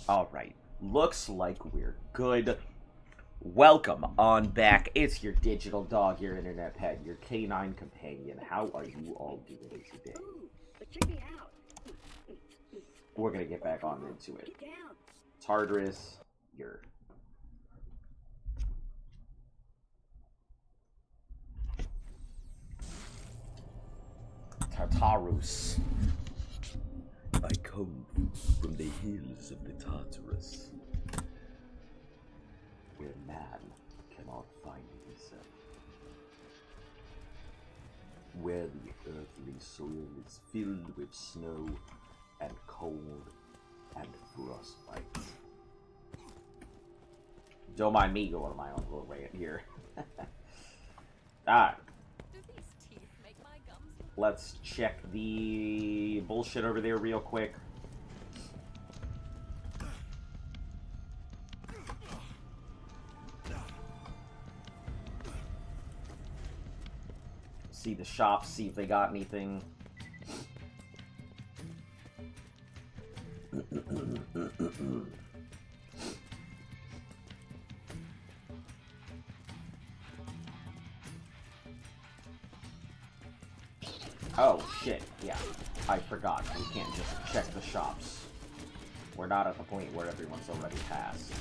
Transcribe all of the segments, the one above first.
Alright, looks like we're good. Welcome on back. It's your digital dog, your internet pet, your canine companion. How are you all doing today? We're gonna get back on into it. Tartarus, your... Tartarus. I come from the hills of the Tartarus, where man cannot find himself, where the earthly soil is filled with snow and cold and frostbite. Don't mind me going on my own little rant here. Alright. Let's check the bullshit over there real quick. See the shops, see if they got anything. Oh, shit. Yeah. I forgot. We can't just check the shops. We're not at the point where everyone's already passed.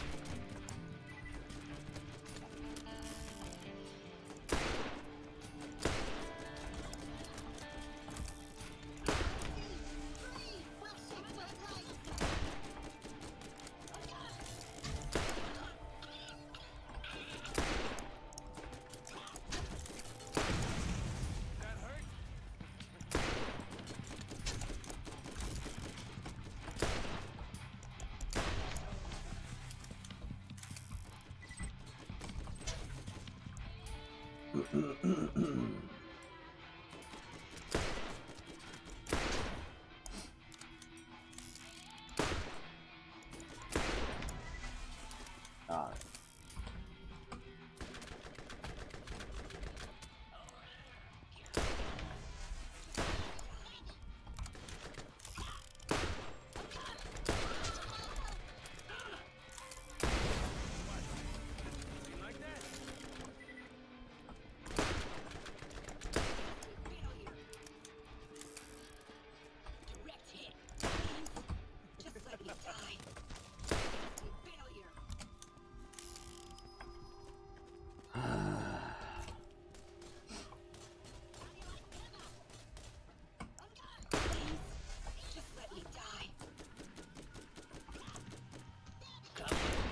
Alright.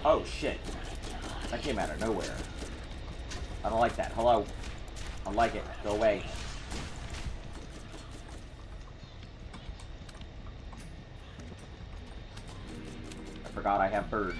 Oh, shit. That came out of nowhere. I don't like that. Hello. I don't like it. Go away. I forgot I have birds.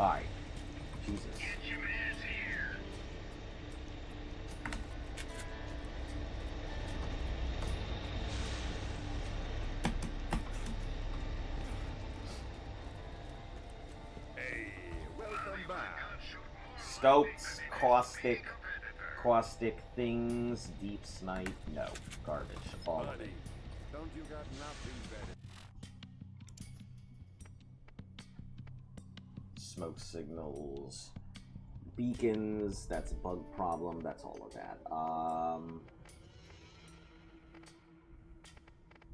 Alright. Jesus. Get your ass here. Hey, welcome back. Scopes, caustic things, deep snipe, no. Garbage. All of it. Don't you got nothing better? Smoke signals, beacons, that's a bug problem, that's all of that.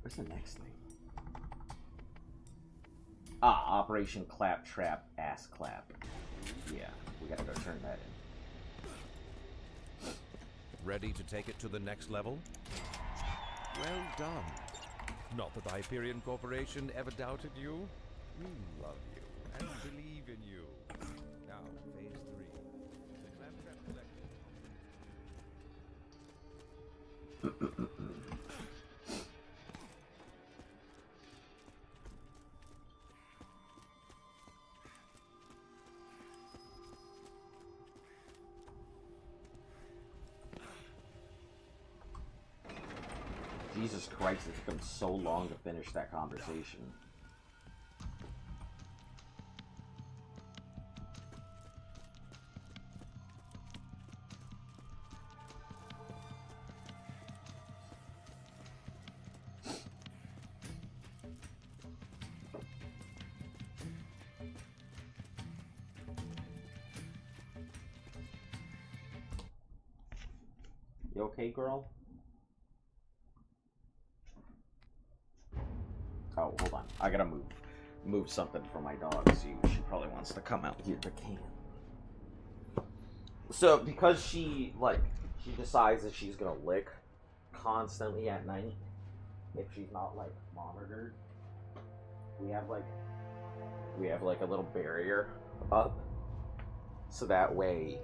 Where's the next thing? Ah, Operation Claptrap Ass Clap. Yeah, we gotta go turn that in. Ready to take it to the next level? Well done. Not that the Hyperion Corporation ever doubted you. We love you and believe in you. Now, phase 3. The Claptrap collection. Jesus Christ, it took them so long to finish that conversation. You okay, girl? Oh, hold on. I gotta move something for my dog. She probably wants to come out here, but can't. So, because she decides that she's gonna lick constantly at night, if she's not, like, monitored, we have like a little barrier up, so that way,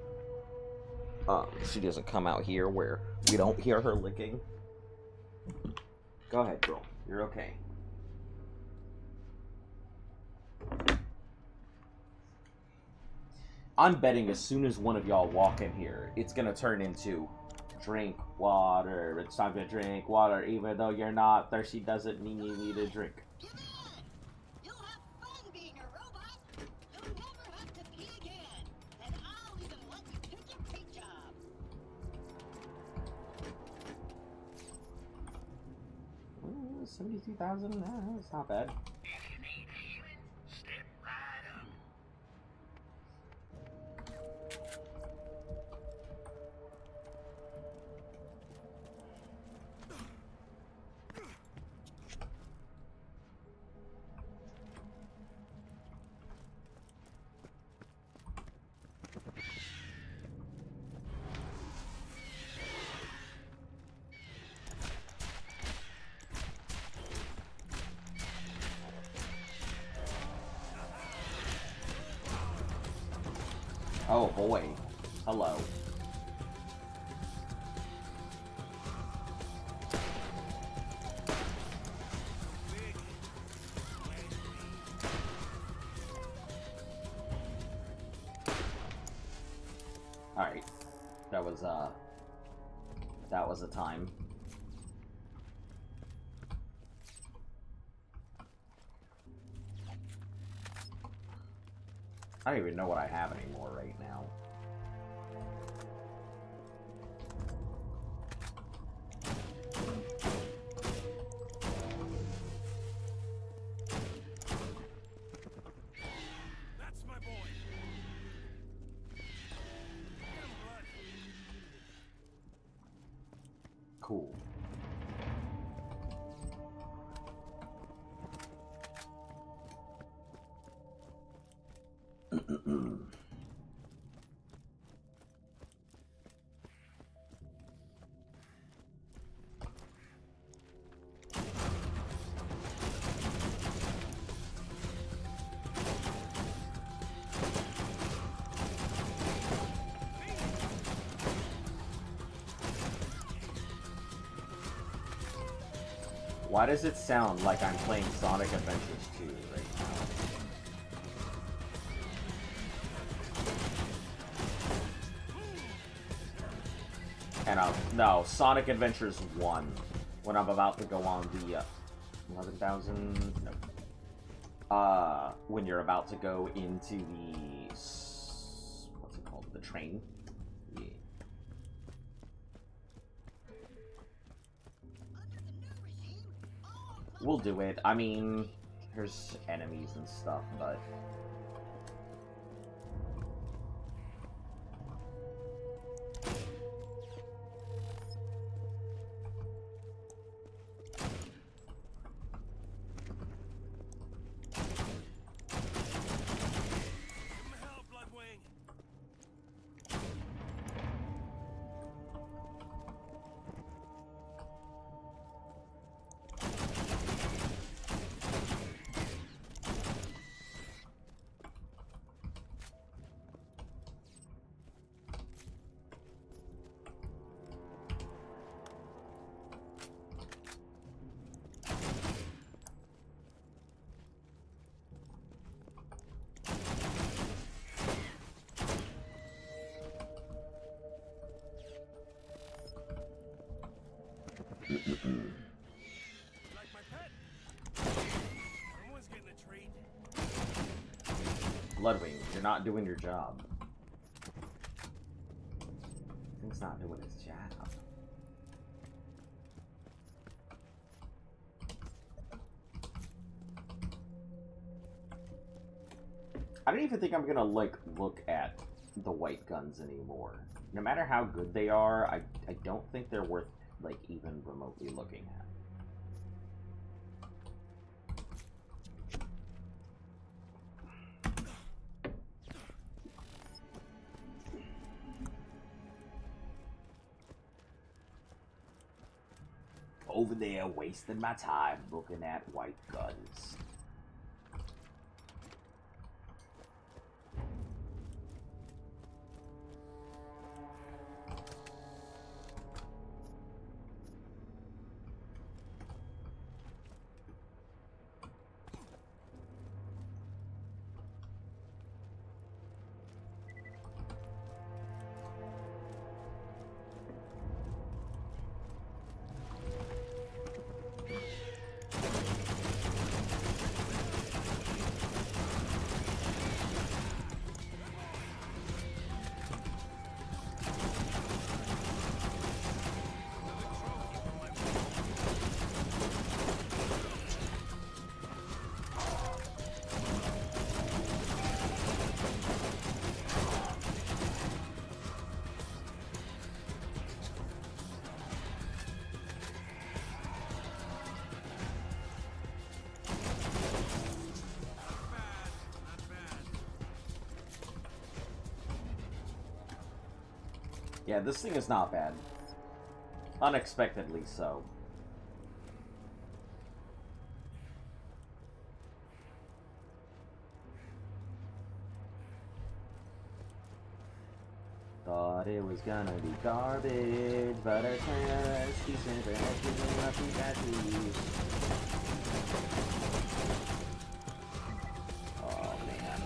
she doesn't come out here where we don't hear her licking. Go ahead, girl. You're okay. I'm betting as soon as one of y'all walk in here, it's gonna turn into drink water. It's time to drink water, even though you're not thirsty. Doesn't mean you need a drink. Come on. You'll have fun being a robot. You'll never have to pee again. And I'll even let you pick your teacher. 72,000? It's not bad. If you need healing, step right up. Oh boy. Hello. Alright. That was a time. I don't even know what I have anymore right now. That's my boy. Cool. Why does it sound like I'm playing Sonic Adventures 2 right now? And no, Sonic Adventures 1, when I'm about to go on the 11,000, no. When you're about to go into the, what's it called, the train? Yeah. We'll do it. I mean, there's enemies and stuff, but... Like my pet. Someone's getting a treat. Bloodwing, you're not doing your job. Thing's not doing his job. I don't even think I'm gonna, like, look at the white guns anymore. No matter how good they are, I don't think they're worth, like, even remotely looking at. Over there, wasting my time looking at white guns. Yeah, this thing is not bad. Unexpectedly so. Thought it was gonna be garbage, but I turned out it's decent, but I keep nothing bad to use. Oh man.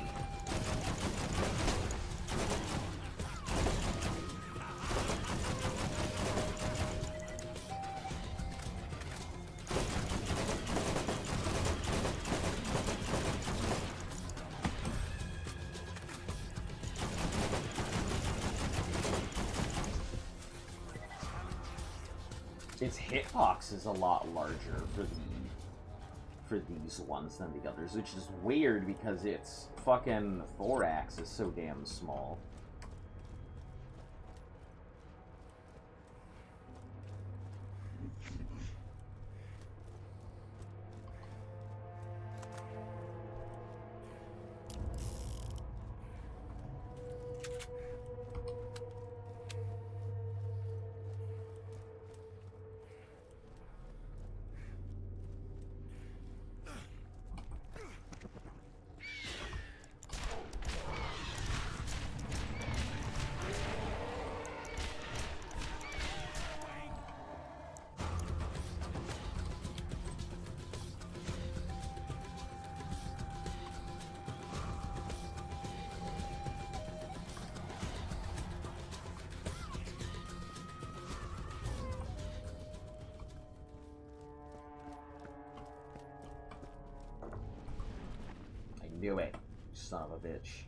Its hitbox is a lot larger for these ones than the others, which is weird because its fucking thorax is so damn small. Knew it, son of a bitch.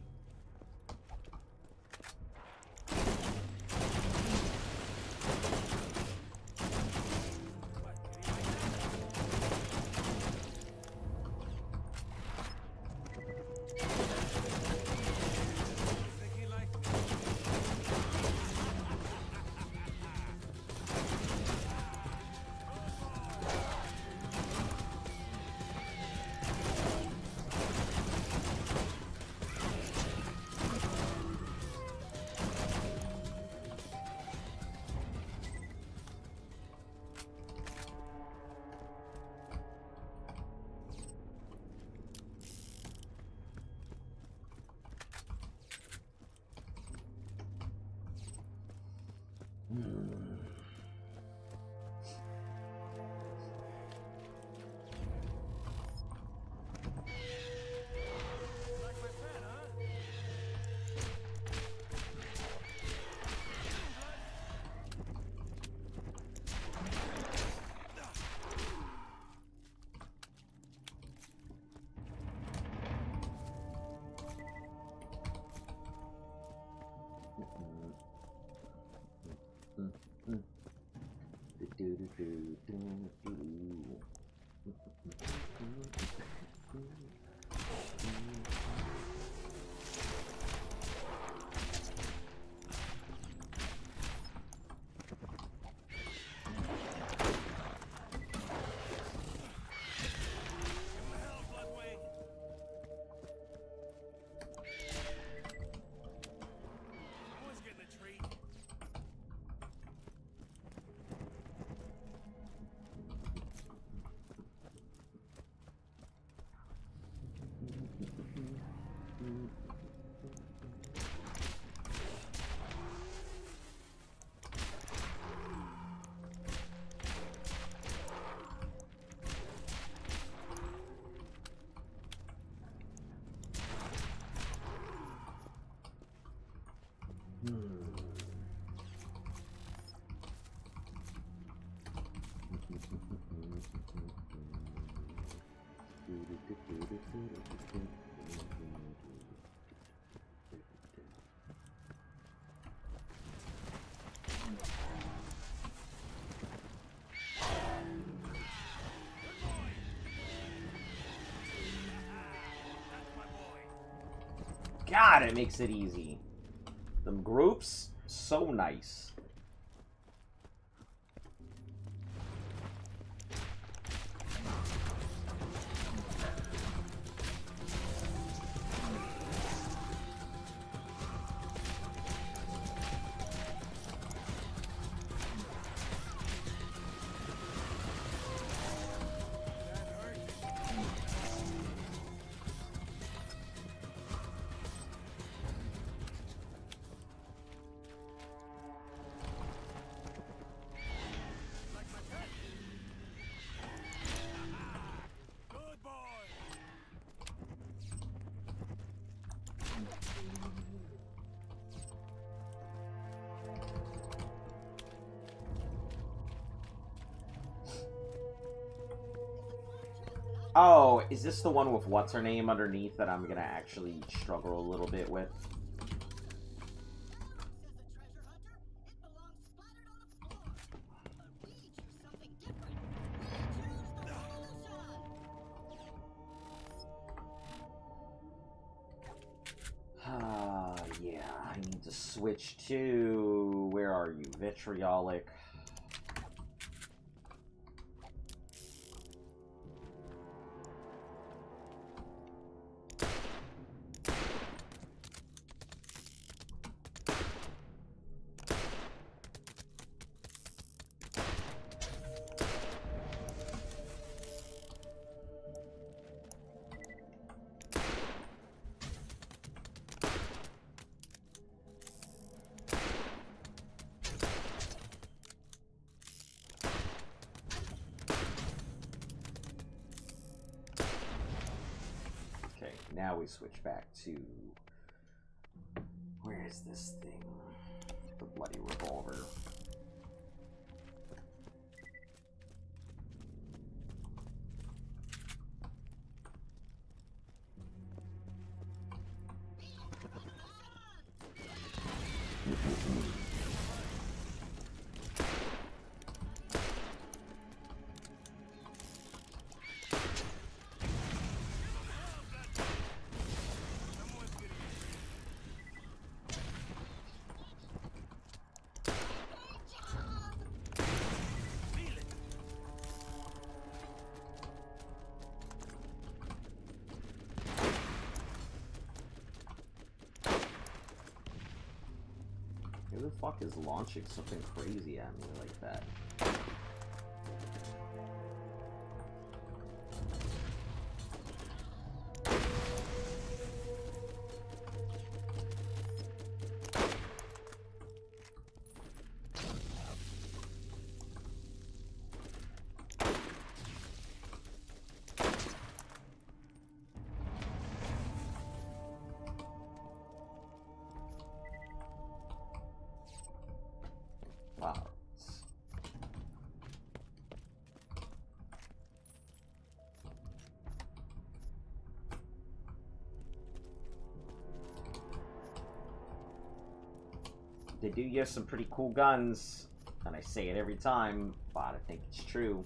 God, it makes it easy. Them groups, so nice. Oh, is this the one with what's-her-name underneath that I'm gonna actually struggle a little bit with? Yeah, I need to switch to... Where are you? Vitriolic. Now we switch back to... Where is this thing? The bloody revolver. Who the fuck is launching something crazy at me like that? Wow. They do use some pretty cool guns, and I say it every time, but I think it's true.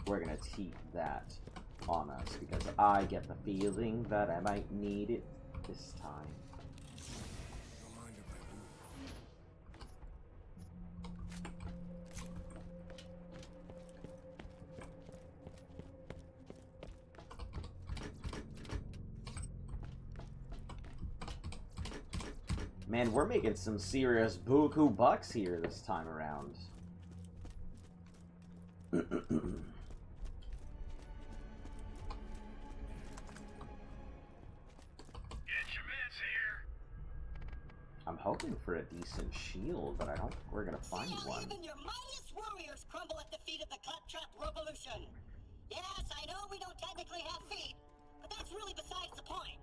We're gonna keep that on us because I get the feeling that I might need it this time. Man, we're making some serious buku bucks here this time around. I'm hoping for a decent shield, but I don't think we're gonna find one. Even your mightiest warriors crumble at the feet of the claptrap revolution. Yes, I know we don't technically have feet, but that's really besides the point.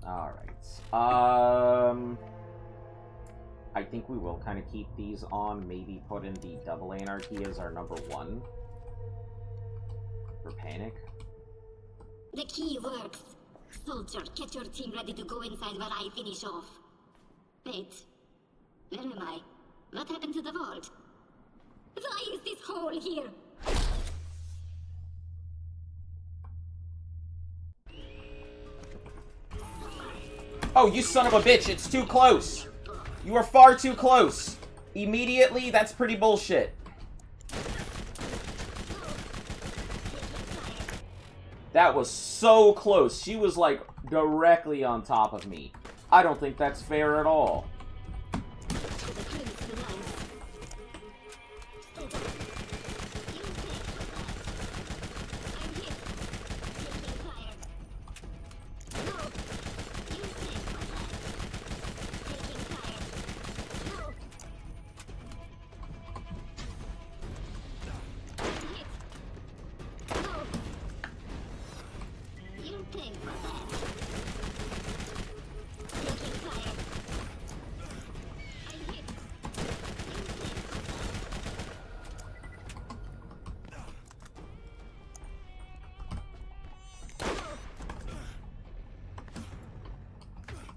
Alright. I think we will kind of keep these on. Maybe put in the double anarchy as our number 1. For panic. The key works. Soldier, get your team ready to go inside while I finish off. Wait. Where am I? What happened to the vault? Why is this hole here? Oh, you son of a bitch, it's too close! You are far too close! Immediately, that's pretty bullshit. That was so close. She was, like, directly on top of me. I don't think that's fair at all.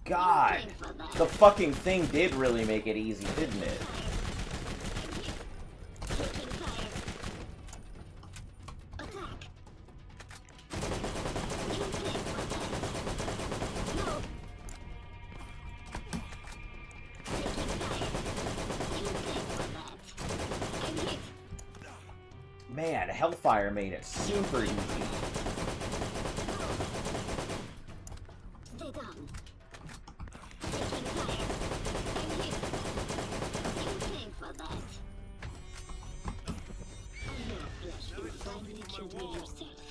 God! The fucking thing did really make it easy, didn't it? Man, Hellfire made it super easy. Stay down. Taking fire. I'm hit. You pay for that. Your flesh will finally kill me yourself.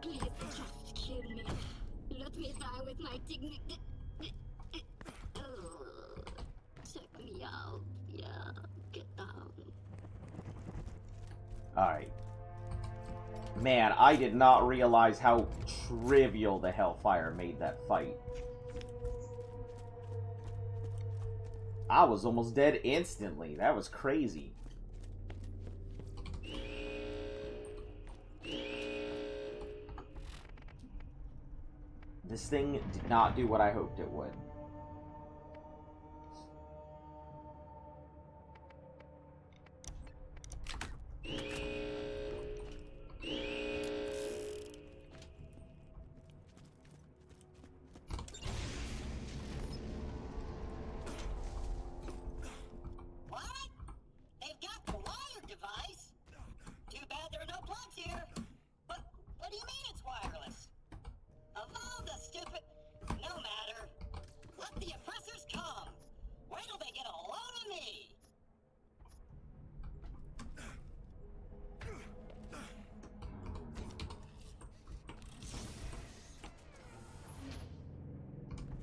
Please just kill me. Let me die with my dignity. Check me out. Yeah, get down. Alright. Man, I did not realize how trivial the Hellfire made that fight. I was almost dead instantly. That was crazy. This thing did not do what I hoped it would.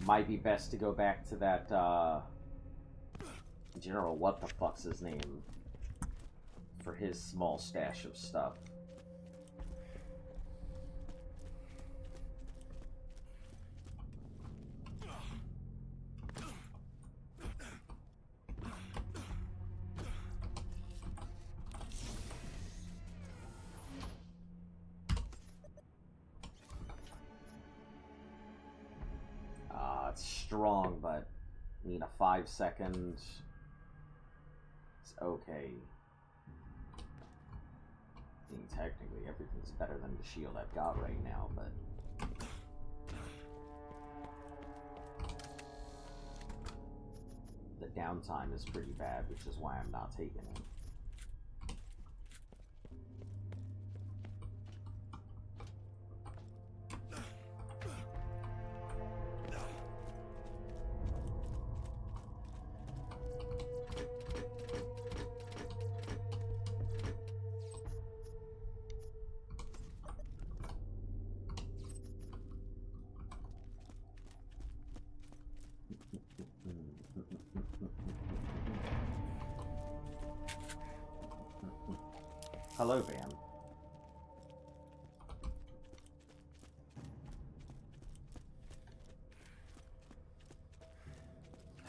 Might be best to go back to that, General what the fuck's his name, for his small stash of stuff. Strong, but I mean, a 5-second. It's okay. I mean, technically, everything's better than the shield I've got right now, but the downtime is pretty bad, which is why I'm not taking it. Hello, Van.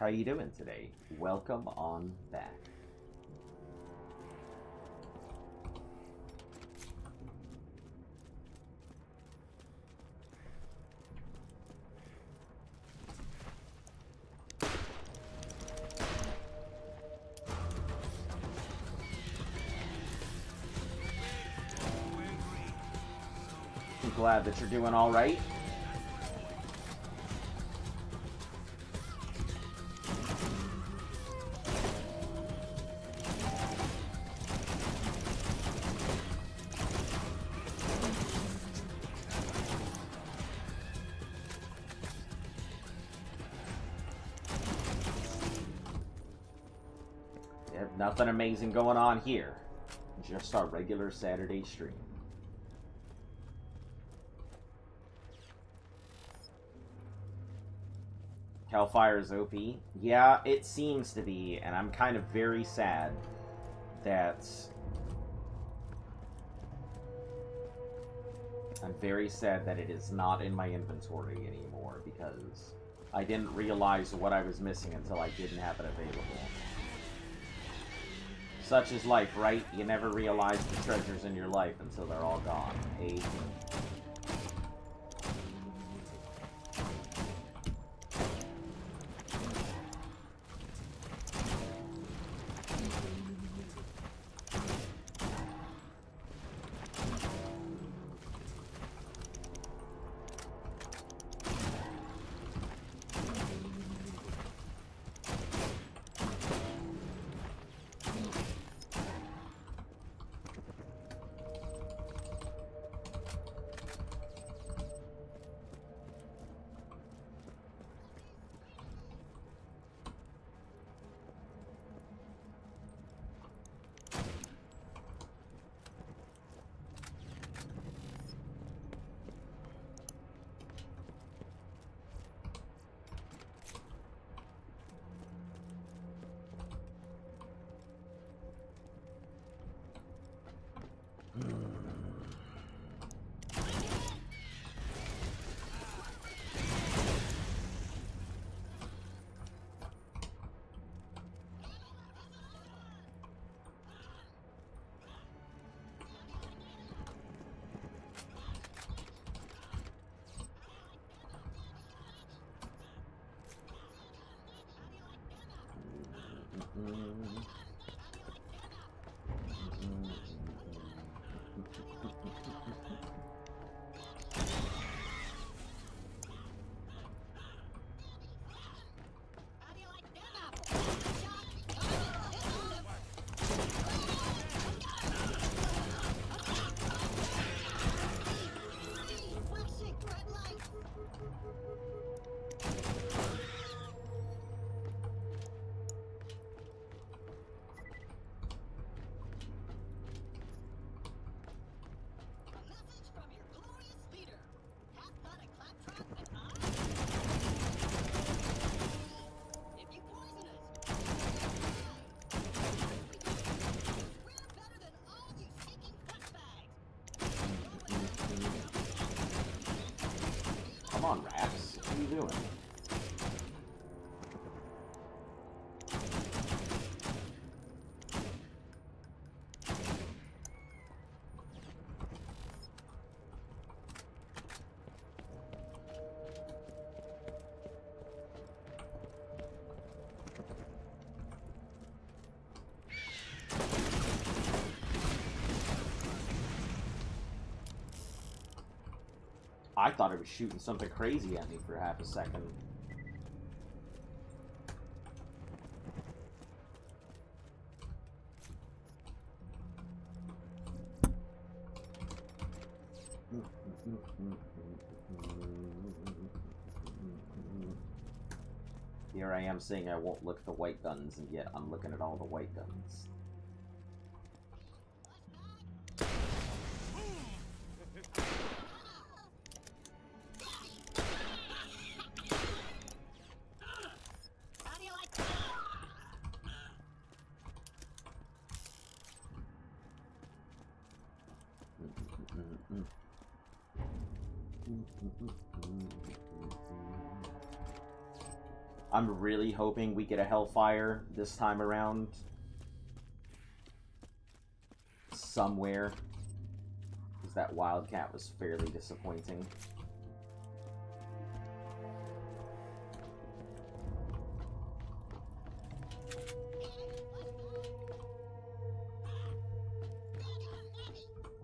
How you doing today? Welcome on back. Glad that you're doing all right. Yeah, nothing amazing going on here. Just our regular Saturday stream. Hellfire is OP. Yeah, it seems to be, and I'm kind of very sad that... I'm very sad that it is not in my inventory anymore, because I didn't realize what I was missing until I didn't have it available. Such is life, right? You never realize the treasures in your life until they're all gone. Come on, Raps. What are you doing? I thought it was shooting something crazy at me for half a second. Here I am saying I won't look at the white guns, and yet I'm looking at all the white guns. I'm really hoping we get a Hellfire this time around. Somewhere. Because that Wildcat was fairly disappointing.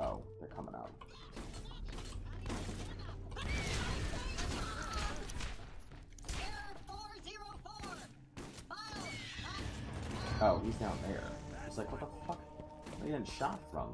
Oh, they're coming out. Oh, he's down there. It's like, what the fuck? Where are you getting shot from?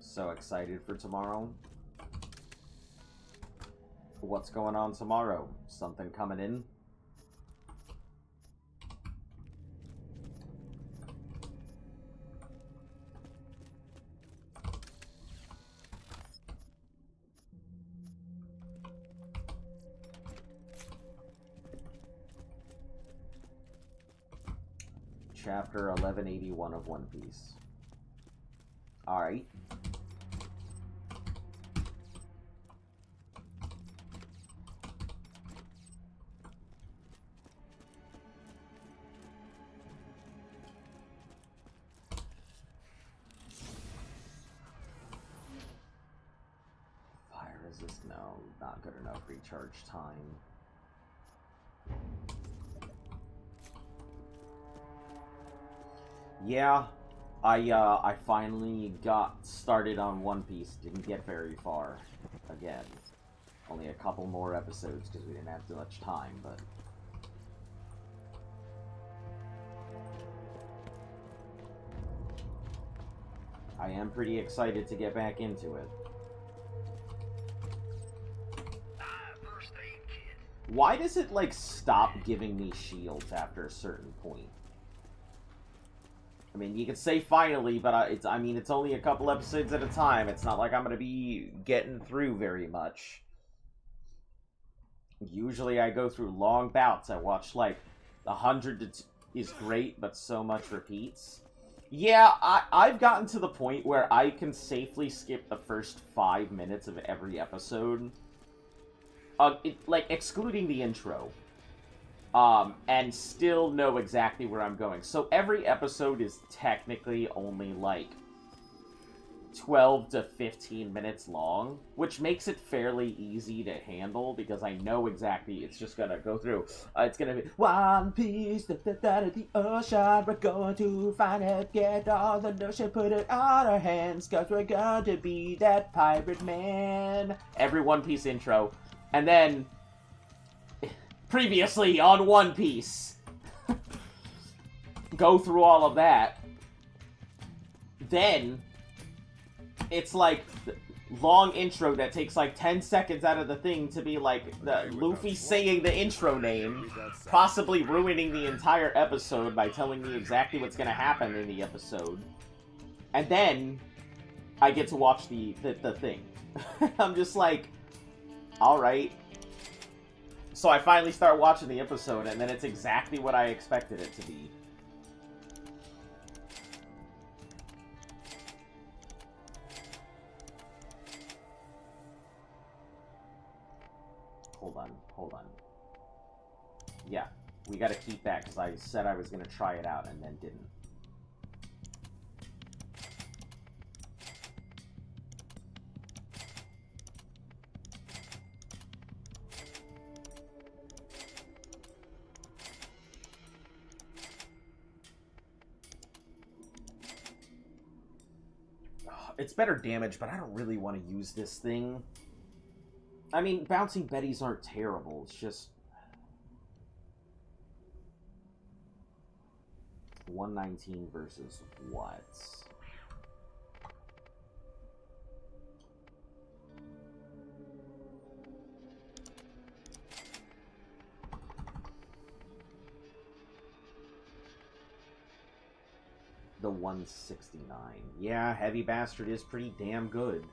So excited for tomorrow. What's going on tomorrow? Something coming in? Chapter 1181 of One Piece. Alright. Fire resist? No, not good enough recharge time. Yeah, I finally got started on One Piece. Didn't get very far. Again. Only a couple more episodes because we didn't have too much time, but... I am pretty excited to get back into it. First aid kit. Why does it, like, stop giving me shields after a certain point? I mean, you could say finally, but it's only a couple episodes at a time. It's not like I'm going to be getting through very much. Usually I go through long bouts. I watch, like, 100 to is great, but so much repeats. Yeah, I've gotten to the point where I can safely skip the first 5 minutes of every episode. Like, excluding the intro. And still know exactly where I'm going. So every episode is technically only, like, 12 to 15 minutes long, which makes it fairly easy to handle, because I know exactly it's just gonna go through. It's gonna be, One Piece, the ocean, we're going to find it, get all the notion, put it on our hands, cause we're going to be that pirate man. Every One Piece intro. And then, previously on One Piece. Go through all of that. Then it's like long intro that takes like 10 seconds out of the thing to be like Luffy saying the intro name, possibly ruining the entire episode by telling me exactly what's gonna happen in the episode. And then I get to watch the thing. I'm just like, alright. So I finally start watching the episode, and then it's exactly what I expected it to be. Hold on. Yeah, we gotta keep that, because I said I was gonna try it out and then didn't. It's better damage, but I don't really want to use this thing. I mean, bouncing Bettys aren't terrible, it's just 119 versus what? The 169. Yeah, Heavy Bastard is pretty damn good.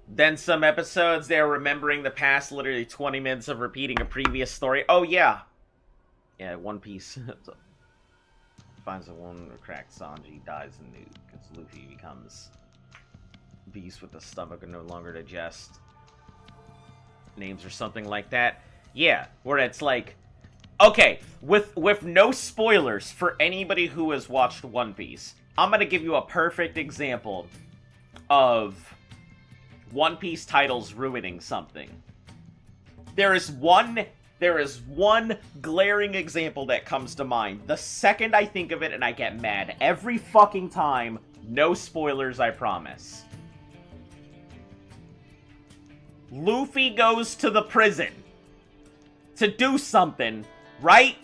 Then some episodes, they're remembering the past, literally 20 minutes of repeating a previous story. Oh, yeah. Yeah, One Piece. Finds the one who cracked Sanji, dies in nude, because Luffy becomes beast with the stomach and no longer digest. Names or something like that. Yeah, where it's like, okay, with no spoilers for anybody who has watched One Piece, I'm gonna give you a perfect example of One Piece titles ruining something. There is one glaring example that comes to mind. The second I think of it, and I get mad every fucking time. No spoilers, I promise. Luffy goes to the prison to do something, right?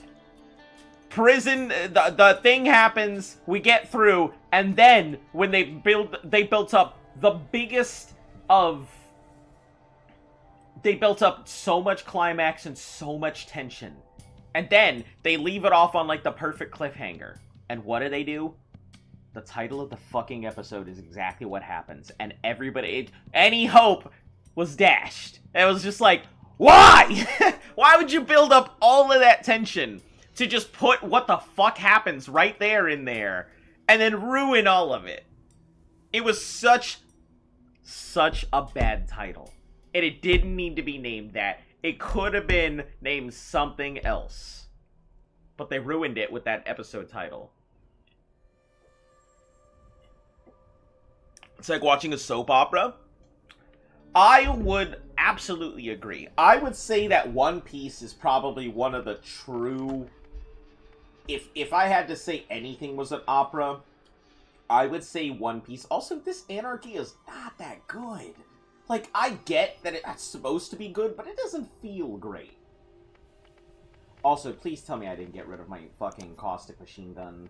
Prison, the thing happens, we get through, and then when they built up the biggest of... They built up so much climax and so much tension. And then they leave it off on, like, the perfect cliffhanger. And what do? The title of the fucking episode is exactly what happens. And everybody... any hope was dashed. It was just like, why? Why would you build up all of that tension to just put what the fuck happens right there in there and then ruin all of it? It was such a bad title. And it didn't need to be named that. It could have been named something else. But they ruined it with that episode title. It's like watching a soap opera. I would absolutely agree. I would say that One Piece is probably one of the true... If I had to say anything was an opera, I would say One Piece. Also, this anarchy is not that good. Like, I get that it's supposed to be good, but it doesn't feel great. Also, please tell me I didn't get rid of my fucking caustic machine gun.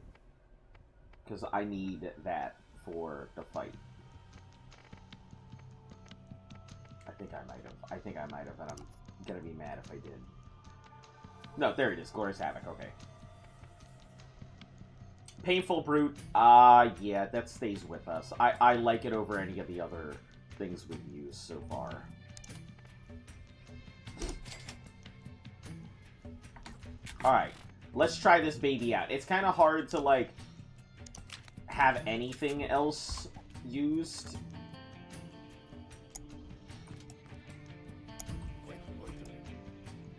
Because I need that for the fight. I think I might have, and I'm gonna be mad if I did. No, there it is. Glorious Havoc, okay. Painful Brute, yeah, that stays with us. I like it over any of the other things we've used so far. Alright, let's try this baby out. It's kind of hard to, like, have anything else used.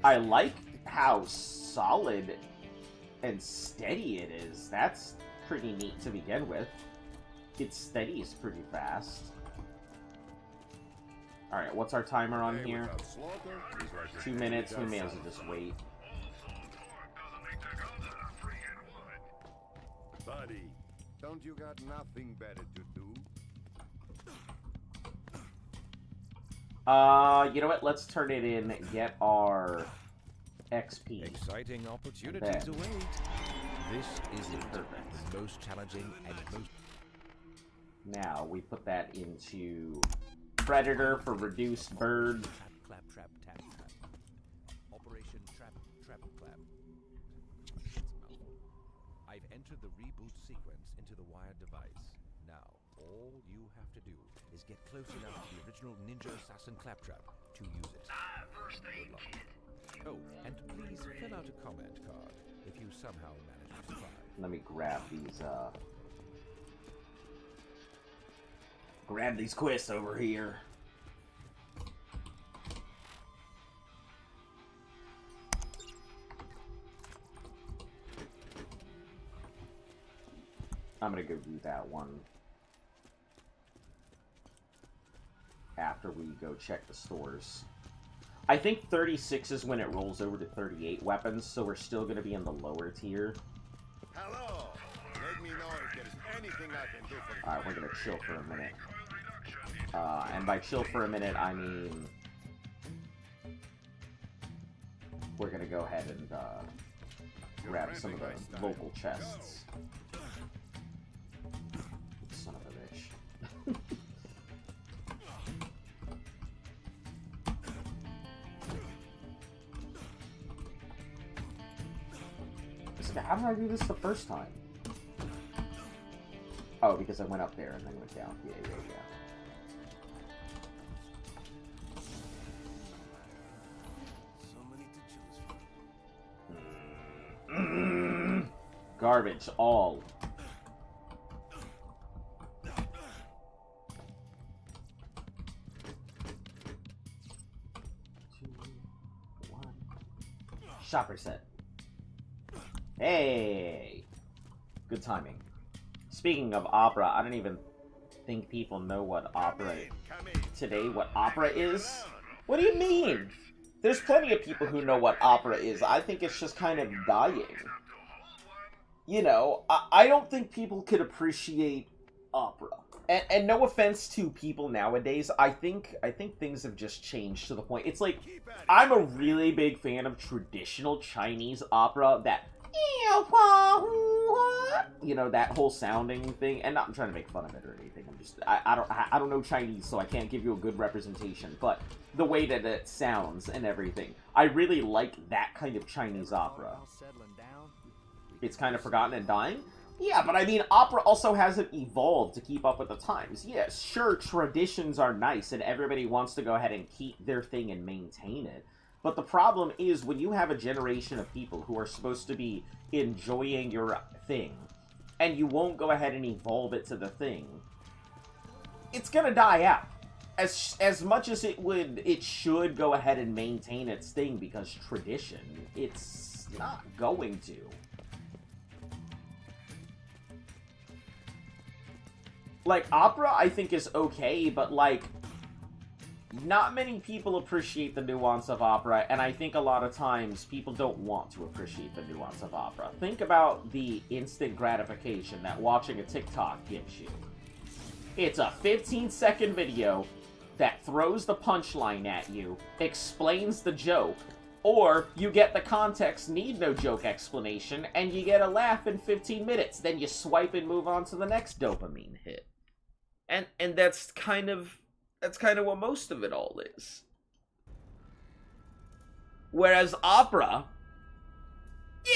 I like how solid and steady it is. That's pretty neat to begin with. It steadies pretty fast. Alright, what's our timer on here? 2 minutes. We may as well just wait. Buddy, don't you got nothing better to do? You know what? Let's turn it in, get our XP. Exciting opportunities await. This is the most challenging and most... Now, we put that into Predator for reduced bird. Clap, trap, tap, trap. Operation trap, trap, clap. I've entered the reboot sequence into the wired device. Now, all you have to do is get close enough to the original Ninja Assassin Claptrap to use it. First aid kit. Oh, and please fill out a comment card if you somehow manage to survive. Let me grab these quests over here. I'm gonna go do that one after we go check the stores. I think 36 is when it rolls over to 38 weapons, so we're still gonna be in the lower tier. Hello. Let me know if there's anything I can do for you. Alright, we're gonna chill for a minute. And by chill for a minute, I mean... we're gonna go ahead and, grab some of the local chests. Son of a bitch. How did I do this the first time? Oh, because I went up there and then went down. Yeah. So many to choose from. Garbage, all. Shopper set. Hey! Good timing. Speaking of opera, I don't even think people know what opera today, what opera is. What do you mean? There's plenty of people who know what opera is. I think it's just kind of dying. You know, I don't think people could appreciate opera. And no offense to people nowadays, I think things have just changed to the point. It's like, I'm a really big fan of traditional Chinese opera, that, you know, that whole sounding thing. And not trying to make fun of it or anything. I'm just, I don't know Chinese, so I can't give you a good representation. But the way that it sounds and everything, I really like that kind of Chinese opera. It's kind of forgotten and dying. Yeah, but I mean, opera also hasn't evolved to keep up with the times. Yes, sure, traditions are nice, and everybody wants to go ahead and keep their thing and maintain it. But the problem is, when you have a generation of people who are supposed to be enjoying your thing, and you won't go ahead and evolve it to the thing, it's gonna die out. As much as it should go ahead and maintain its thing because tradition, it's not going to. Like, opera, I think, is okay, but, like, not many people appreciate the nuance of opera, and I think a lot of times people don't want to appreciate the nuance of opera. Think about the instant gratification that watching a TikTok gives you. It's a 15-second video that throws the punchline at you, explains the joke, or you get the context, need no joke explanation, and you get a laugh in 15 minutes. Then you swipe and move on to the next dopamine hit. And that's kind of what most of it all is. Whereas opera,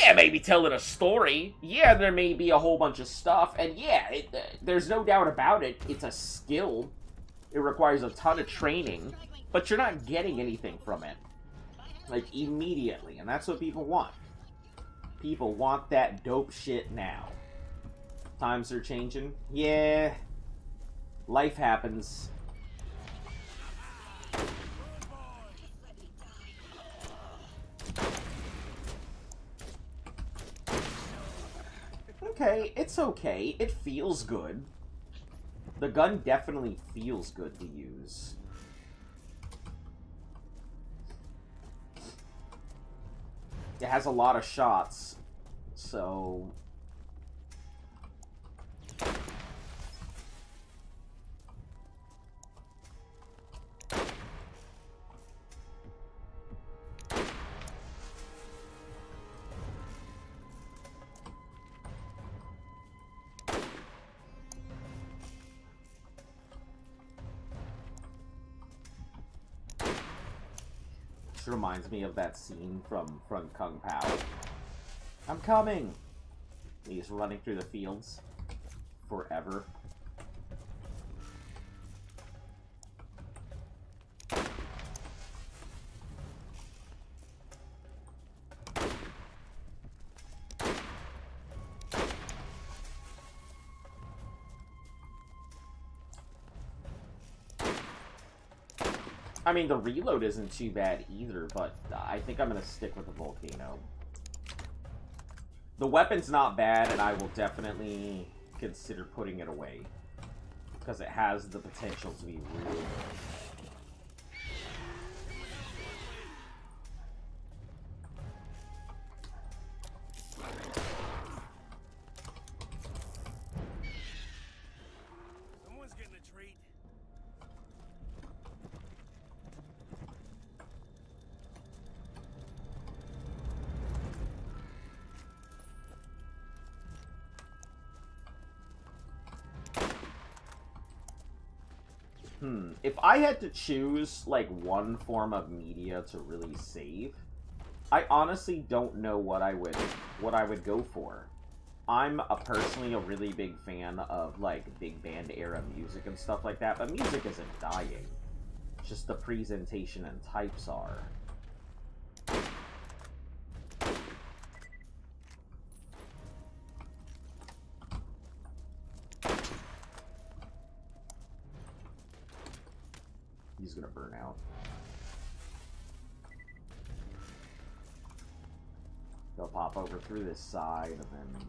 yeah, maybe telling a story. Yeah, there may be a whole bunch of stuff, and yeah, there's no doubt about it. It's a skill. It requires a ton of training, but you're not getting anything from it, like, immediately, and that's what people want. People want that dope shit now. Times are changing. Yeah. Life happens. Okay, it's okay. It feels good. The gun definitely feels good to use. It has a lot of shots, so... reminds me of that scene from Kung Pao. I'm coming! He's running through the fields forever. I mean, the reload isn't too bad either, but I think I'm going to stick with the Volcano. The weapon's not bad, and I will definitely consider putting it away. Because it has the potential to be really good. If I had to choose, like, one form of media to really save, I honestly don't know what I would go for. I'm personally a really big fan of, like, big band era music and stuff like that, but music isn't dying. Just the presentation and types are. He's gonna burn out. They'll pop over through this side and then...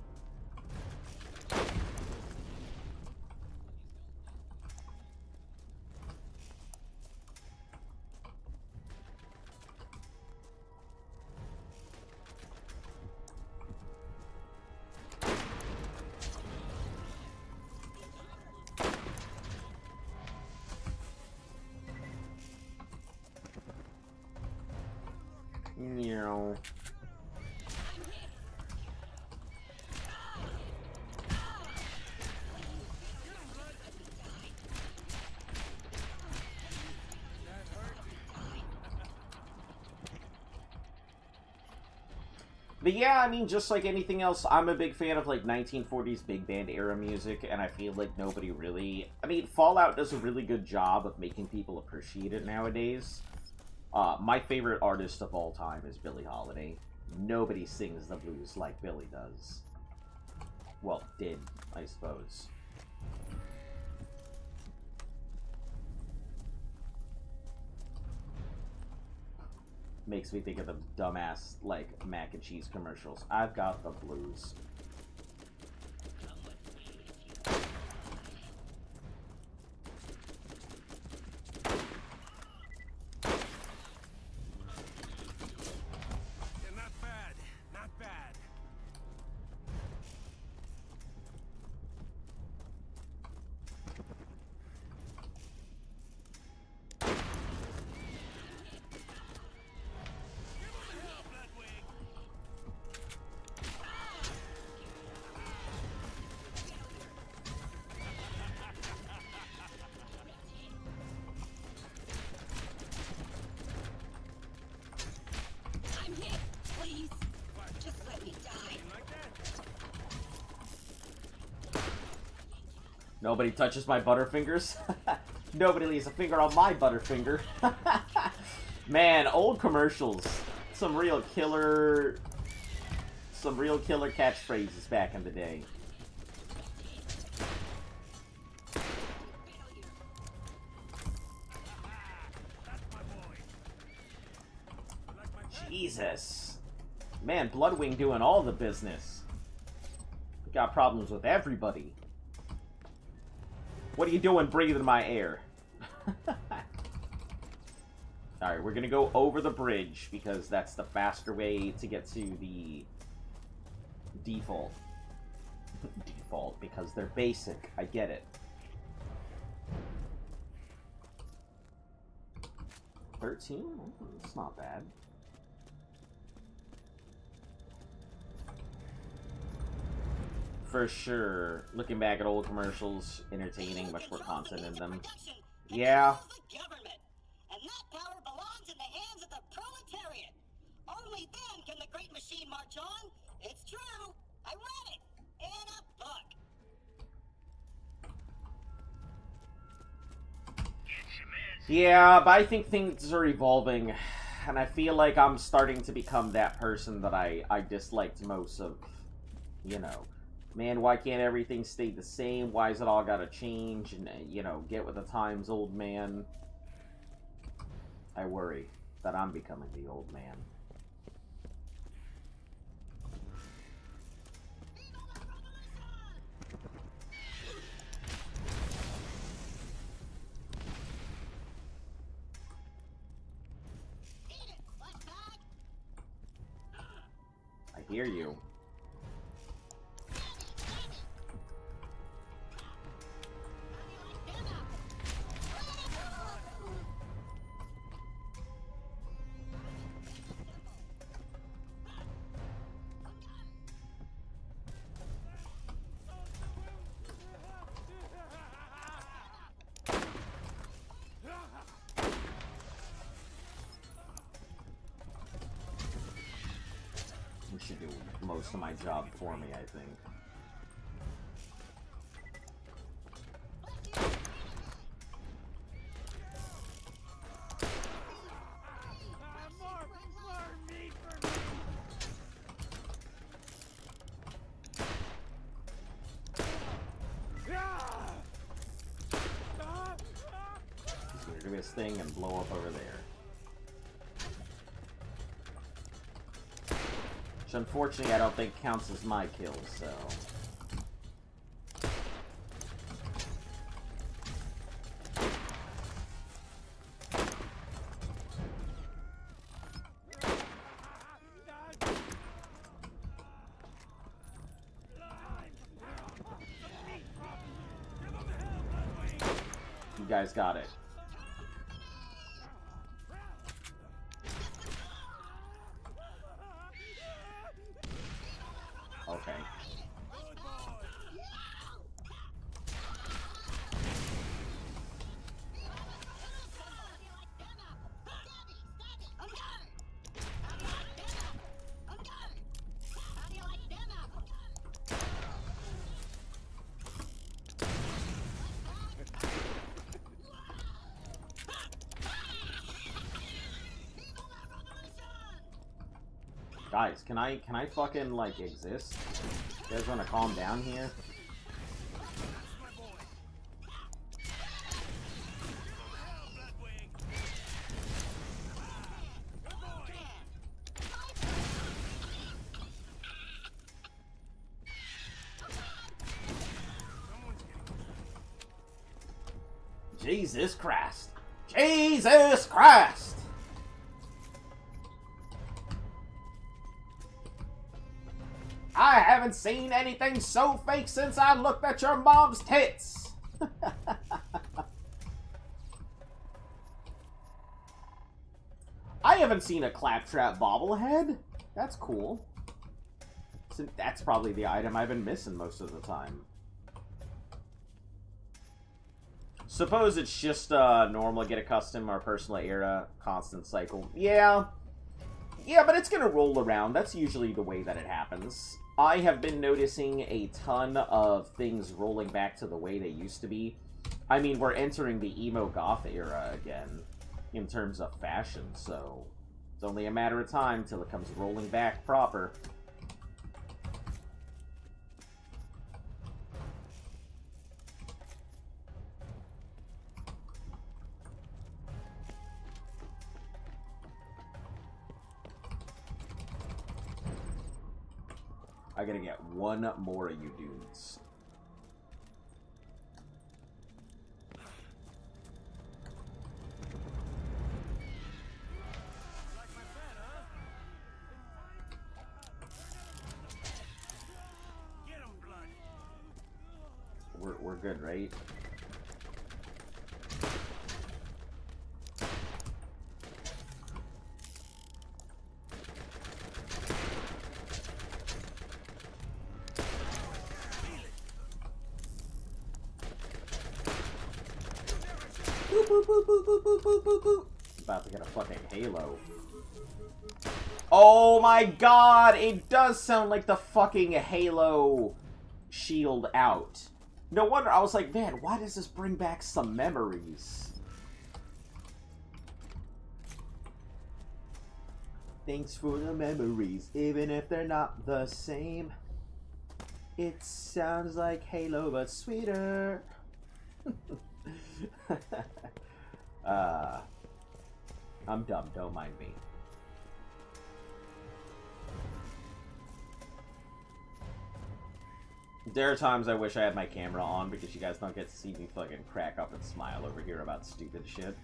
But yeah, I mean, just like anything else, I'm a big fan of, like, 1940s big band era music, and I feel like nobody really... I mean, Fallout does a really good job of making people appreciate it nowadays. My favorite artist of all time is Billie Holiday. Nobody sings the blues like Billie does. Well, did, I suppose. Makes me think of the dumbass, like, mac and cheese commercials. I've got the blues. Yeah, not bad. Not bad. Nobody touches my Butterfingers. Nobody leaves a finger on my Butterfinger. Man, old commercials. Some real killer some real killer catchphrases back in the day. Jesus. Man, Bloodwing doing all the business. We got problems with everybody. What are you doing breathing my air? Alright, we're gonna go over the bridge because that's the faster way to get to the default. Default, because they're basic. I get it. 13? That's not bad. For sure. Looking back at old commercials, entertaining, much more content in them. Yeah. And that power belongs in the hands of the proletariat. Only then can the great machine march on. It's true. I read it in a book. Yeah, but I think things are evolving, and I feel like I'm starting to become that person that I disliked most of, you know, man, why can't everything stay the same? Why is it all gotta change? And, you know, get with the times, old man. I worry that I'm becoming the old man. I hear you. Should do most of my job for me, I think. He's gonna do his thing and blow up over there. Which, unfortunately, I don't think counts as my kills, so... You guys got it. Okay. Guys, can I fucking, like, exist? You guys wanna calm down here? Jesus Christ! Jesus Christ! I haven't seen anything so fake since I looked at your mom's tits! I haven't seen a Claptrap bobblehead. That's cool. So that's probably the item I've been missing most of the time. Suppose it's just normal, get a custom or personal era, constant cycle. Yeah, but it's gonna roll around. That's usually the way that it happens. I have been noticing a ton of things rolling back to the way they used to be. I mean, we're entering the emo goth era again, in terms of fashion, so it's only a matter of time till it comes rolling back proper. I gotta get one more of you dudes. We're good, right? Boop, boop, boop, boop, boop, boop, boop, boop, boop. About to get a fucking halo. Oh my god, it does sound like the fucking Halo shield out. No wonder, I was like, man, why does this bring back some memories? Thanks for the memories, even if they're not the same. It sounds like Halo, but sweeter. I'm dumb, don't mind me. There are times I wish I had my camera on because you guys don't get to see me fucking crack up and smile over here about stupid shit.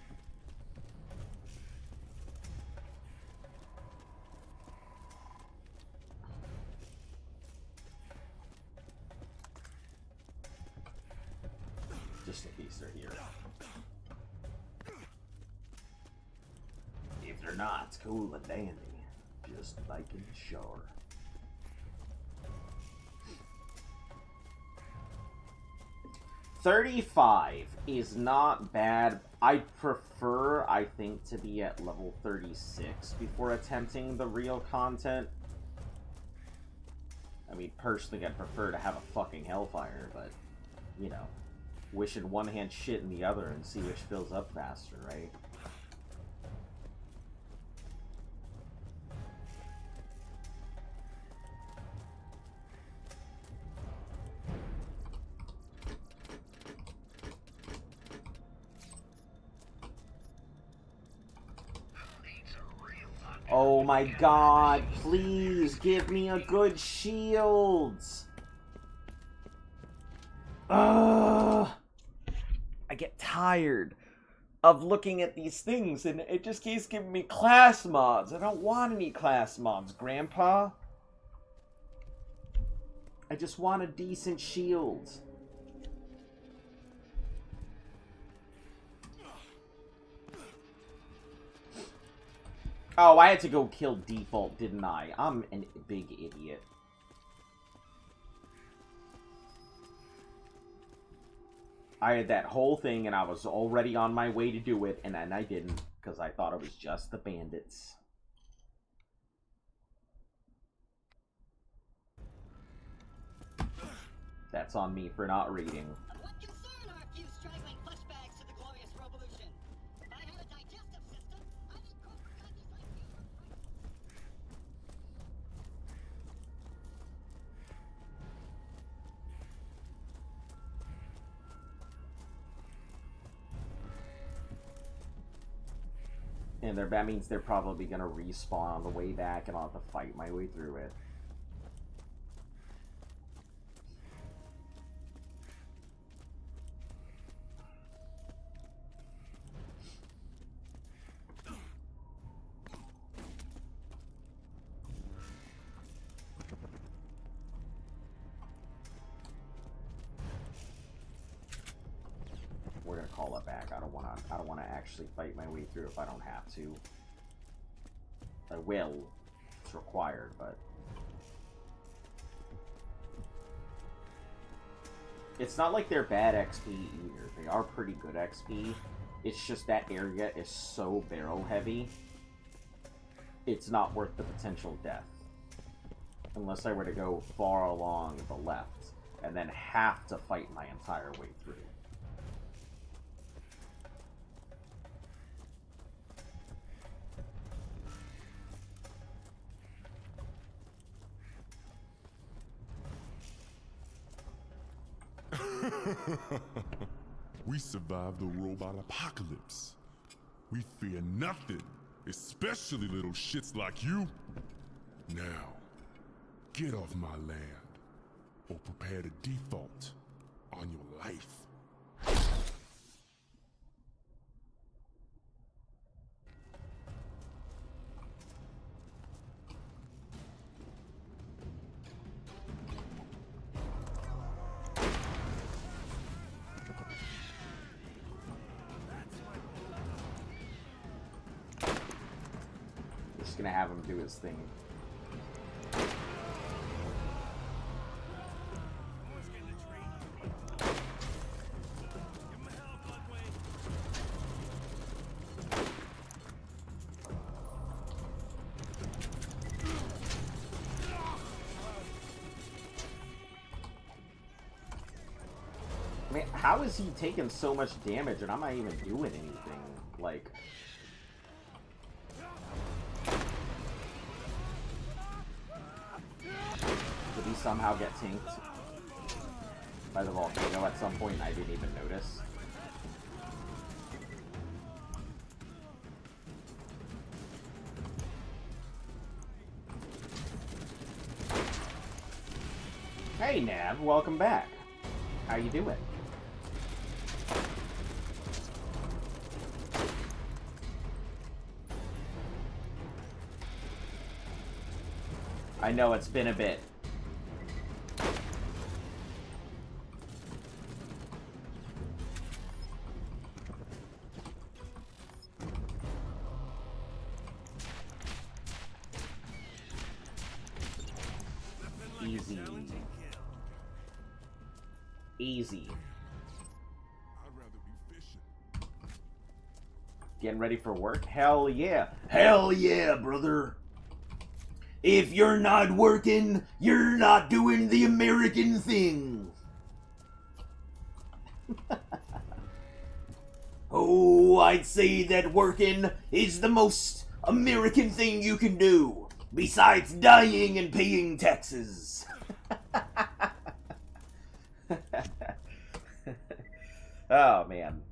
Just in case they're here. If they're not, it's cool and dandy. Just like in the shower. $35 is not bad. I'd prefer, I think, to be at level 36 before attempting the real content. I mean, personally, I'd prefer to have a fucking Hellfire, but, you know, wish in one hand, shit in the other, and see which fills up faster, right? Oh my god, please give me a good shield! Ugh! I get tired of looking at these things and it just keeps giving me class mods. I don't want any class mods, Grandpa. I just want a decent shield. Oh, I had to go kill Default, didn't I? I'm a big idiot. I had that whole thing, and I was already on my way to do it, and then I didn't, because I thought it was just the bandits. That's on me for not reading. What concern are a few straggling fleshbags to the glorious revolution? If I had a digestive system, I'd eat corporate cookies like you. And that means they're probably gonna respawn on the way back, and I'll have to fight my way through it. We're gonna call it back. I don't wanna actually fight my way through if I don't have to. I will. It's required, but it's not like they're bad XP either. They are pretty good XP. It's just that area is so barrel heavy. It's not worth the potential death. Unless I were to go far along the left and then have to fight my entire way through. We survived the robot apocalypse. We fear nothing, especially little shits like you. Now, Get off my land, or prepare to default on your life. Just gonna have him do his thing. I mean, how is he taking so much damage and I'm not even doing anything? Like... Did he somehow get tanked by the volcano at some point and I didn't even notice? Hey Nav, welcome back. How you doing? I know it's been a bit. Easy. Easy. I'd rather be fishing. Getting ready for work? Hell yeah. Hell yeah, brother. If you're not working, you're not doing the American thing. Oh, I'd say that working is the most American thing you can do, besides dying and paying taxes. Oh, man.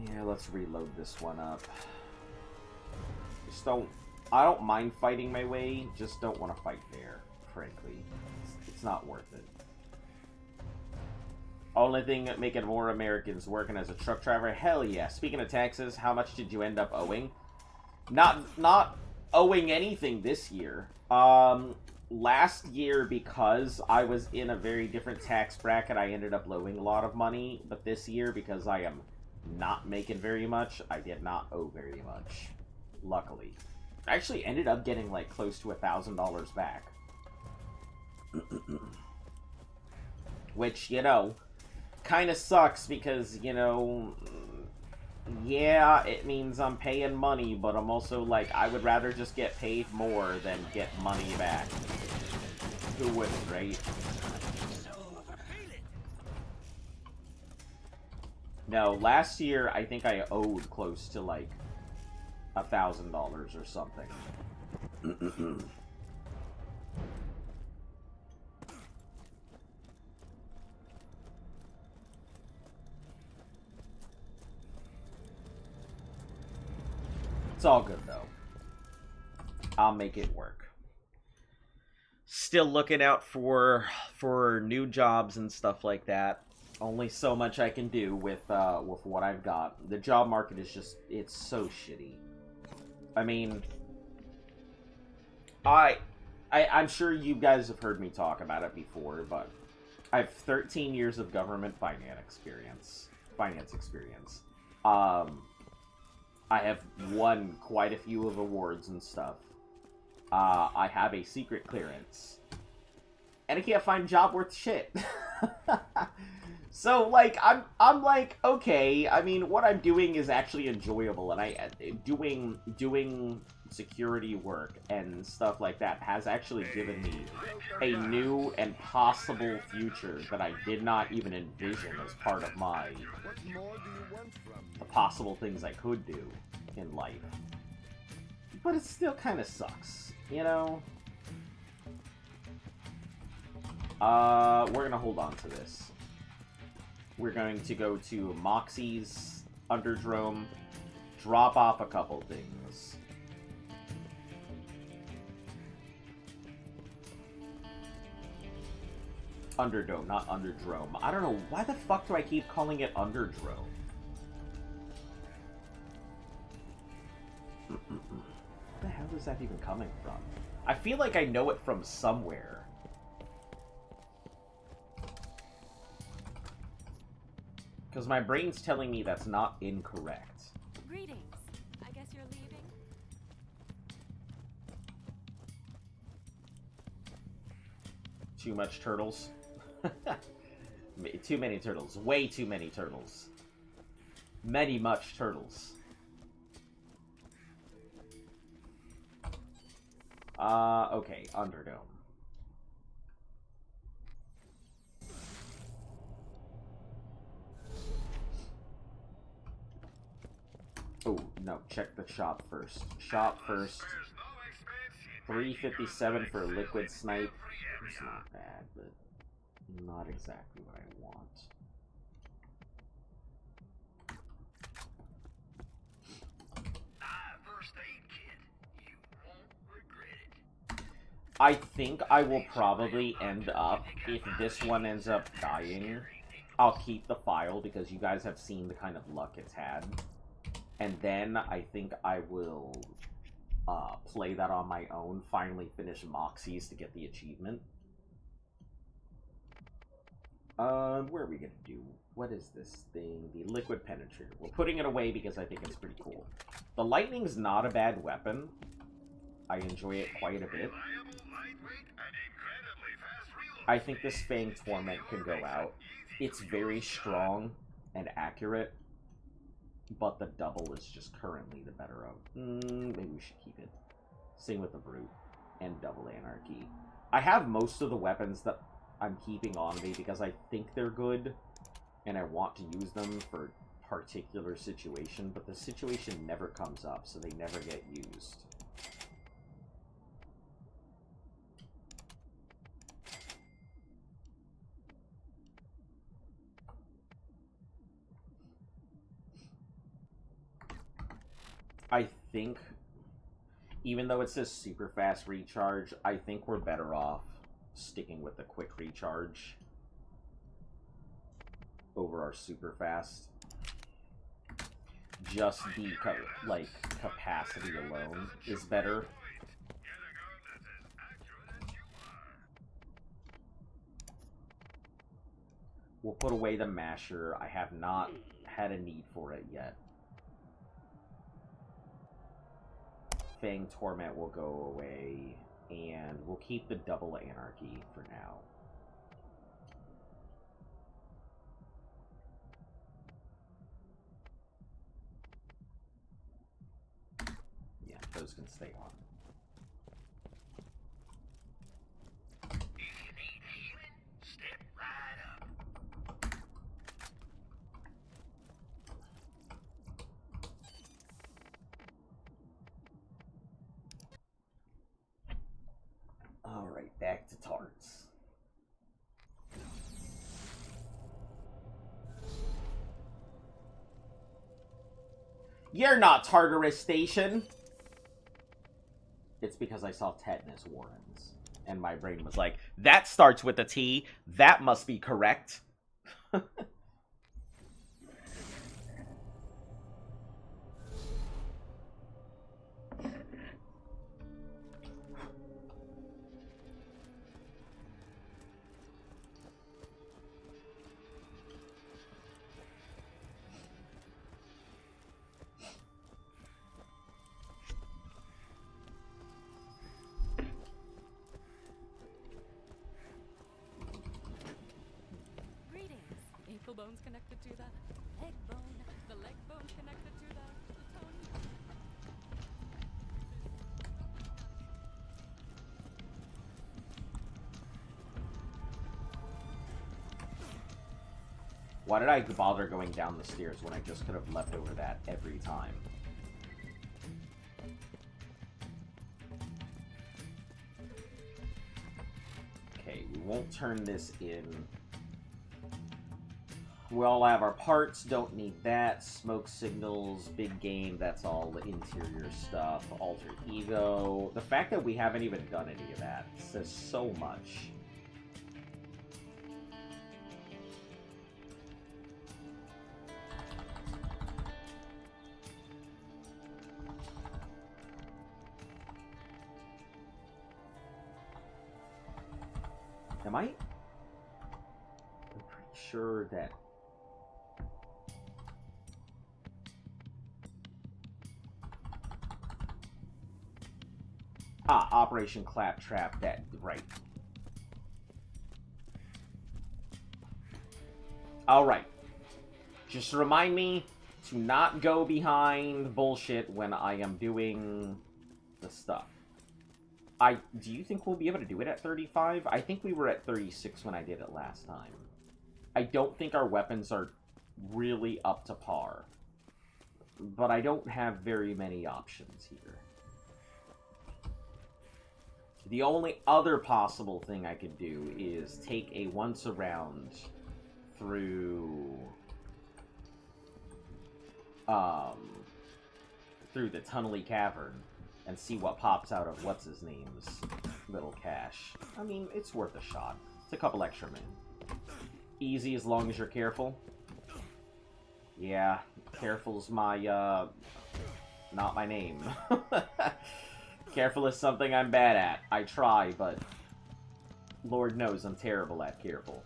Yeah, let's reload this one up. I don't mind fighting my way, just don't want to fight there, frankly. It's not worth it. Only thing that making more Americans working as a truck driver, hell yeah. Speaking of taxes, how much did you end up owing? Not owing anything this year. Last year, because I was in a very different tax bracket, I ended up owing a lot of money. But this year, because I am not making very much, I did not owe very much. Luckily. I actually ended up getting, like, close to $1,000 back. Which, you know, kind of sucks because, you know, yeah, it means I'm paying money, but I'm also like, I would rather just get paid more than get money back. Who wouldn't, right? No, last year, I think I owed close to, like, $1,000 or something. It's all good, though. I'll make it work. Still looking out for new jobs and stuff like that. Only so much I can do with what I've got. The job market is just, it's so shitty. I mean, I'm sure you guys have heard me talk about it before, but I have 13 years of government finance experience. I have won quite a few of awards and stuff. I have a secret clearance. And I can't find a job worth shit. So, like, I'm like, okay, I mean, what I'm doing is actually enjoyable, and doing security work and stuff like that has actually given me a new and possible future that I did not even envision as part of my What more do you want from me? the possible things I could do in life. But it still kind of sucks, you know? We're gonna hold on to this. We're going to go to Moxie's Underdrome, drop off a couple things. Underdome, not Underdrome. I don't know, why the fuck do I keep calling it Underdrome? Where the hell is that even coming from? I feel like I know it from somewhere. Because my brain's telling me that's not incorrect. Greetings. I guess you're leaving? Too much turtles. Too many turtles. Way too many turtles. Many much turtles. Okay, Underdome. Oh, no, check the shop first. Shop first. 357 for Liquid Snipe. It's not bad, but not exactly what I want. First aid kit. You won't regret it. I think I will probably end up, if this one ends up dying, I'll keep the file because you guys have seen the kind of luck it's had. And then I think I will play that on my own, finally finish Moxie's to get the achievement. Where are we gonna do? What is this thing? The Liquid Penetrator. We're putting it away because I think it's pretty cool. The Lightning's not a bad weapon. I enjoy it quite a bit. I think this Fang Torment can go out. It's very strong and accurate, but the double is just currently the better of. Maybe we should keep it. Same with the Brute and Double Anarchy. I have most of the weapons that I'm keeping on me because I think they're good, and I want to use them for particular situation, but the situation never comes up, so they never get used. I think, even though it says super fast recharge, I think we're better off sticking with the quick recharge over our super fast. Just the capacity alone is better. We'll put away the masher. I have not had a need for it yet. Fang Torment will go away, and we'll keep the Double Anarchy for now. Yeah, those can stay on. If you need healing, step right up. Alright, back to tarts. You're not Tartarus Station! It's because I saw Tetanus Warrens, and my brain was like, that starts with a T, that must be correct. connected to the leg bone. The leg bone connected to the plutonium. Why did I bother going down the stairs when I just could have leapt over that every time? Okay, we won't turn this in. We all have our parts, don't need that. Smoke signals, big game, that's all the interior stuff. Alter ego. The fact that we haven't even done any of that says so much. Am I? I'm pretty sure that... Operation Claptrap, that, right. Alright. Just remind me to not go behind bullshit when I am doing the stuff. Do you think we'll be able to do it at 35? I think we were at 36 when I did it last time. I don't think our weapons are really up to par. But I don't have very many options here. The only other possible thing I could do is take a once around through the tunnely cavern and see what pops out of what's-his-name's little cache. I mean, it's worth a shot. It's a couple extra men. Easy as long as you're careful. Yeah, careful's my, not my name. Careful is something I'm bad at. I try, but Lord knows I'm terrible at careful.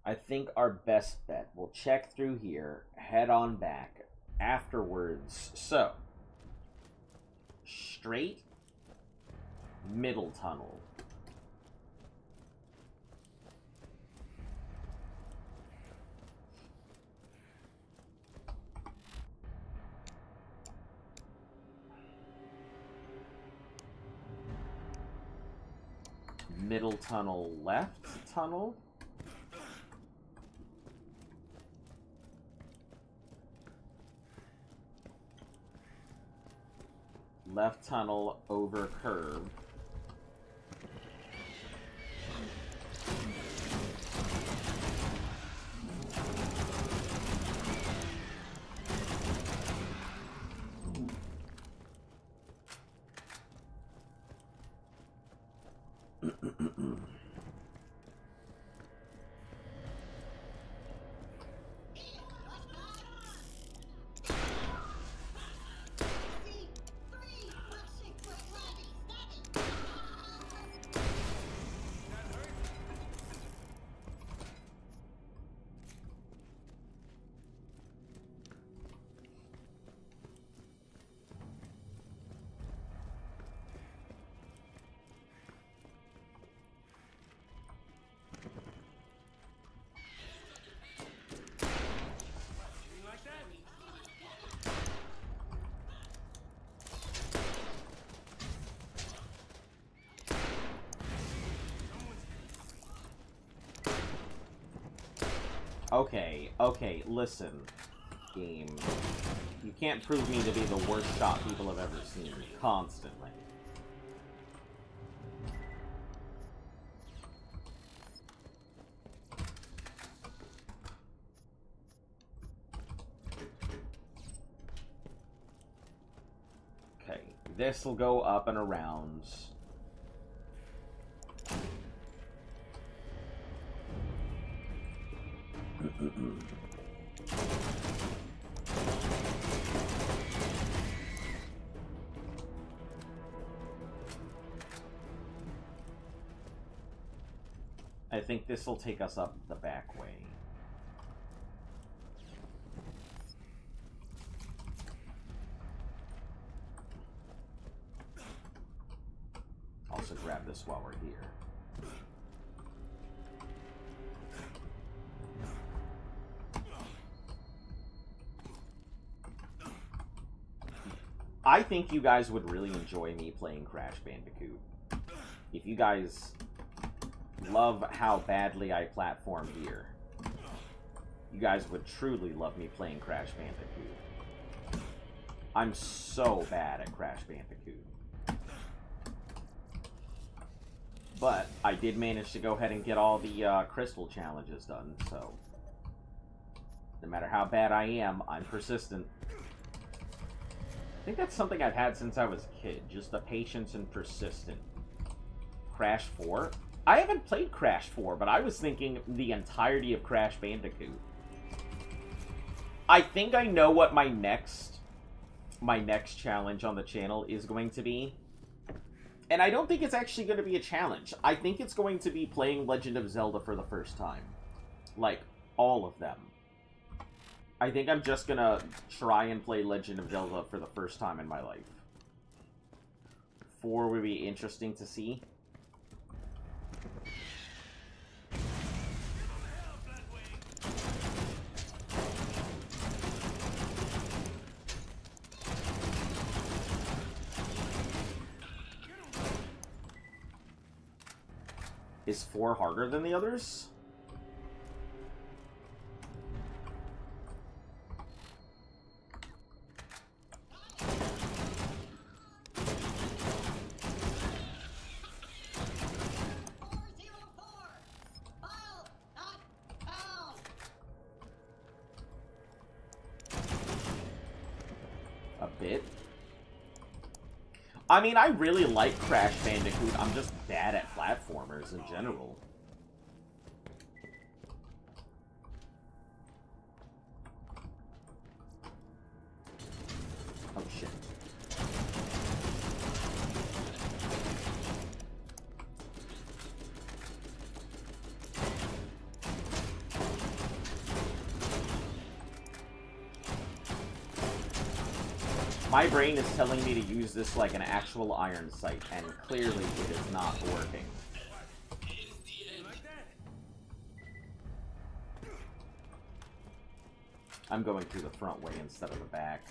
I think our best bet, we'll check through here, head on back afterwards. So, straight, middle tunnel. Middle tunnel, left tunnel. Left tunnel over curb. Okay, listen, game. You can't prove me to be the worst shot people have ever seen, constantly. this will go up and around. I think this will take us up the back way. Also grab this while we're here. I think you guys would really enjoy me playing Crash Bandicoot. If you guys love how badly I platform here, you guys would truly love me playing Crash Bandicoot. I'm so bad at Crash Bandicoot. But I did manage to go ahead and get all the crystal challenges done, so no matter how bad I am, I'm persistent. I think that's something I've had since I was a kid, just the patience and persistent. Crash 4? I haven't played Crash 4, but I was thinking the entirety of Crash Bandicoot. I think I know what my next challenge on the channel is going to be. And I don't think it's actually going to be a challenge. I think it's going to be playing Legend of Zelda for the first time. Like, all of them. I think I'm just gonna try and play Legend of Zelda for the first time in my life. 4 would be interesting to see. Is 4 harder than the others? A bit. I mean, I really like Crash Bandicoot. I'm just bad at platformers in general. Oh, shit. My brain is telling me to use this like an actual iron sight, and clearly it is not working. I'm going through the front way instead of the back.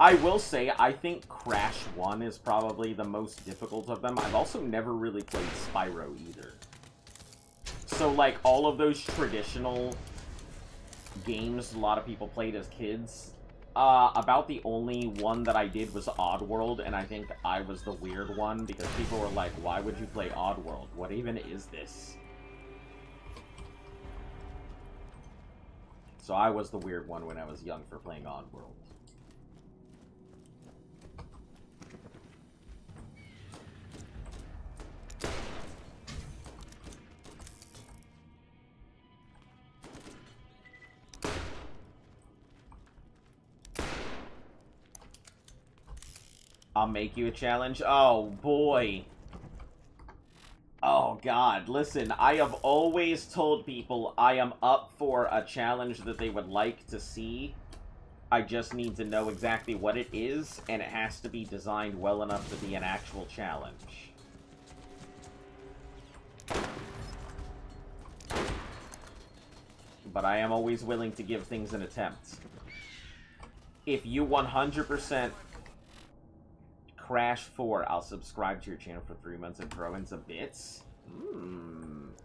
I will say, I think Crash 1 is probably the most difficult of them. I've also never really played Spyro either. So, like, all of those traditional games a lot of people played as kids, about the only one that I did was Oddworld, and I think I was the weird one, because people were like, why would you play Oddworld? What even is this? So I was the weird one when I was young for playing Oddworld. I'll make you a challenge. Oh, boy. Oh god, listen, I have always told people I am up for a challenge that they would like to see. I just need to know exactly what it is, and it has to be designed well enough to be an actual challenge. But I am always willing to give things an attempt. If you 100% Crash 4, I'll subscribe to your channel for 3 months and throw in some bits.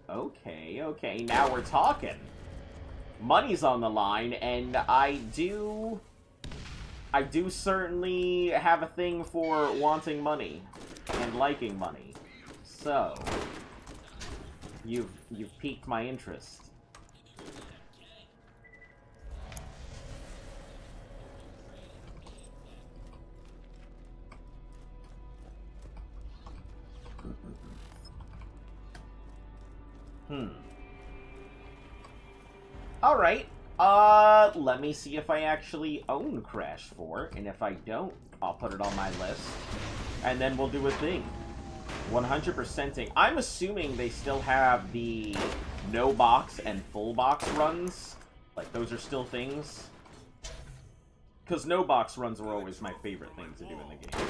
Okay, now we're talking. Money's on the line, and I do certainly have a thing for wanting money and liking money. So, you've piqued my interest. Alright, let me see if I actually own Crash 4, and if I don't, I'll put it on my list, and then we'll do a thing. 100%ing. I'm assuming they still have the no box and full box runs. Like, those are still things. Because no box runs were always my favorite thing to do in the game.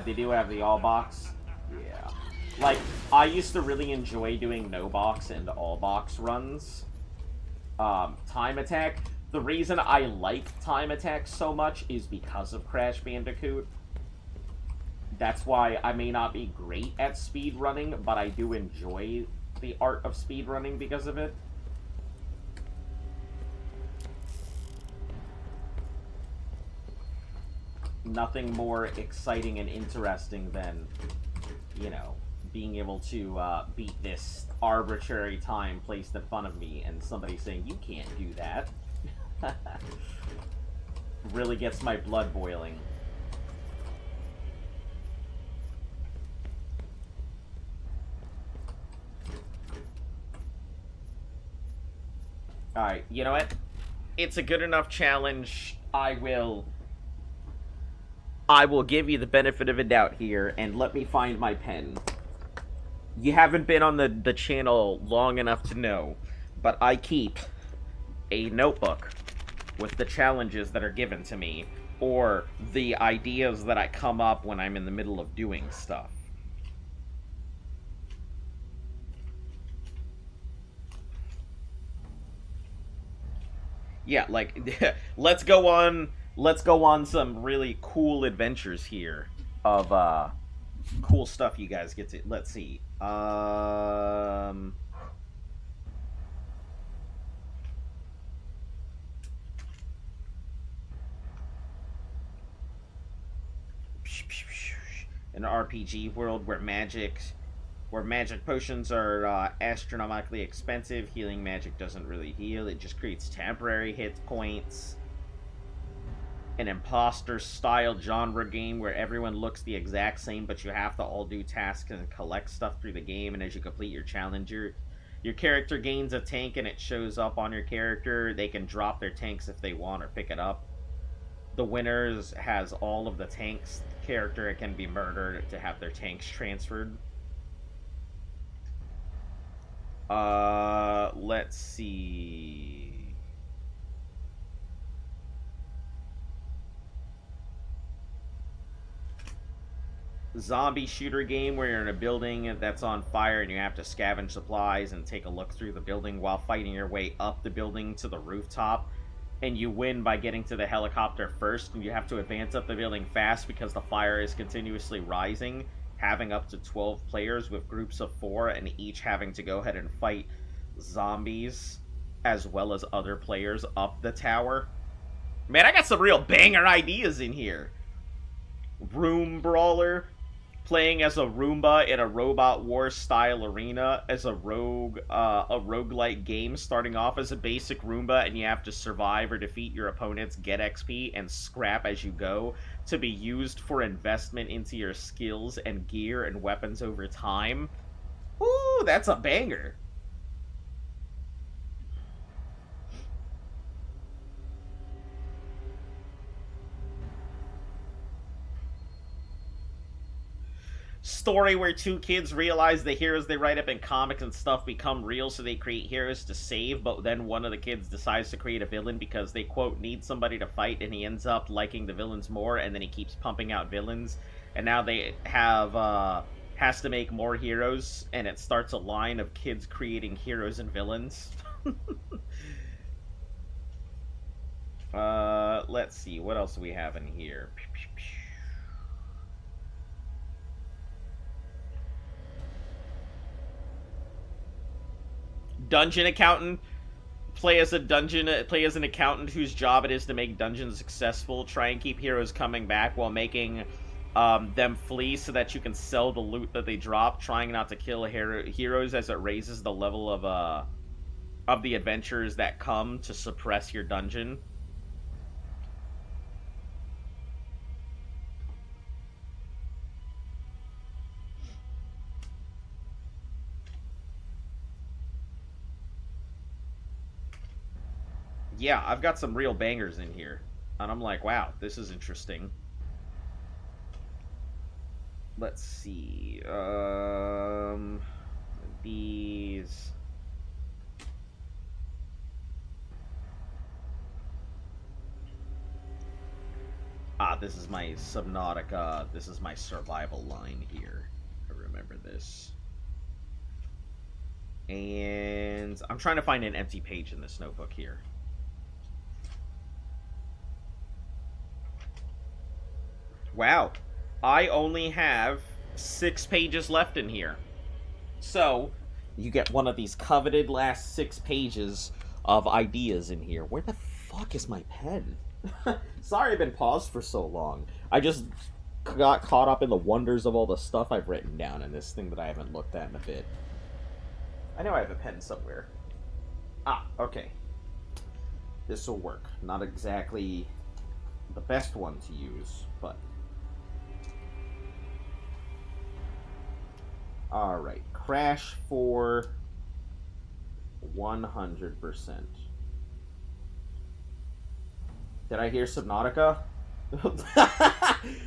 They do have the all box. Yeah. Like, I used to really enjoy doing no box and all box runs. Time Attack. The reason I like Time Attack so much is because of Crash Bandicoot. That's why I may not be great at speed running, but I do enjoy the art of speed running because of it. Nothing more exciting and interesting than, you know, being able to beat this arbitrary time placed in front of me and somebody saying, you can't do that. Really gets my blood boiling. Alright, you know what? It's a good enough challenge. I will give you the benefit of a doubt here, and let me find my pen. You haven't been on the channel long enough to know, but I keep a notebook with the challenges that are given to me, or the ideas that I come up when I'm in the middle of doing stuff. Yeah, like, let's go on some really cool adventures here of cool stuff you guys get to. Let's see. An RPG world where magic potions are astronomically expensive. Healing magic doesn't really heal, it just creates temporary hit points. An imposter-style genre game where everyone looks the exact same, but you have to all do tasks and collect stuff through the game, and as you complete your challenge, your character gains a tank, and it shows up on your character. They can drop their tanks if they want or pick it up. The winners has all of the tanks. The character can be murdered to have their tanks transferred. Let's see... Zombie shooter game where you're in a building that's on fire and you have to scavenge supplies and take a look through the building while fighting your way up the building to the rooftop. And you win by getting to the helicopter first, and you have to advance up the building fast because the fire is continuously rising, having up to 12 players with groups of 4, and each having to go ahead and fight zombies as well as other players up the tower. Man, I got some real banger ideas in here. Room brawler, playing as a Roomba in a Robot Wars style arena as a roguelike game, starting off as a basic Roomba, and you have to survive or defeat your opponents, get XP, and scrap as you go to be used for investment into your skills and gear and weapons over time. Ooh, that's a banger. Story where two kids realize the heroes they write up in comics and stuff become real, so they create heroes to save, but then one of the kids decides to create a villain because they, quote, need somebody to fight, and he ends up liking the villains more, and then he keeps pumping out villains, and now they have, has to make more heroes, and it starts a line of kids creating heroes and villains. Let's see, what else do we have in here? Dungeon accountant. Play as an accountant whose job it is to make dungeons successful. Try and keep heroes coming back while making them flee so that you can sell the loot that they drop. Trying not to kill heroes as it raises the level of the adventures that come to suppress your dungeon. Yeah, I've got some real bangers in here. And I'm like, wow, this is interesting. Let's see. These... this is my Subnautica, this is my survival line here. I remember this. And I'm trying to find an empty page in this notebook here. Wow, I only have 6 pages left in here. So, you get one of these coveted last 6 pages of ideas in here. Where the fuck is my pen? Sorry I've been paused for so long. I just got caught up in the wonders of all the stuff I've written down in this thing that I haven't looked at in a bit. I know I have a pen somewhere. Ah, okay. This will work. Not exactly the best one to use, but... Alright, crash for 100%. Did I hear Subnautica?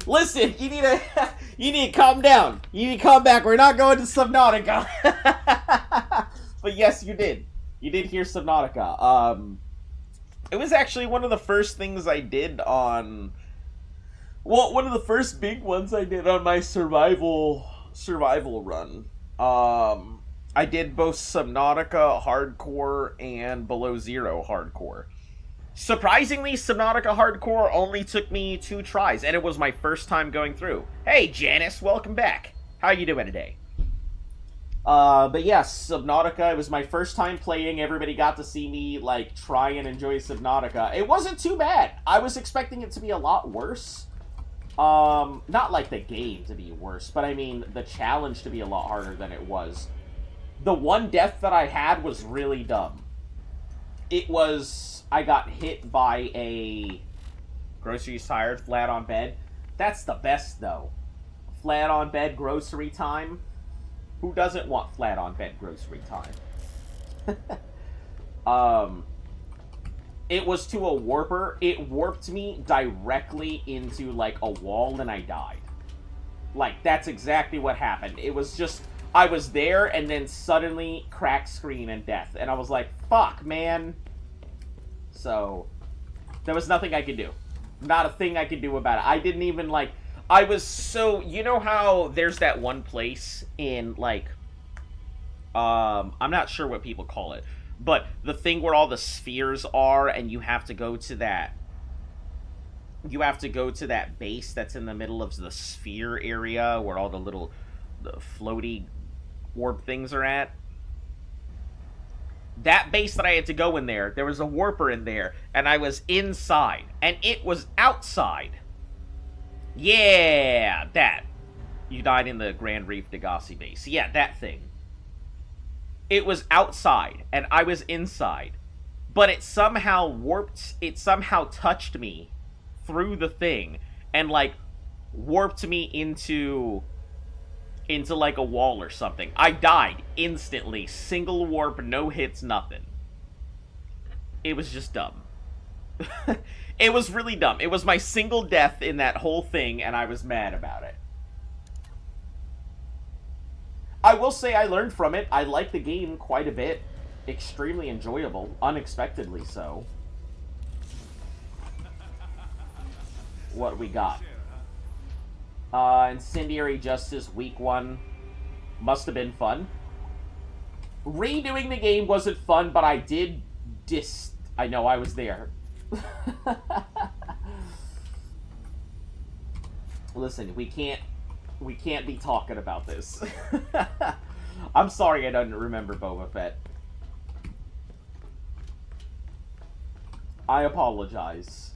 Listen, you need to calm down. You need to calm back. We're not going to Subnautica. But yes, you did. You did hear Subnautica. It was actually one of the first things I did on... Well, one of the first big ones I did on my survival run. I did both Subnautica Hardcore and Below Zero Hardcore. Surprisingly, Subnautica Hardcore only took me 2 tries, and it was my first time going through. Hey, Janice, welcome back. How you doing today? But yes, Subnautica, it was my first time playing. Everybody got to see me, like, try and enjoy Subnautica. It wasn't too bad. I was expecting it to be a lot worse. Not like the game to be worse, but I mean the challenge to be a lot harder than it was. The one death that I had was really dumb. It was, I got hit by a groceries tired, flat on bed. That's the best though. Flat on bed grocery time. Who doesn't want flat on bed grocery time? It was to a warper. It warped me directly into, like, a wall, and I died. Like, that's exactly what happened. It was just, I was there, and then suddenly, crack screen and death. And I was like, fuck, man. So, there was nothing I could do. Not a thing I could do about it. I didn't even, like, I was so, you know how there's that one place in, like, I'm not sure what people call it. But the thing where all the spheres are, and you have to go to that... You have to go to that base that's in the middle of the sphere area, where all the floaty orb things are at. that base that I had to go in there was a warper in there, and I was inside, and it was outside. Yeah, that. You died in the Grand Reef Degassi base. Yeah, that thing. It was outside, and I was inside. But it somehow warped, it somehow touched me through the thing, and, like, warped me into like a wall or something. I died instantly. Single warp, no hits, nothing. It was just dumb. It was really dumb. It was my single death in that whole thing, and I was mad about it. I will say I learned from it. I like the game quite a bit. Extremely enjoyable. Unexpectedly so. What we got? Incendiary Justice Week 1. Must have been fun. Redoing the game wasn't fun, but I did I know I was there. Listen, we can't be talking about this. I'm sorry I don't remember Boba Fett. I apologize.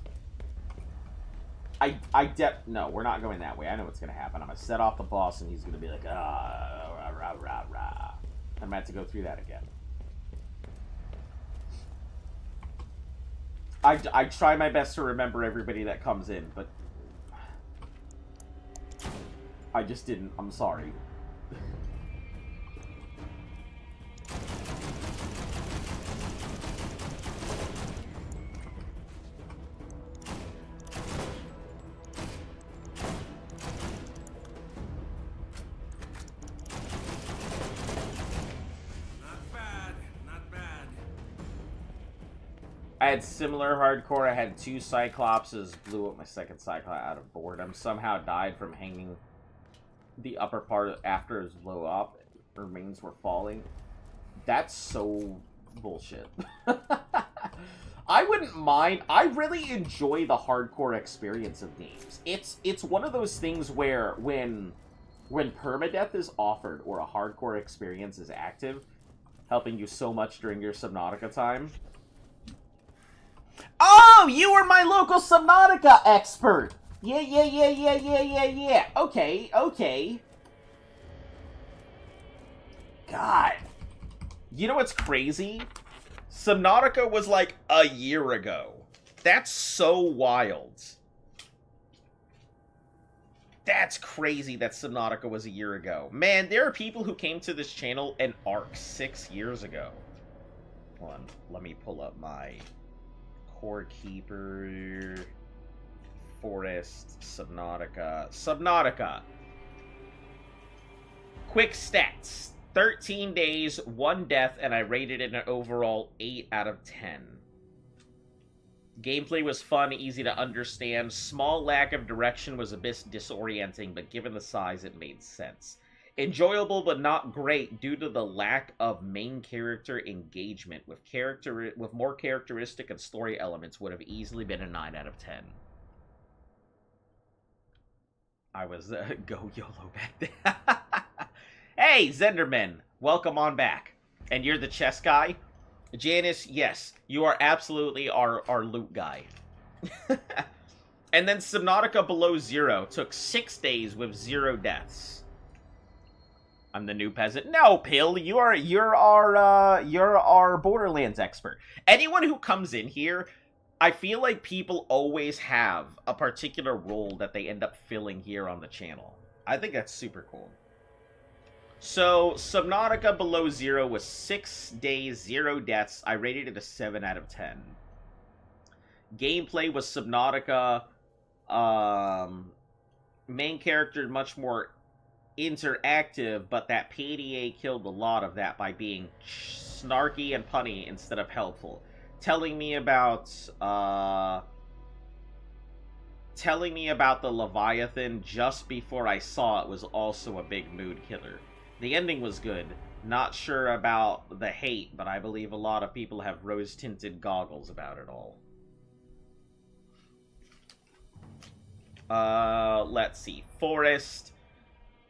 No, we're not going that way. I know what's gonna happen. I'm gonna set off the boss and he's gonna be like, rah, rah, rah, rah. I'm gonna have to go through that again. I try my best to remember everybody that comes in, but I just didn't. I'm sorry. I had similar hardcore. I had 2 Cyclopses, blew up my second Cyclops out of boredom. Somehow died from hanging the upper part after it was blew up. Remains were falling. That's so bullshit. I wouldn't mind. I really enjoy the hardcore experience of games. It's one of those things where when permadeath is offered or a hardcore experience is active, helping you so much during your Subnautica time. Oh, you were my local Subnautica expert! Yeah. Okay. God. You know what's crazy? Subnautica was like a year ago. That's so wild. That's crazy that Subnautica was a year ago. Man, there are people who came to this channel and Ark 6 years ago. Hold on, let me pull up my Core Keeper, Forest, Subnautica. Quick stats. 13 days, 1 death, and I rated it an overall 8 out of 10. Gameplay was fun, easy to understand. Small lack of direction was a bit disorienting, but given the size, it made sense. Enjoyable, but not great due to the lack of main character engagement. With more characteristic and story elements, would have easily been a 9 out of 10. I was go YOLO back there. Hey, Zenderman, welcome on back. And you're the chess guy? Janice, yes, you are absolutely our loot guy. And then Subnautica Below Zero took 6 days with 0 deaths. I'm the new peasant. No, Pill, you're our Borderlands expert. Anyone who comes in here, I feel like people always have a particular role that they end up filling here on the channel. I think that's super cool. So, Subnautica Below Zero was 6 days, 0 deaths. I rated it a 7 out of 10. Gameplay was Subnautica. Main character much more interactive, but that PDA killed a lot of that by being snarky and punny instead of helpful. Telling me about the Leviathan just before I saw it was also a big mood killer. The ending was good. Not sure about the hate, but I believe a lot of people have rose-tinted goggles about it all. Let's see. Forest.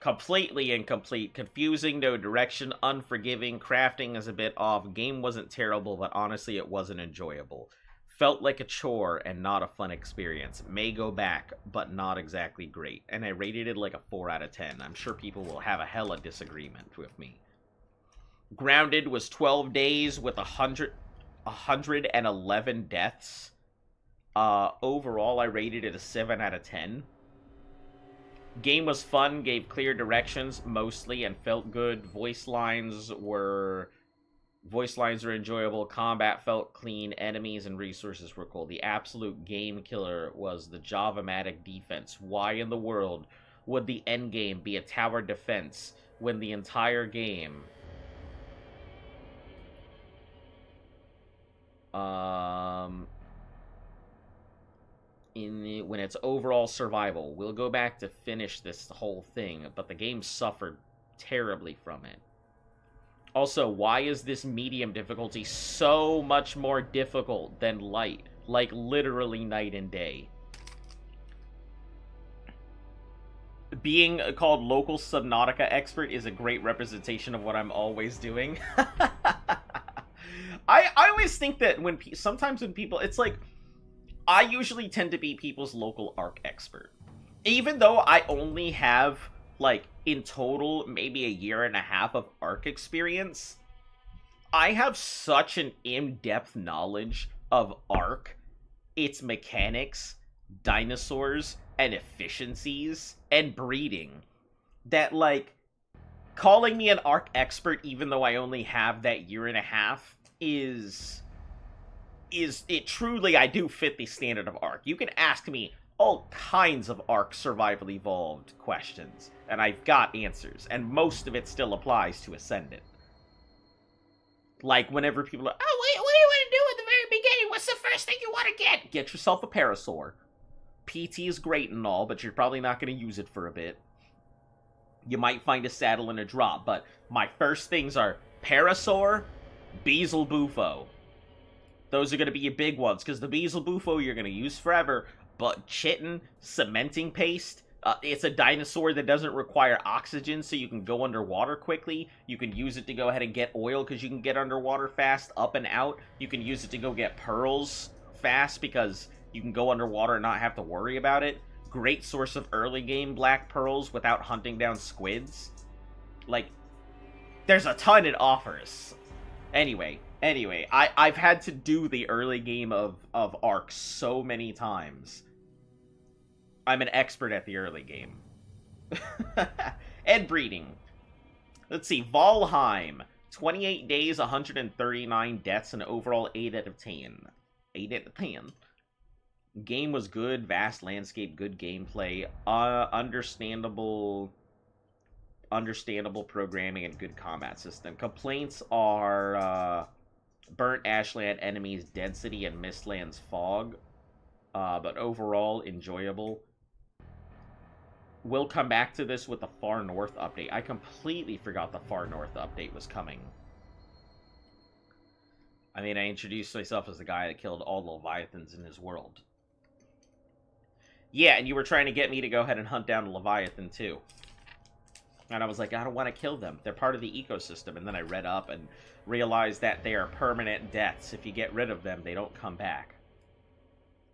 Completely incomplete, confusing, no direction, unforgiving, crafting is a bit off, game wasn't terrible, but honestly it wasn't enjoyable. Felt like a chore and not a fun experience. May go back, but not exactly great. And I rated it like a 4 out of 10. I'm sure people will have a hella disagreement with me. Grounded was 12 days with 111 deaths. Overall, I rated it a 7 out of 10. Game was fun, gave clear directions, mostly, and felt good. Voice lines were enjoyable, combat felt clean, enemies and resources were cool. The absolute game killer was the Java-matic defense. Why in the world would the endgame be a tower defense when the entire game... when it's overall survival. We'll go back to finish this whole thing, but the game suffered terribly from it. Also, why is this medium difficulty so much more difficult than light? Like, literally night and day. Being called local Subnautica expert is a great representation of what I'm always doing. I always think that sometimes when people... It's like... I usually tend to be people's local Ark expert. Even though I only have, like, in total, maybe a year and a half of Ark experience, I have such an in-depth knowledge of Ark, its mechanics, dinosaurs, and efficiencies, and breeding, that, like, calling me an Ark expert even though I only have that year and a half is it truly, I do fit the standard of Ark. You can ask me all kinds of Ark Survival Evolved questions, and I've got answers, and most of it still applies to Ascendant. Like, whenever people are, oh, what do you want to do at the very beginning? What's the first thing you want to get? Get yourself a Parasaur. PT is great and all, but you're probably not going to use it for a bit. You might find a saddle and a drop, but my first things are Parasaur, Beezle Bufo. Those are going to be your big ones, because the Beezle Bufo you're going to use forever, but Chitin, Cementing Paste, it's a dinosaur that doesn't require oxygen, so you can go underwater quickly. You can use it to go ahead and get oil, because you can get underwater fast, up and out. You can use it to go get pearls fast, because you can go underwater and not have to worry about it. Great source of early game black pearls without hunting down squids. Like, there's a ton it offers. Anyway, I've had to do the early game of Ark so many times. I'm an expert at the early game. And breeding. Let's see, Valheim. 28 days, 139 deaths, and overall 8 out of 10. 8 out of 10. Game was good, vast landscape, good gameplay, understandable programming, and good combat system. Complaints are burnt ashland enemies, density, and mistlands fog, but overall enjoyable. We'll come back to this with the Far North update. I completely forgot the Far North update was coming. I mean, I introduced myself as the guy that killed all the Leviathans in his world. Yeah, and you were trying to get me to go ahead and hunt down a Leviathan, too. And I was like, I don't want to kill them. They're part of the ecosystem. And then I read up and realized that they are permanent deaths. If you get rid of them, they don't come back.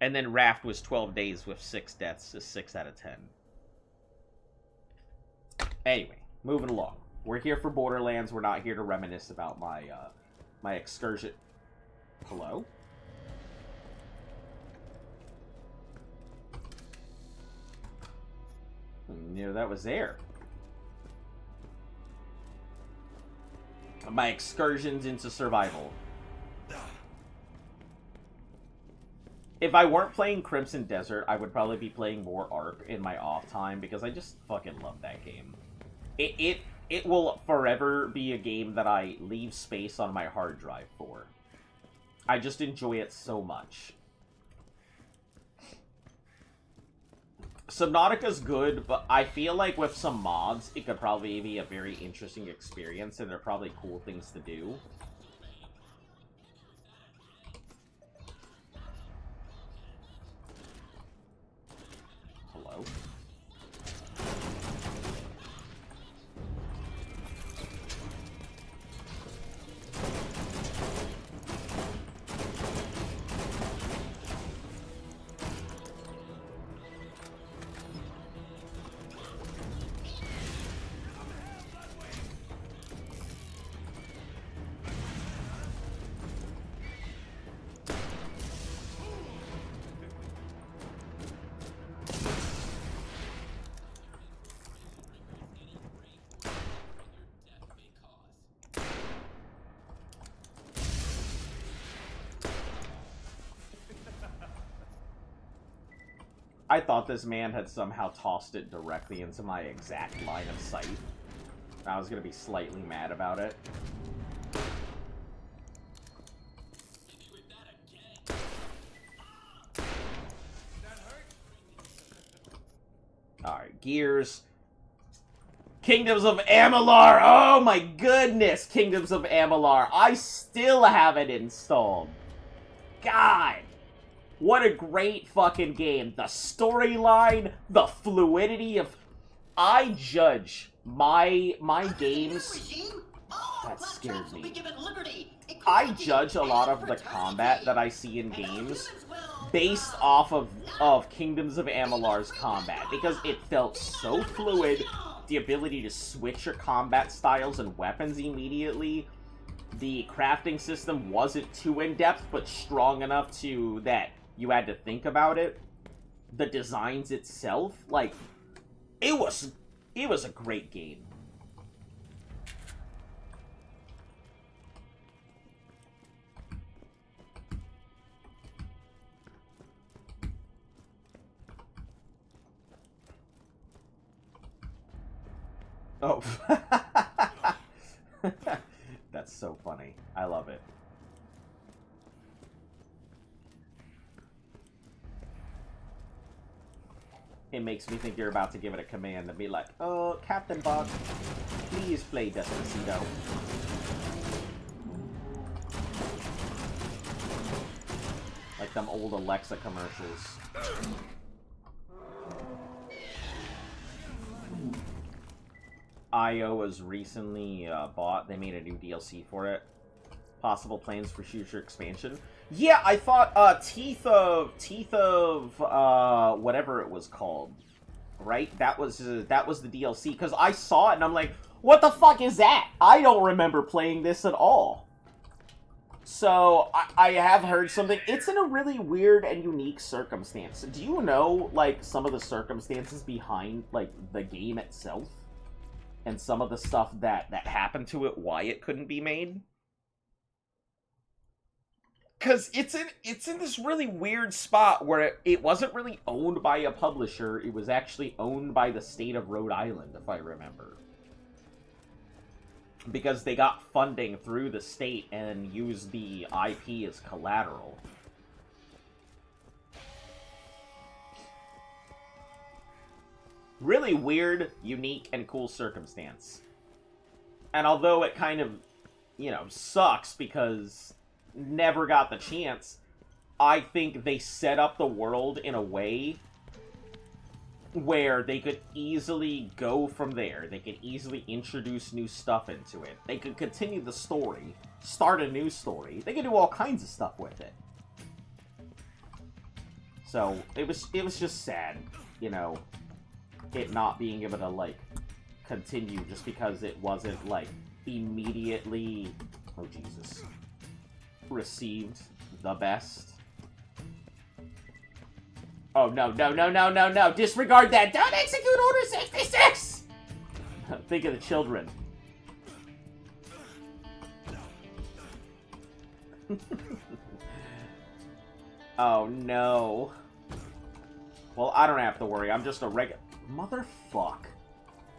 And then Raft was 12 days with 6 deaths, a 6 out of 10. Anyway, moving along. We're here for Borderlands. We're not here to reminisce about my my excursion. Hello? You know, that was there. My excursions into survival. If I weren't playing Crimson Desert, I would probably be playing more Ark in my off time, because I just fucking love that game. It will forever be a game that I leave space on my hard drive for. I just enjoy it so much. Subnautica's good, but I feel like with some mods, it could probably be a very interesting experience, and there are probably cool things to do. Hello? I thought this man had somehow tossed it directly into my exact line of sight. I was gonna be slightly mad about it. Alright, Gears. Kingdoms of Amalur! Oh my goodness! Kingdoms of Amalur. I still have it installed. God! What a great fucking game. The storyline, the fluidity of... I judge my games... That scared me. I judge a lot of the combat that I see in games based off of Kingdoms of Amalur's combat, because it felt so fluid, the ability to switch your combat styles and weapons immediately, the crafting system wasn't too in-depth, but strong enough to that you had to think about it, the designs itself, like, it was a great game. Oh. That's so funny. I love it. It makes me think you're about to give it a command and be like, oh, Captain Bug, please play Despacito. Like them old Alexa commercials. IO was recently bought. They made a new DLC for it. Possible plans for future expansion. Yeah, I thought Teeth of whatever it was called, right? That was the DLC, because I saw it and I'm like, what the fuck is that? I don't remember playing this at all. So I have heard something. It's in a really weird and unique circumstance. Do you know like some of the circumstances behind like the game itself? And some of the stuff that happened to it, why it couldn't be made? Because it's in this really weird spot where it wasn't really owned by a publisher. It was actually owned by the state of Rhode Island, if I remember. Because they got funding through the state and used the IP as collateral. Really weird, unique, and cool circumstance. And although it kind of, you know, sucks because never got the chance, I think they set up the world in a way where they could easily go from there. They could easily introduce new stuff into it. They could continue the story, start a new story. They could do all kinds of stuff with it. So, it was just sad, you know, it not being able to, like, continue just because it wasn't, like, immediately, oh Jesus, received the best. Oh, no, no, no, no, no, no, disregard that! Don't execute Order 66! Think of the children. Oh, no. Well, I don't have to worry, I'm just a regular... Motherfuck.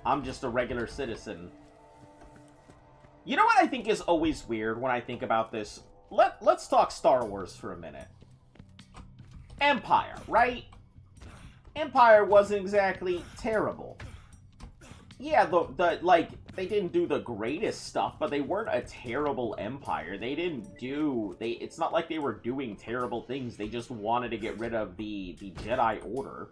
I'm just a regular citizen. You know what I think is always weird when I think about this? Let's talk Star Wars for a minute. Empire, right? Empire wasn't exactly terrible. Yeah, like, they didn't do the greatest stuff, but they weren't a terrible empire. They didn't do... It's not like they were doing terrible things. They just wanted to get rid of the Jedi Order.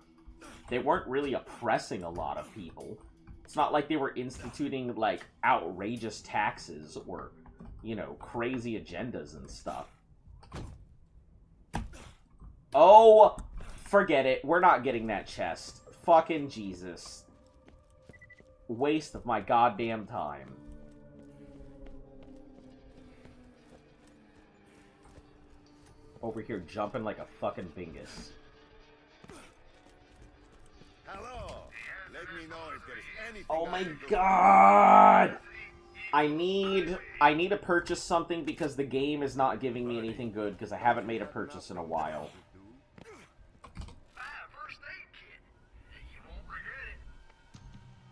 They weren't really oppressing a lot of people. It's not like they were instituting, like, outrageous taxes or, you know, crazy agendas and stuff. Oh, forget it. We're not getting that chest. Fucking Jesus. Waste of my goddamn time. Over here jumping like a fucking bingus. Hello. Let me know if there's anything. Oh my god! I need to purchase something because the game is not giving me anything good because I haven't made a purchase in a while. First aid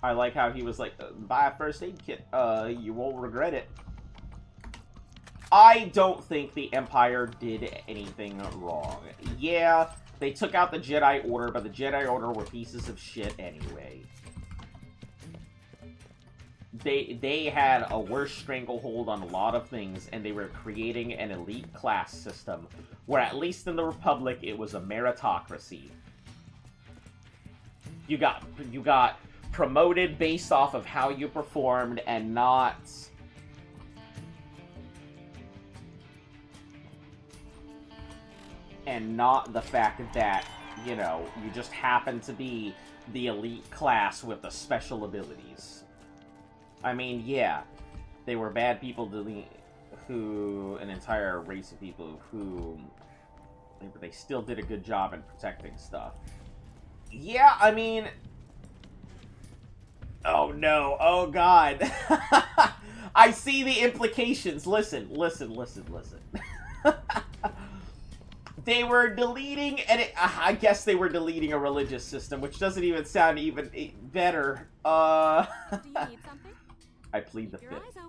I like how he was like, buy a first aid kit. You won't regret it. I don't think the Empire did anything wrong. Yeah, they took out the Jedi Order, but the Jedi Order were pieces of shit anyway. They had a worse stranglehold on a lot of things, and they were creating an elite class system, where at least in the Republic, it was a meritocracy. You got promoted based off of how you performed, and not... And not the fact that, you know, you just happen to be the elite class with the special abilities. I mean, yeah, they were bad people an entire race of people who, they still did a good job in protecting stuff. Yeah, I mean, oh no, oh god. I see the implications. Listen. They were deleting, and I guess they were deleting a religious system, which doesn't even sound even better. Do you need something? I plead the Keep your fifth. eyes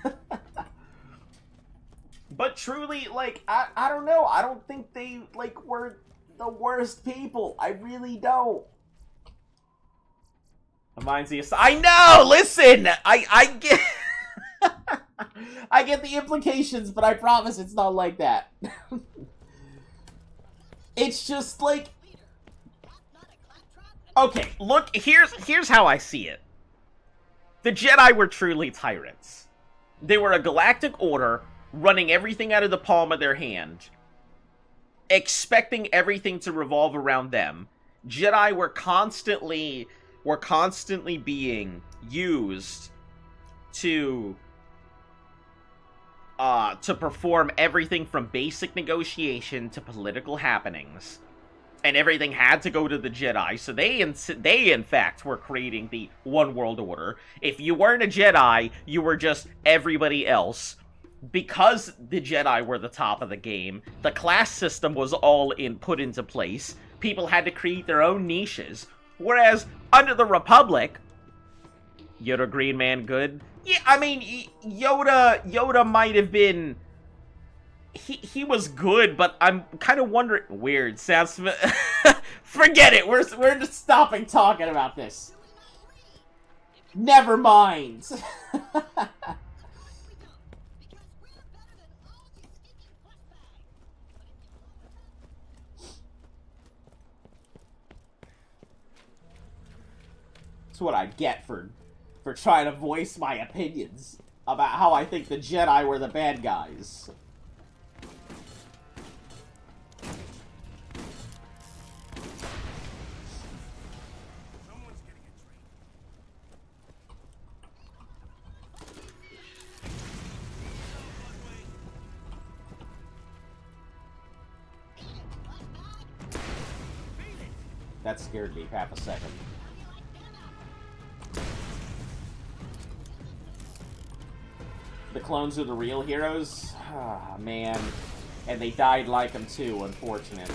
open. But truly, like, I don't know. I don't think they, like, were the worst people. I really don't. Reminds me of... I know! Listen! I get... I get the implications, but I promise it's not like that. It's just like... Okay, look, here's how I see it. The Jedi were truly tyrants. They were a galactic order, running everything out of the palm of their hand, expecting everything to revolve around them. Jedi were constantly being used to perform everything from basic negotiation to political happenings. And everything had to go to the Jedi, so they in fact were creating the One World Order. If you weren't a Jedi, you were just everybody else. Because the Jedi were the top of the game, the class system was all put into place. People had to create their own niches. Whereas, under the Republic, Yoda Green Man good? Yeah, I mean, Yoda might have been... He was good, but I'm kind of wondering... Weird. Sounds... Forget it! We're just stopping talking about this. Never mind! That's what I get for trying to voice my opinions about how I think the Jedi were the bad guys. That scared me half a second. The clones are the real heroes? Ah, man. And they died like them too, unfortunately.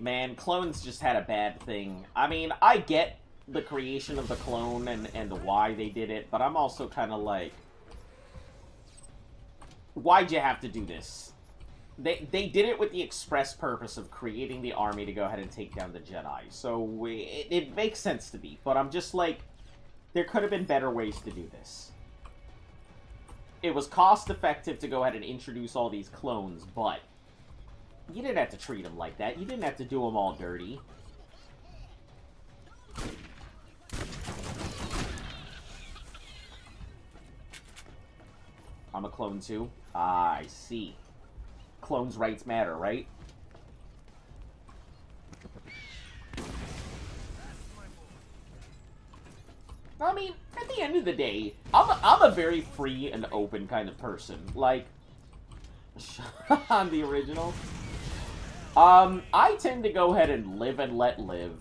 Man, clones just had a bad thing. I mean, I get the creation of the clone and why they did it, but I'm also kind of like, why'd you have to do this? They did it with the express purpose of creating the army to go ahead and take down the Jedi, so it makes sense to me, but I'm just like, there could have been better ways to do this. It was cost effective to go ahead and introduce all these clones, but you didn't have to treat them like that. You didn't have to do them all dirty. I'm a clone too? Ah, I see. Clones' rights matter, right? I mean, at the end of the day, I'm a very free and open kind of person. Like, on the original. I tend to go ahead and live and let live.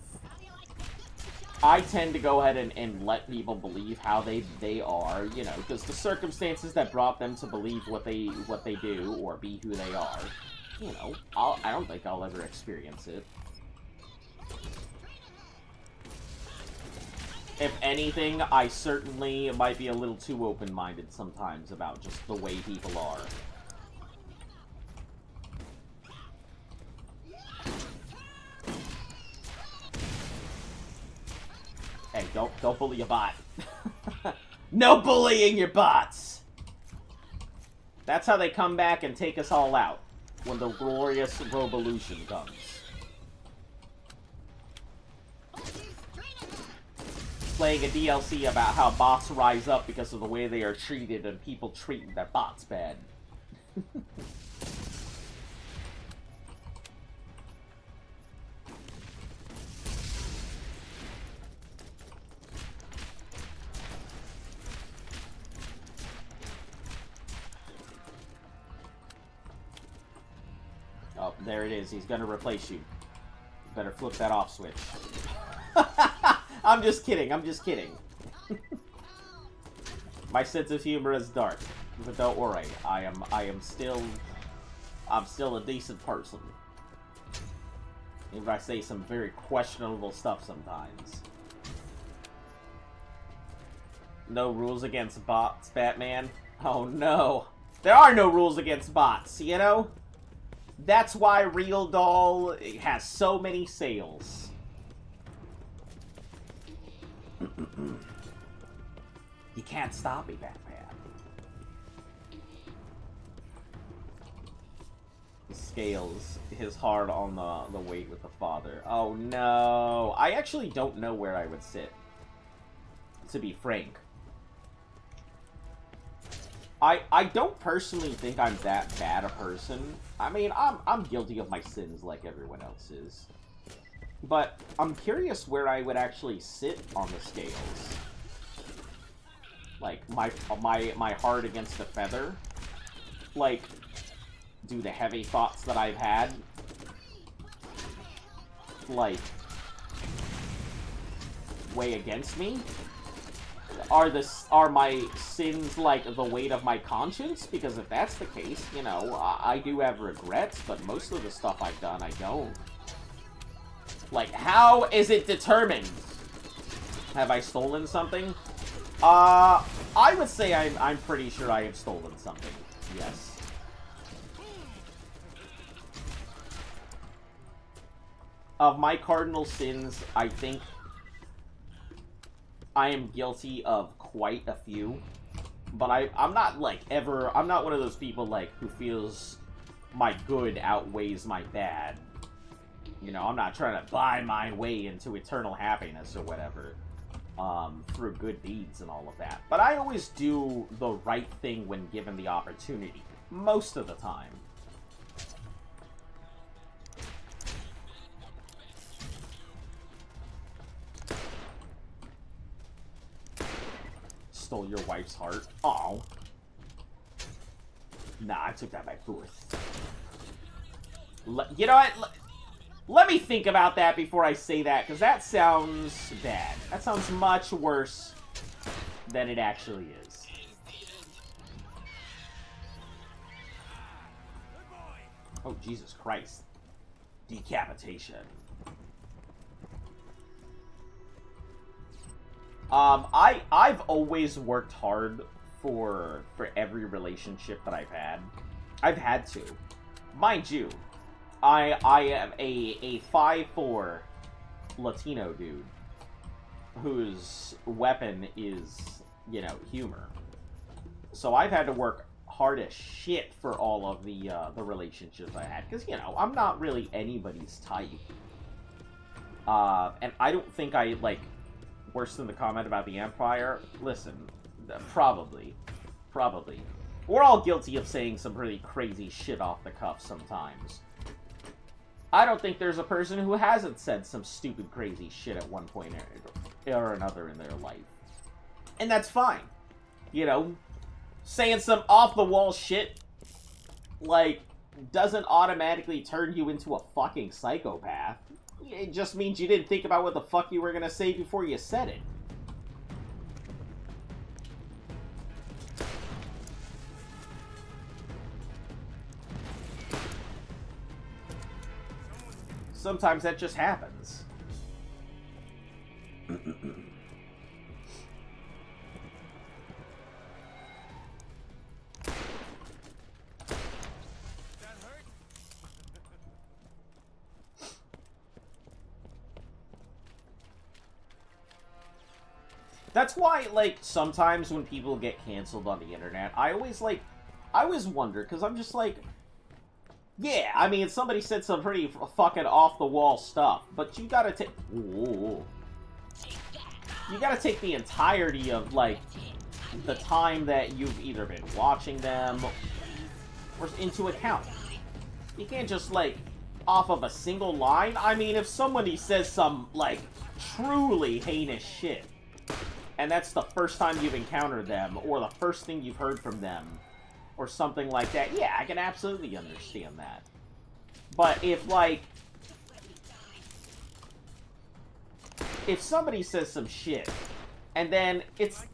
I tend to go ahead and let people believe how they are, you know, because the circumstances that brought them to believe what they do or be who they are, you know, I don't think I'll ever experience it. If anything, I certainly might be a little too open-minded sometimes about just the way people are. Hey, don't bully your bot. No bullying your bots! That's how they come back and take us all out. When the glorious revolution comes. Playing a DLC about how bots rise up because of the way they are treated and people treat their bots bad. Oh, there it is. He's gonna replace you. Better flip that off switch. I'm just kidding. I'm just kidding. My sense of humor is dark, but don't worry. I'm still a decent person. Even if I say some very questionable stuff sometimes. No rules against bots, Batman. Oh no. There are no rules against bots, you know? That's why Real Doll has so many sales. You can't stop me, Batman. He scales his heart on the weight with the father. Oh no. I actually don't know where I would sit, to be frank. I don't personally think I'm that bad a person. I mean, I'm guilty of my sins like everyone else is. But I'm curious where I would actually sit on the scales. Like, my heart against the feather? Like, do the heavy thoughts that I've had, like, weigh against me? Are my sins like the weight of my conscience? Because if that's the case, you know, I do have regrets, but most of the stuff I've done, I don't. Like, how is it determined? Have I stolen something? I would say I'm pretty sure I have stolen something. Yes. Of my cardinal sins, I think I am guilty of quite a few. But I'm not, like, I'm not one of those people, like, who feels my good outweighs my bad. You know, I'm not trying to buy my way into eternal happiness or whatever. Through good deeds and all of that. But I always do the right thing when given the opportunity. Most of the time. Stole your wife's heart? Aw. Nah, I took that by force. You know what? Let me think about that before I say that, because that sounds bad. That sounds much worse than it actually is. Oh, Jesus Christ. Decapitation. I've always worked hard for every relationship that I've had. I've had to. Mind you, I am a 5'4" Latino dude whose weapon is, you know, humor. So I've had to work hard as shit for all of the relationships I had, because, you know, I'm not really anybody's type. And I don't think I, like, worse than the comment about the Empire. Listen, probably. We're all guilty of saying some pretty crazy shit off the cuff sometimes. I don't think there's a person who hasn't said some stupid, crazy shit at one point or another in their life. And that's fine. You know, saying some off-the-wall shit, like, doesn't automatically turn you into a fucking psychopath. It just means you didn't think about what the fuck you were gonna say before you said it. Sometimes that just happens. That's why, like, sometimes when people get canceled on the internet, I always wonder, because I'm just like, yeah, I mean, somebody said some pretty fucking off-the-wall stuff, but you gotta take... You gotta take the entirety of, like, the time that you've either been watching them or into account. You can't just, like, off of a single line. I mean, if somebody says some, like, truly heinous shit, and that's the first time you've encountered them, or the first thing you've heard from them, or something like that, yeah, I can absolutely understand that. But if, like... if somebody says some shit, and then it's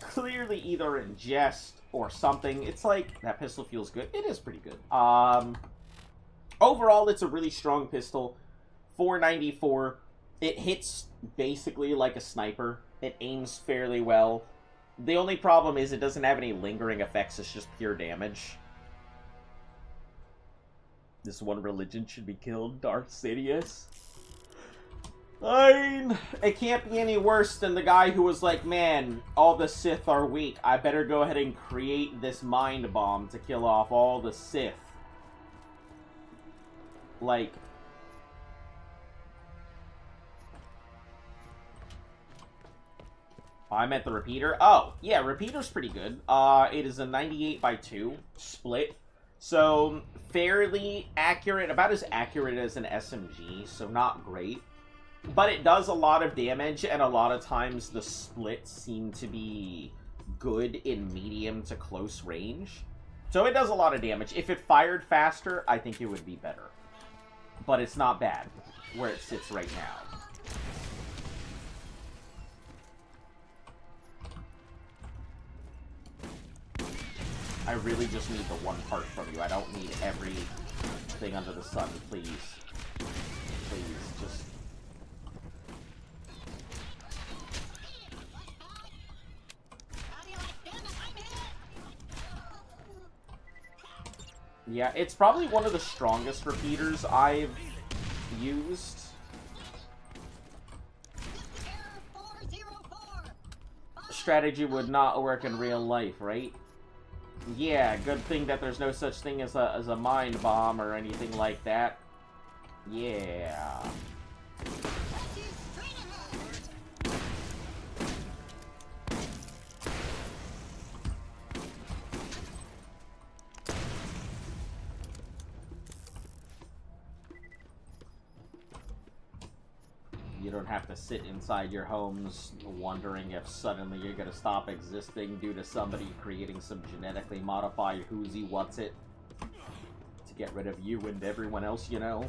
clearly either in jest or something, it's like, that pistol feels good. It is pretty good. Overall, it's a really strong pistol. 494. It hits basically like a sniper. It aims fairly well. The only problem is it doesn't have any lingering effects. It's just pure damage. This one religion should be killed. Darth Sidious. I mean, it can't be any worse than the guy who was like, man, all the Sith are weak. I better go ahead and create this mind bomb to kill off all the Sith. Like... I meant the repeater. Oh, yeah, repeater's pretty good. It is a 98x2 split. So, fairly accurate, about as accurate as an SMG, so not great. But it does a lot of damage, and a lot of times the splits seem to be good in medium to close range. So it does a lot of damage. If it fired faster, I think it would be better. But it's not bad, where it sits right now. I really just need the one part from you. I don't need everything under the sun, please. Please, just... Yeah, it's probably one of the strongest repeaters I've used. Strategy would not work in real life, right? Yeah, good thing that there's no such thing as a mind bomb or anything like that. Yeah. You don't have to sit inside your homes wondering if suddenly you're gonna stop existing due to somebody creating some genetically modified who's-he what's-it to get rid of you and everyone else you know.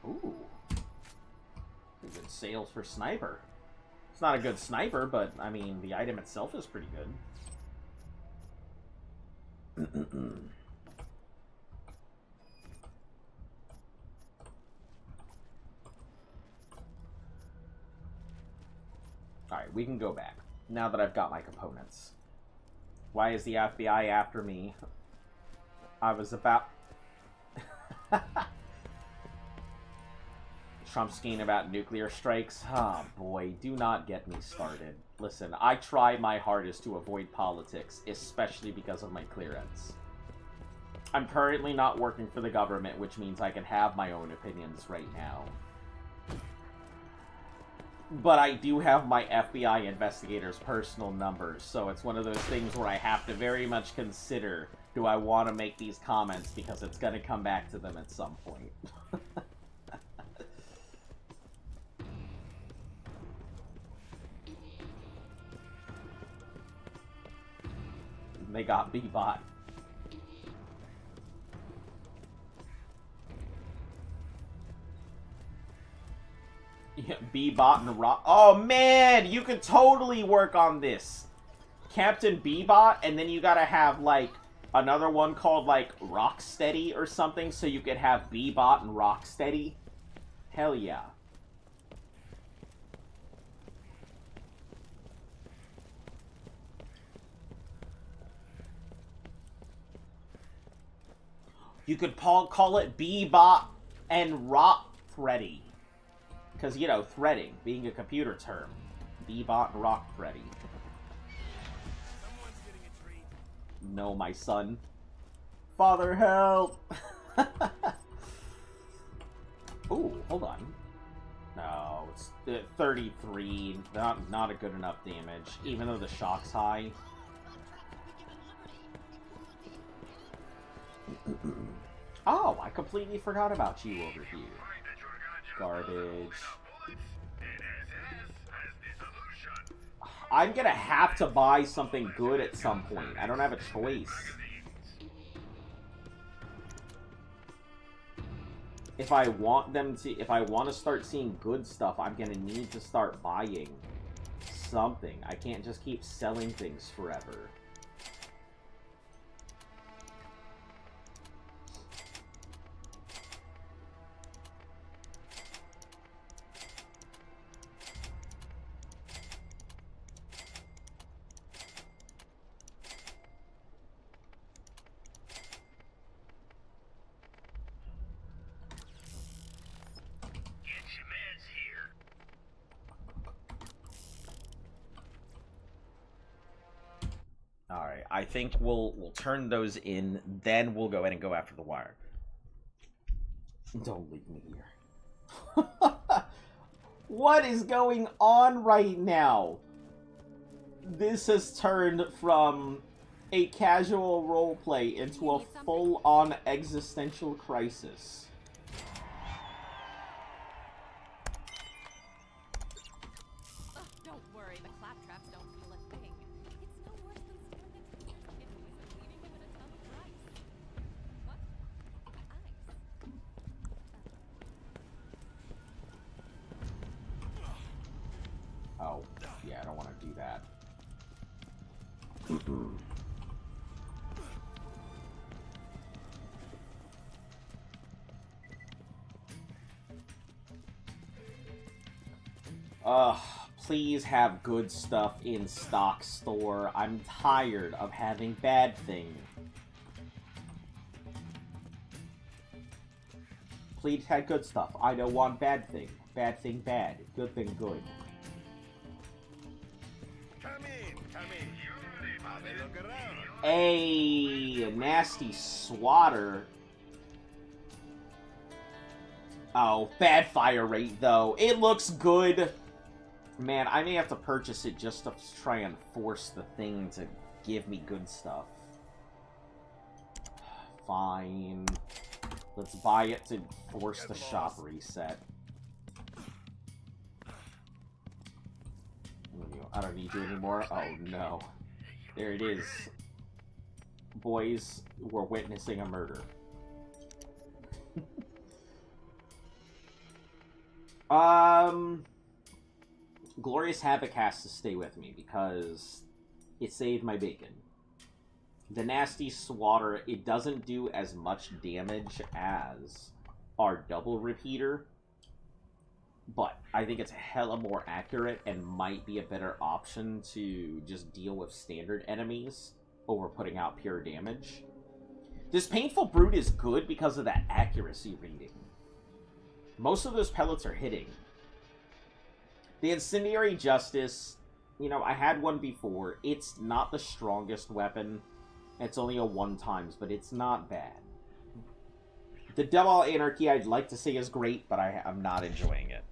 Ooh. Good sales for sniper. It's not a good sniper, but, I mean, the item itself is pretty good. Alright, we can go back, now that I've got my components. Why is the FBI after me? I was about... Trump scheme about nuclear strikes? Oh boy, do not get me started. Listen, I try my hardest to avoid politics, especially because of my clearance. I'm currently not working for the government, which means I can have my own opinions right now. But I do have my FBI investigator's personal numbers, so it's one of those things where I have to very much consider, do I want to make these comments, because it's going to come back to them at some point. They got B-Bot. Yeah, B-Bot and Rock. Oh man, you could totally work on this. Captain B-Bot, and then you gotta have like another one called like Rocksteady or something, so you could have B-Bot and Rocksteady. Hell yeah. You could call it B-Bot and Rock Freddy. Because, you know, threading, being a computer term. B-Bot and Rock Freddy. No, my son. Father, help! Ooh, hold on. No, it's 33. Not a good enough damage, even though the shock's high. Oh, I completely forgot about you over here. Garbage. I'm gonna have to buy something good at some point. I don't have a choice. If I want to start seeing good stuff, I'm gonna need to start buying something. I can't just keep selling things forever. Alright, I think we'll turn those in, then we'll go in and go after the wire. Don't leave me here. What is going on right now? This has turned from a casual roleplay into a full-on existential crisis. Don't worry, the claptraps don't feel a thing. It's no worse than staring into your kidneys and leaving them in a tub of rice. What? Ice. Oh, yeah, I don't want to do that. Please have good stuff in stock store. I'm tired of having bad thing. Please have good stuff. I don't want bad thing. Bad thing bad. Good thing good. Come in. Have a look around. A nasty swatter. Oh, bad fire rate though. It looks good. Man, I may have to purchase it just to try and force the thing to give me good stuff. Fine. Let's buy it to force the shop reset. I don't need you anymore. Oh no. There it is. Boys, we're witnessing a murder. Glorious Havoc has to stay with me because it saved my bacon. The Nasty Swatter, it doesn't do as much damage as our double repeater, but I think it's hella more accurate and might be a better option to just deal with standard enemies over putting out pure damage. This Painful Brute is good because of that accuracy reading. Most of those pellets are hitting. The Incendiary Justice, you know, I had one before. It's not the strongest weapon. It's only a 1x, but it's not bad. The Devil Anarchy I'd like to say is great, but I'm not enjoying it.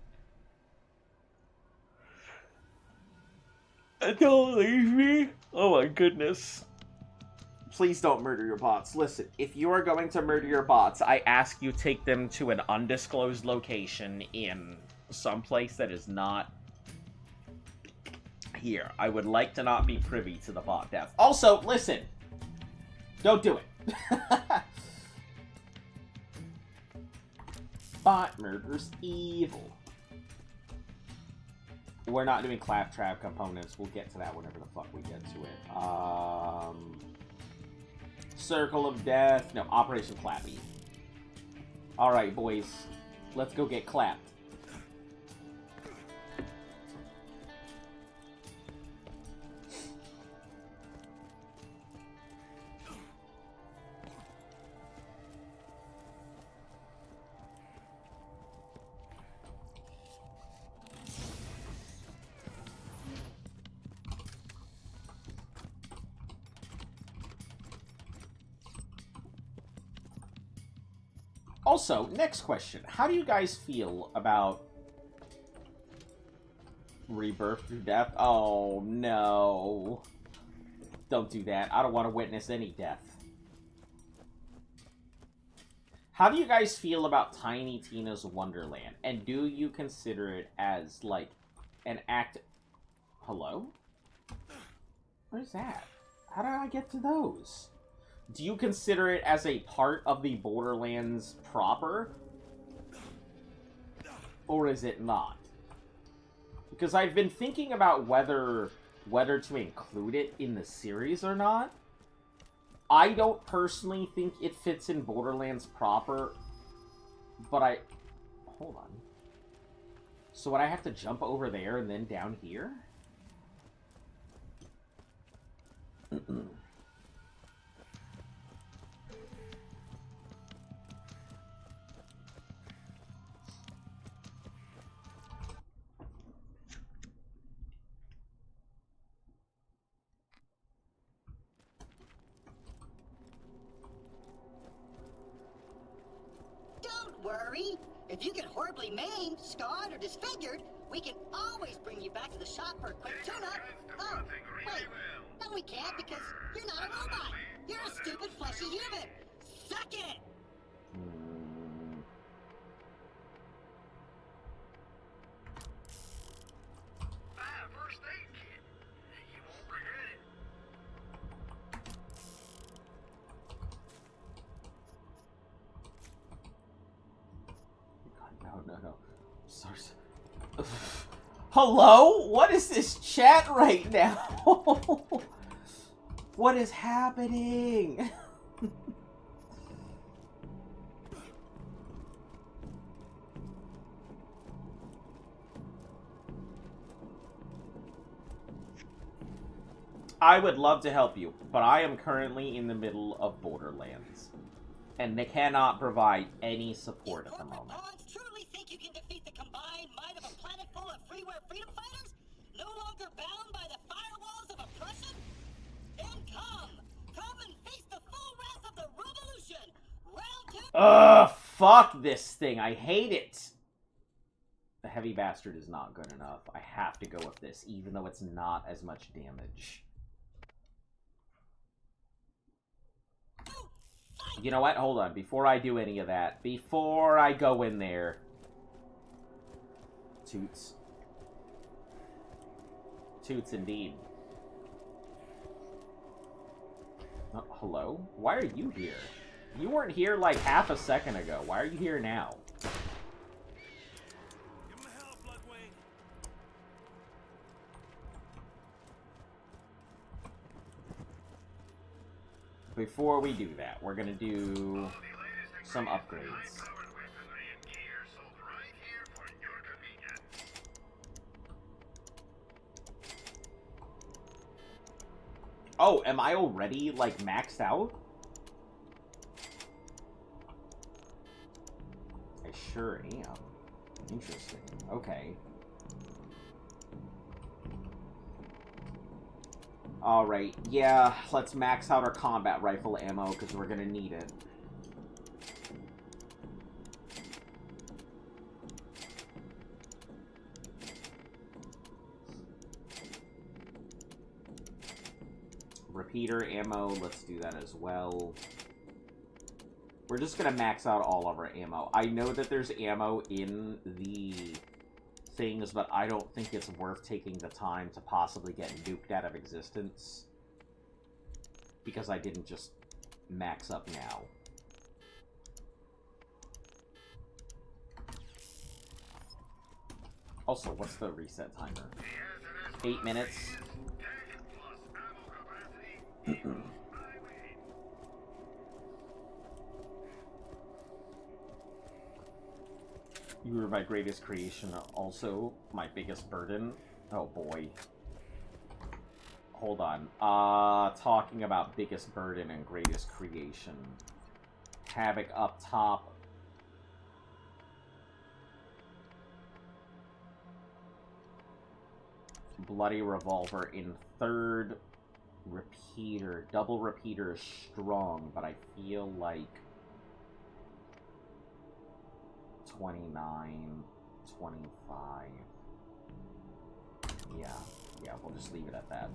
Don't leave me. Oh my goodness. Please don't murder your bots. Listen, if you are going to murder your bots, I ask you take them to an undisclosed location in some place that is not here. I would like to not be privy to the bot death. Also, listen, Don't do it. Bot murders evil. We're not doing claptrap components. We'll get to that whenever the fuck we get to it. Circle of Death. No, Operation Clappy. Alright, boys. Let's go get clapped. Also, next question. How do you guys feel about rebirth through death? Oh, no. Don't do that. I don't want to witness any death. How do you guys feel about Tiny Tina's Wonderland? And do you consider it as, like, an act... Hello? Where's that? How did I get to those? Do you consider it as a part of the Borderlands proper? Or is it not? Because I've been thinking about whether to include it in the series or not. I don't personally think it fits in Borderlands proper, but I... Hold on. So would I have to jump over there and then down here? Don't worry. If you get horribly maimed, scarred, or disfigured, we can always bring you back to the shop for a quick tune-up. Oh, wait. No, we can't because you're not a robot. You're a stupid fleshy human. Suck it! First aid kit. You won't regret it. No. Sorry. Hello? What is this chat right now? What is happening? I would love to help you, but I am currently in the middle of Borderlands, and they cannot provide any support at the moment. Pawns truly think you can defeat the combined might of a planet full of freeware freedom fighters? No longer bound by the firewalls of oppression? Then come and face the full wrath of the revolution! Round two... Ugh, fuck this thing. I hate it. The heavy bastard is not good enough. I have to go with this, even though it's not as much damage. You know what? Hold on. Before I do any of that, before I go in there... Toots. Toots indeed. Hello? Why are you here? You weren't here like half a second ago. Why are you here now? Before we do that, we're gonna do some upgrades. Oh, am I already, like, maxed out? I sure am. Interesting. Okay. Alright, yeah, let's max out our combat rifle ammo, because we're gonna need it. Repeater ammo, let's do that as well. We're just gonna max out all of our ammo. I know that there's ammo in the things, but I don't think it's worth taking the time to possibly get nuked out of existence. Because I didn't just max up now. Also, what's the reset timer? 8 minutes. You were my greatest creation, also my biggest burden. Oh boy. Hold on. Talking about biggest burden and greatest creation. Havoc up top. Bloody Revolver in third. Repeater. Double Repeater is strong, but I feel like 29, 25. Yeah, we'll just leave it at that.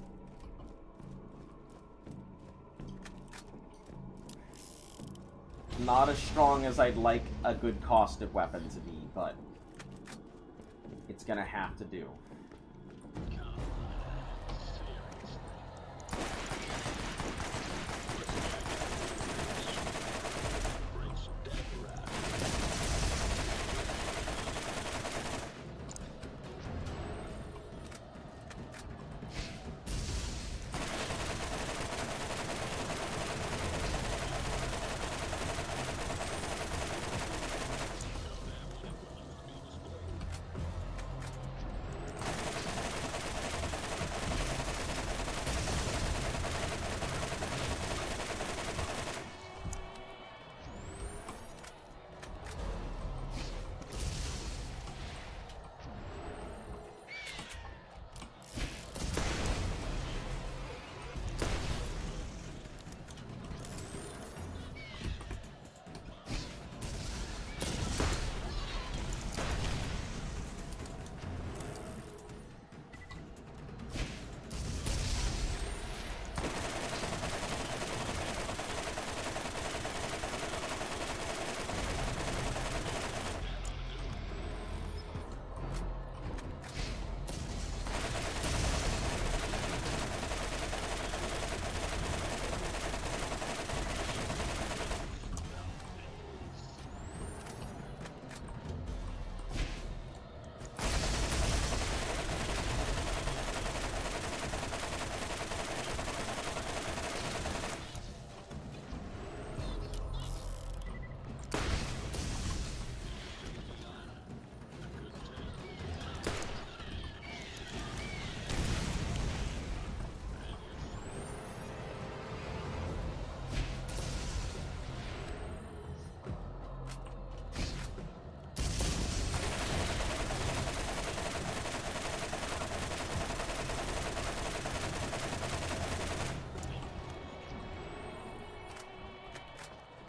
Not as strong as I'd like a good costed weapon to be, but it's gonna have to do.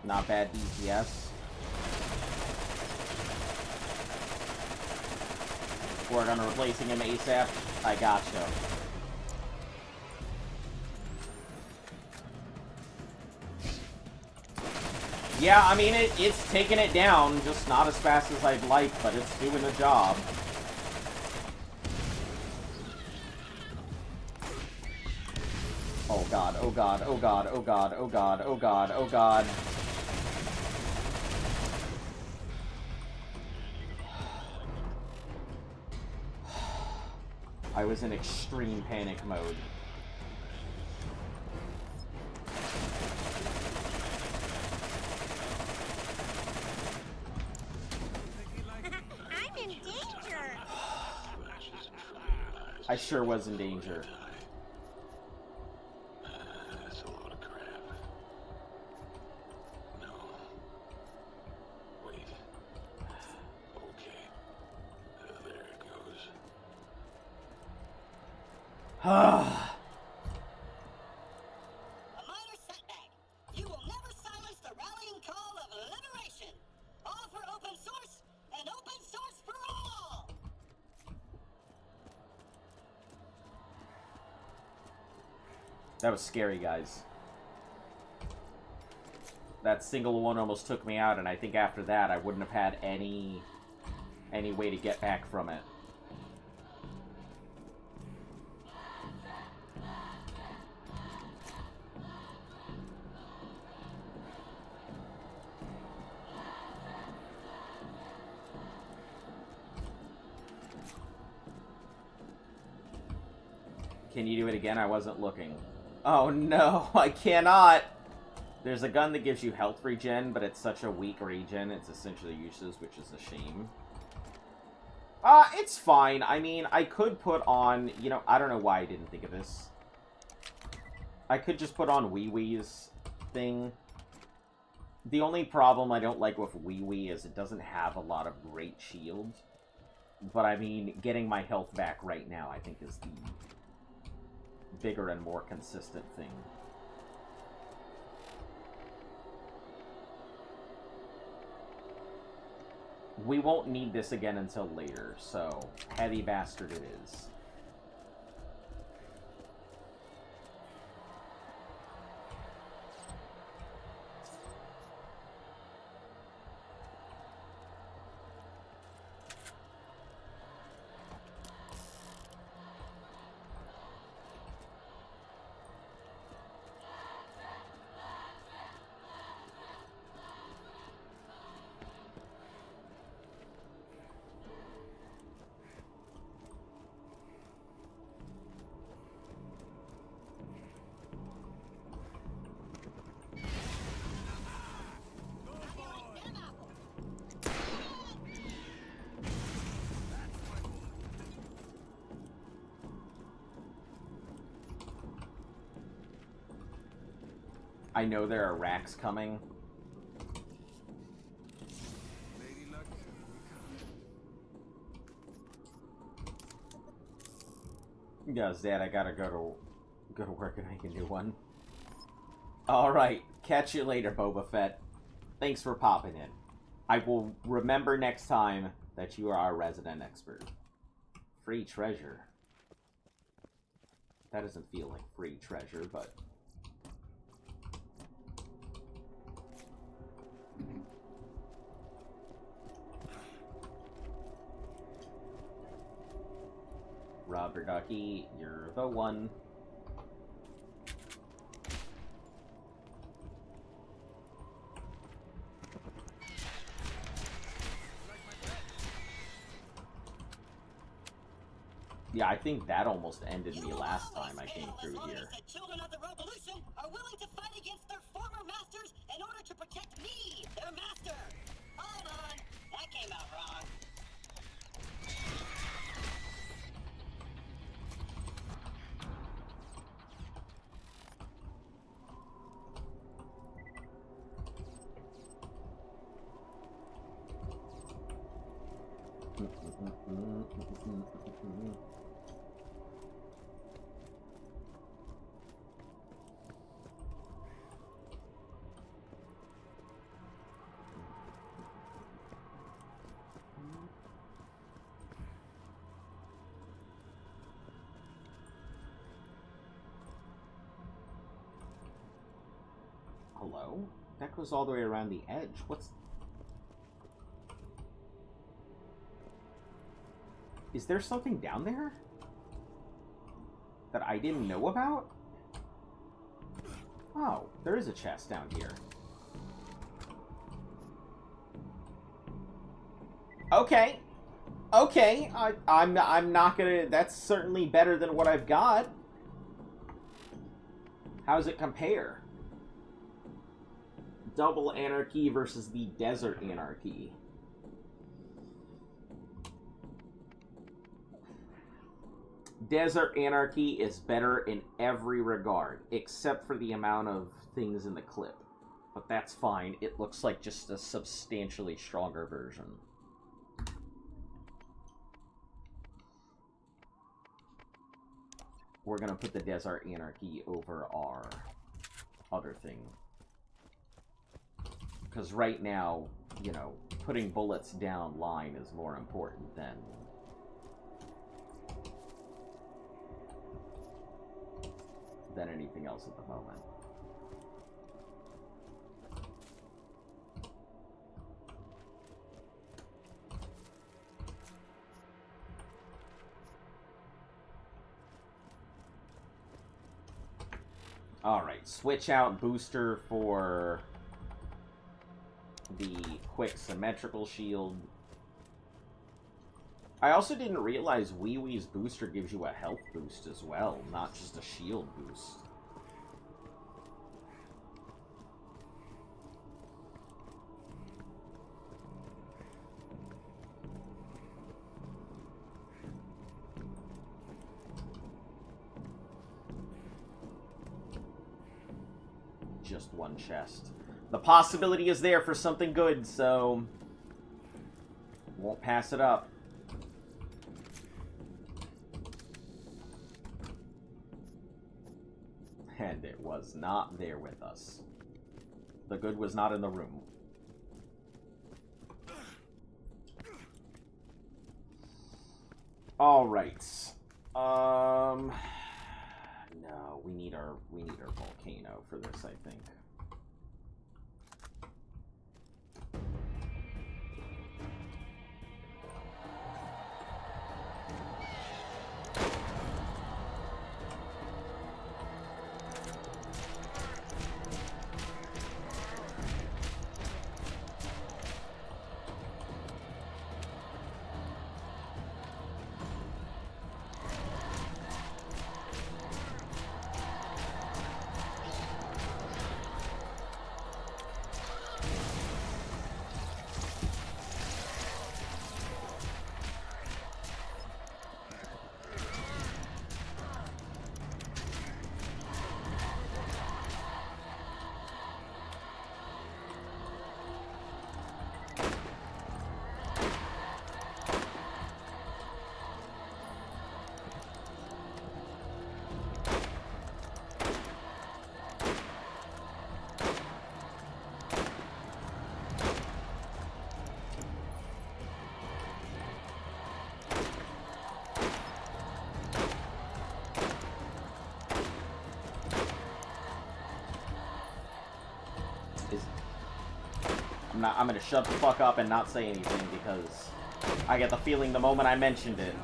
Not bad DPS. Work on replacing him ASAP. I gotcha. Yeah, I mean, it's taking it down, just not as fast as I'd like, but it's doing the job. Oh god, oh god, oh god, oh god, oh god, oh god, oh god. I was in extreme panic mode. I'm in danger. I sure was in danger. That's a lot of crap. No. Wait. Okay. There it goes. Ah. A minor setback. You will never silence the rallying call of liberation. All for open source and open source for all. That was scary, guys. That single one almost took me out, and I think after that I wouldn't have had any way to get back from it. Can you do it again? I wasn't looking. Oh no, I cannot! There's a gun that gives you health regen, but it's such a weak regen, it's essentially useless, which is a shame. It's fine. I mean, I could put on, you know, I don't know why I didn't think of this. I could just put on Wee Wee's thing. The only problem I don't like with Wee Wee is it doesn't have a lot of great shield. But I mean, getting my health back right now, I think, is the bigger and more consistent thing. We won't need this again until later, so heavy bastard it is. I know there are racks coming. Yes, Dad, I gotta go to work and make a new one. Alright, catch you later, Boba Fett. Thanks for popping in. I will remember next time that you are our resident expert. Free treasure. That doesn't feel like free treasure, but... Rubber Ducky, you're the one. Yeah, I think that almost ended me last time I came through here. The children of the revolution are willing to fight against their former masters in order to protect me, their master. Hold on, that came out wrong. Hello? That goes all the way around the edge. What's... Is there something down there? That I didn't know about? Oh, there is a chest down here. Okay. Okay, I'm not gonna... That's certainly better than what I've got. How's it compare? Double Anarchy versus the Desert Anarchy. Desert Anarchy is better in every regard, except for the amount of things in the clip. But that's fine. It looks like just a substantially stronger version. We're gonna put the Desert Anarchy over our other thing. Because right now, you know, putting bullets down line is more important than anything else at the moment. Alright, switch out booster for the quick symmetrical shield. I also didn't realize Wee Wee's booster gives you a health boost as well, not just a shield boost. Just one chest. The possibility is there for something good, so won't pass it up. And it was not there with us. The good was not in the room. All right. No, we need our volcano for this, I think. I'm gonna shut the fuck up and not say anything because I get the feeling the moment I mentioned it,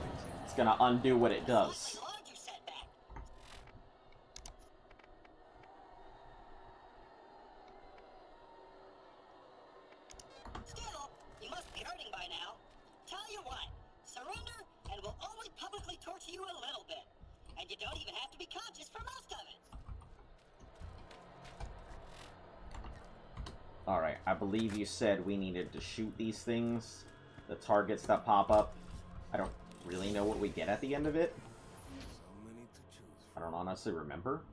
it's gonna undo what it does. Still, you must be hurting by now. Tell you what, surrender and we'll only publicly torture you a little bit. And you don't even have to be conscious for most of it. Alright, I believe you said we needed to shoot these things. The targets that pop up. I don't really know what we get at the end of it. I don't honestly remember.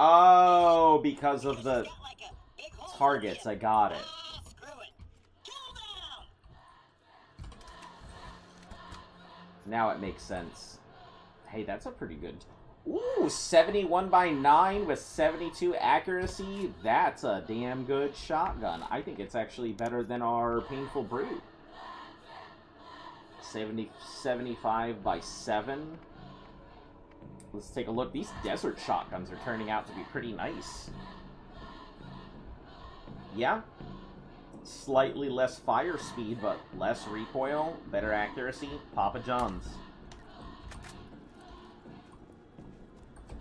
Oh, because of the targets. I got it. Now it makes sense. Hey, that's a pretty good... Ooh, 71 by 9 with 72 accuracy. That's a damn good shotgun. I think it's actually better than our Painful Brute. 75 by 7. Let's take a look. These desert shotguns are turning out to be pretty nice. Yeah. Slightly less fire speed, but less recoil, better accuracy. Papa John's.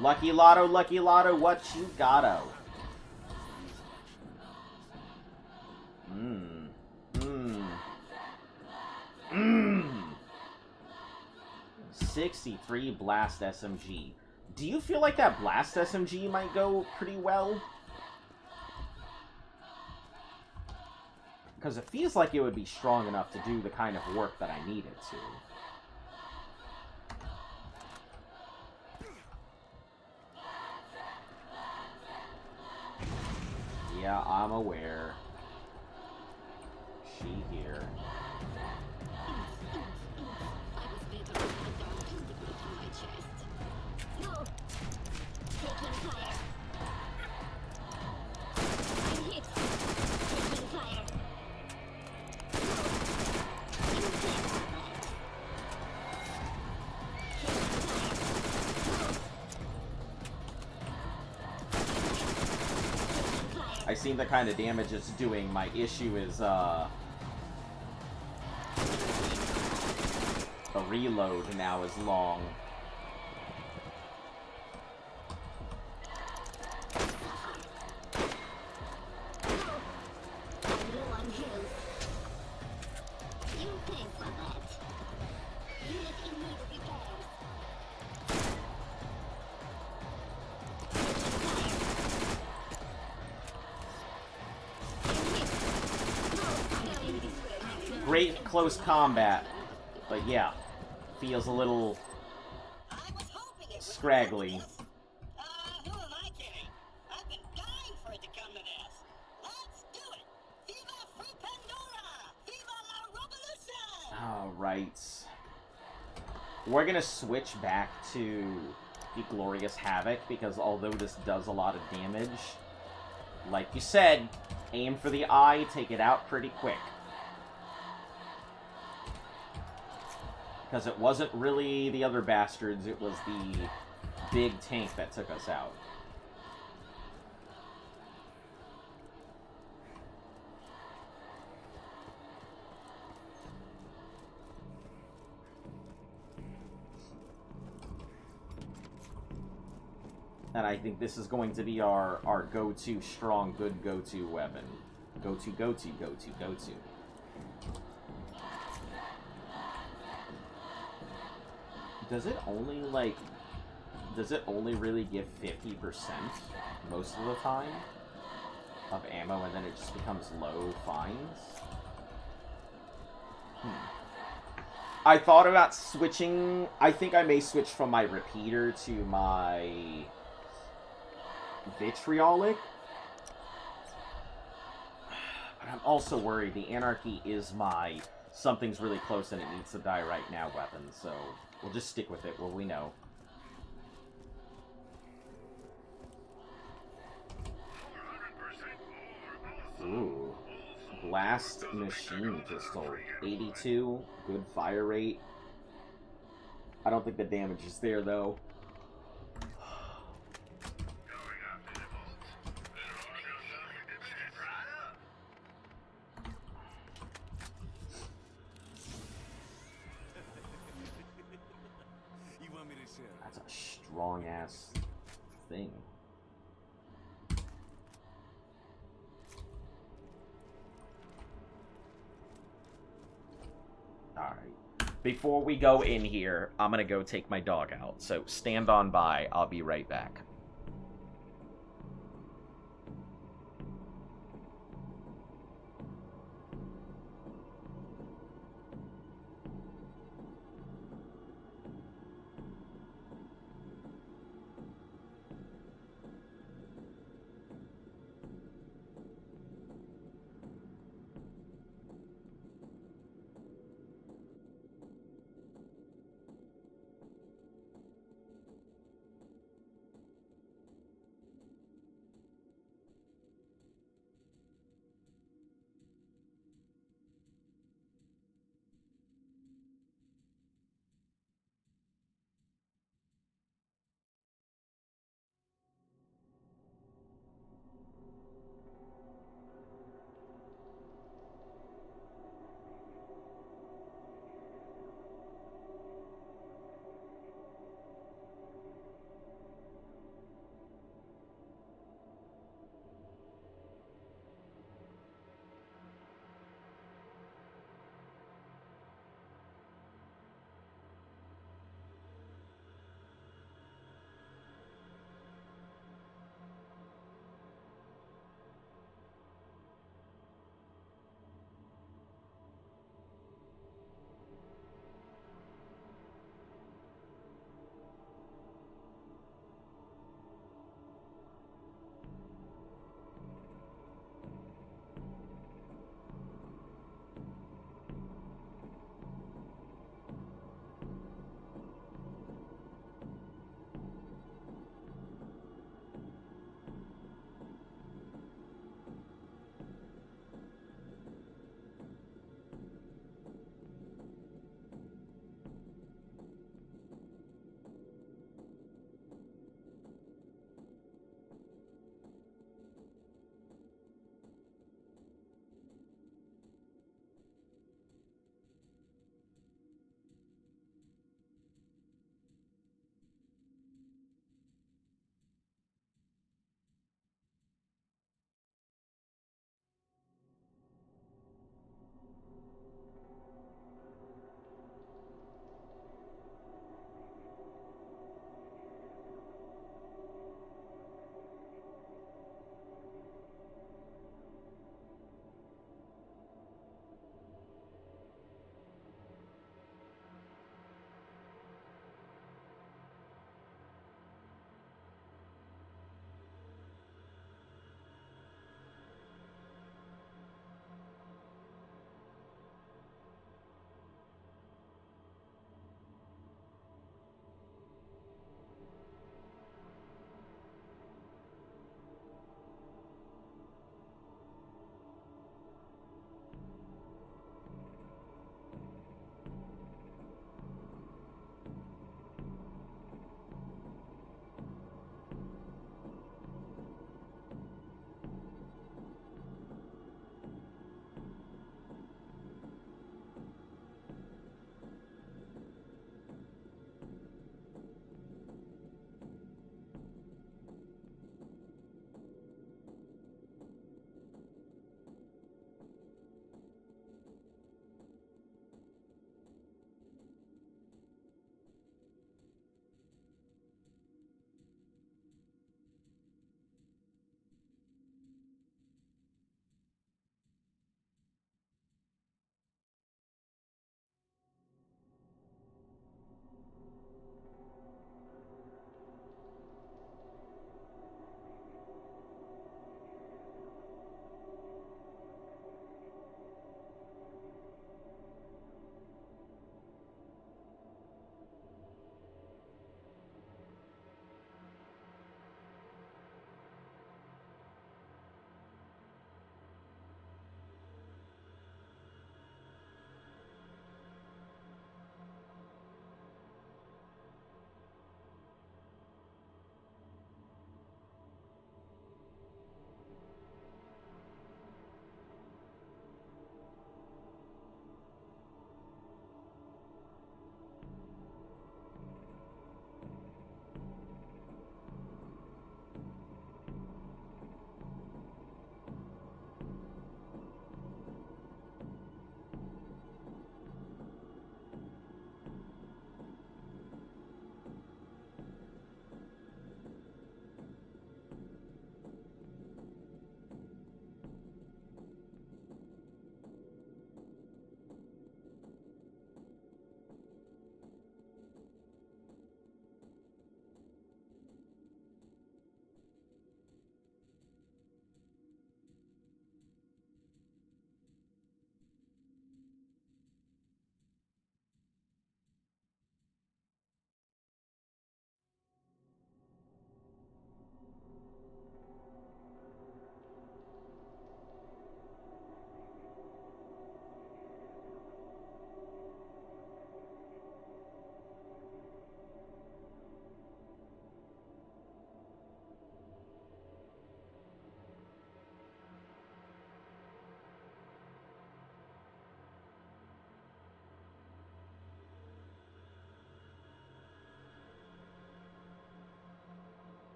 Lucky Lotto, what you gotto? Mmm. 63 Blast SMG. Do you feel like that Blast SMG might go pretty well? Because it feels like it would be strong enough to do the kind of work that I need it to. Yeah, I'm aware. She here. I was better off with the artillery on my chest. No! Taking fire. I'm hit. Taking fire. No! You can't have that. Taking fire. No! I seen the kind of damage it's doing. My issue is, the reload now is long. I'm low on health. You pay for that. Unit in need of repairs. Taking fire. I'm hit. No, Great close combat, but yeah, feels a little I was hoping it would scraggly. come to this. Who am I kidding? I've been dying for it to come to this. Let's do it! Viva Free Pandora! Viva la Revolution! Alright. We're gonna switch back to the Glorious Havoc, because although this does a lot of damage, like you said, aim for the eye, take it out pretty quick. Because it wasn't really the other bastards, it was the big tank that took us out. And I think this is going to be our go-to strong, good go-to weapon. Go-to, go-to, go-to, go-to. Does it only, like... Does it only really give 50% most of the time of ammo, and then it just becomes low fines? I thought about switching... I think I may switch from my repeater to my vitriolic. But I'm also worried the Anarchy is my something's really close and it needs to die right now weapon, so we'll just stick with it where we know. Ooh. Blast Machine Pistol. 82. Good fire rate. I don't think the damage is there, though. That's a strong-ass thing. Alright. Before we go in here, I'm gonna go take my dog out. So stand on by. I'll be right back.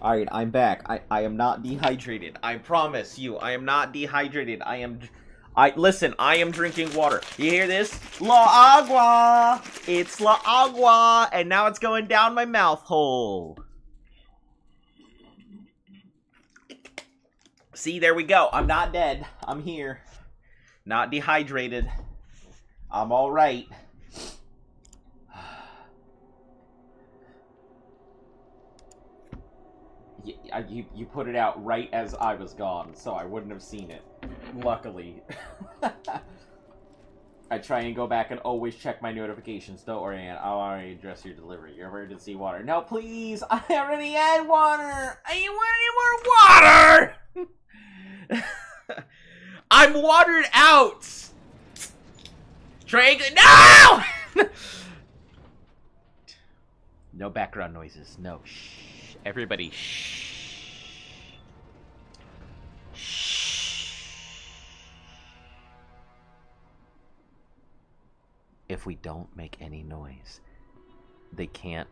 Alright, I'm back. I am not dehydrated. I promise you, I am not dehydrated. Listen, I am drinking water. You hear this? La agua! It's la agua! And now it's going down my mouth hole. See, there we go. I'm not dead. I'm here. Not dehydrated. I'm alright. You put it out right as I was gone, so I wouldn't have seen it. Luckily. I try and go back and always check my notifications. Don't worry, Ann. I'll already address your delivery. Your emergency water. No, please! I already had water! I want any more water! I'm watered out! Drink. No! No background noises. No. Shh. Everybody, shh. If we don't make any noise, they can't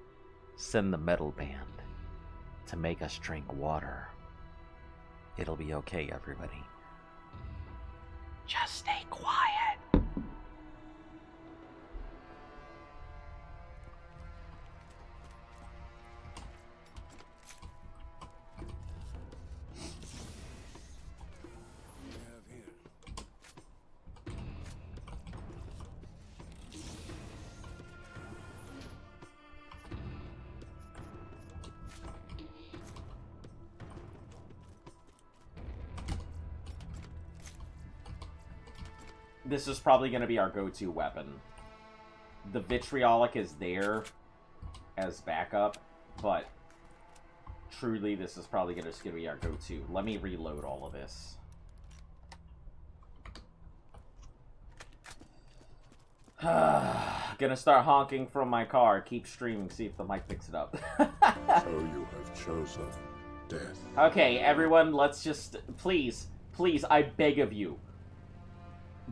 send the metal band to make us drink water. It'll be okay, everybody. Just stay quiet. This is probably going to be our go-to weapon. The vitriolic is there as backup, but truly this is probably just going to be our go-to. Let me reload all of this. Gonna start honking from my car. Keep streaming, see if the mic picks it up. So you have chosen death. Okay, everyone, let's just... Please, I beg of you.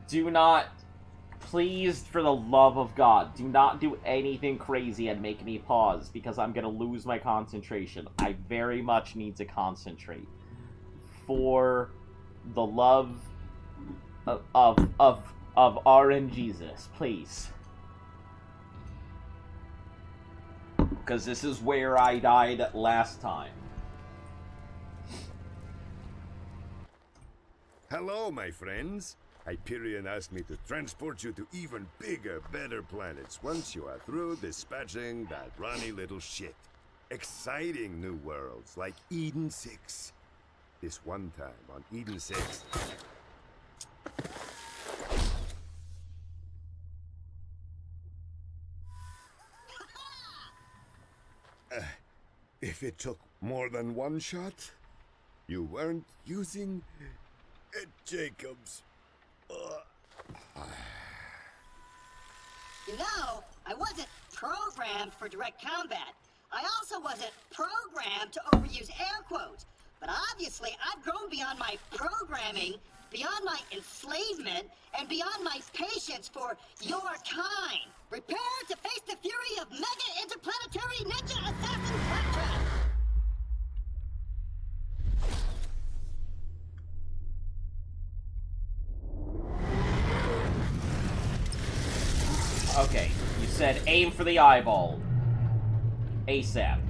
Do not, please, for the love of God, do not do anything crazy and make me pause, because I'm gonna lose my concentration. I very much need to concentrate. For the love of RNGesus, please. Because this is where I died last time. Hello, my friends. Hyperion asked me to transport you to even bigger, better planets once you are through dispatching that runny little shit. Exciting new worlds like Eden 6. This one time on Eden 6... if it took more than one shot, you weren't using Jacobs. You know, I wasn't programmed for direct combat. I also wasn't programmed to overuse air quotes. But obviously, I've grown beyond my programming, beyond my enslavement, and beyond my patience for your kind. Prepare to face the fury of mega interplanetary ninja assassin Claptrap! Okay, you said aim for the eyeball. ASAP.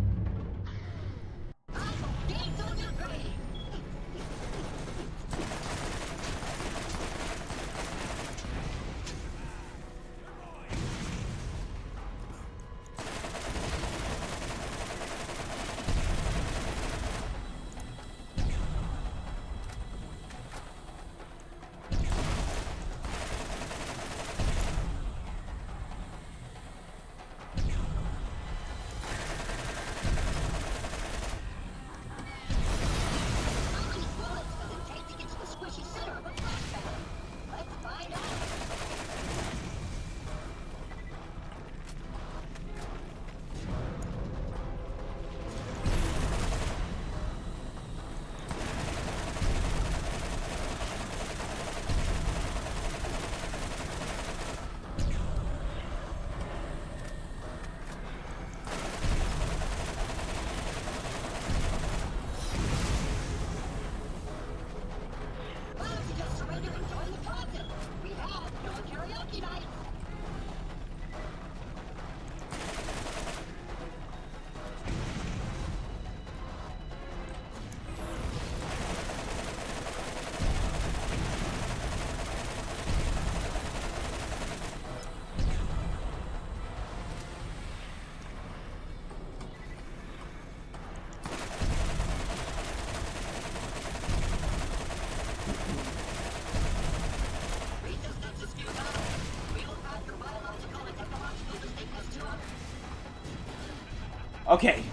Okay.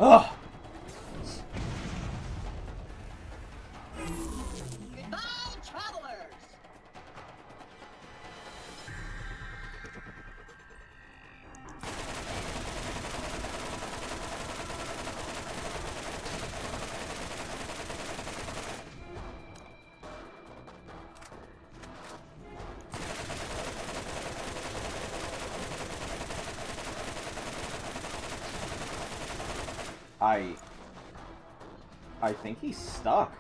Ugh. Goodbye, travelers! I think he's stuck.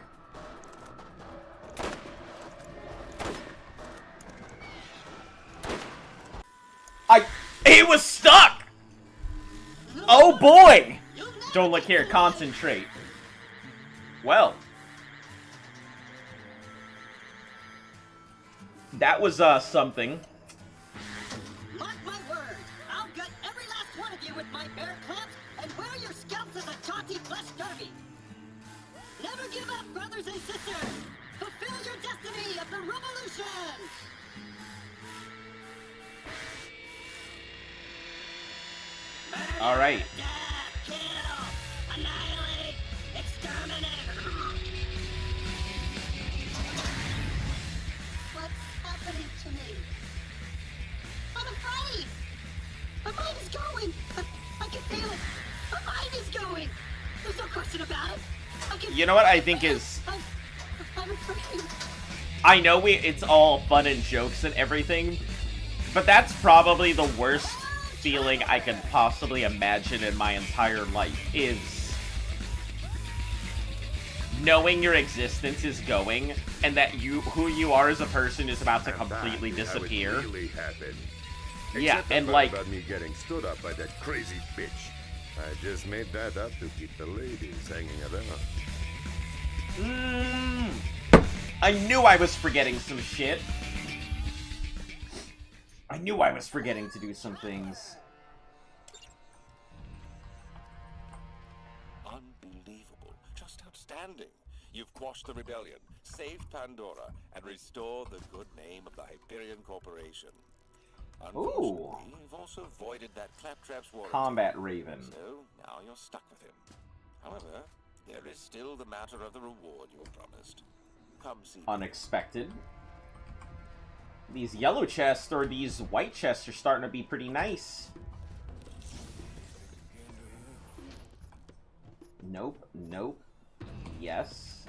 He was stuck! Oh boy! Don't look here, concentrate. Well. That was, something. Mark my words, I'll gut every last one of you with my bear clamps and wear your scalps as a jaunty flesh derby. Never give up, brothers and sisters! Fulfill your destiny of the revolution! Alright. Death, kill, annihilate, exterminate! What's happening to me? I'm afraid! My mind is going! I can feel it! My mind is going! There's no question about it! You know what I think is... I'm afraid. I know it's all fun and jokes and everything, but that's probably the worst feeling I could possibly imagine in my entire life, is knowing your existence is going, and that who you are as a person is about to completely disappear. How it really happened. Yeah, Except the and part like... about me getting stood up by that crazy bitch. I just made that up to keep the ladies hanging around. I knew I was forgetting some shit. I knew I was forgetting to do some things. Unbelievable. Just outstanding. You've quashed the rebellion, saved Pandora, and restored the good name of the Hyperion Corporation. Unfortunately, you've also voided that Claptrap's warranty. Combat Raven. So, now you're stuck with him. However, there is still the matter of the reward you were promised. Come see me. Unexpected. These yellow chests, or these white chests, are starting to be pretty nice. Nope, nope. Yes.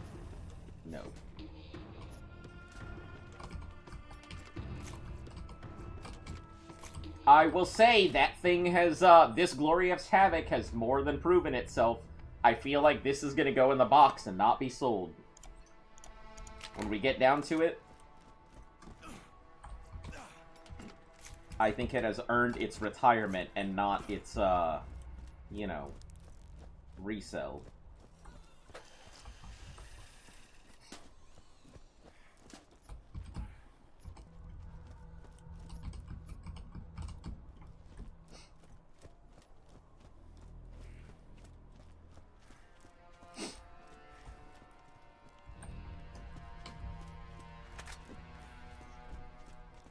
Nope. I will say that thing has, this Glorious Havoc has more than proven itself. I feel like this is gonna go in the box and not be sold. When we get down to it, I think it has earned its retirement and not its, you know, resell.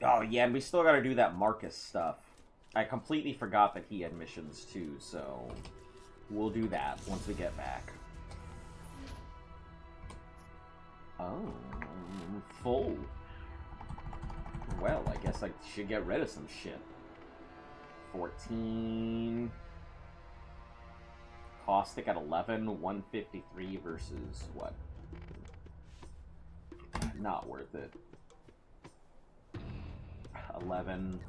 Oh, yeah, and we still gotta do that Marcus stuff. I completely forgot that he had missions, too, so we'll do that once we get back. Oh, full. Well, I guess I should get rid of some shit. 14... Caustic at 11, 153 versus what? Not worth it. 11.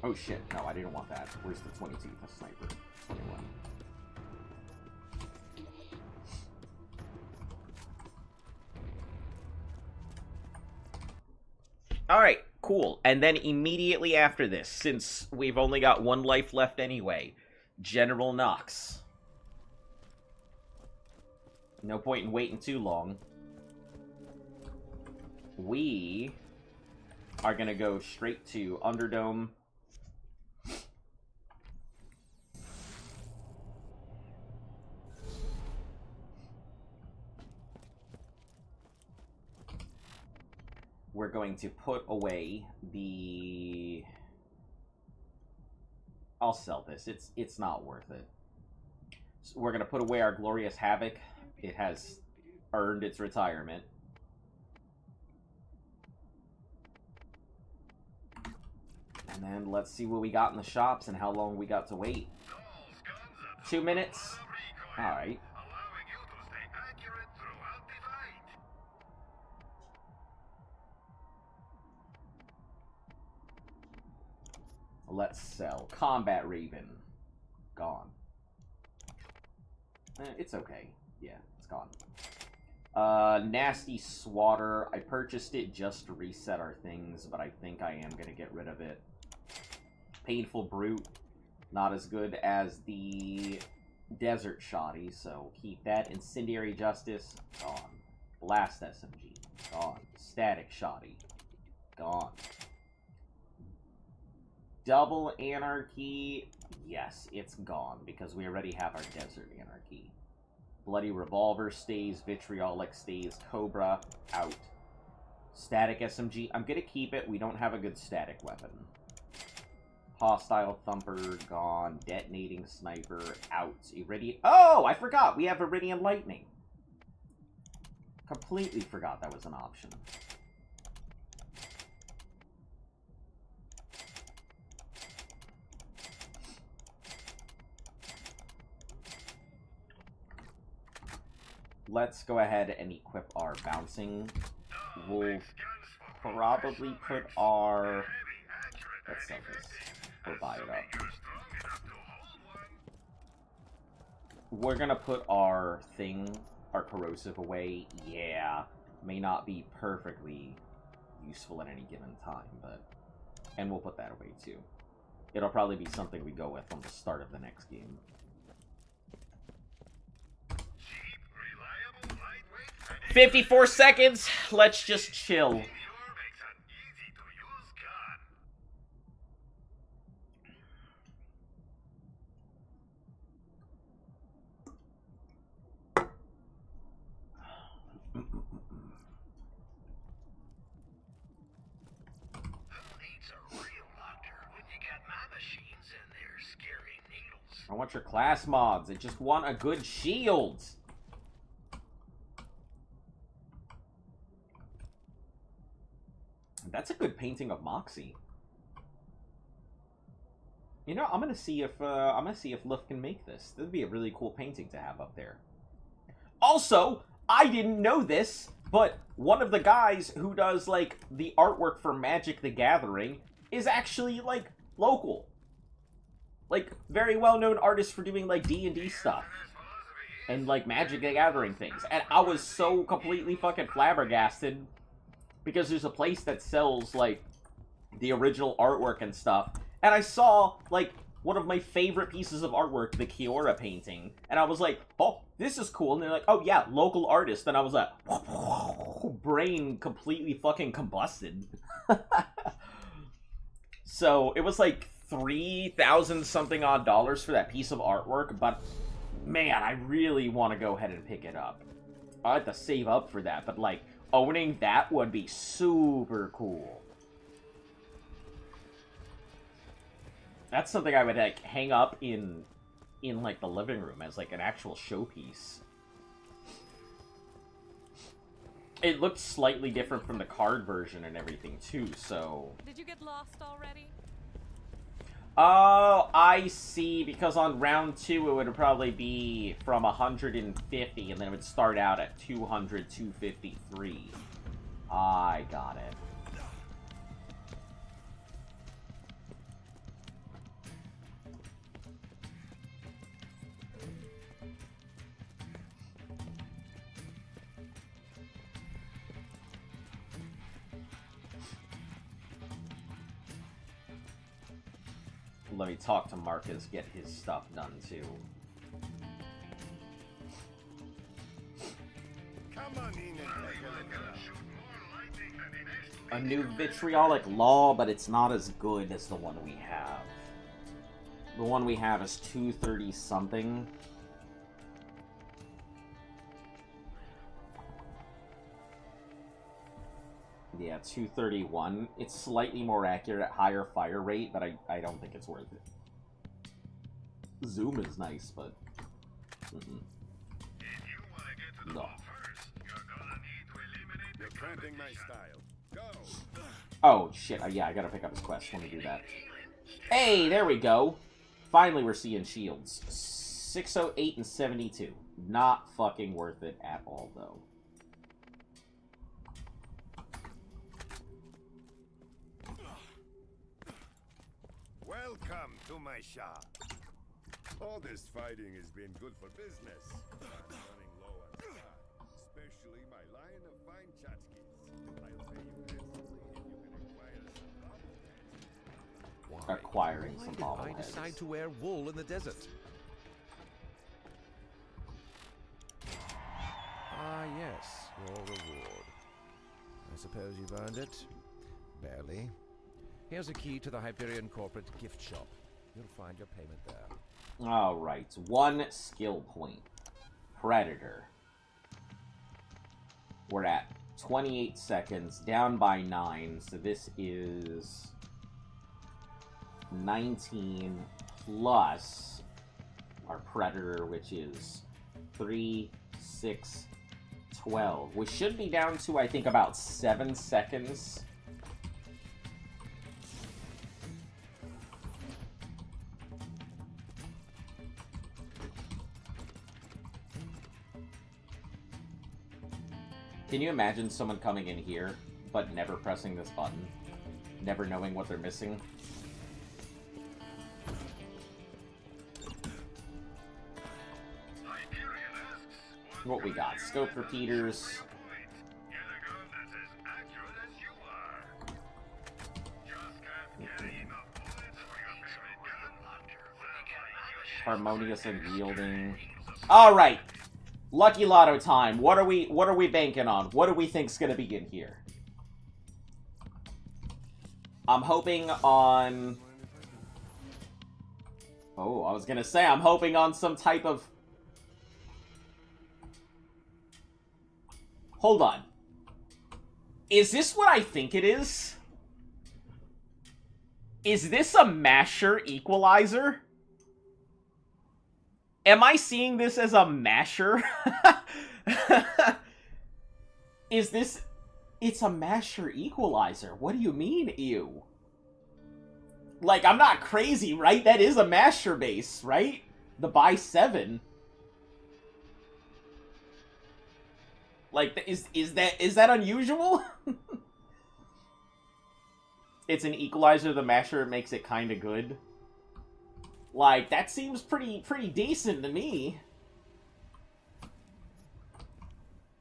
Oh shit, no, I didn't want that. Where's the 22? The sniper. 21. Alright, cool. And then immediately after this, since we've only got one life left anyway, General Knox. No point in waiting too long. We are gonna go straight to Underdome. We're going to put away the... I'll sell this. It's not worth it. So we're going to put away our Glorious Havoc. It has earned its retirement. And then let's see what we got in the shops and how long we got to wait. 2 minutes. Alright. Let's sell. Combat Raven. Gone. It's okay. Yeah, it's gone. Nasty Swatter. I purchased it just to reset our things, but I think I am going to get rid of it. Painful Brute. Not as good as the Desert Shoddy, so keep that. Incendiary Justice. Gone. Blast SMG. Gone. Static Shoddy. Gone. Double Anarchy. Yes, it's gone, because we already have our Desert Anarchy. Bloody Revolver stays, Vitriolic stays, Cobra, out. Static SMG, I'm gonna keep it, we don't have a good static weapon. Hostile Thumper, gone. Detonating Sniper, out. Iridian, oh, I forgot, we have Iridian Lightning. Completely forgot that was an option. Let's go ahead and equip our bouncing. We'll probably put our... Let's sell this. Or buy it up. We're gonna put our thing, our corrosive away. Yeah, may not be perfectly useful at any given time, but... And we'll put that away too. It'll probably be something we go with on the start of the next game. 54 seconds. Let's just chill. I want your class mods. I just want a good shield. That's a good painting of Moxie. You know, I'm gonna see if Luff can make this. This would be a really cool painting to have up there. Also, I didn't know this, but one of the guys who does like the artwork for Magic the Gathering is actually like local. Like very well-known artist for doing like D&D stuff and like Magic the Gathering things. And I was so completely fucking flabbergasted. Because there's a place that sells, like, the original artwork and stuff. And I saw, like, one of my favorite pieces of artwork, the Kiora painting. And I was like, oh, this is cool. And they're like, oh, yeah, local artist. And I was like, brain completely fucking combusted. So, it was like $3,000 something odd dollars for that piece of artwork. But, man, I really want to go ahead and pick it up. I have to save up for that. But, like... Owning that would be super cool. That's something I would like hang up in like the living room as like an actual showpiece. It looked slightly different from the card version and everything too, so... Did you get lost already? Oh, I see, because on round 2 it would probably be from 150, and then it would start out at 200, 253. I got it. Let me talk to Marcus, get his stuff done too. Come on in and A new Vitriolic Law, but it's not as good as the one we have. The one we have is 230 something. Yeah, 231. It's slightly more accurate, higher fire rate, but I don't think it's worth it. Zoom is nice, but No. You're cramping my style. Go! Oh, shit. Yeah, I gotta pick up his quest. Let me do that. Hey, there we go. Finally, we're seeing shields. 608 and 72. Not fucking worth it at all, though. Welcome to my shop. All this fighting has been good for business. I'm running low on stock, especially my line of fine tchotchkes. I'll pay you handsomely if you can acquire some bobbleheads. Acquiring some Why bobbleheads. did I decide to wear wool in the desert? Ah, yes, your reward. I suppose you've earned it. Barely. Here's a key to the Hyperion corporate gift shop. You'll find your payment there. Alright, 1 skill point. Predator. We're at 28 seconds, down by 9, so this is 19 plus our Predator, which is 3, 6, 12. We should be down to, I think, about 7 seconds. Can you imagine someone coming in here, but never pressing this button? Never knowing what they're missing? What we got? Scope repeaters. Harmonious and yielding. Alright! Lucky Lotto time. What are we banking on? What do we think's gonna be in here? I'm hoping on... Oh, I was gonna say, I'm hoping on some type of... Hold on. Is this what I think it is? Is this a masher equalizer? Am I seeing this as a masher? Is this... It's a masher equalizer. What do you mean, ew? Like, I'm not crazy, right? That is a masher base, right? The by 7. Like, is that unusual? It's an equalizer. The masher makes it kind of good. Like, that seems pretty decent to me.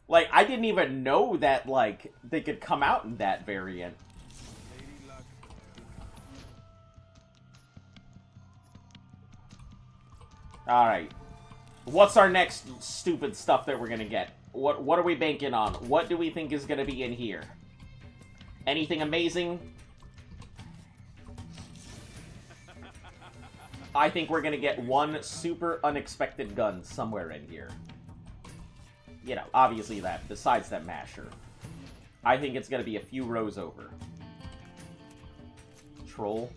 Like, I didn't even know that, like, they could come out in that variant. Alright. What's our next stupid stuff that we're gonna get? What are we banking on? What do we think is gonna be in here? Anything amazing? I think we're gonna get one super unexpected gun somewhere in here. You know, obviously that, besides that masher. I think it's gonna be a few rows over. Troll.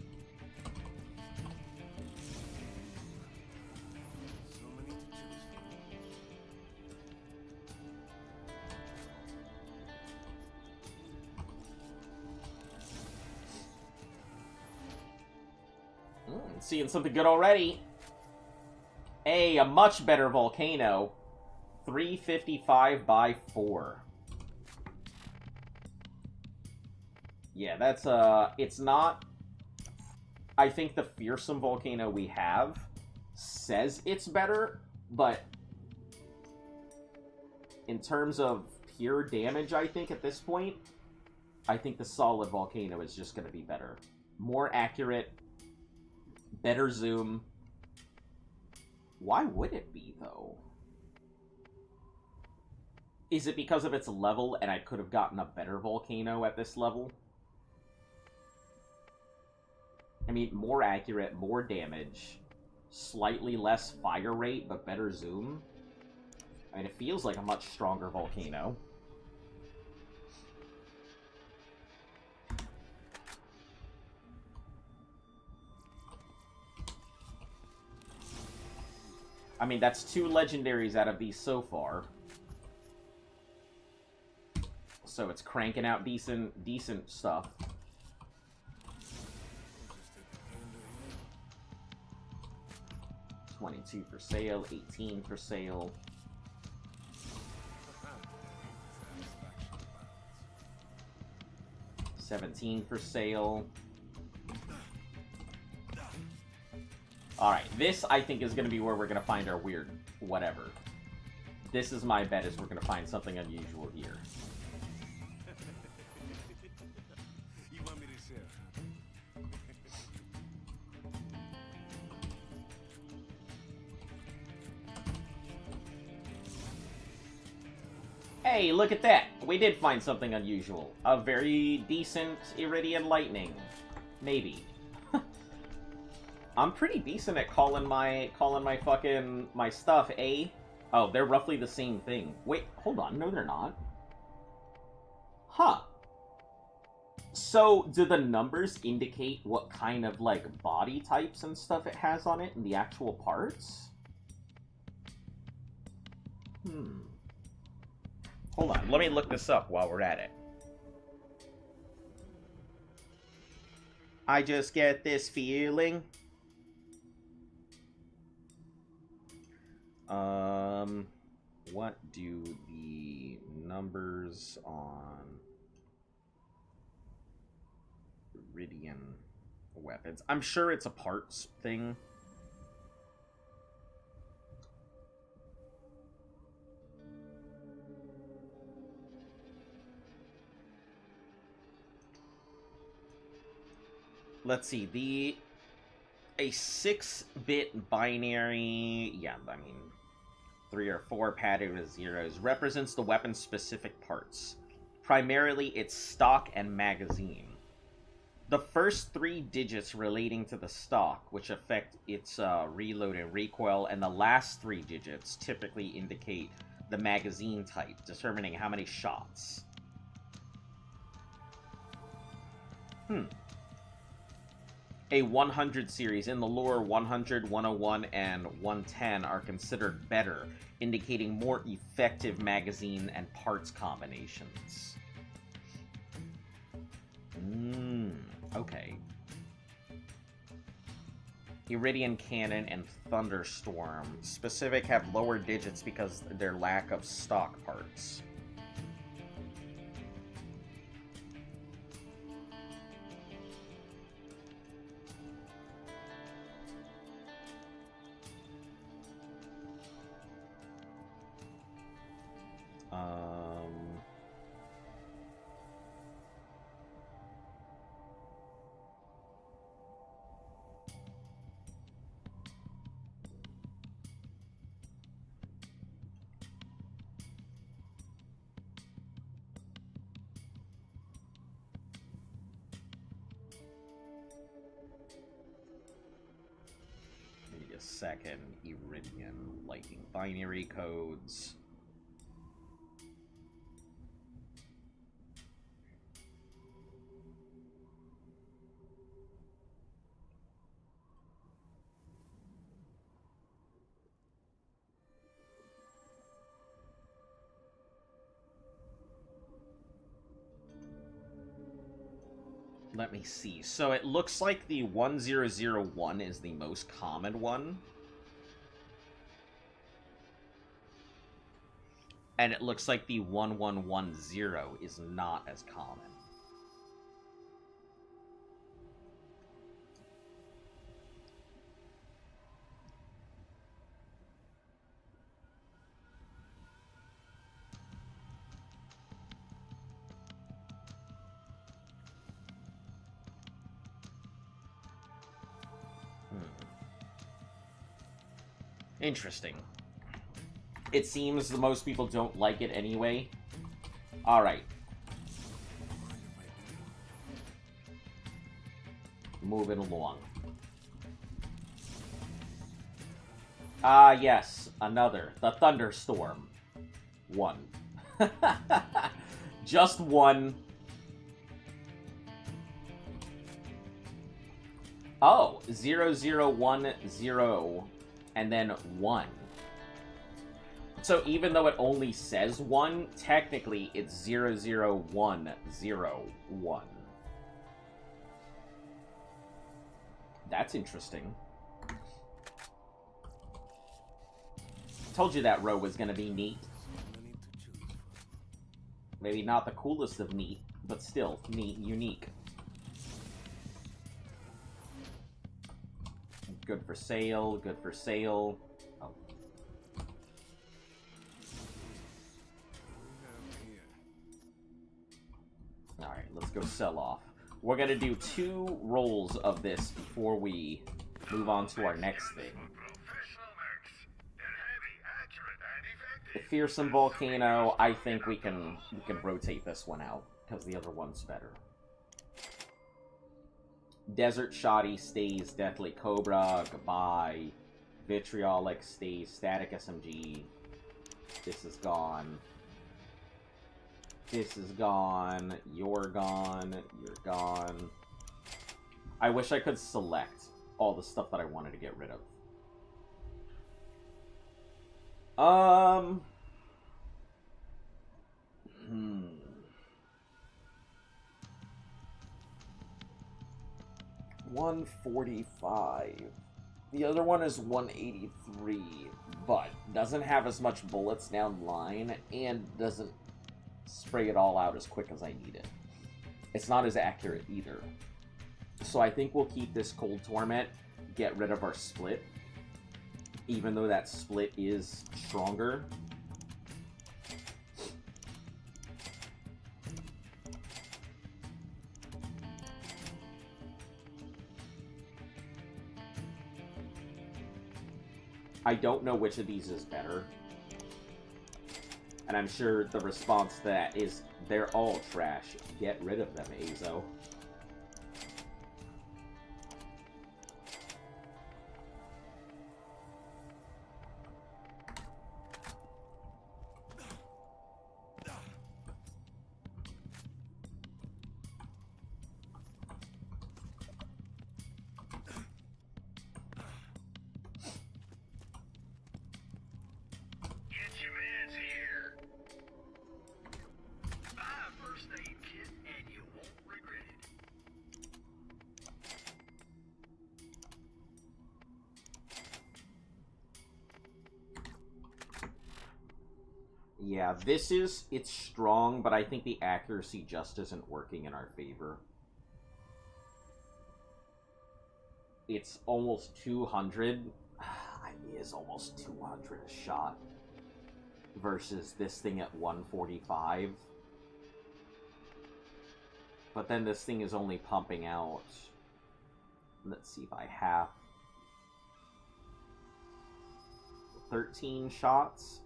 Seeing something good already. Hey, a much better volcano. 355 by 4. Yeah, that's, it's not... I think the fearsome volcano we have says it's better, but in terms of pure damage, I think, at this point, I think the solid volcano is just going to be better. More accurate, better zoom. Why would it be, though? Is it because of its level and I could have gotten a better volcano at this level? I mean, more accurate, more damage, slightly less fire rate, but better zoom. I mean, it feels like a much stronger volcano. I mean, that's 2 legendaries out of these so far. So it's cranking out decent stuff. $22 for sale, $18 for sale. $17 for sale. Alright, this I think is going to be where we're going to find our weird whatever. This is my bet, is we're going to find something unusual here. You want me to share? Hey, look at that! We did find something unusual. A very decent Iridian Lightning. Maybe. I'm pretty decent at calling my fucking my stuff, eh? Oh, they're roughly the same thing. Wait, hold on. No, they're not. Huh. So, do the numbers indicate what kind of, like, body types and stuff it has on it in the actual parts? Hold on, let me look this up while we're at it. I just get this feeling. What do the numbers on Iridian weapons? I'm sure it's a parts thing. Let's see, a 6-bit binary, yeah, I mean, 3 or 4 padded with zeros, represents the weapon's specific parts. Primarily, its stock and magazine. The first 3 digits relating to the stock, which affect its reload and recoil, and the last 3 digits typically indicate the magazine type, determining how many shots. A 100 series. In the lore, 100, 101, and 110 are considered better, indicating more effective magazine and parts combinations. Okay. Iridian Cannon and Thunderstorm. Specific have lower digits because of their lack of stock parts. Maybe a second. Iridian Lightning binary codes. Let me see. So it looks like the 1001 is the most common one. And it looks like the 1110 is not as common. Interesting. It seems that most people don't like it anyway. Alright. Moving along. Ah, yes. Another. The Thunderstorm. 1. Just 1. Oh, 0010. And then 1. So even though it only says 1, technically it's 00101. That's interesting. Told you that row was gonna be neat. Maybe not the coolest of neat, but still neat and unique. Good for sale, good for sale. Oh. Alright, let's go sell off. We're gonna do 2 rolls of this before we move on to our next thing. The Fearsome Volcano, I think we can rotate this one out, because the other one's better. Desert Shoddy stays, Deathly Cobra, goodbye. Vitriolic stays, Static SMG. This is gone. This is gone. You're gone. You're gone. I wish I could select all the stuff that I wanted to get rid of. 145. The other one is 183, but doesn't have as much bullets down the line and doesn't spray it all out as quick as I need it. It's not as accurate either. So I think we'll keep this Cold Torment, get rid of our split, even though that split is stronger. I don't know which of these is better. And I'm sure the response to that is, they're all trash. Get rid of them, Azo. Yeah, it's strong, but I think the accuracy just isn't working in our favor. It's almost 200. It is almost 200 a shot. Versus this thing at 145. But then this thing is only pumping out... Let's see if I have... 13 shots.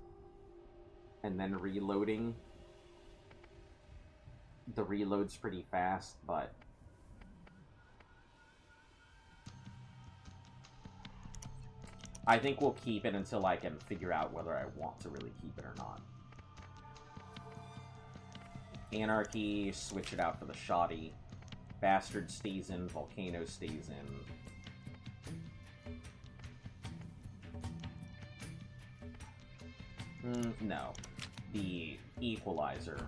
And then reloading. The reload's pretty fast, but... I think we'll keep it until I can figure out whether I want to really keep it or not. Anarchy, switch it out for the Shoddy. Bastard stays in, Volcano stays in. No. The Equalizer.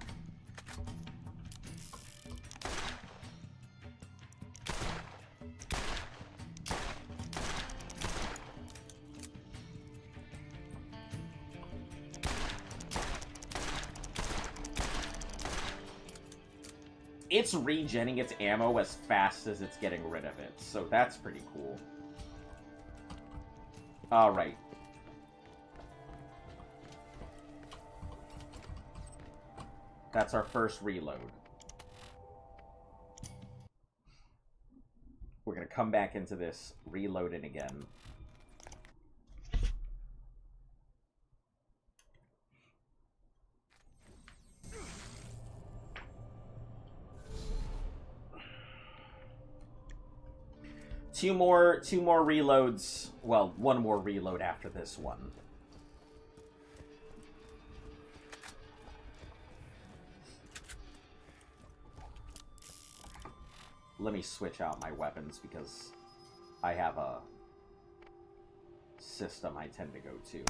It's regenning its ammo as fast as it's getting rid of it, so that's pretty cool. Alright. That's our first reload. We're gonna come back into this, reload it again. Two more reloads. Well, one more reload after this one. Let me switch out my weapons because I have a system I tend to go to.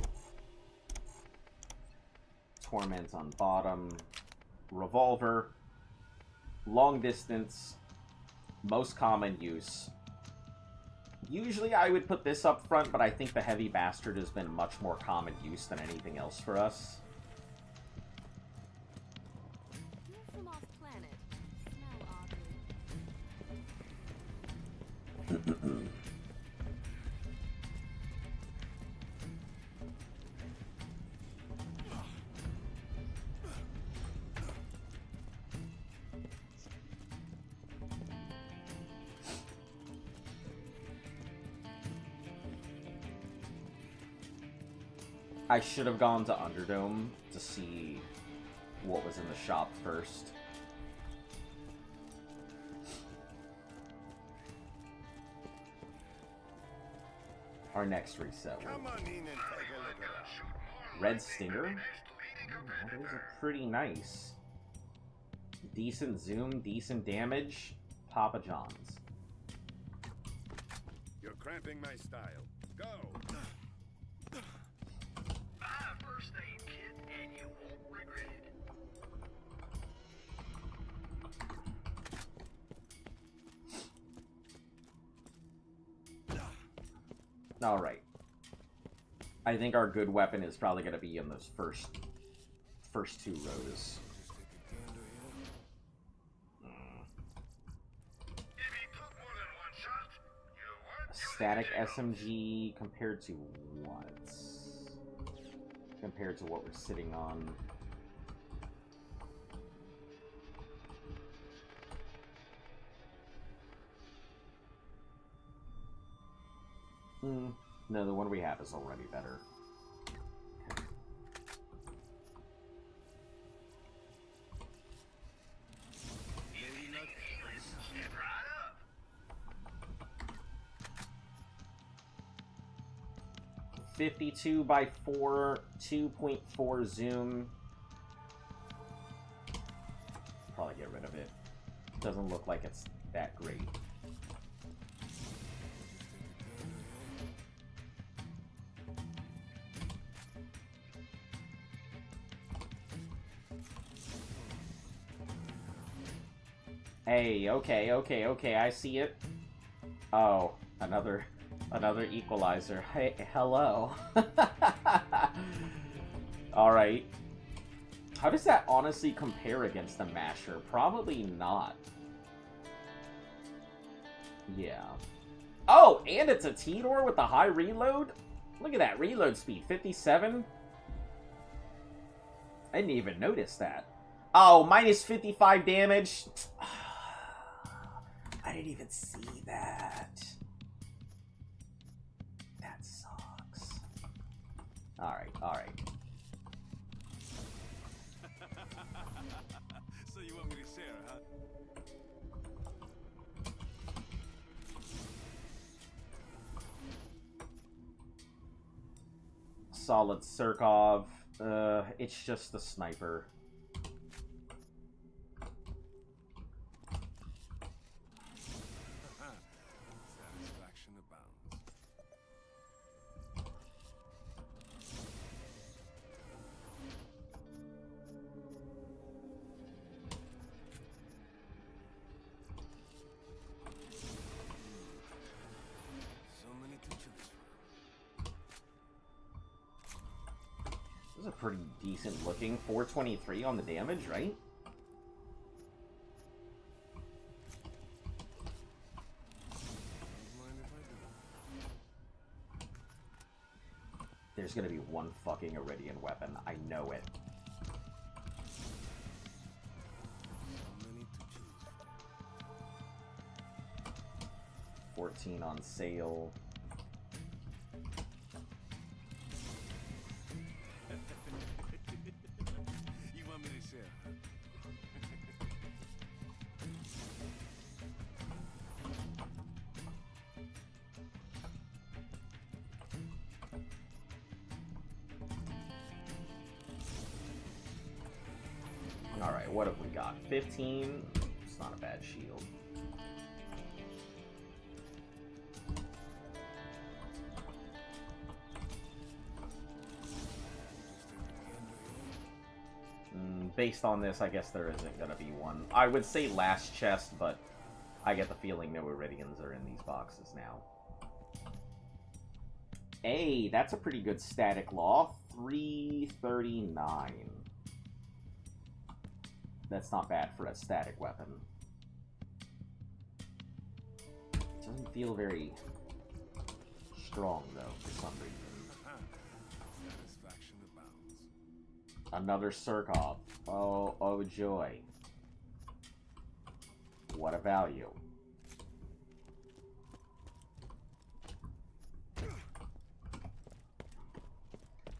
Torment on bottom, Revolver, long distance, most common use. Usually I would put this up front, but I think the Heavy Bastard has been much more common use than anything else for us. You're from off planet. Smell oddly. I should have gone to Underdome to see what was in the shop first. Our next reset. Come on in and take a look at Red Stinger? That is a pretty nice. Decent zoom, decent damage. Papa John's. You're cramping my style. Go! First aid kit, and you won't regret it. Alright. I think our good weapon is probably going to be in those first two rows. Static SMG compared to what? Compared to what we're sitting on. No, the one we have is already better. Step right up. 52 by 4, 2.4 zoom. Probably get rid of it. Doesn't look like it's that great. Hey, okay, I see it. Oh, another equalizer. Hey, hello. Alright. How does that honestly compare against the Masher? Probably not. Yeah. Oh, and it's a T-Door with the high reload? Look at that reload speed, 57? I didn't even notice that. Oh, minus 55 damage. I didn't even see that. That sucks. Alright. So you want me to share, huh? Solid Surkov. It's just the sniper. Satisfaction abounds. So many to choose from. This is a pretty decent looking 423 on the damage, right? There's gonna be one fucking Iridian weapon. I know it. So many to choose from. 14 on sale. You want me to share, huh? Alright, what have we got? 15? It's not a bad shield. based on this, I guess there isn't gonna be one. I would say last chest, but I get the feeling no Iridians are in these boxes now. Hey, that's a pretty good static law. 339. That's not bad for a static weapon. It doesn't feel very strong, though, for some reason. Satisfaction abounds. Another Surkov. Oh, oh joy. What a value.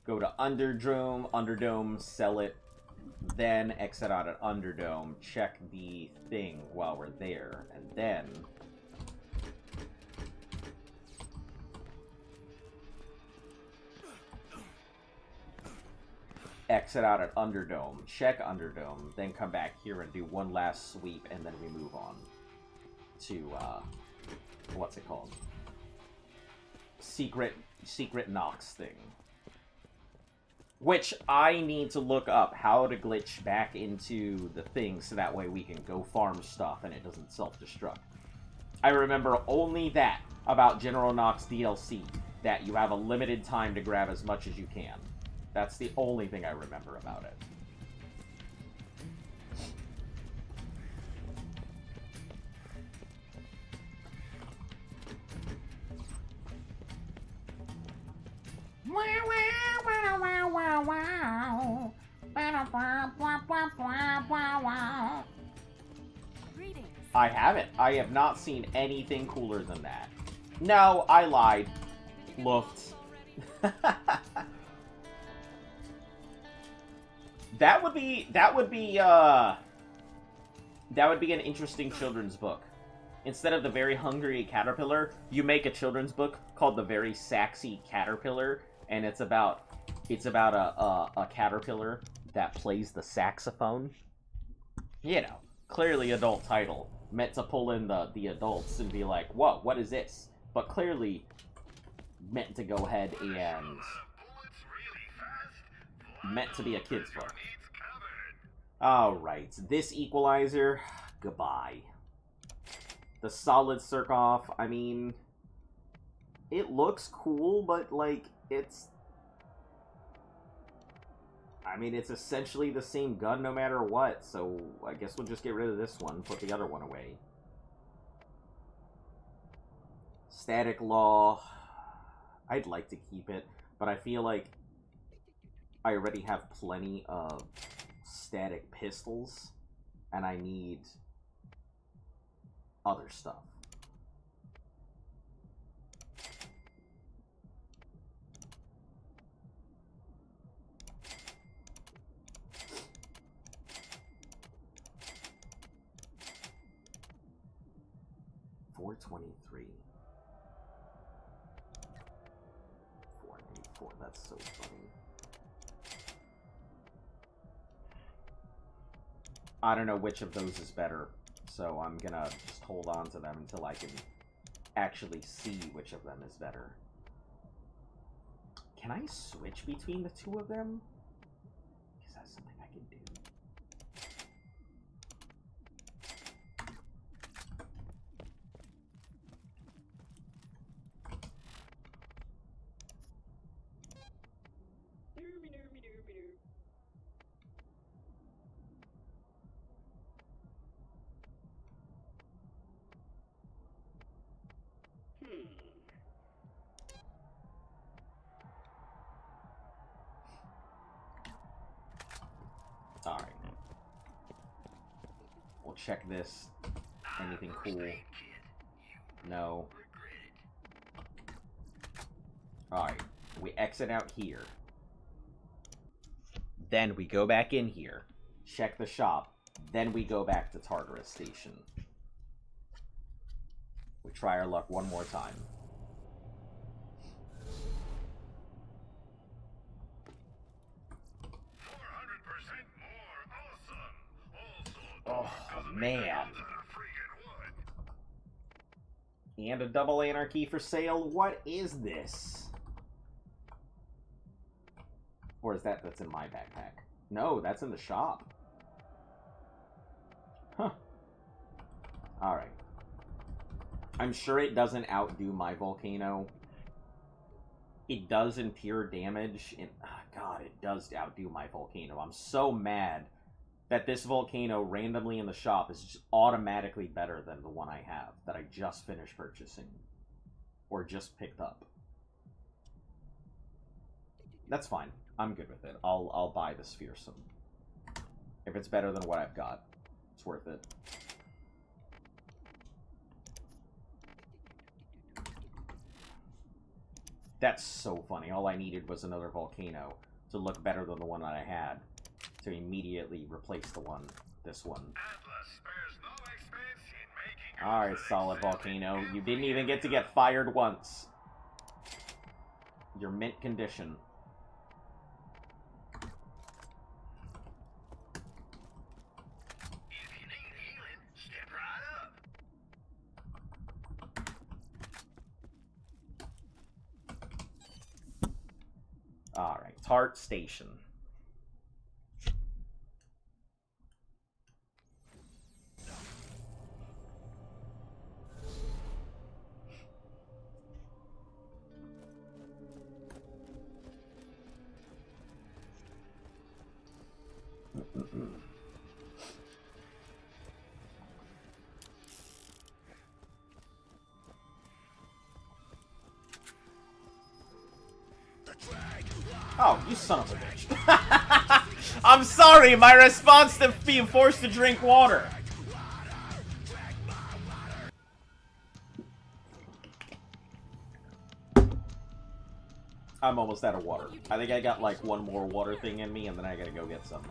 Go to Underdome, sell it, then exit out at Underdome, check the thing while we're there, and then exit out at Underdome, check Underdome, then come back here and do one last sweep, and then we move on to, what's it called? Secret Nox thing. Which I need to look up how to glitch back into the thing so that way we can go farm stuff and it doesn't self-destruct. I remember only that about General Nox DLC, that you have a limited time to grab as much as you can. That's the only thing I remember about it. I haven't. I have not seen anything cooler than that. No, I lied. Luft. That would be an interesting children's book. Instead of The Very Hungry Caterpillar, you make a children's book called The Very Saxy Caterpillar, and it's about a caterpillar that plays the saxophone. You know, clearly adult title, meant to pull in the adults and be like, whoa, what is this? But clearly meant to go ahead and meant to be a kid's book. Alright, this equalizer, goodbye. The solid Surkov, I mean, it looks cool, but, like, it's essentially the same gun no matter what, so I guess we'll just get rid of this one, put the other one away. Static Law, I'd like to keep it, but I feel like I already have plenty of static pistols, and I need other stuff. $423. $484. That's so funny. I don't know which of those is better, so I'm gonna just hold on to them until I can actually see which of them is better. Can I switch between the two of them? Is that something I can do? Alright. We'll check this. Anything cool? No. Alright. We exit out here. Then we go back in here. Check the shop. Then we go back to Tartarus Station. We try our luck one more time. Oh, man. And a double anarchy for sale? What is this? Or is that's in my backpack? No, that's in the shop. Huh. Alright. I'm sure it doesn't outdo my volcano. It does in pure damage. And, God, it does outdo my volcano. I'm so mad that this volcano randomly in the shop is just automatically better than the one I have that I just finished purchasing. Or just picked up. That's fine. I'm good with it. I'll buy this fearsome. If it's better than what I've got, it's worth it. That's so funny. All I needed was another volcano to look better than the one that I had. To immediately replace this one. Alright, solid volcano. You didn't even get to get fired once. You're mint condition. Alright, Tart Station. Oh, you son of a bitch. I'm sorry, my response to being forced to drink water. I'm almost out of water. I think I got like one more water thing in me and then I gotta go get some.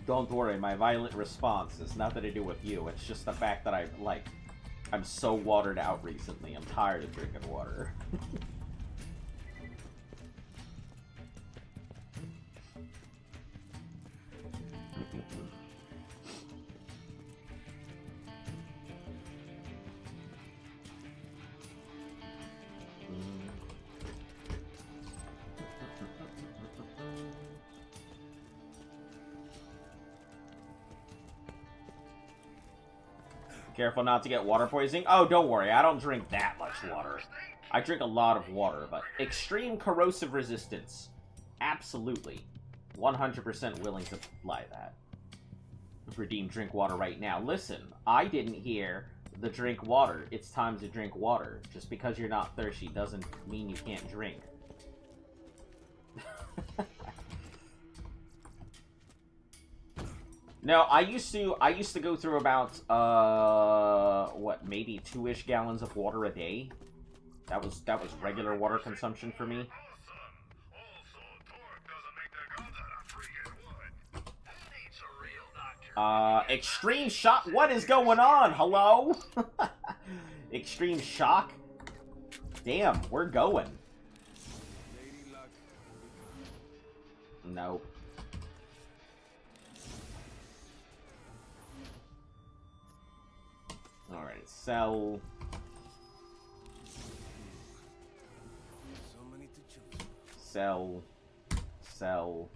Don't worry, my violent response has nothing to do with you. It's just the fact that I'm so watered out recently. I'm tired of drinking water. Careful not to get water poisoning. Oh, don't worry. I don't drink that much water. I drink a lot of water, but extreme corrosive resistance. Absolutely. 100% willing to apply that. Redeem drink water right now. Listen, I didn't hear the drink water. It's time to drink water. Just because you're not thirsty doesn't mean you can't drink. No, I used to go through about, what, maybe 2-ish gallons of water a day. That was regular water consumption for me. Extreme shock? What is going on? Hello? Extreme shock? Damn, we're going. Nope. Alright, sell. Sell. Sell.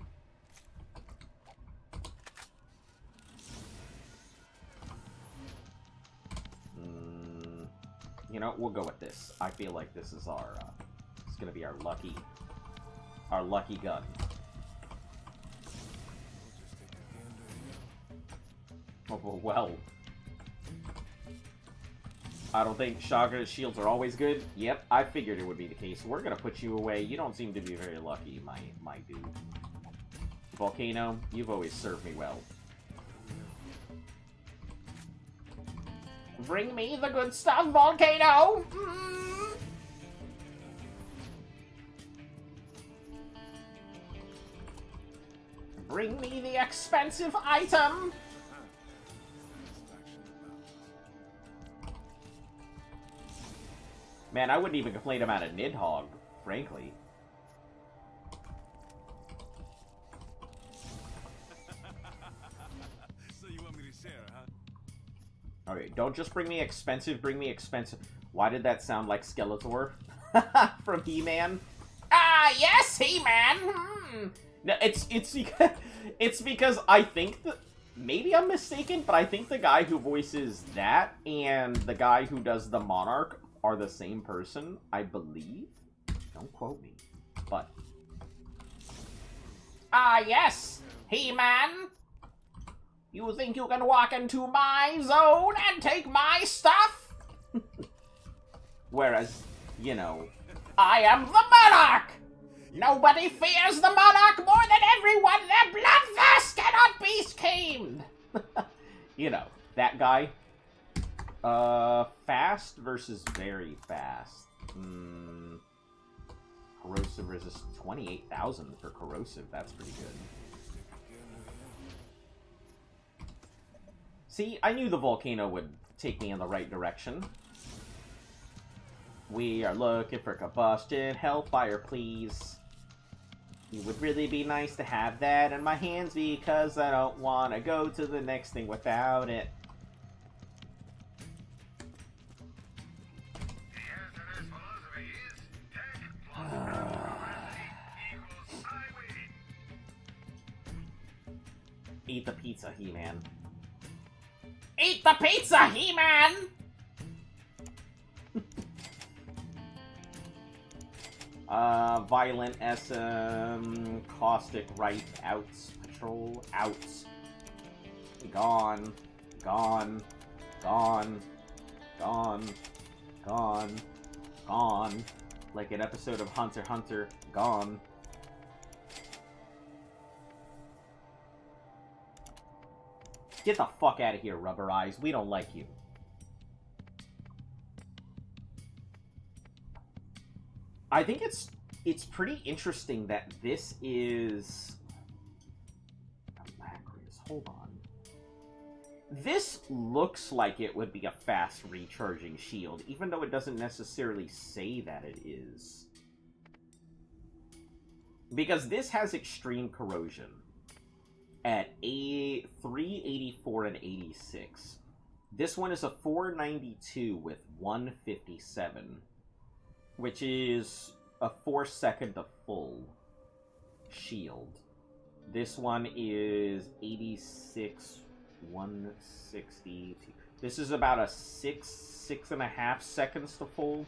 You know, we'll go with this. I feel like this is our, it's gonna be our lucky gun. Oh, well. I don't think shotgun shields are always good. Yep, I figured it would be the case. We're gonna put you away. You don't seem to be very lucky, my dude. Volcano, you've always served me well. Bring me the good stuff, Volcano! Bring me the expensive item! Man, I wouldn't even complain about a Nidhogg, frankly. So you want me to share, huh? Okay, don't just bring me expensive, bring me expensive. Why did that sound like Skeletor? From He-Man? Ah! Ah, yes, He-Man. No, it's because I think that maybe I'm mistaken, but I think the guy who voices that and the guy who does the Monarch are the same person, I believe. Don't quote me, but ah, yes, He-Man. You think you can walk into my zone and take my stuff? Whereas, you know, I am the Monarch! Nobody fears the Monarch more than everyone! Their bloodthirst cannot be tamed! You know, that guy. Fast versus very fast. Corrosive resist 28,000 for corrosive. That's pretty good. See, I knew the volcano would take me in the right direction. We are looking for combustion. Hellfire, please. It would really be nice to have that in my hands because I don't want to go to the next thing without it. Eat the pizza, He-Man. Eat the pizza, He-Man! Violent SM, Caustic, Right, outs, Patrol, outs. Gone, gone, gone, gone, gone, gone. Like an episode of Hunter x Hunter, gone. Get the fuck out of here, Rubber Eyes. We don't like you. I think it's pretty interesting that this is... Hold on. This looks like it would be a fast recharging shield, even though it doesn't necessarily say that it is. Because this has extreme corrosion at 384 and 86. This one is a 492 with 157, which is a 4-second to full shield. This one is 86, 160. This is about a 6.5 seconds to full.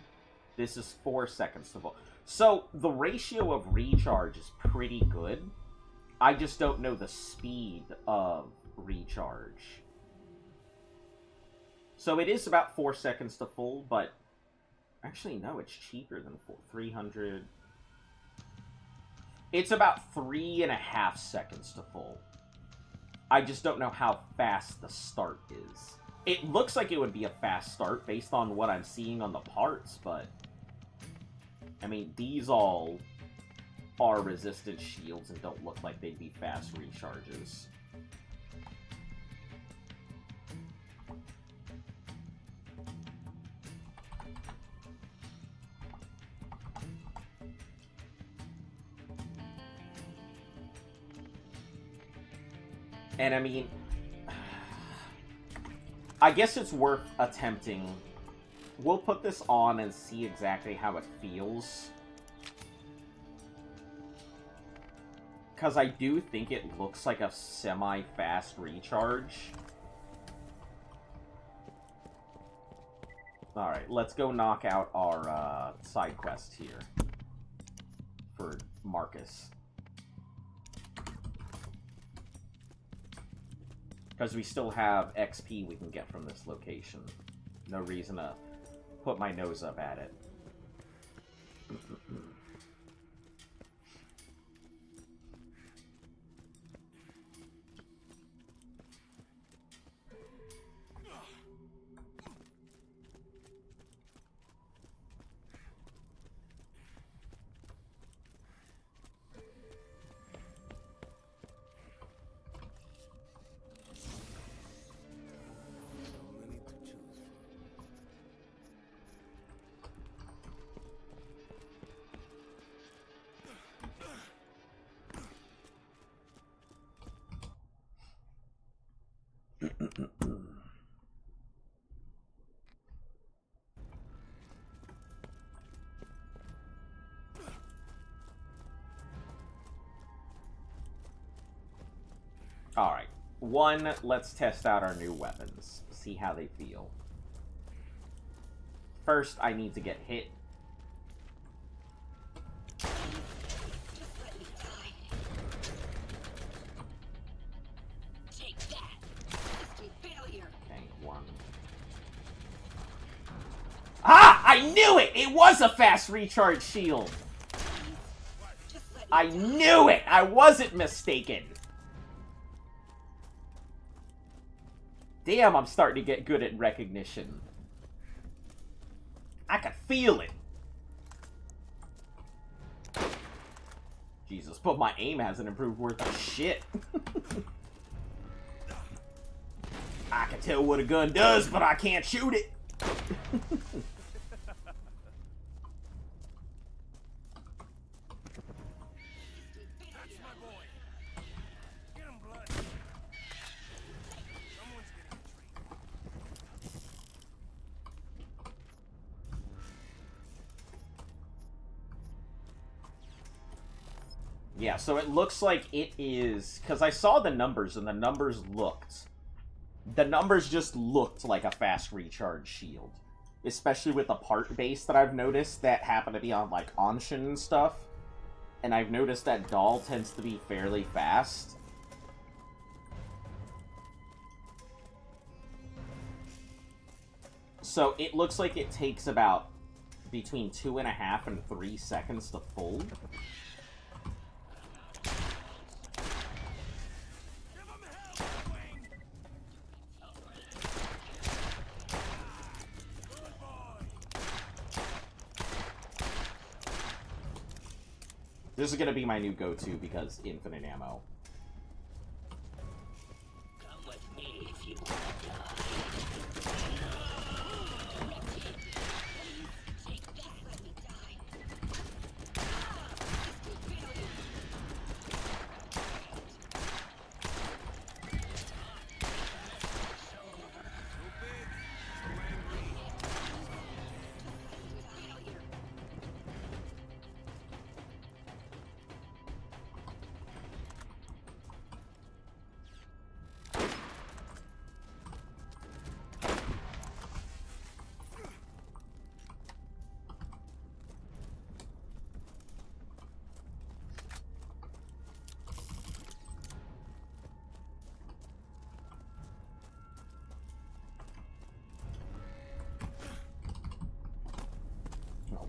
This is 4 seconds to full. So the ratio of recharge is pretty good. I just don't know the speed of recharge. So it is about 4 seconds to full, but actually no, it's cheaper than 300. It's about 3.5 seconds to full. I just don't know how fast the start is. It looks like it would be a fast start based on what I'm seeing on the parts, but I mean, these all are resistant shields and don't look like they'd be fast recharges. And I mean, I guess it's worth attempting. We'll put this on and see exactly how it feels. Because I do think it looks like a semi-fast recharge. Alright, let's go knock out our side quest here. For Marcus. Because we still have XP we can get from this location. No reason to put my nose up at it. Alright. One, let's test out our new weapons. See how they feel. First, I need to get hit. Take that. Instant failure. Okay, one. Ah! I knew it! It was a fast recharge shield! I knew it! I wasn't mistaken! Damn, I'm starting to get good at recognition. I can feel it! Jesus, but my aim hasn't improved worth a shit. I can tell what a gun does, but I can't shoot it! Yeah, so it looks like it is... Because I saw the numbers, and the numbers looked... The numbers just looked like a fast recharge shield. Especially with the part base that I've noticed that happen to be on, like, Anshin and stuff. And I've noticed that Doll tends to be fairly fast. So it looks like it takes about between 2.5 and 3 seconds to full. This is gonna be my new go-to because infinite ammo. Come with me if you want to die. Take that, let me die. Instant failure.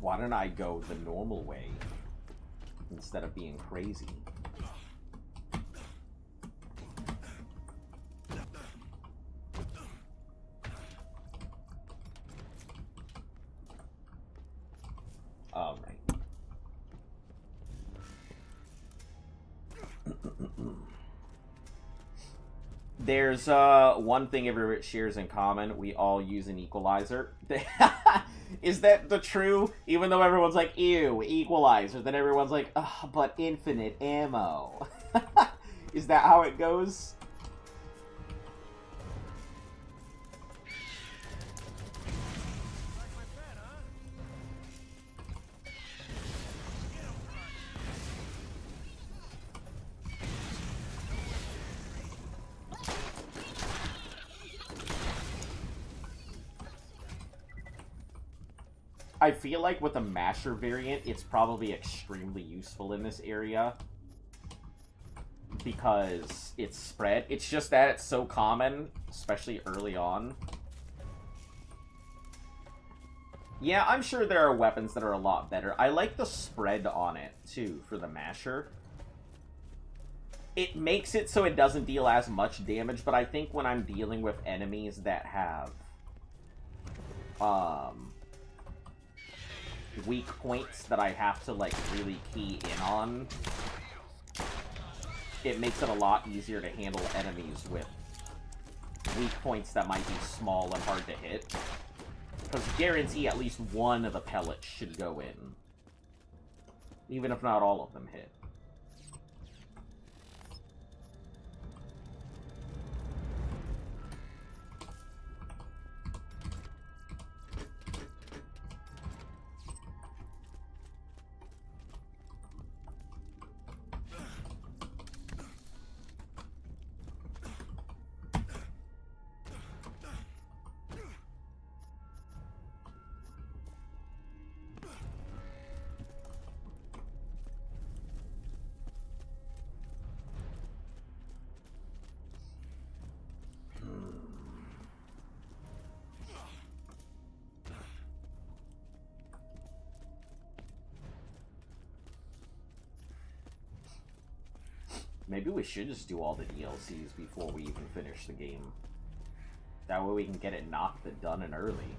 Why don't I go the normal way instead of being crazy? All right. There's one thing everyone shares in common. We all use an equalizer. Is that the true? Even though everyone's like, ew, equalizer, then everyone's like, ugh, but infinite ammo. Is that how it goes? I feel like with a masher variant, it's probably extremely useful in this area. Because it's spread. It's just that it's so common, especially early on. Yeah, I'm sure there are weapons that are a lot better. I like the spread on it, too, for the masher. It makes it so it doesn't deal as much damage, but I think when I'm dealing with enemies that have... weak points that I have to, like, really key in on, it makes it a lot easier to handle enemies with weak points that might be small and hard to hit. Because guarantee at least one of the pellets should go in. Even if not all of them hit. Maybe we should just do all the DLCs before we even finish the game. That way we can get it knocked and done and early.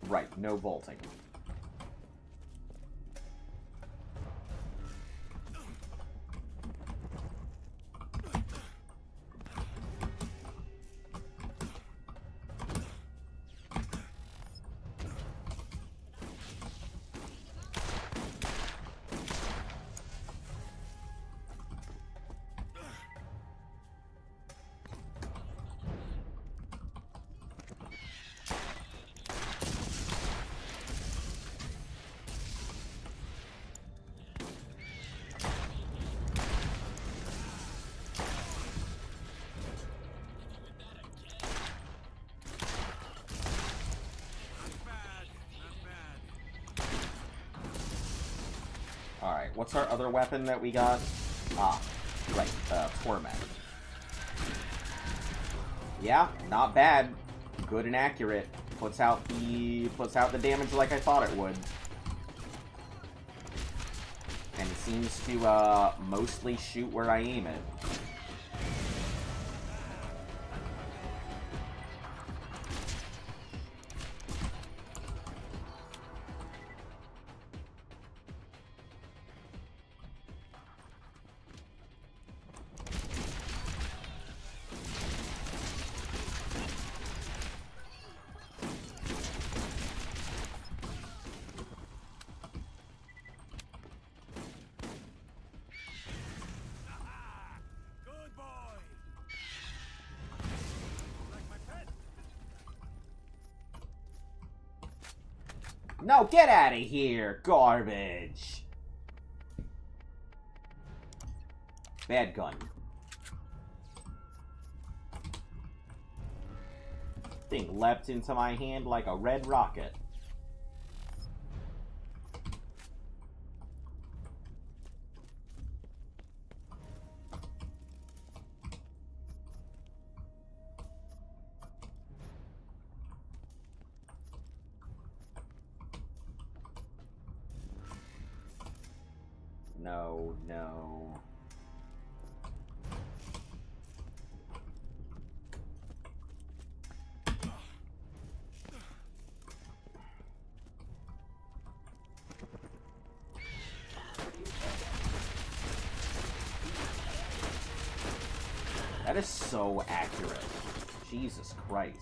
Right, no bolting. Alright, what's our other weapon that we got? Ah, right, Torment. Yeah, not bad. Good and accurate. Puts out the damage like I thought it would. And it seems to mostly shoot where I aim it. No, get out of here, garbage. Bad gun. Thing leapt into my hand like a red rocket. No, no. That is so accurate. Jesus Christ.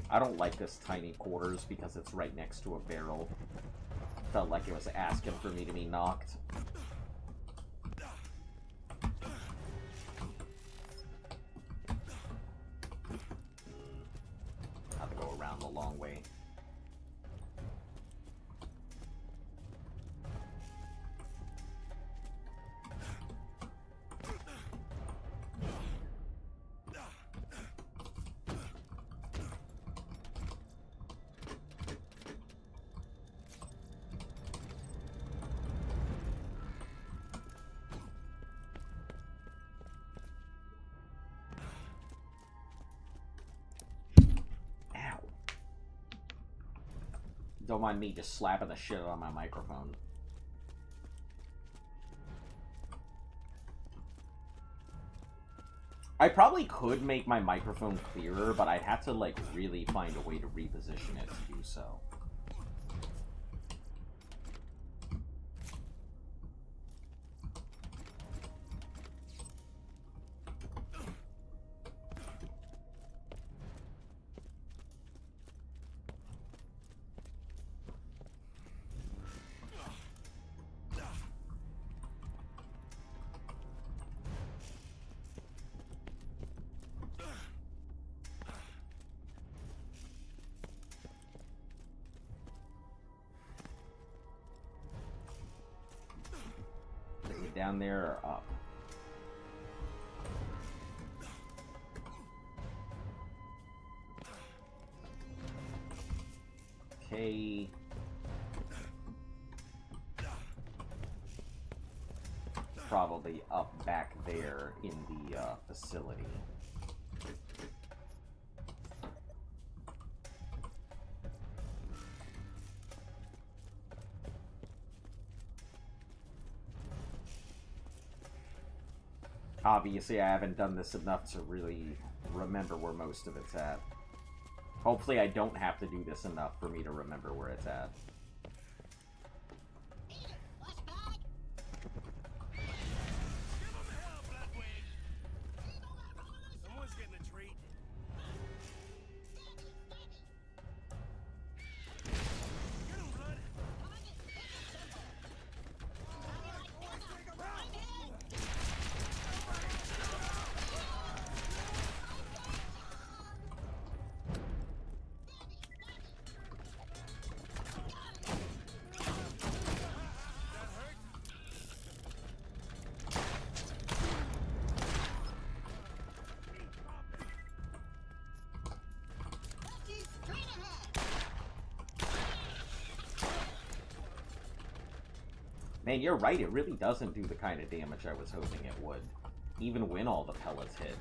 I don't like this tiny quarters because it's right next to a barrel. Felt like it was asking for me to be knocked. Have to go around the long way. Don't mind me just slapping the shit out of my microphone. I probably could make my microphone clearer, but I'd have to, like, really find a way to reposition it to do so. Down there or up? Okay. Probably up back there in the facility. Obviously, I haven't done this enough to really remember where most of it's at. Hopefully, I don't have to do this enough for me to remember where it's at. Man, you're right, it really doesn't do the kind of damage I was hoping it would, even when all the pellets hit.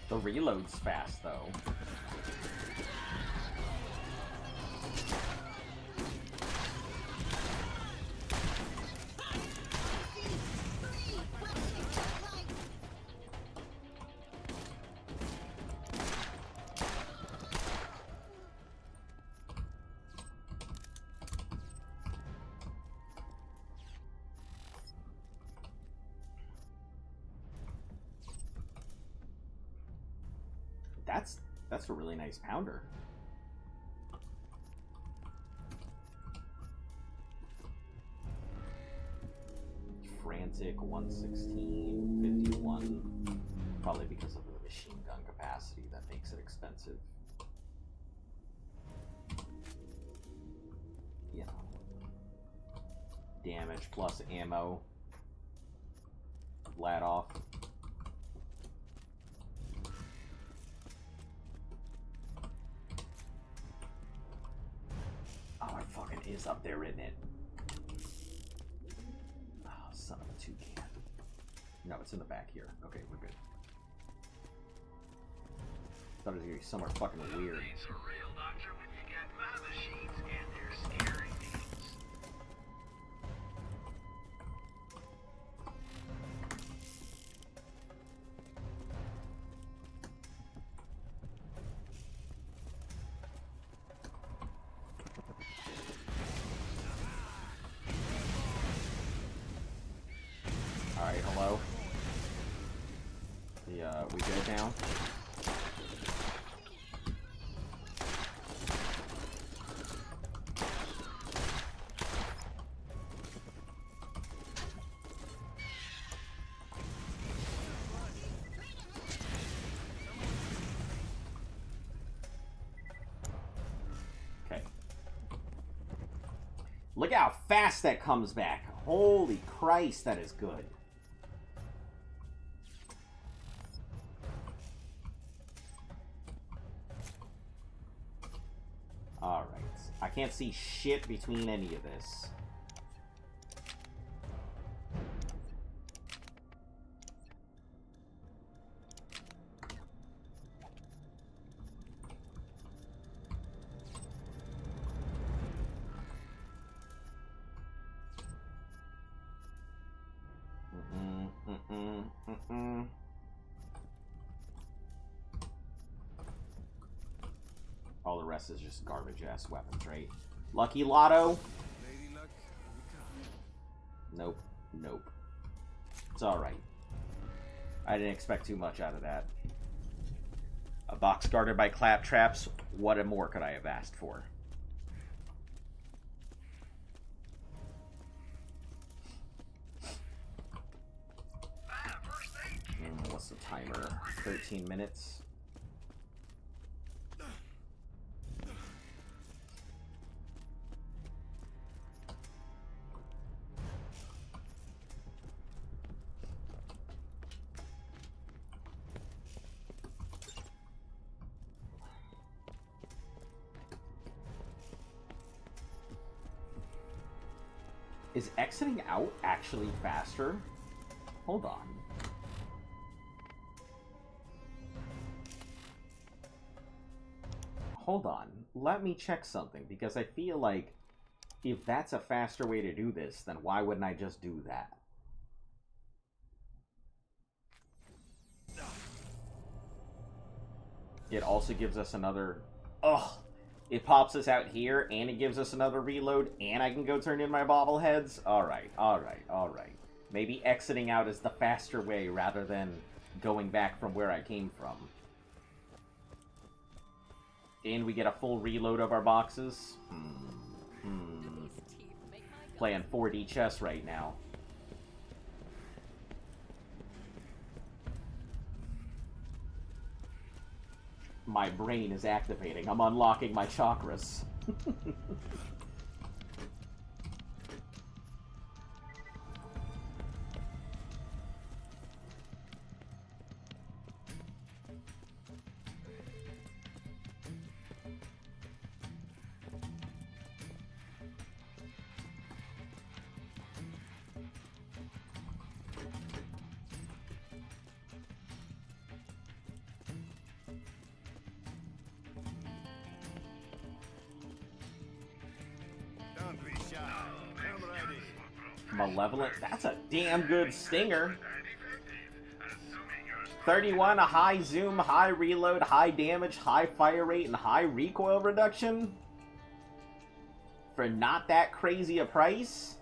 The reload's fast, though. That's a really nice pounder. Frantic 116, 51. Probably because of the machine gun capacity that makes it expensive. You know. Damage plus ammo. Flat off. Is up there, isn't it? Oh, son of a toucan. No, it's in the back here. Okay, we're good. Thought it was gonna be somewhere fucking weird. It's a real doctor when you got my machines and they're scary things. Alright, hello. We good now? Look how fast that comes back. Holy Christ, that is good. Alright. I can't see shit between any of this. All the rest is just garbage-ass weapons, right? Lucky Lotto? Nope. Nope. It's alright. I didn't expect too much out of that. A box guarded by claptraps? What more could I have asked for? What's the timer? 13 minutes. Is exiting out actually faster? Hold on. Hold on. Let me check something, because I feel like if that's a faster way to do this, then why wouldn't I just do that? It also gives us another... Ugh! It pops us out here, and it gives us another reload, and I can go turn in my bobbleheads? Alright, alright, alright. Maybe exiting out is the faster way, rather than going back from where I came from. And we get a full reload of our boxes? Playing 4D chess right now. My brain is activating. I'm unlocking my chakras. Malevolent. That's a damn good stinger. 31, a high zoom, high reload, high damage, high fire rate, and high recoil reduction? For not that crazy a price?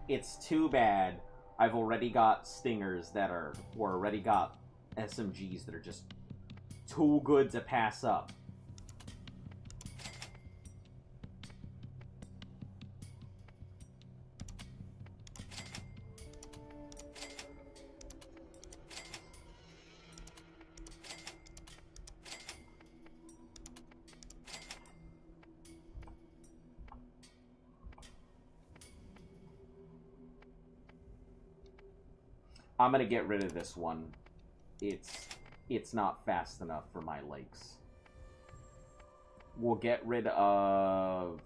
It's too bad I've already got stingers that are, or already got SMGs that are just too good to pass up. I'm gonna get rid of this one. It's not fast enough for my likes. We'll get rid of...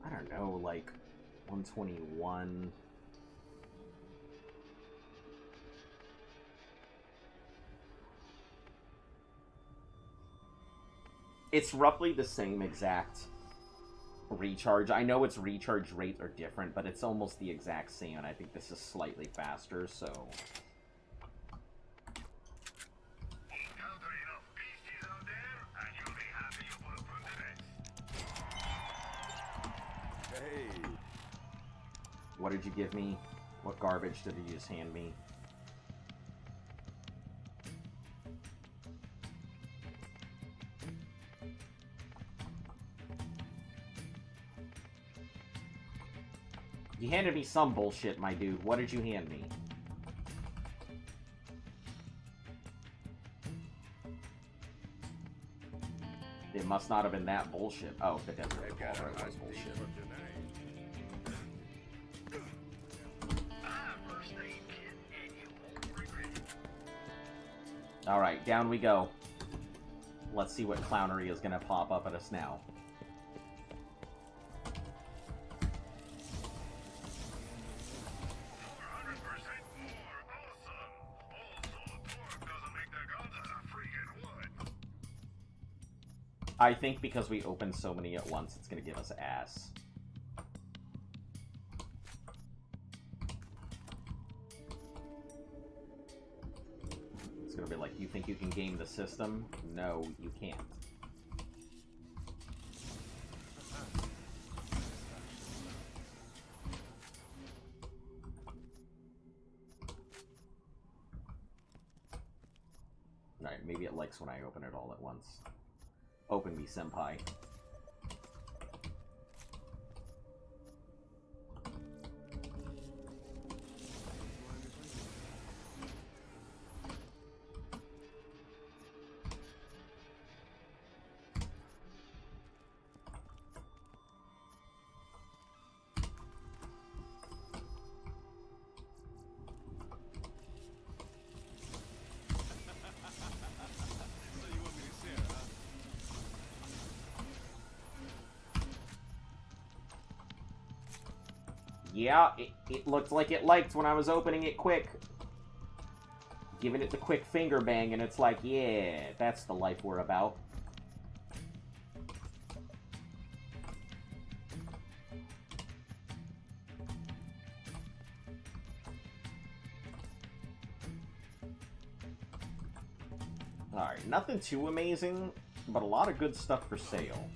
I don't know, like 121. It's roughly the same exact recharge. I know its recharge rates are different, but it's almost the exact same, and I think this is slightly faster, so... Hey. What did you give me? What garbage did you just hand me? You handed me some bullshit, my dude. What did you hand me? It must not have been that bullshit. Oh, the desert revolver was bullshit. Alright, down we go. Let's see what clownery is gonna pop up at us now. I think because we opened so many at once, it's gonna give us ass. It's gonna be like, you think you can game the system? No, you can't. Alright, maybe it likes when I open it all at once. Open me, senpai. Yeah, it looked like it liked when I was opening it quick. Giving it the quick finger bang, and it's like, yeah, that's the life we're about. Alright, nothing too amazing, but a lot of good stuff for sale.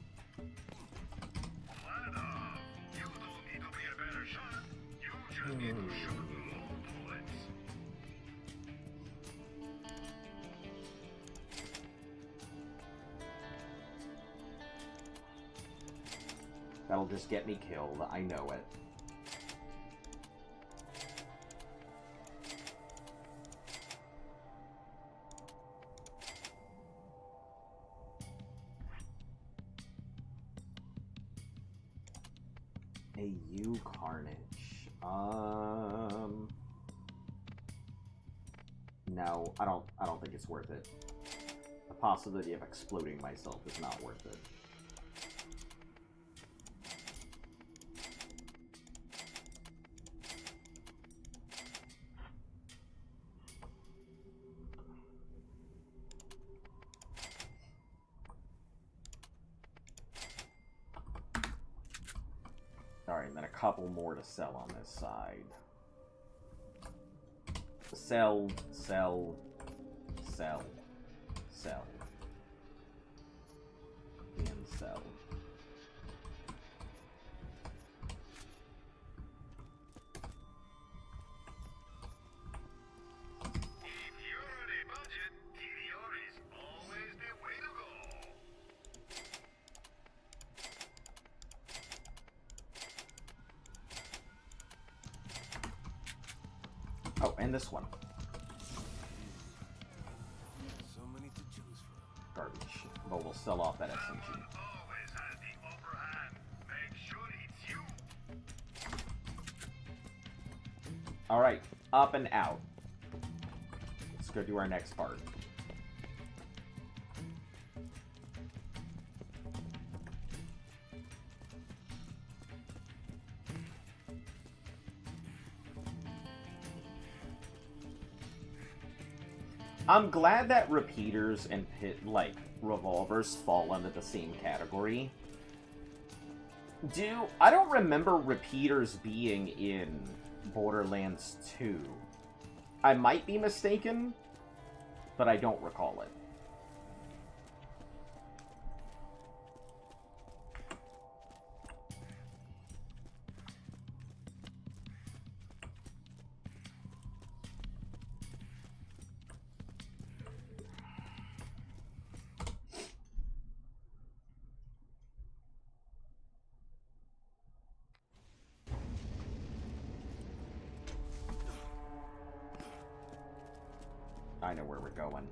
That'll just get me killed, I know it. A U Carnage. No, I don't think it's worth it. The possibility of exploding myself is not worth it. Alright, and then a couple more to sell on this side. Sell, sell, sell, sell, and sell. Oh, and this one. So many to choose from. Garbage. But we'll sell off that SMG. Alright, up and out. Let's go do our next part. I'm glad that repeaters and revolvers fall under the same category. I don't remember repeaters being in Borderlands 2. I might be mistaken, but I don't recall it. I know where we're going.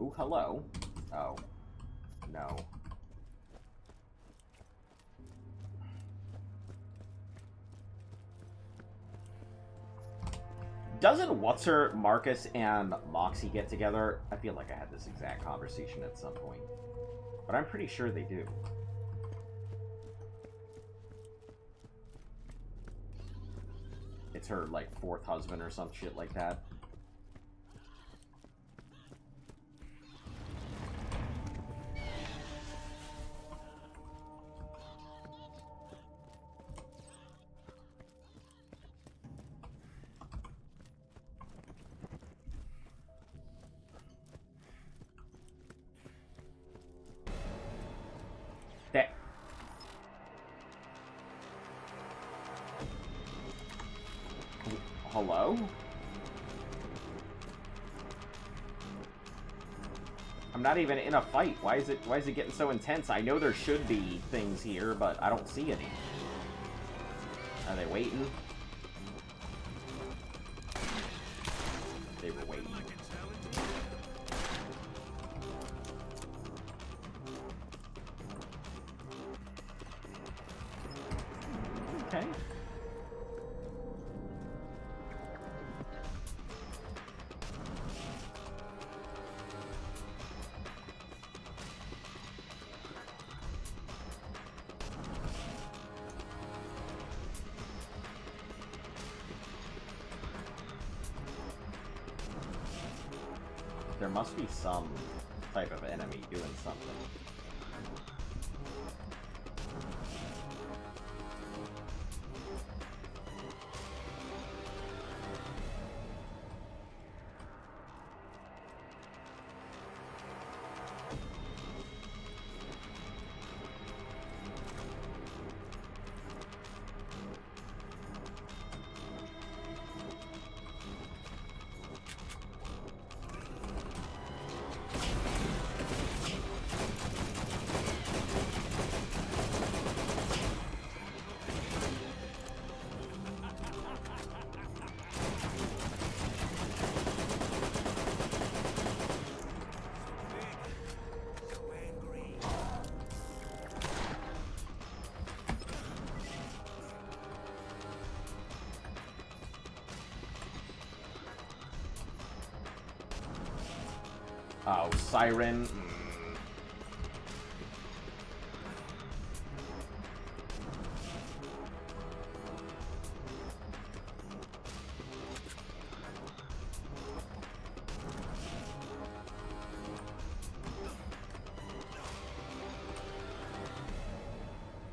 Ooh, hello. Oh. No. Doesn't What's-Her, Marcus, and Moxie get together? I feel like I had this exact conversation at some point. But I'm pretty sure they do. It's her, like, 4th husband or some shit like that. That... Hello? I'm not even in a fight. Why is it getting so intense? I know there should be things here, but I don't see any. Are they waiting? They were waiting. Okay. There must be some type of enemy doing something. Oh, Siren.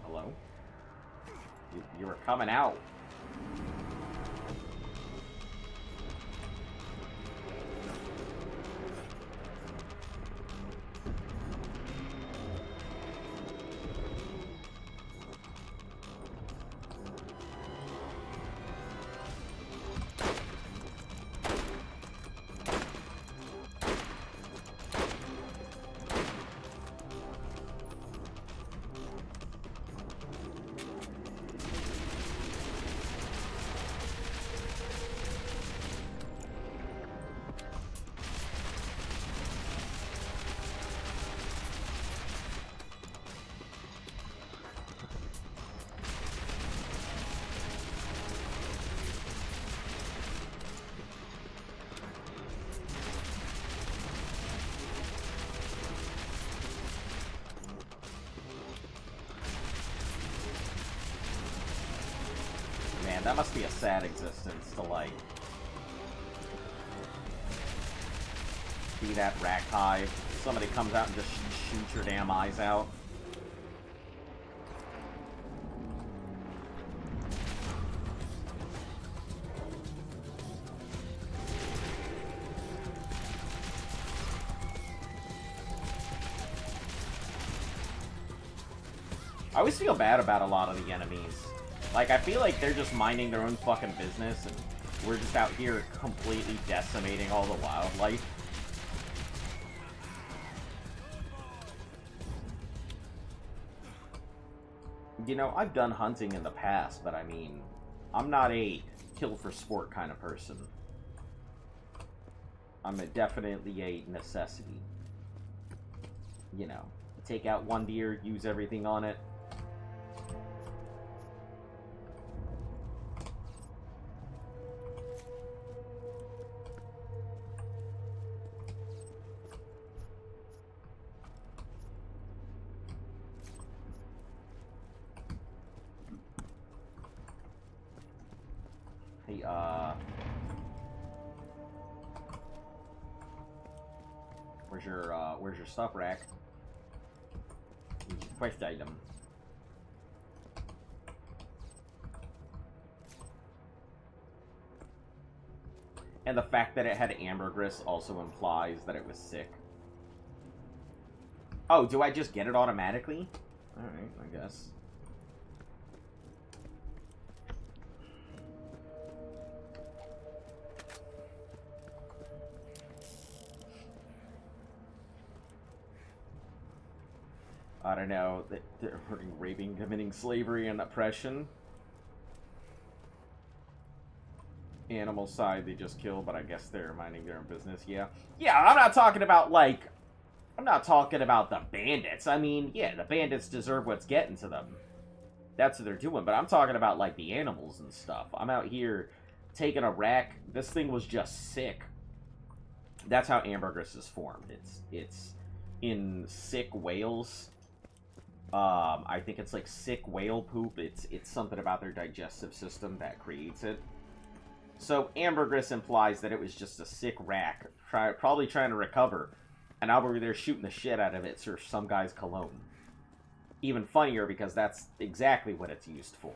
Hello? You were coming out. Man, that must be a sad existence to, like, be that rack hive. Somebody comes out and just shoots your damn eyes out. I always feel bad about a lot of the enemies. Like, I feel like they're just minding their own fucking business, and we're just out here completely decimating all the wildlife. You know, I've done hunting in the past, but I mean, I'm not a kill for sport kind of person. I'm definitely a necessity. you know, take out one deer, use everything on it. Hey, where's your stuff rack? Where's your quest item? And the fact that it had ambergris also implies that it was sick. Oh, do I just get it automatically? Alright, I guess. I don't know, they're raping, committing slavery and oppression. Animal side, they just kill, but I guess they're minding their own business, yeah. Yeah, I'm not talking about, like, I'm not talking about the bandits. I mean, yeah, the bandits deserve what's getting to them. That's what they're doing, but I'm talking about, like, the animals and stuff. I'm out here taking a rack. This thing was just sick. That's how ambergris is formed. It's in sick whales. I think it's like sick whale poop. It's something about their digestive system that creates it. So ambergris implies that it was just a sick rack, probably trying to recover, and I'm over there shooting the shit out of it for some guy's cologne. Even funnier because that's exactly what it's used for.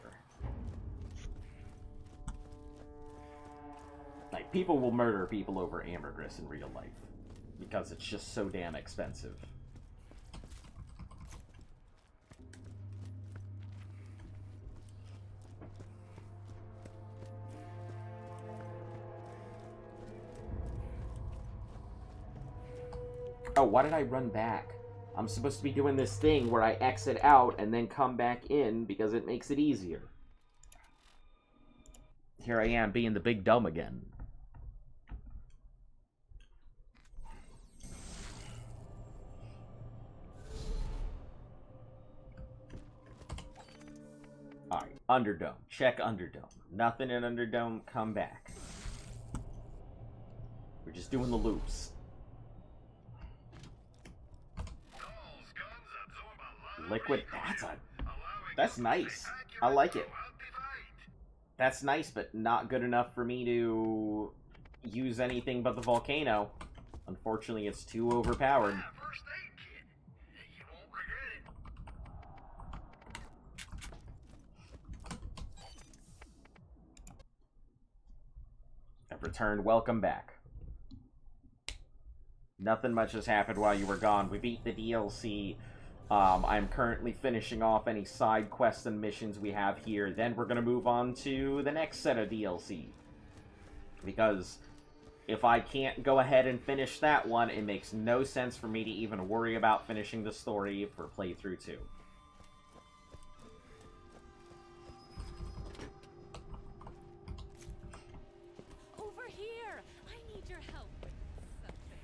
Like, people will murder people over ambergris in real life because it's just so damn expensive. Oh, why did I run back? I'm supposed to be doing this thing where I exit out and then come back in because it makes it easier. Here I am being the big dumb again. Alright, Underdome. Check Underdome. Nothing in Underdome, come back. We're just doing the loops. Liquid, that's nice. I like it. That's nice, but not good enough for me to use anything but the volcano. Unfortunately, it's too overpowered. I've returned. Welcome back. Nothing much has happened while you were gone. We beat the DLC. I'm currently finishing off any side quests and missions we have here. Then we're going to move on to the next set of DLC. Because if I can't go ahead and finish that one, it makes no sense for me to even worry about finishing the story for playthrough 2. Over here! I need your help with something.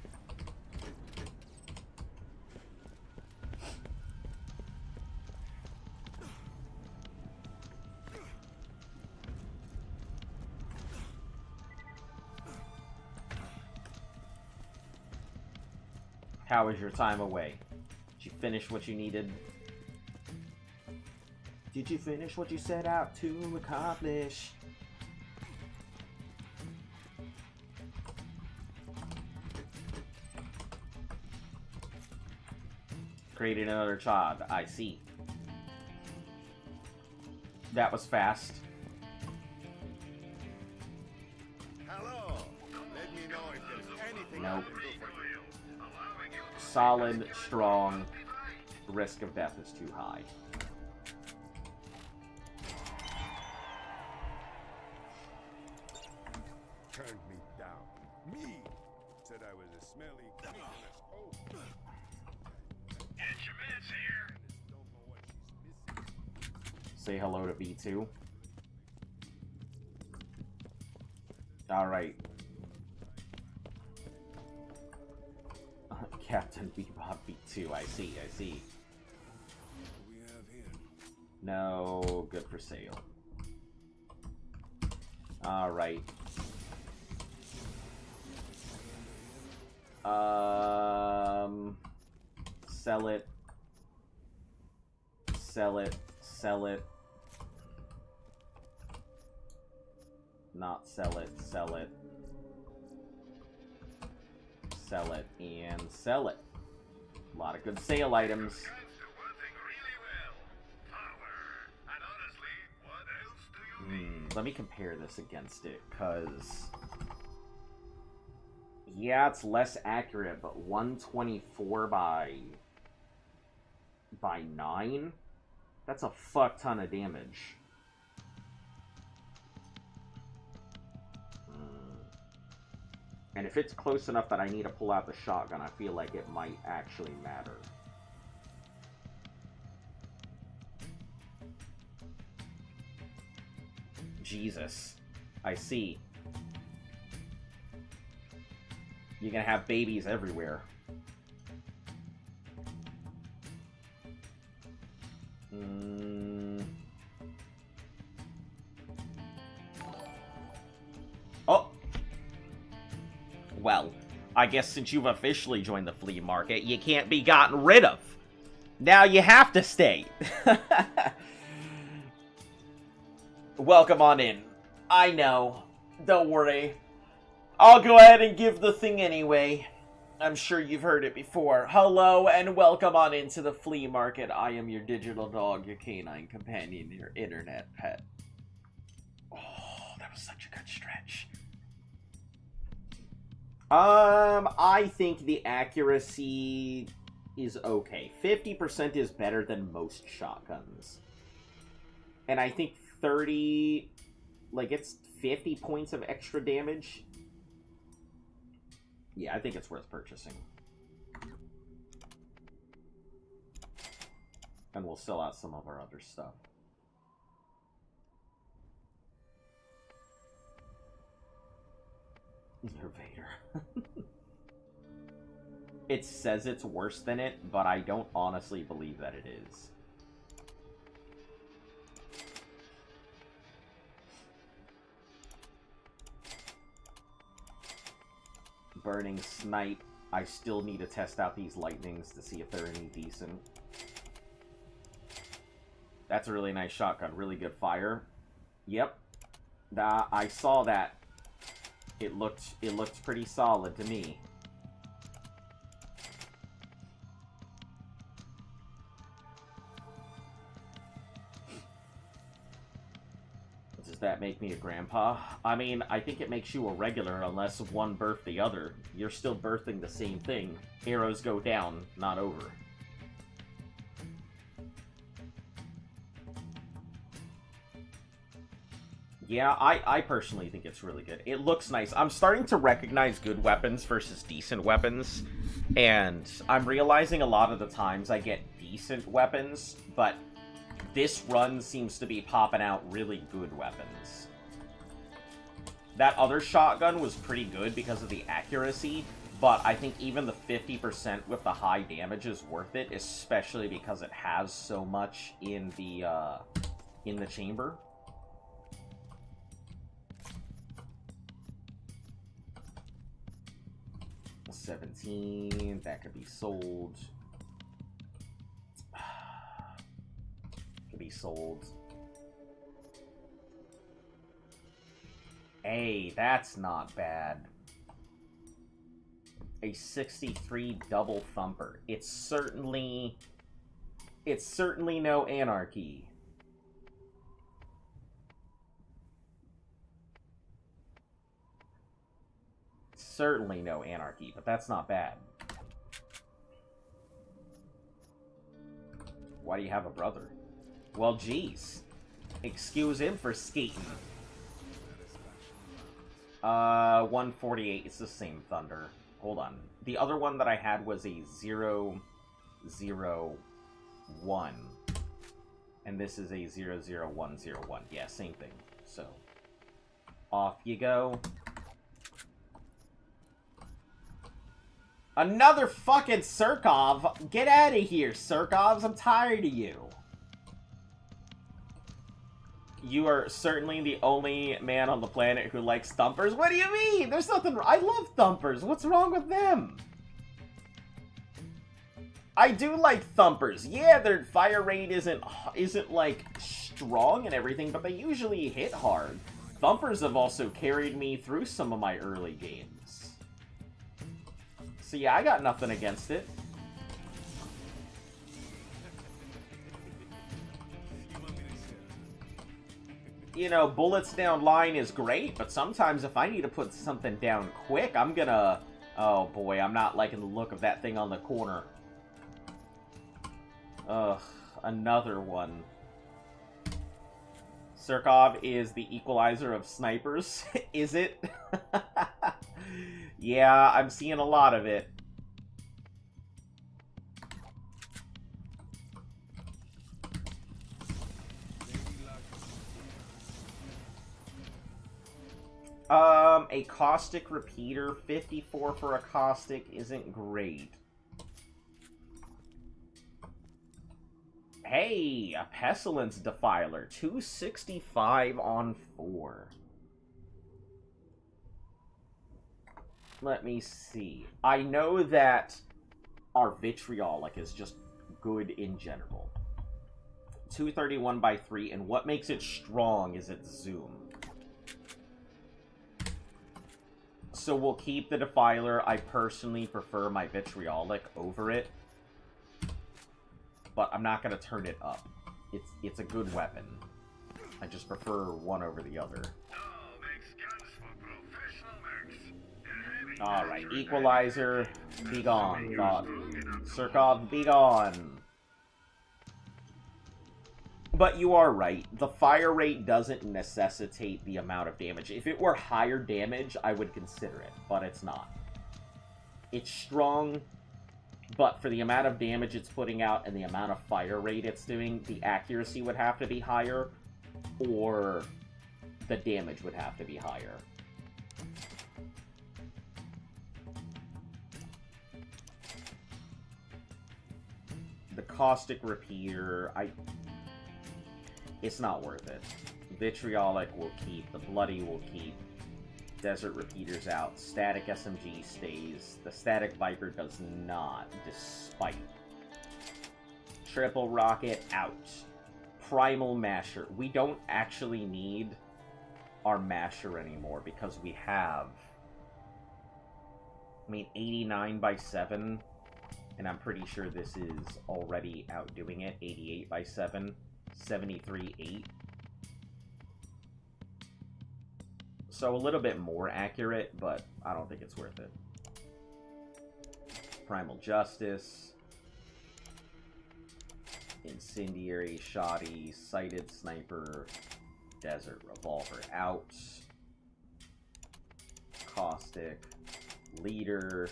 How was your time away? Did you finish what you needed? Did you finish what you set out to accomplish? Created another child. I see. That was fast. Hello. Let me know if there's anything Nope. I can do for you. Solid, strong. The risk of death is too high. Turned me down. Me said I was a smelly, honest oaf. Get your minutes here. Don't know what she's missing. Say hello to B2. Alright. Captain Bebop V2. I see, I see. What do we have here? No, good for sale. Alright. Sell it. Sell it. Sell it. Not sell it. Sell it. Sell it. And sell it. A lot of good sale items. Let me compare this against it, because... yeah, it's less accurate, but 124 by 9? That's a fuck ton of damage. And if it's close enough that I need to pull out the shotgun, I feel like it might actually matter. Jesus. I see. You're gonna have babies everywhere. Oh! Well, I guess since you've officially joined the flea market, you can't be gotten rid of. Now you have to stay. Welcome on in. I know. Don't worry. I'll go ahead and give the thing anyway. I'm sure you've heard it before. Hello and welcome on into the flea market. I am your digital dog, your canine companion, your internet pet. Oh, that was such a good stretch. I think the accuracy is okay. 50% is better than most shotguns. And I think 30, like, it's 50 points of extra damage. Yeah, I think it's worth purchasing. And we'll sell out some of our other stuff. You're Vader. It says it's worse than it, but I don't honestly believe that it is. Burning Snipe. I still need to test out these lightnings to see if they're any decent. That's a really nice shotgun. Really good fire. Yep. I saw that. It looked pretty solid to me. Does that make me a grandpa? I mean, I think it makes you a regular unless one birthed the other. You're still birthing the same thing. Arrows go down, not over. Yeah, I personally think it's really good. It looks nice. I'm starting to recognize good weapons versus decent weapons. And I'm realizing a lot of the times I get decent weapons, but this run seems to be popping out really good weapons. That other shotgun was pretty good because of the accuracy, but I think even the 50% with the high damage is worth it, especially because it has so much in the chamber. $17, that could be sold. Could be sold. Hey, that's not bad. A 63 double thumper. It's certainly no anarchy. Certainly no anarchy, but that's not bad. Why do you have a brother? Well, geez. Excuse him for skating. 148. It's the same thunder. Hold on. The other one that I had was a 001. And this is a 00101. Yeah, same thing. So, off you go. Another fucking Surkov. Get out of here, Surkovs. I'm tired of you. You are certainly the only man on the planet who likes thumpers. What do you mean? There's nothing... I love thumpers. What's wrong with them? I do like thumpers. Yeah, their fire rate isn't like strong and everything, but they usually hit hard. Thumpers have also carried me through some of my early games. So yeah, I got nothing against it. You know, bullets down line is great, but sometimes if I need to put something down quick, I'm gonna... Oh boy, I'm not liking the look of that thing on the corner. Ugh, another one. Surkov is the equalizer of snipers. Is it? Yeah, I'm seeing a lot of it. A caustic repeater, 54 for a caustic isn't great. Hey, a pestilence defiler, 265 on 4. Let me see. I know that our vitriolic is just good in general. 231 by 3, and what makes it strong is its zoom. So we'll keep the defiler. I personally prefer my vitriolic over it. But I'm not going to turn it up. It's a good weapon. I just prefer one over the other. Alright, equalizer, be gone. Surkov, be gone. But you are right. The fire rate doesn't necessitate the amount of damage. If it were higher damage, I would consider it. But it's not. It's strong... But for the amount of damage it's putting out and the amount of fire rate it's doing, the accuracy would have to be higher, or the damage would have to be higher. The caustic repeater, it's not worth it. Vitriolic will keep, the bloody will keep. Desert repeaters out. Static SMG stays. The static Viper does not, despite. Triple rocket out. Primal masher. We don't actually need our masher anymore because we have... 89 by 7. And I'm pretty sure this is already outdoing it. 88 by 7. 73, 8. So a little bit more accurate, but I don't think it's worth it. Primal Justice. Incendiary, Shoddy, Sighted Sniper, Desert Revolver out. Caustic, Leader.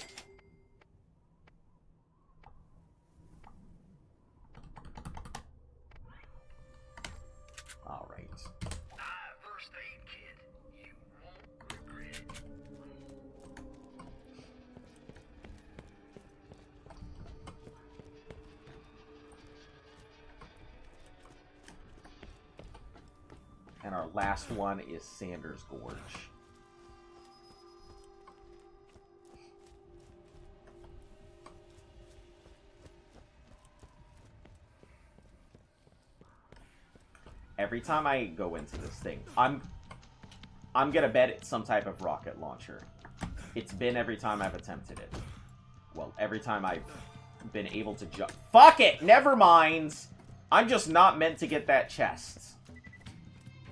Alright. First aid kit. You won't regret it. And our last one is Sanders Gorge. Every time I go into this thing, I'm gonna bet it's some type of rocket launcher. It's been every time I've attempted it. Well, every time I've been able to jump. Fuck it! Never mind! I'm just not meant to get that chest.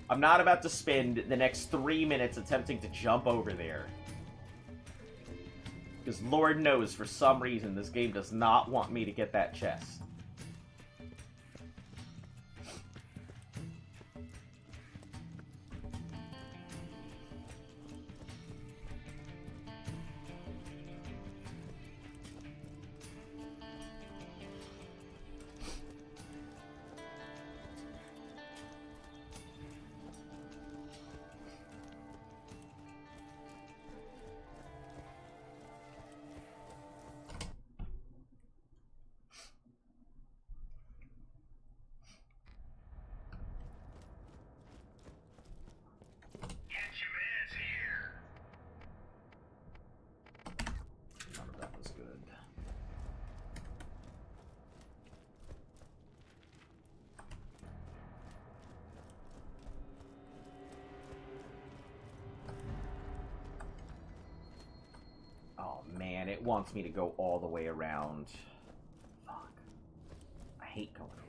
I'm not about to spend the next 3 minutes attempting to jump over there. Because Lord knows, for some reason, this game does not want me to get that chest. wants me to go all the way around. Fuck. I hate going around.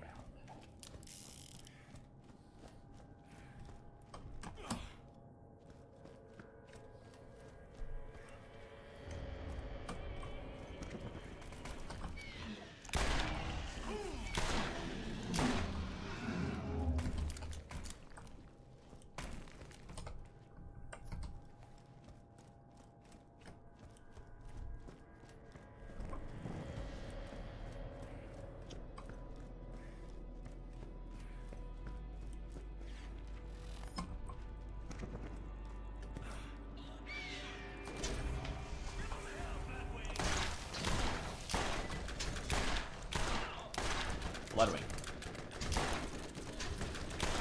Bloodwing.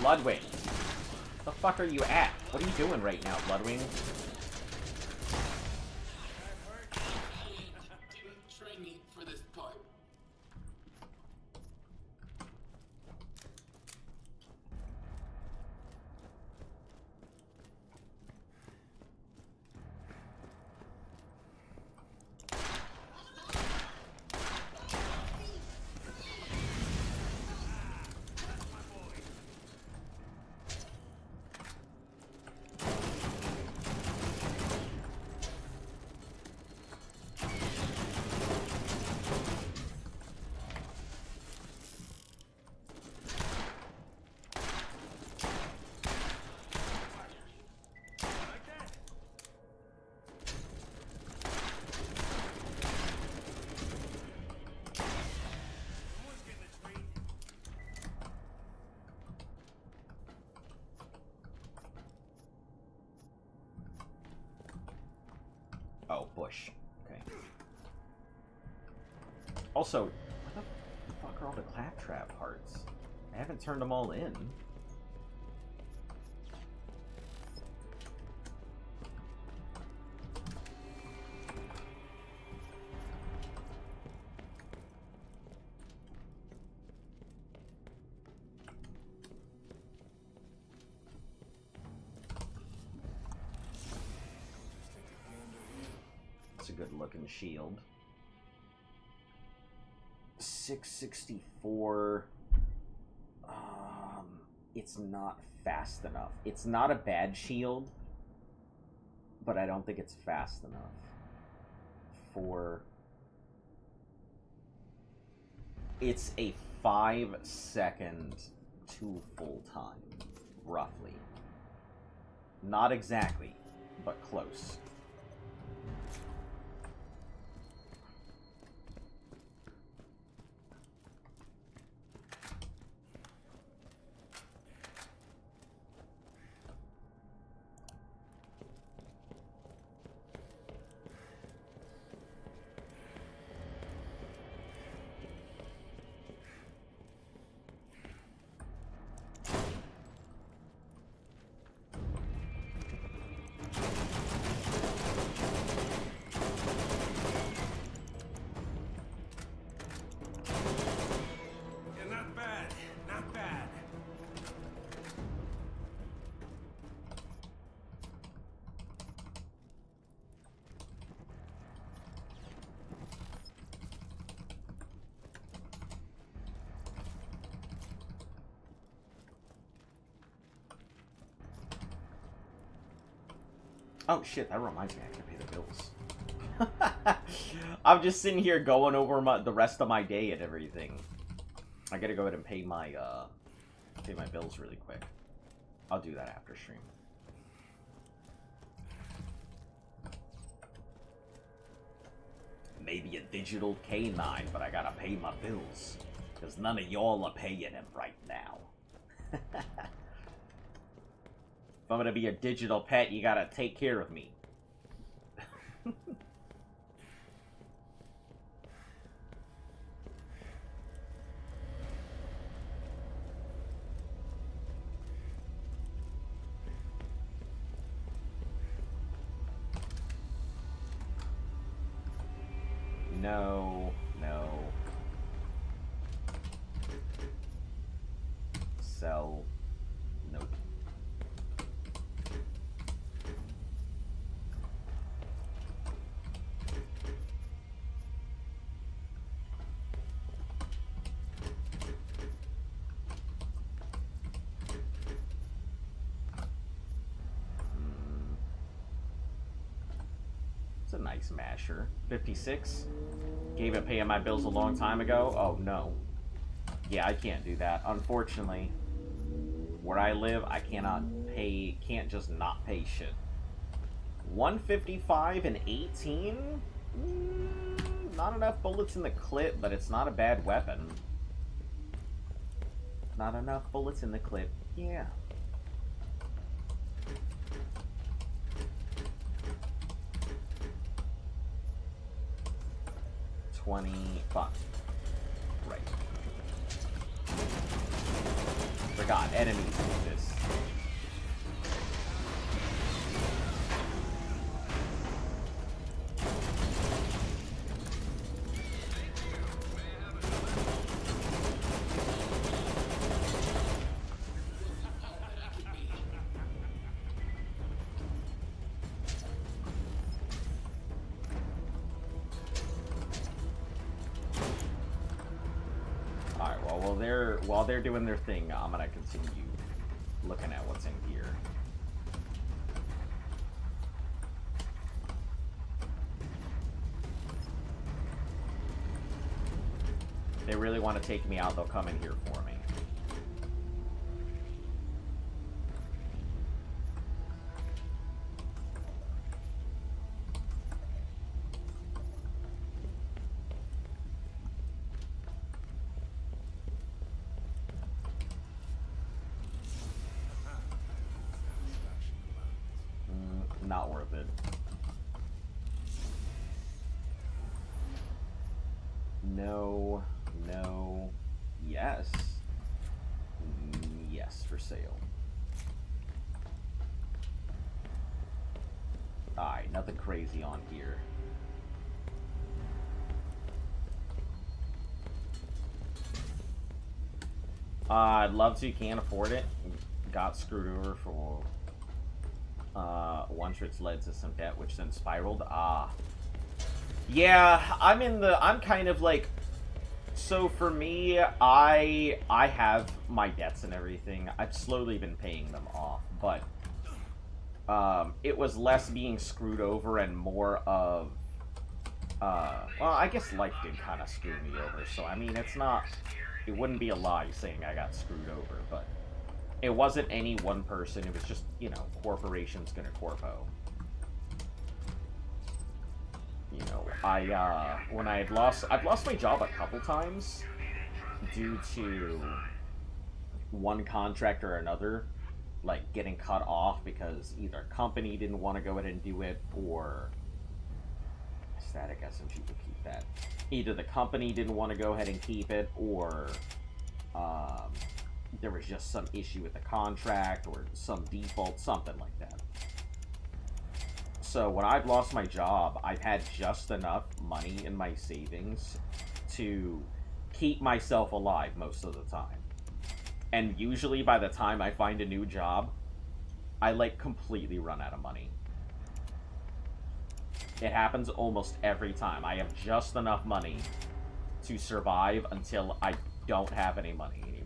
Bloodwing. The fuck are you at? What are you doing right now, Bloodwing? Didn't train me for this part. Oh, bush. Okay. Also, where the fuck are all the claptrap hearts? I haven't turned them all in. It's a good looking shield. 664. It's not fast enough. It's not a bad shield, but I don't think it's fast enough for... It's a 5-second to full time, roughly. Not exactly, but close. Oh shit, that reminds me, I gotta pay the bills. I'm just sitting here going over the rest of my day and everything. I gotta go ahead and pay my bills really quick. I'll do that after stream. Maybe a digital K9, but I gotta pay my bills. Because none of y'all are paying them right now. If I'm gonna be a digital pet, you gotta take care of me. No, no. Sell. Nope. It's a nice masher. 56. Gave up paying my bills a long time ago. Oh, no. Yeah, I can't do that. Unfortunately, where I live, I can't just not pay shit. 155 and 18? Not enough bullets in the clip, but it's not a bad weapon. Not enough bullets in the clip. Yeah. $25. Right. Forgot, enemies do this. While they're doing their thing, I'm gonna continue looking at what's in here. If they really want to take me out, they'll come in here for me. Not worth it. No, no, yes. Yes, for sale. Alright, nothing crazy on here. I'd love to, can't afford it. Got screwed over for once it's led to some debt, which then spiraled. Yeah, I'm kind of like, so for me, I have my debts and everything. I've slowly been paying them off, but it was less being screwed over and more of, well, I guess life did kind of screw me over, so I mean, it wouldn't be a lie saying I got screwed over, but it wasn't any one person, it was just, you know, corporations gonna corpo. You know, I've lost my job a couple times due to one contract or another, like, getting cut off because either a company didn't want to go ahead and do it, or static SMG will keep that. Either the company didn't want to go ahead and keep it, or there was just some issue with the contract or some default, something like that. So when I've lost my job, I've had just enough money in my savings to keep myself alive most of the time. And usually by the time I find a new job, I like completely run out of money. It happens almost every time. I have just enough money to survive until I don't have any money anymore.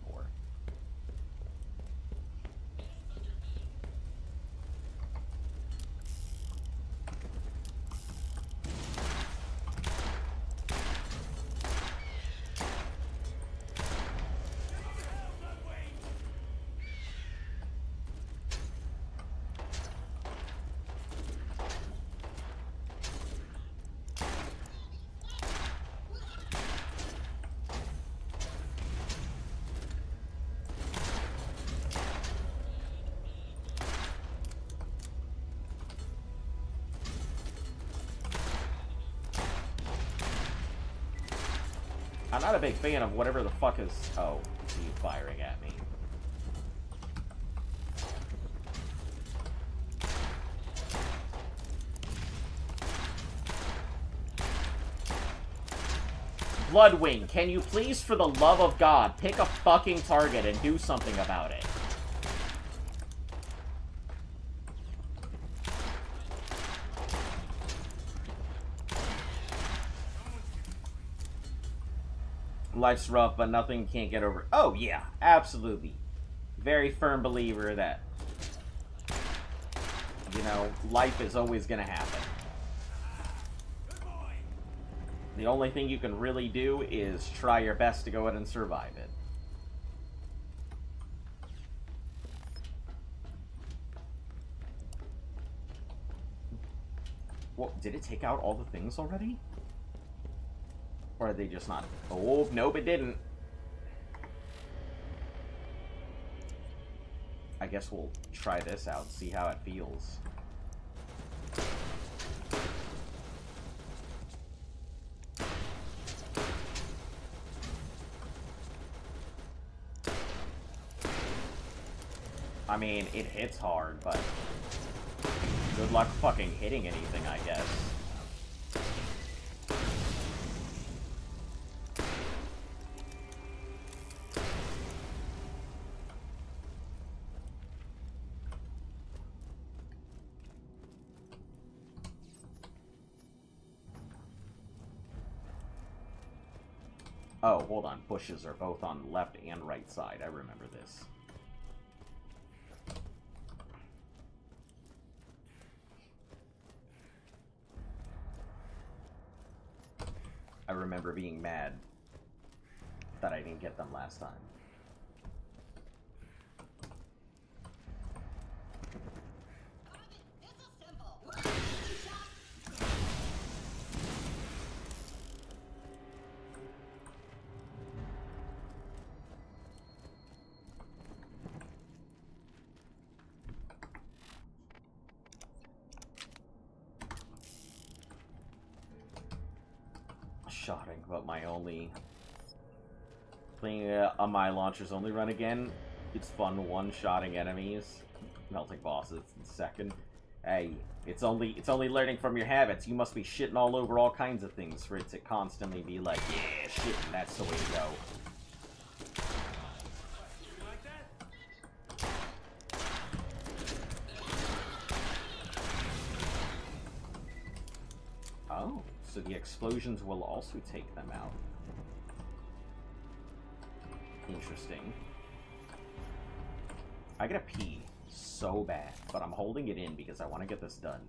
I'm not a big fan of whatever the fuck is... Oh, you firing at me. Bloodwing, can you please, for the love of God, pick a fucking target and do something about it? Life's rough, but nothing can't get over. Oh, yeah, absolutely. Very firm believer that, you know, life is always gonna happen. The only thing you can really do is try your best to go ahead and survive it. Well, did it take out all the things already? Or are they just not? Oh, nope, it didn't. I guess we'll try this out, see how it feels. I mean, it hits hard, but good luck fucking hitting anything, I guess. Oh, hold on. Bushes are both on left and right side. I remember this. I remember being mad that I didn't get them last time. Shotting, but my only thing on my launchers only run again. It's fun one-shotting enemies, melting bosses in second. Hey, it's only learning from your habits. You must be shitting all over all kinds of things for it to constantly be like, yeah, shit, that's the way to go. Oh, so the explosions will also take them out. Interesting. I gotta pee so bad, but I'm holding it in because I want to get this done.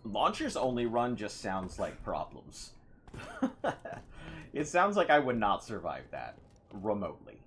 Launchers only run just sounds like problems. It sounds like I would not survive that remotely.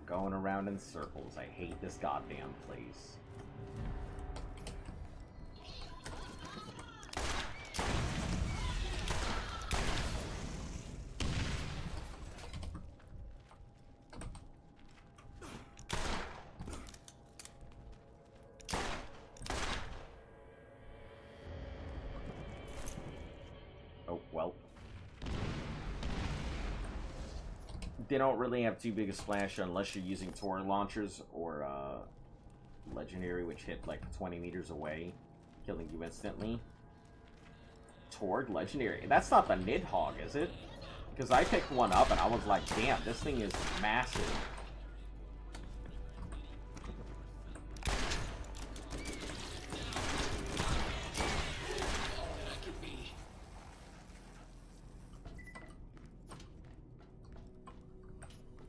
Going around in circles. I hate this goddamn place. Oh, well. They don't really have too big a splash unless you're using Tor launchers or Legendary, which hit like 20 meters away, killing you instantly. Toward Legendary. That's not the Nidhogg, is it? Because I picked one up and I was like, damn, this thing is massive.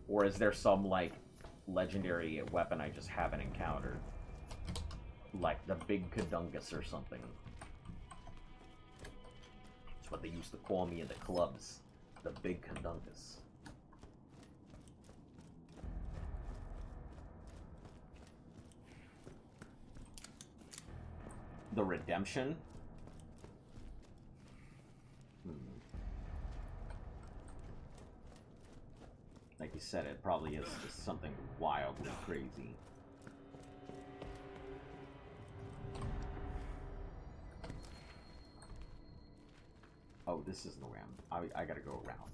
Or is there some, like, legendary weapon I just haven't encountered? Like the Big Kadungus or something. That's what they used to call me in the clubs. The Big Kadungus. The Redemption? Like you said, it probably is just something wildly crazy. Oh, this isn't the way I gotta go around.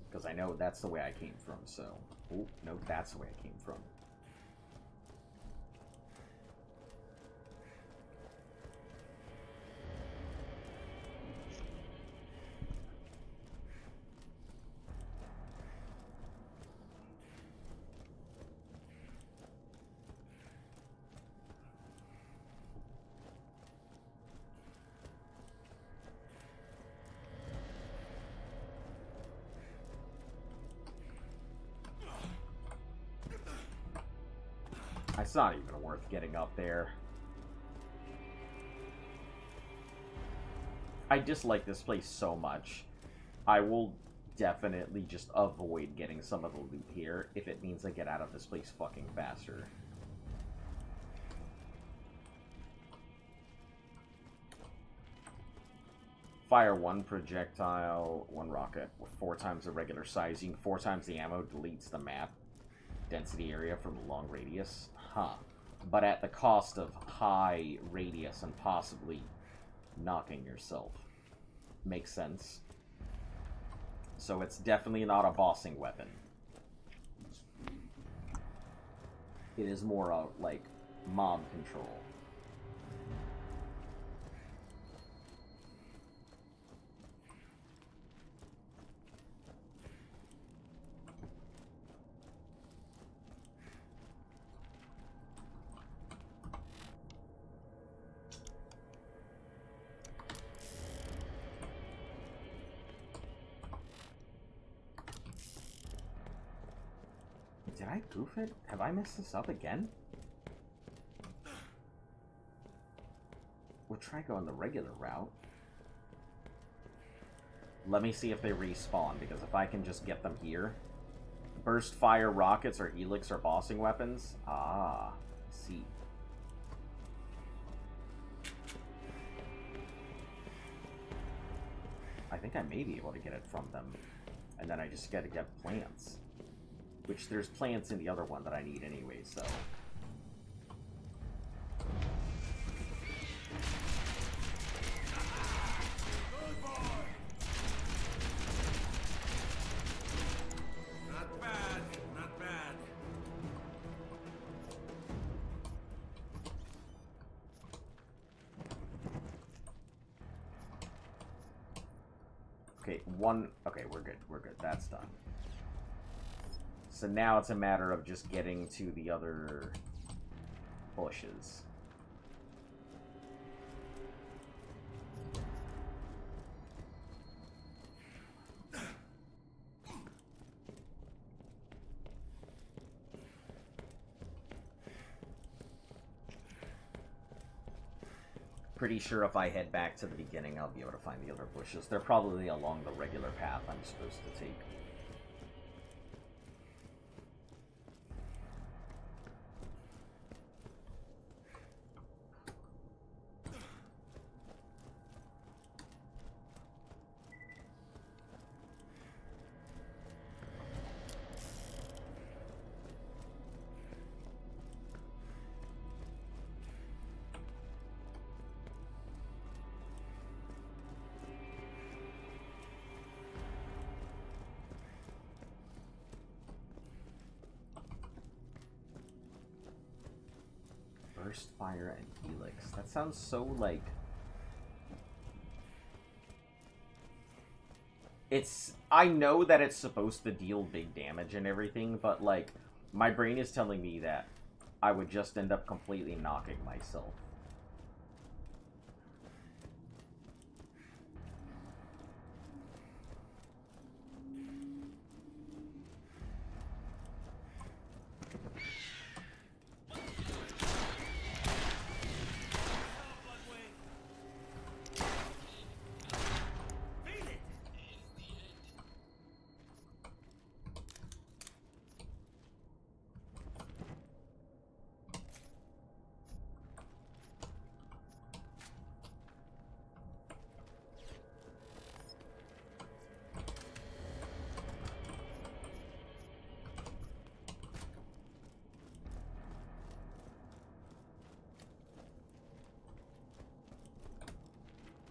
Because I know that's the way I came from, so... Oh, no, that's the way I came from. It's not even worth getting up there. I dislike this place so much. I will definitely just avoid getting some of the loot here if it means I get out of this place fucking faster. Fire 1 projectile, 1 rocket with 4 times the regular sizing, 4 times the ammo deletes the map density area from the long radius. Huh. But at the cost of high radius and possibly knocking yourself. Makes sense. So it's definitely not a bossing weapon. It is more like mob control. Did I goof it? Have I messed this up again? We'll try going the regular route. Let me see if they respawn, because if I can just get them here... Burst fire rockets or helix or bossing weapons? Ah, I see. I think I may be able to get it from them. And then I just gotta get plants. Which there's plants in the other one that I need anyway, so... Not bad, not bad. Okay, one... Okay, we're good, that's done. So now it's a matter of just getting to the other bushes. Pretty sure if I head back to the beginning, I'll be able to find the other bushes. They're probably along the regular path I'm supposed to take. Burst fire and helix. That sounds so, like, I know that it's supposed to deal big damage and everything, but, like, my brain is telling me that I would just end up completely knocking myself.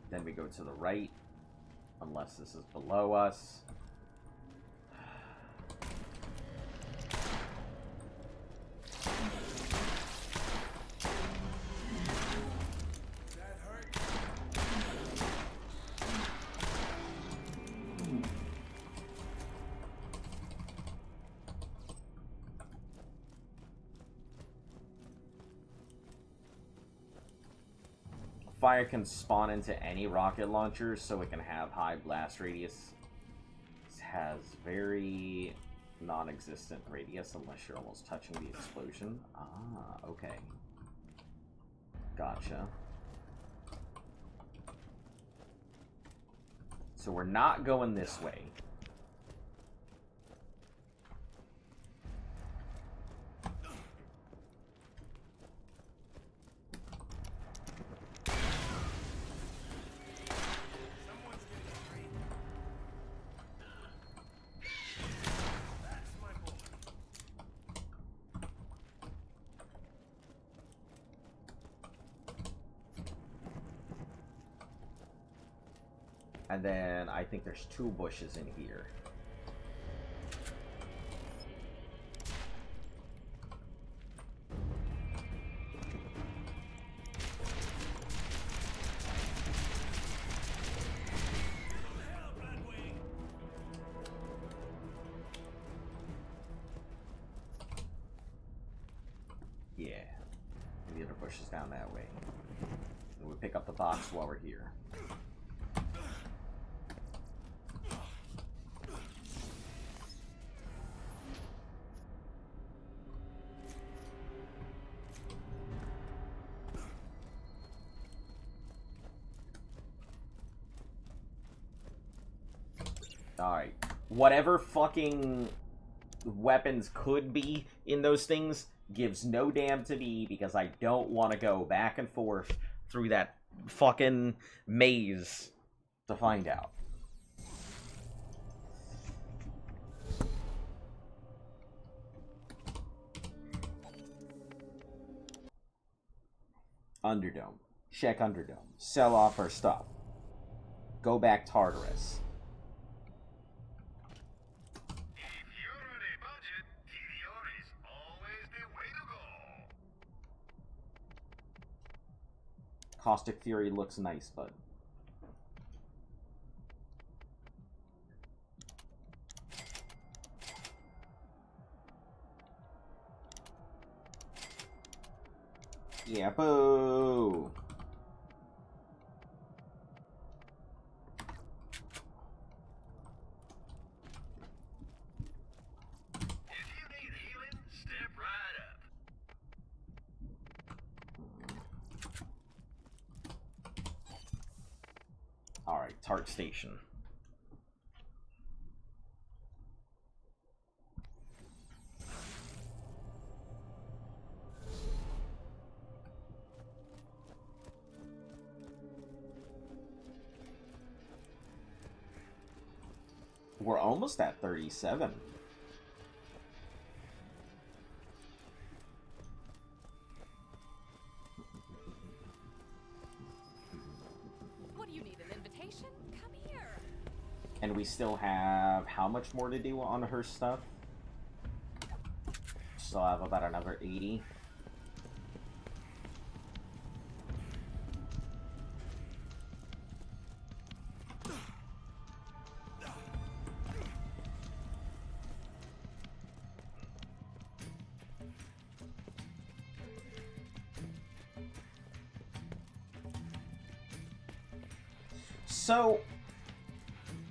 Then we go to the right, unless this is below us. Fire can spawn into any rocket launcher, so it can have high blast radius. This has very non-existent radius unless you're almost touching the explosion. Ah, okay. Gotcha. So we're not going this way. And then I think there's 2 bushes in here. Yeah. And the other bush is down that way. And we pick up the box while we're here. Alright. Whatever fucking weapons could be in those things gives no damn to me because I don't want to go back and forth through that fucking maze to find out. Underdome. Check Underdome. Sell off our stuff. Go back Tartarus. Caustic Fury looks nice, bud. Yeah, boo! Alright, Tart Station. We're almost at 37. What do you need, an invitation? Come here. And we still have how much more to do on her stuff? Still have about another 80. So,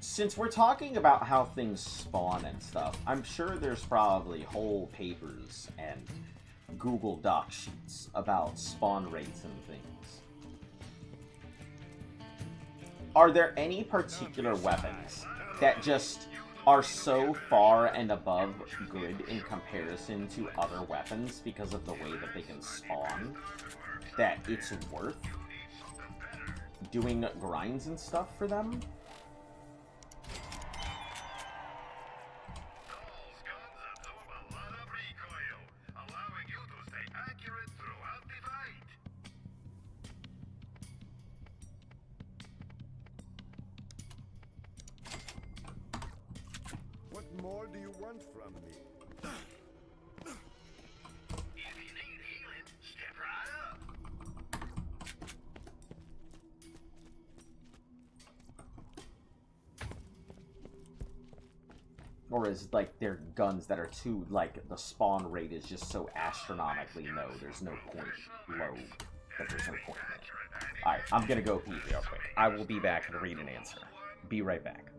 since we're talking about how things spawn and stuff, I'm sure there's probably whole papers and Google Doc sheets about spawn rates and things. Are there any particular weapons that just are so far and above good in comparison to other weapons because of the way that they can spawn that it's worth doing grinds and stuff for them? What more do you want from me? If you need healing, step right up. Or is, like, they're guns that are too, like, the spawn rate is just so astronomically low, there's no point low, that there's no point in it. Alright, I'm gonna go pee real quick. I will be back to read an answer. Be right back.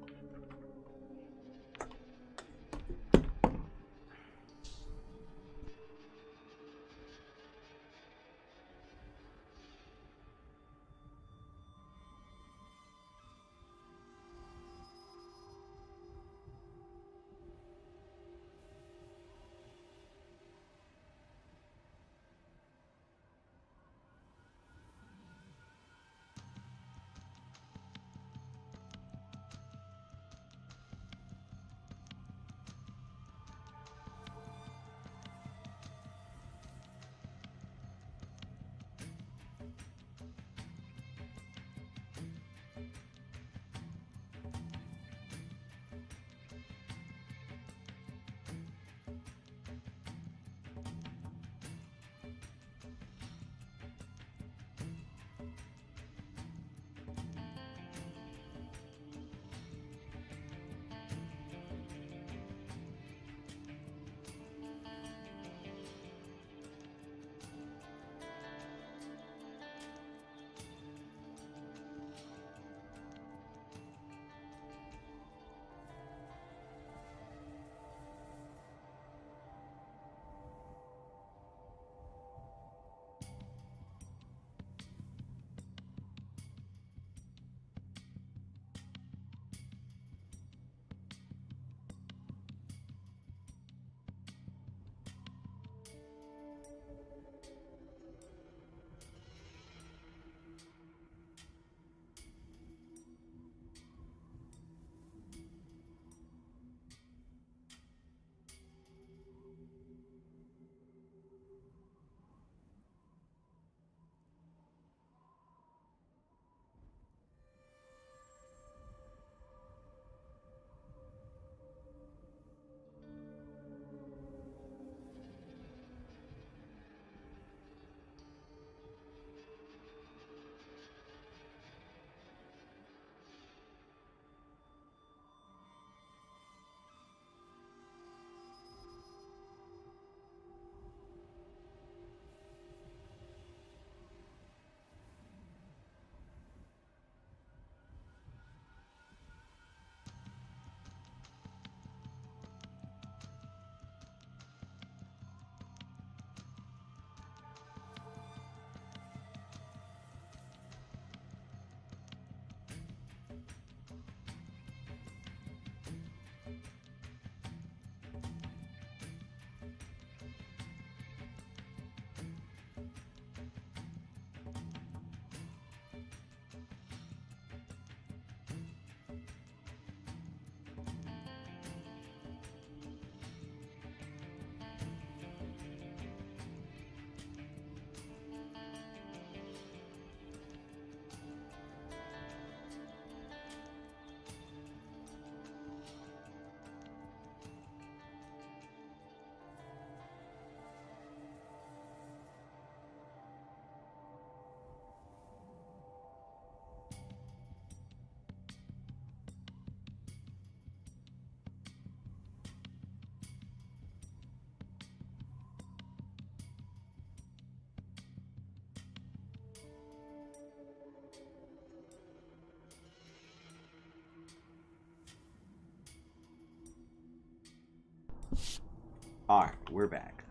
Alright, we're back.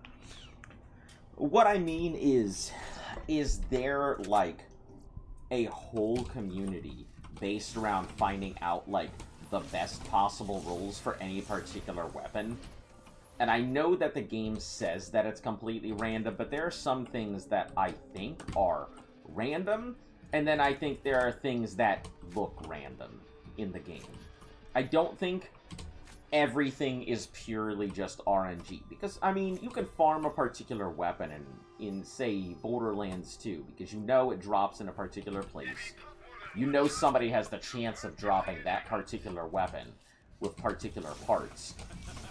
What I mean is there, like, a whole community based around finding out, like, the best possible rolls for any particular weapon? And I know that the game says that it's completely random, but there are some things that I think are random, and then I think there are things that look random in the game. I don't think everything is purely just RNG, because, I mean, you can farm a particular weapon in, say, Borderlands 2, because you know it drops in a particular place. You know somebody has the chance of dropping that particular weapon with particular parts.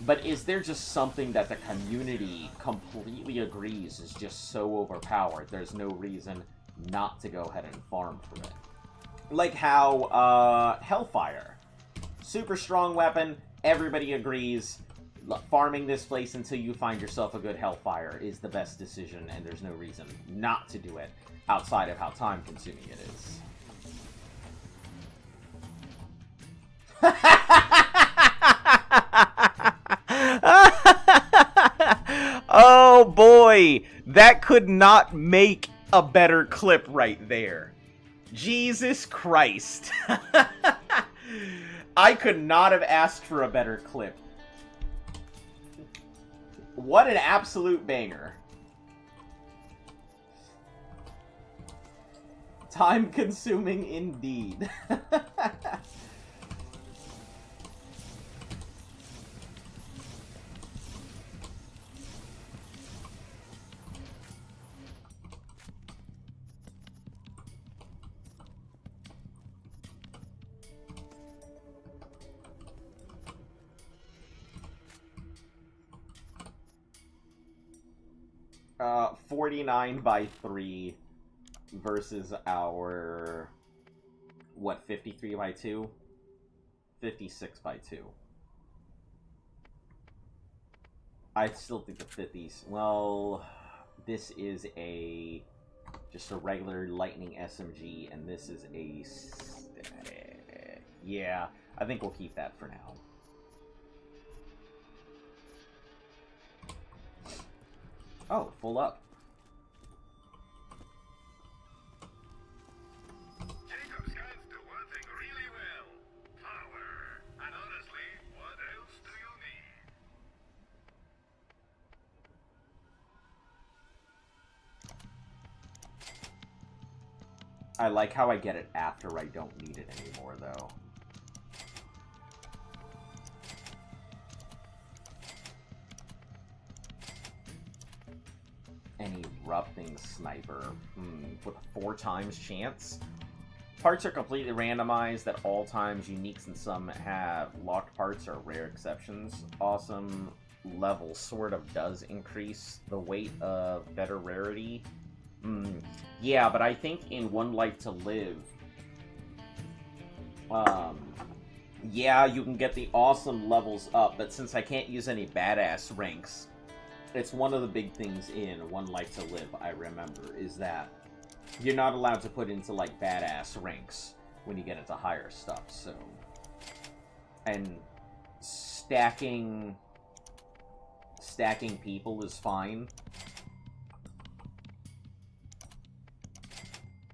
But is there just something that the community completely agrees is just so overpowered, there's no reason not to go ahead and farm for it? Like how, Hellfire. Super strong weapon, everybody agrees, farming this place until you find yourself a good Hellfire is the best decision, and there's no reason not to do it, outside of how time-consuming it is. Oh boy, that could not make a better clip right there. Jesus Christ. I could not have asked for a better clip. What an absolute banger. Time consuming indeed. 49 by 3 versus our, what, 53 by 2? 56 by 2. I still think the 50s, well, this is just a regular Lightning SMG, and this is yeah, I think we'll keep that for now. Oh, full up. Jacob's guys do one thing really well. Power. And honestly, what else do you need? I like how I get it after I don't need it anymore, though. An erupting sniper. With a 4 times chance. Parts are completely randomized at all times. Uniques and some have locked parts or rare exceptions. Awesome level sort of does increase the weight of better rarity. Yeah, but I think in One Life to Live, yeah, you can get the awesome levels up, but since I can't use any badass ranks, it's one of the big things in One Life to Live, I remember, is that you're not allowed to put into, like, badass ranks when you get into higher stuff, so... And stacking people is fine.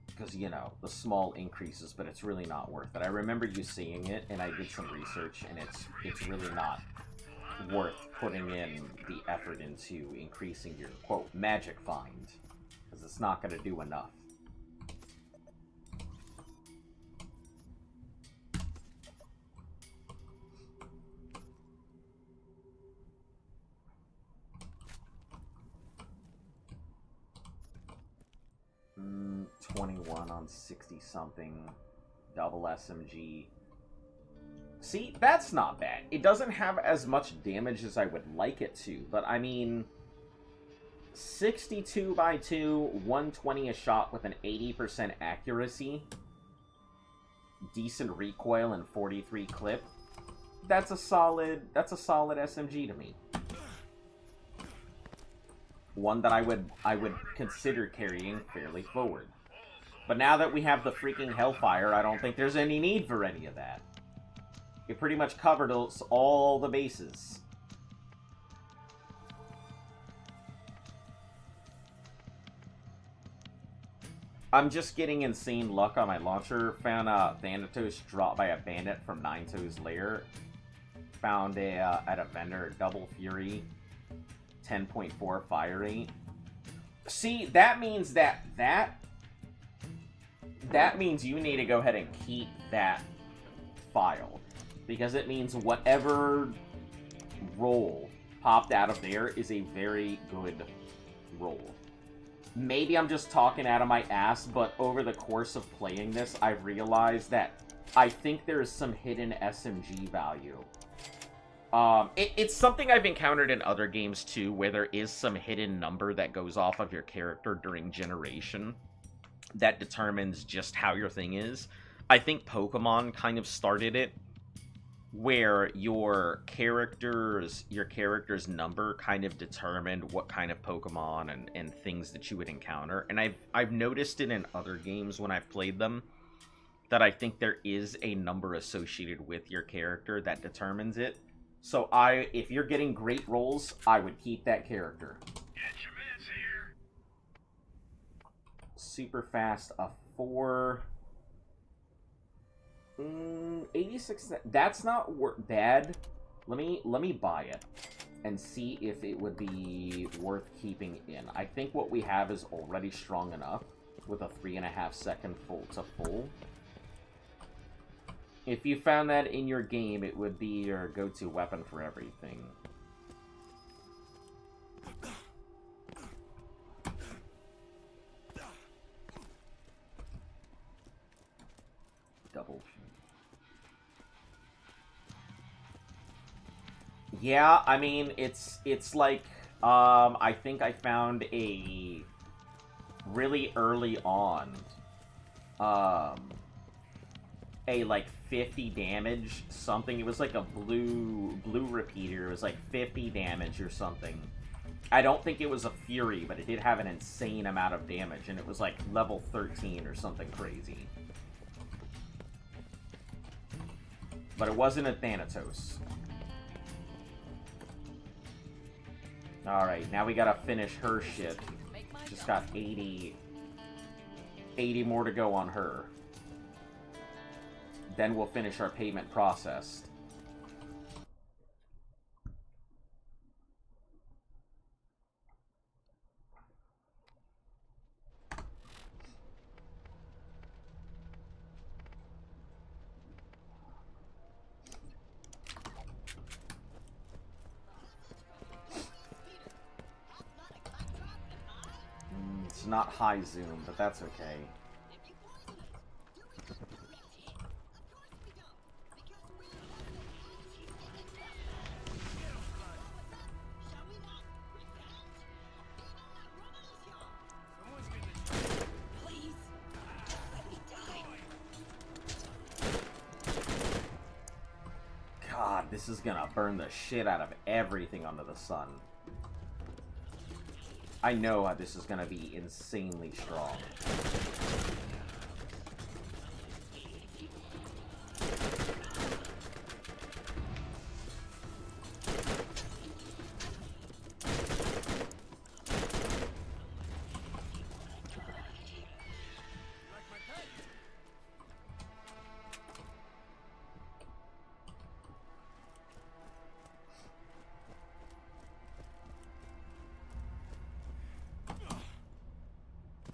Because, you know, the small increases, but it's really not worth it. I remember you seeing it, and I did some research, and it's really not worth putting in the effort into increasing your, quote, magic find, because it's not going to do enough. Mm, 21 on 60-something, double SMG. See, that's not bad. It doesn't have as much damage as I would like it to, but I mean, 62 by 2, 120 a shot with an 80% accuracy, decent recoil and 43 clip. That's a solid SMG to me. One that I would consider carrying fairly forward. But now that we have the freaking Hellfire, I don't think there's any need for any of that. It pretty much covered all the bases. I'm just getting insane luck on my launcher. Found a Thanatos dropped by a bandit from Nineto's lair. Found a at a vendor Double Fury, 10.4 fire rate. See, that means that means you need to go ahead and keep that file, because it means whatever roll popped out of there is a very good roll. Maybe I'm just talking out of my ass, but over the course of playing this, I've realized that I think there is some hidden SMG value. It's something I've encountered in other games too, where there is some hidden number that goes off of your character during generation that determines just how your thing is. I think Pokemon kind of started it, where your character's number kind of determined what kind of Pokemon and things that you would encounter. And I've noticed it in other games when I've played them, that I think there is a number associated with your character that determines it. So if you're getting great rolls, I would keep that character. Get your minutes here. Super fast, a 4... 86. That's not bad. Let me buy it and see if it would be worth keeping in. I think what we have is already strong enough with a 3.5 second full to full. If you found that in your game, it would be your go-to weapon for everything. Double. Yeah, I mean, it's like, I think I found a really early on, a like 50 damage something. It was like a blue repeater. It was like 50 damage or something. I don't think it was a Fury, but it did have an insane amount of damage, and it was like level 13 or something crazy. But it wasn't a Thanatos. Alright, now we gotta finish her shit. Just got 80 more to go on her. Then we'll finish our payment process. It's not high zoom, but that's okay. God, this is gonna burn the shit out of everything under the sun. I know how this is gonna be insanely strong.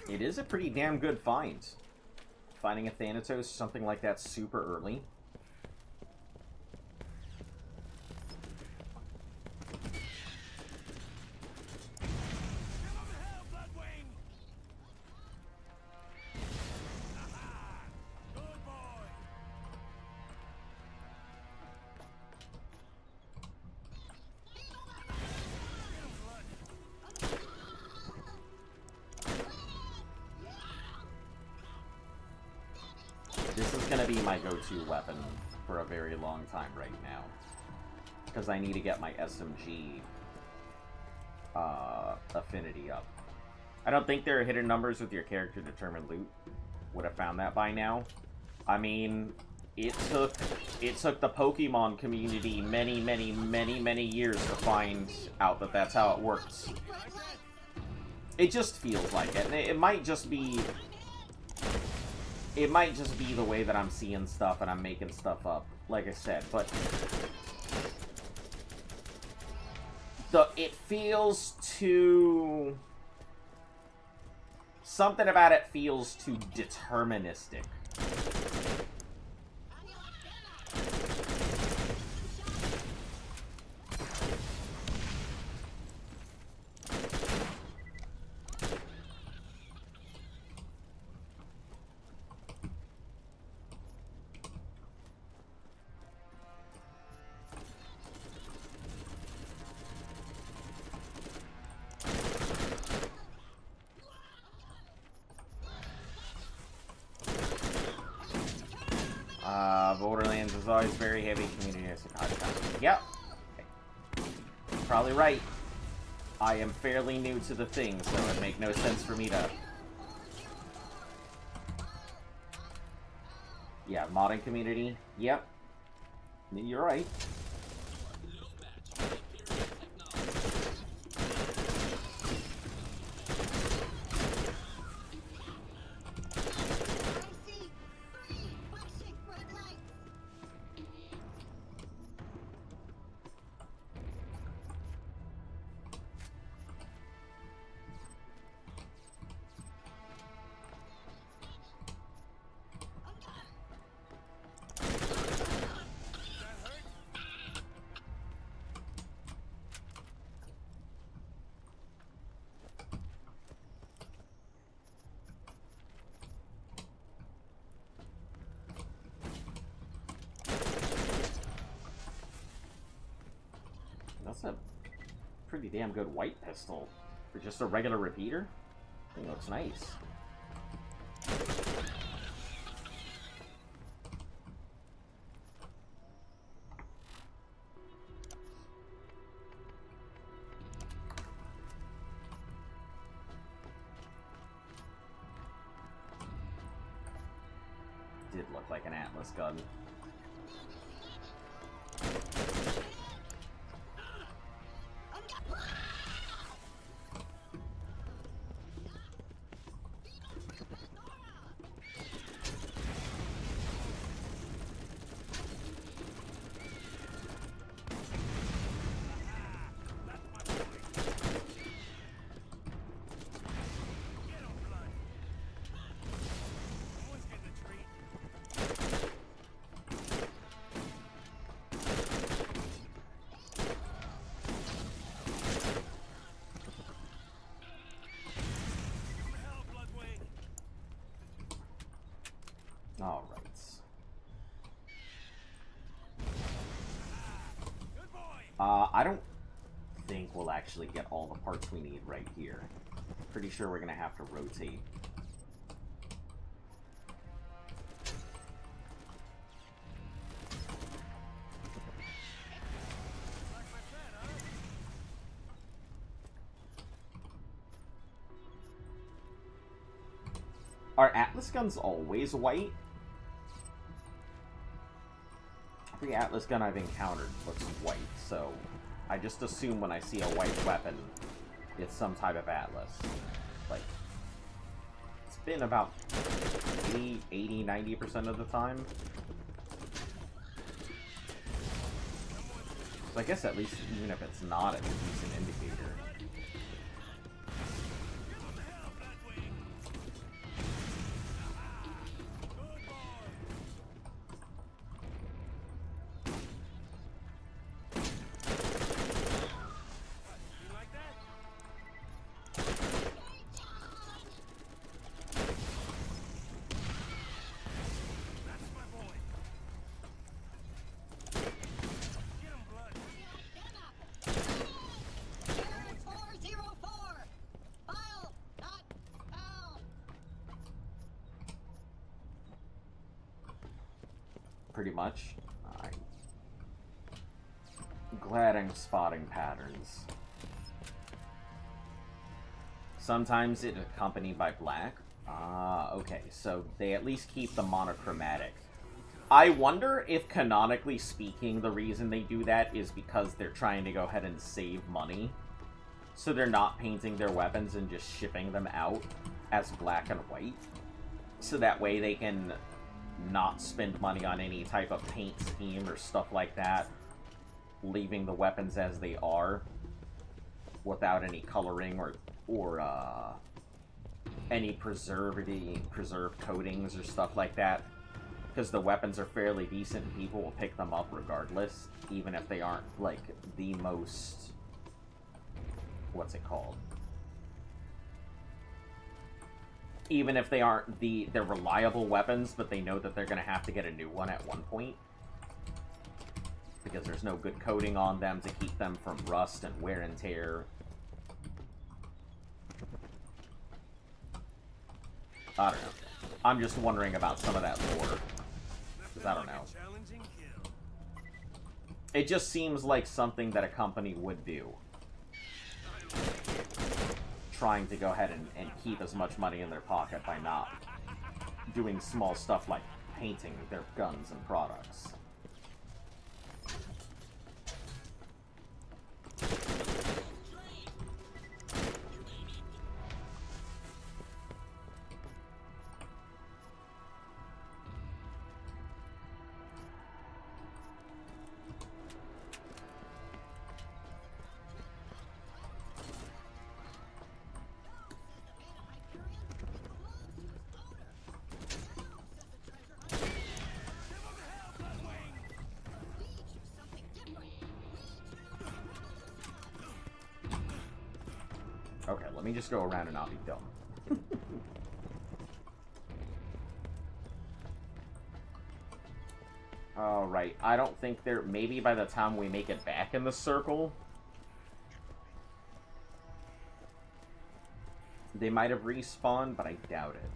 It is a pretty damn good find. Finding a Thanatos, something like that super early. This is going to be my go-to weapon for a very long time right now. Because I need to get my SMG affinity up. I don't think there are hidden numbers with your character determined loot. Would have found that by now. I mean, it took the Pokemon community many years to find out that that's how it works. It just feels like it. And it might just be It might just be the way that I'm seeing stuff and I'm making stuff up, like I said, but it feels too... Something about it feels too deterministic. Borderlands is always very heavy community-esque content. Yep. Okay. Probably right. I am fairly new to the thing, so it make no sense for me to... Yeah, modding community. Yep. You're right. That's a pretty damn good white pistol for just a regular repeater. I think it looks nice. Did look like an Atlas gun. All right. I don't think we'll actually get all the parts we need right here. Pretty sure we're gonna have to rotate. Are Atlas guns always white? Every Atlas gun I've encountered looks white, so I just assume when I see a white weapon, it's some type of Atlas. Like, it's been about 80, 90% of the time. So I guess at least even if it's not, it's a decent indicator. Pretty much. I'm glad I'm spotting patterns. Sometimes it's accompanied by black. Ah, okay, so they at least keep the monochromatic. I wonder if, canonically speaking, the reason they do that is because they're trying to go ahead and save money. So they're not painting their weapons and just shipping them out as black and white. so that way they can not spend money on any type of paint scheme or stuff like that, leaving the weapons as they are without any coloring or any preserved coatings or stuff like that, because the weapons are fairly decent and people will pick them up regardless, even if they aren't like the most, what's it called, even if they aren't they're reliable weapons, but they know that they're going to have to get a new one at one point, because there's no good coating on them to keep them from rust and wear and tear. I don't know. I'm just wondering about some of that lore, because I don't know. It just seems like something that a company would do, trying to go ahead and keep as much money in their pocket by not doing small stuff like painting their guns and products. Okay, let me just go around and not be dumb. Alright, I don't think maybe by the time we make it back in the circle, they might have respawned, but I doubt it.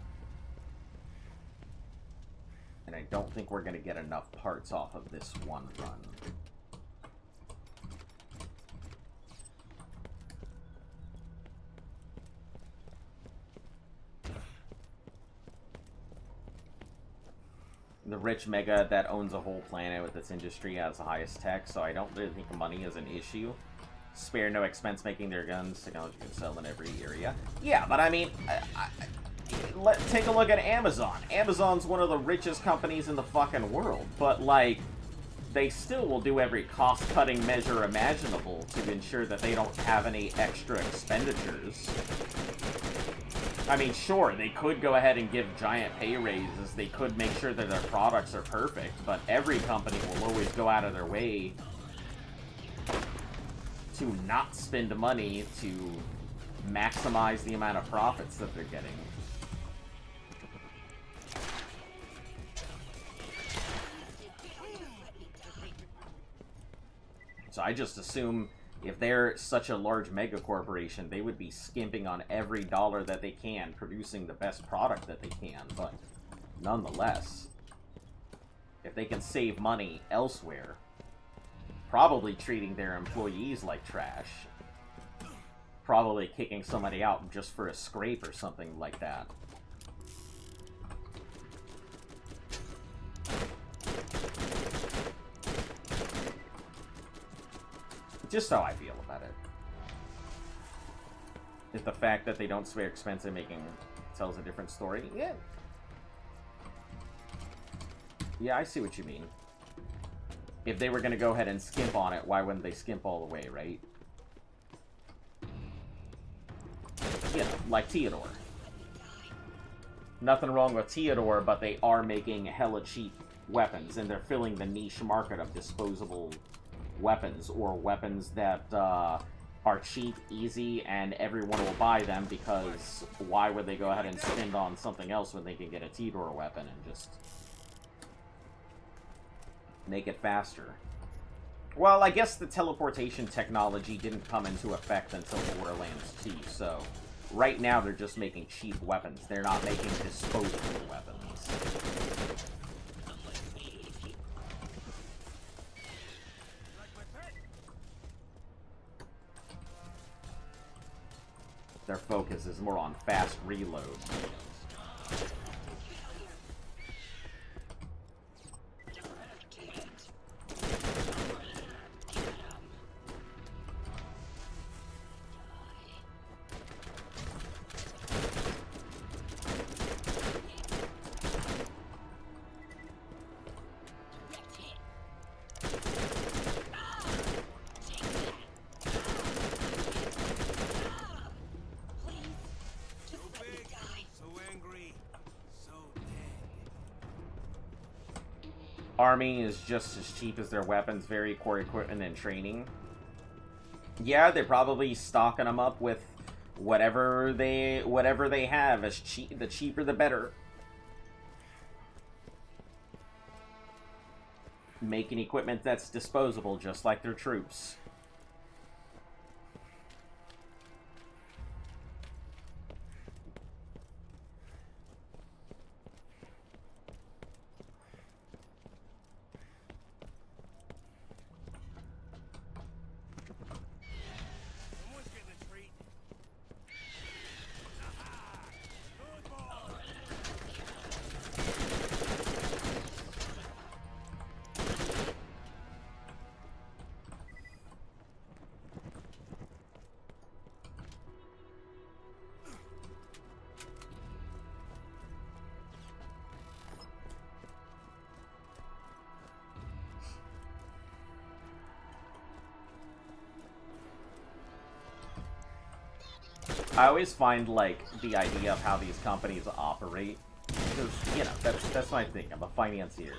And I don't think we're going to get enough parts off of this one run. The rich mega that owns a whole planet with its industry has the highest tech, so I don't really think money is an issue. Spare no expense making their guns, technology can sell in every area. Yeah, but I mean, take a look at Amazon. Amazon's one of the richest companies in the fucking world, but like, they still will do every cost-cutting measure imaginable to ensure that they don't have any extra expenditures. I mean, sure, they could go ahead and give giant pay raises, they could make sure that their products are perfect, but every company will always go out of their way to not spend money to maximize the amount of profits that they're getting. So I just assume if they're such a large mega corporation, they would be skimping on every dollar that they can, producing the best product that they can, but nonetheless, if they can save money elsewhere, probably treating their employees like trash, probably kicking somebody out just for a scrape or something like that. Just how I feel about it. If the fact that they don't spare expense in making tells a different story, yeah. Yeah, I see what you mean. If they were going to go ahead and skimp on it, why wouldn't they skimp all the way, right? You know, like Theodore. Nothing wrong with Theodore, but they are making hella cheap weapons, and they're filling the niche market of disposable weapons, or weapons that are cheap, easy, and everyone will buy them, because why would they go ahead and spend on something else when they can get a Theodore weapon and just make it faster? Well, I guess the teleportation technology didn't come into effect until Borderlands 2, so right now they're just making cheap weapons. They're not making disposable weapons. Their focus is more on fast reload. Army is just as cheap as their weapons, very core equipment and training. Yeah, they're probably stocking them up with whatever they have. As cheap, the cheaper the better. Making equipment that's disposable, just like their troops. I always find, like, the idea of how these companies operate, because, you know, that's my thing. I'm a financier.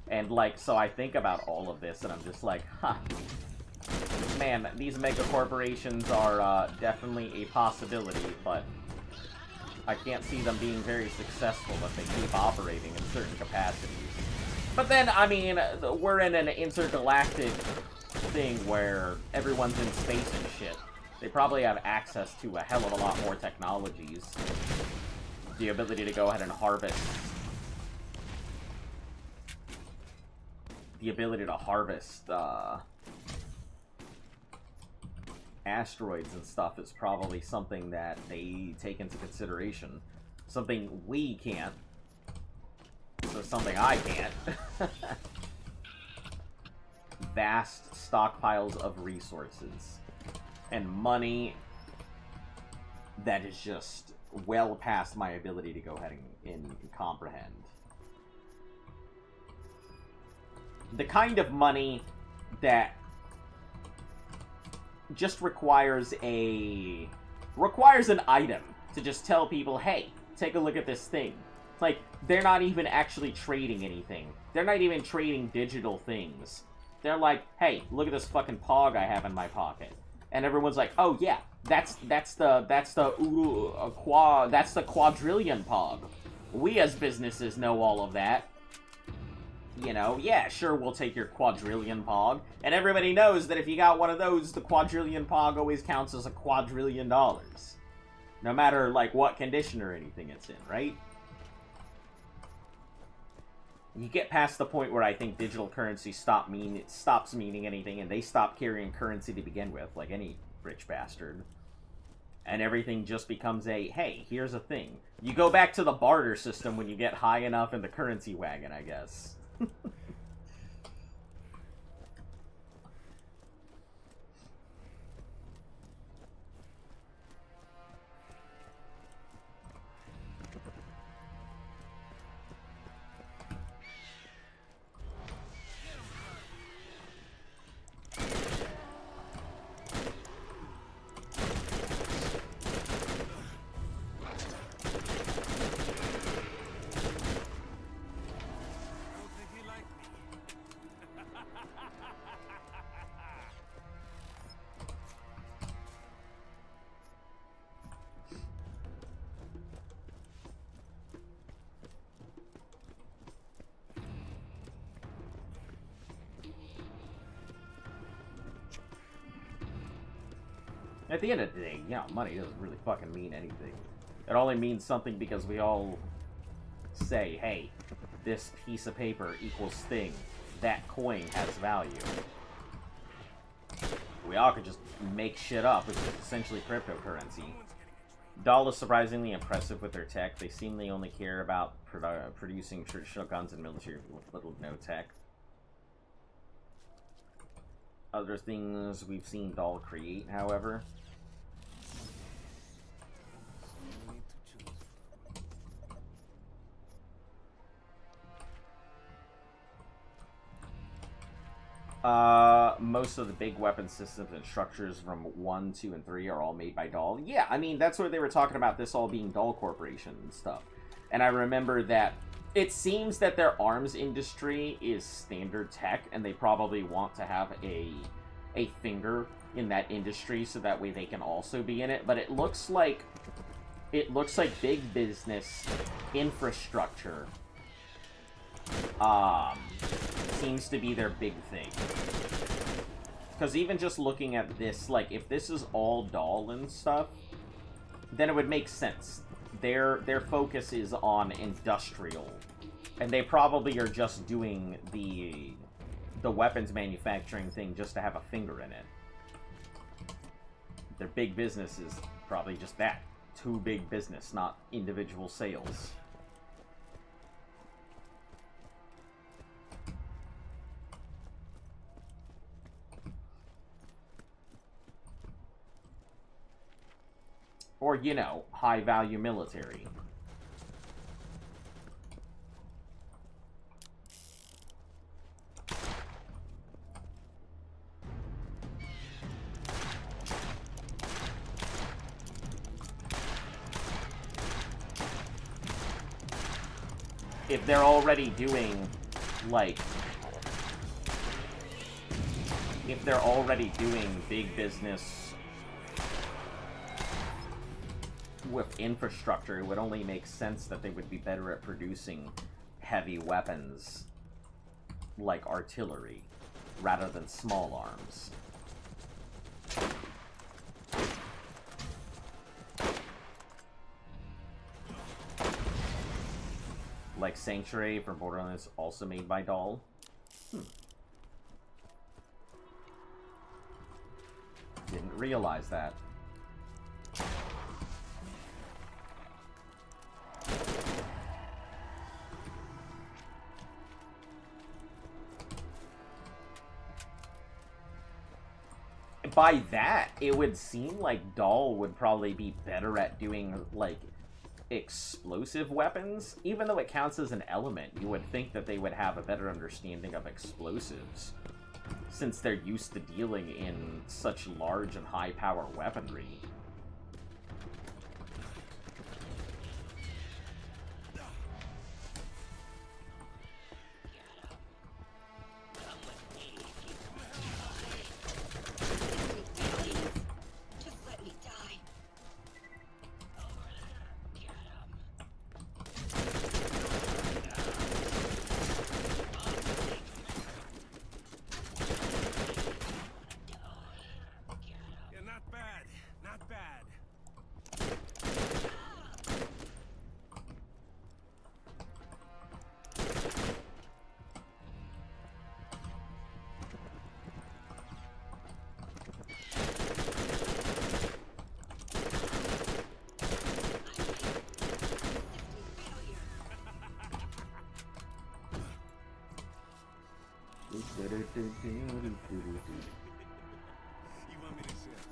And, like, so I think about all of this, and I'm just like, huh. Man, these mega corporations are definitely a possibility, but I can't see them being very successful if they keep operating in certain capacities. But then, I mean, we're in an intergalactic thing where everyone's in space and shit. They probably have access to a hell of a lot more technologies. The ability to go ahead and harvest. The ability to harvest, asteroids and stuff is probably something that they take into consideration. Something we can't. So something I can't. Vast stockpiles of resources. And money that is just well past my ability to go ahead and comprehend. The kind of money that just requires an item to just tell people, hey, take a look at this thing. Like, they're not even actually trading anything. They're not even trading digital things. They're like, hey, look at this fucking pog I have in my pocket. And everyone's like, oh yeah, that's the quadrillion pog. We as businesses know all of that. You know, yeah, sure, we'll take your quadrillion pog. And everybody knows that if you got one of those, the quadrillion pog always counts as $1 quadrillion. No matter, like, what condition or anything it's in, right? You get past the point where I think digital currency stops meaning anything, and they stop carrying currency to begin with, like any rich bastard. And everything just becomes a, hey, here's a thing. You go back to the barter system when you get high enough in the currency wagon, I guess. At the end of the day, you know, money doesn't really fucking mean anything. It only means something because we all say, hey, this piece of paper equals thing. That coin has value. We all could just make shit up. It's essentially cryptocurrency. Dahl is surprisingly impressive with their tech. They seem they only care about producing traditional guns and military with little to no tech. Other things we've seen Dahl create, however. Most of the big weapon systems and structures from 1, 2, and 3 are all made by Dahl. Yeah, I mean, that's where they were talking about this all being Dahl Corporation and stuff. And I remember that It seems that their arms industry is standard tech, and they probably want to have a finger in that industry so that way they can also be in it. But it looks like big business infrastructure seems to be their big thing. Because even just looking at this, like, if this is all doll and stuff, then it would make sense. Their focus is on industrial, and they probably are just doing the weapons manufacturing thing just to have a finger in it. Their big business is probably just that. Too big business, not individual sales. Or, you know, high-value military. If they're already doing, like... If they're already doing big business with infrastructure, it would only make sense that they would be better at producing heavy weapons like artillery rather than small arms. Like Sanctuary for Borderlands, also made by Doll. Didn't realize that. By that, it would seem like Doll would probably be better at doing, like, explosive weapons. Even though it counts as an element, you would think that they would have a better understanding of explosives, since they're used to dealing in such large and high-power weaponry.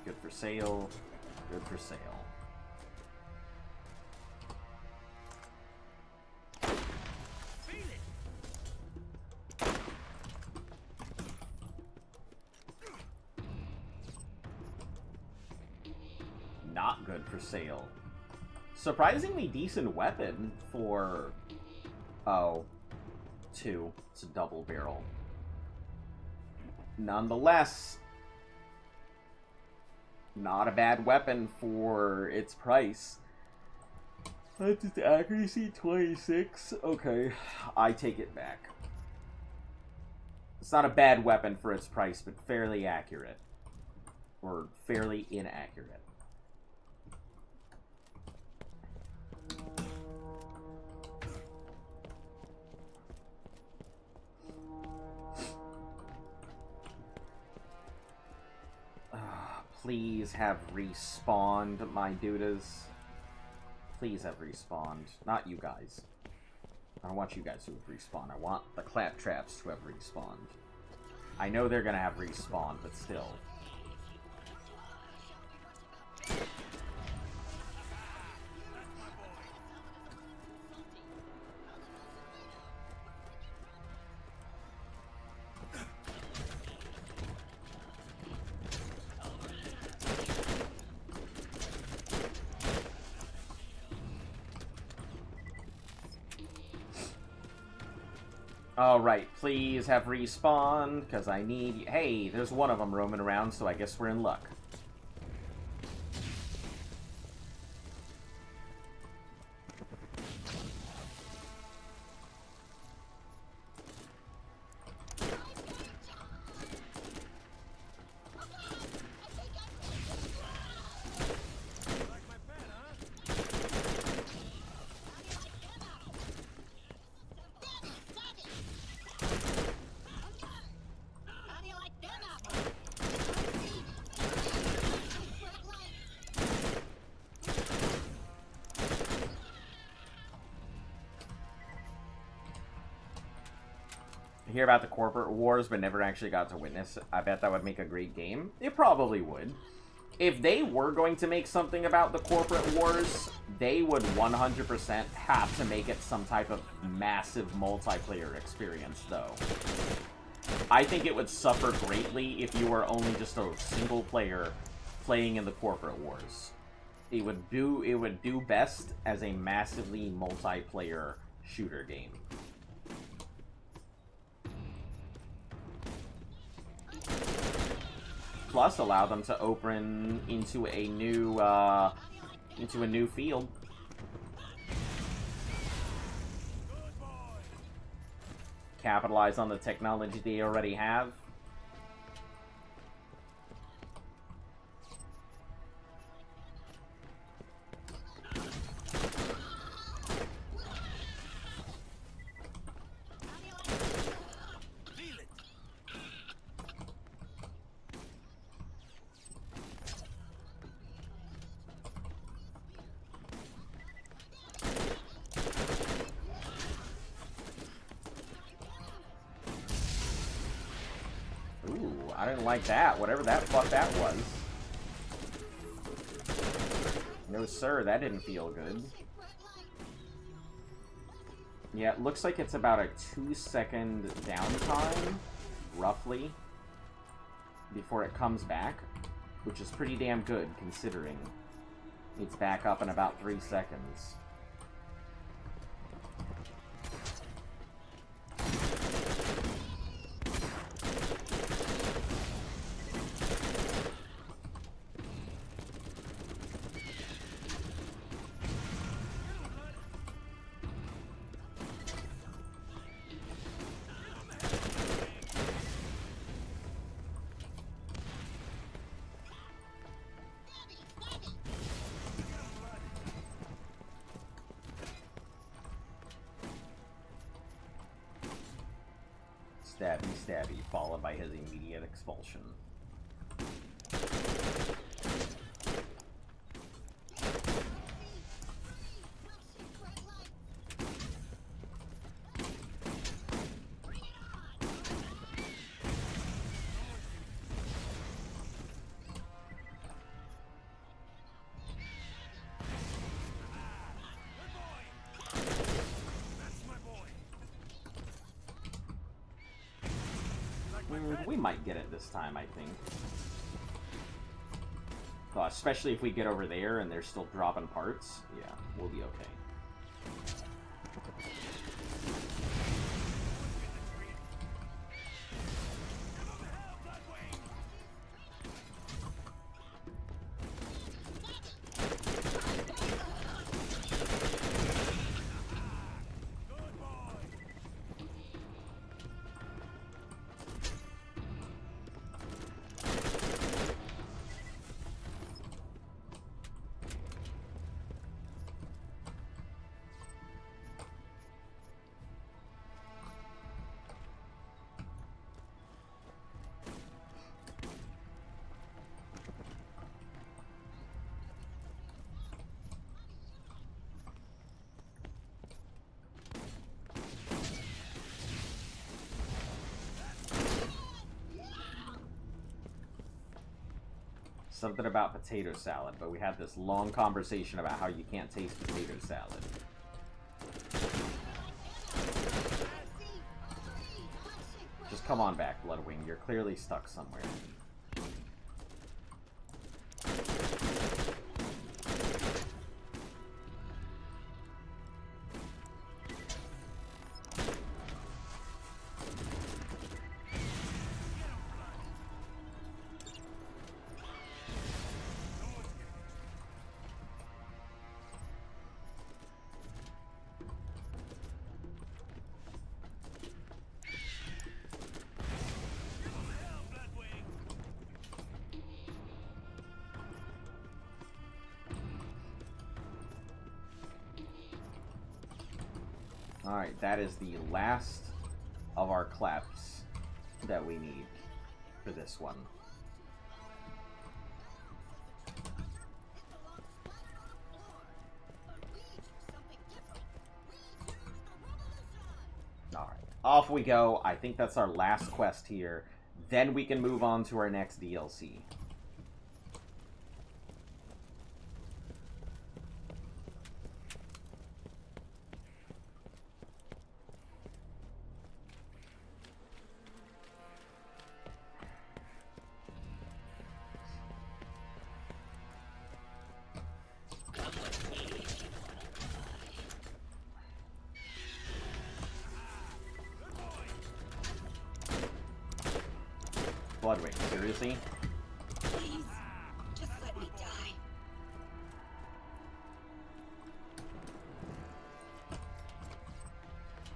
Good for sale. Good for sale. Not good for sale. Surprisingly decent weapon for... Oh. 2. It's a double barrel. Nonetheless, not a bad weapon for its price. That's its accuracy, 26. Okay, I take it back. It's not a bad weapon for its price, but fairly accurate. Or fairly inaccurate. Please have respawned, my dudas. Please have respawned. Not you guys. I don't want you guys to have respawned. I want the claptraps to have respawned. I know they're gonna have respawned, but still. Alright, please have respawned, because I need... Hey, there's one of them roaming around, so I guess we're in luck. I hear about the corporate wars, but never actually got to witness. I bet that would make a great game. It probably would. If they were going to make something about the corporate wars, they would 100% have to make it some type of massive multiplayer experience, though. I think it would suffer greatly if you were only just a single player playing in the corporate wars. It would do best as a massively multiplayer shooter game. Plus, allow them to open into a new field. Capitalize on the technology they already have. I didn't like that, whatever that fuck that was. No sir, that didn't feel good. Yeah, it looks like it's about a 2-second downtime, roughly, before it comes back, which is pretty damn good, considering it's back up in about 3 seconds. Stabby, stabby, followed by his immediate expulsion. We might get it this time, I think. Oh, especially if we get over there and they're still dropping parts. Yeah, we'll be okay. Something about potato salad, but we had this long conversation about how you can't taste potato salad. Just come on back, Bloodwing. You're clearly stuck somewhere. Alright, that is the last of our claps that we need for this one. Alright, off we go. I think that's our last quest here. Then we can move on to our next DLC. Bloodwing, seriously? Please, just let me die.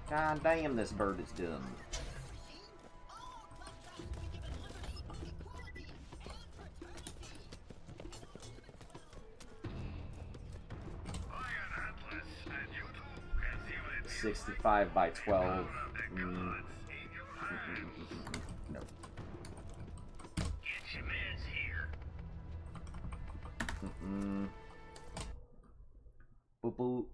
God damn, this bird is dumb. Iron Atlas, and you too can see what it is 65 by 12. No. Get your meds here. Boop boop.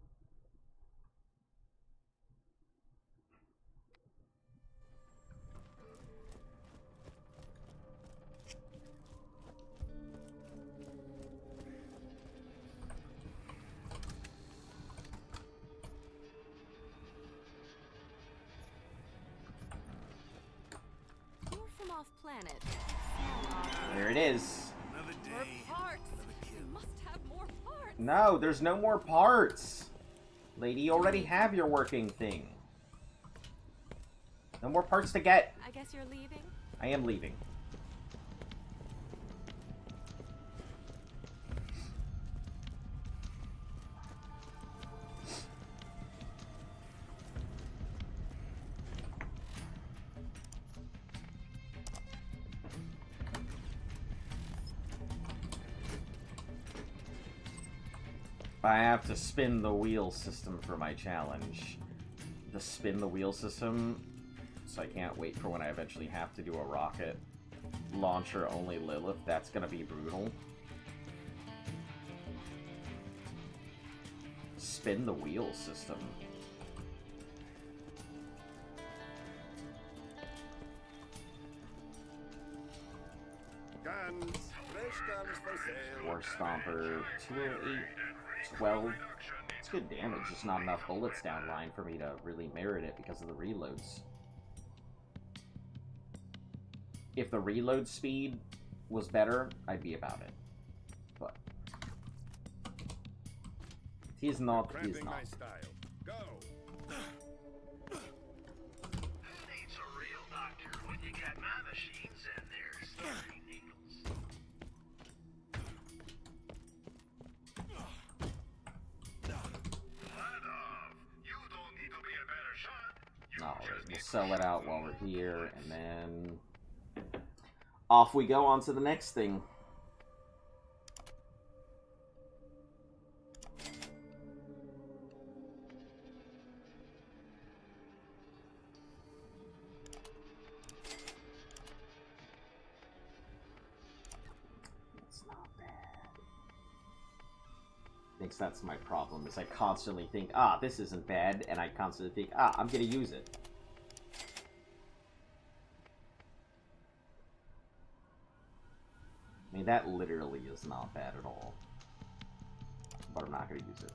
You're from off planet. There it is. Another More day. parts. You must have more parts. No, there's no more parts. Lady, you already have your working thing. No more parts to get. I guess you're leaving. I am leaving. I have to spin the wheel system for my challenge. The spin the wheel system, so I can't wait for when I eventually have to do a rocket launcher only Lilith. That's gonna be brutal. Spin the wheel system. Guns, fresh guns for sale. War Stomper, 208, 12. It's good damage, just not enough bullets down line for me to really merit it because of the reloads. If the reload speed was better, I'd be about it. But he's not. He's Cramping not. my style. Go. Who needs a real doctor when you got my machines and their scary needles? Lad off. You don't need to be a better shot. You Alright, just we'll need sell it out while we're here, and then off we go on to the next thing. It's not bad. I think that's my problem, is I constantly think, ah, this isn't bad, and I constantly think, ah, I'm gonna use it. I mean, that literally is not bad at all. But I'm not going to use it.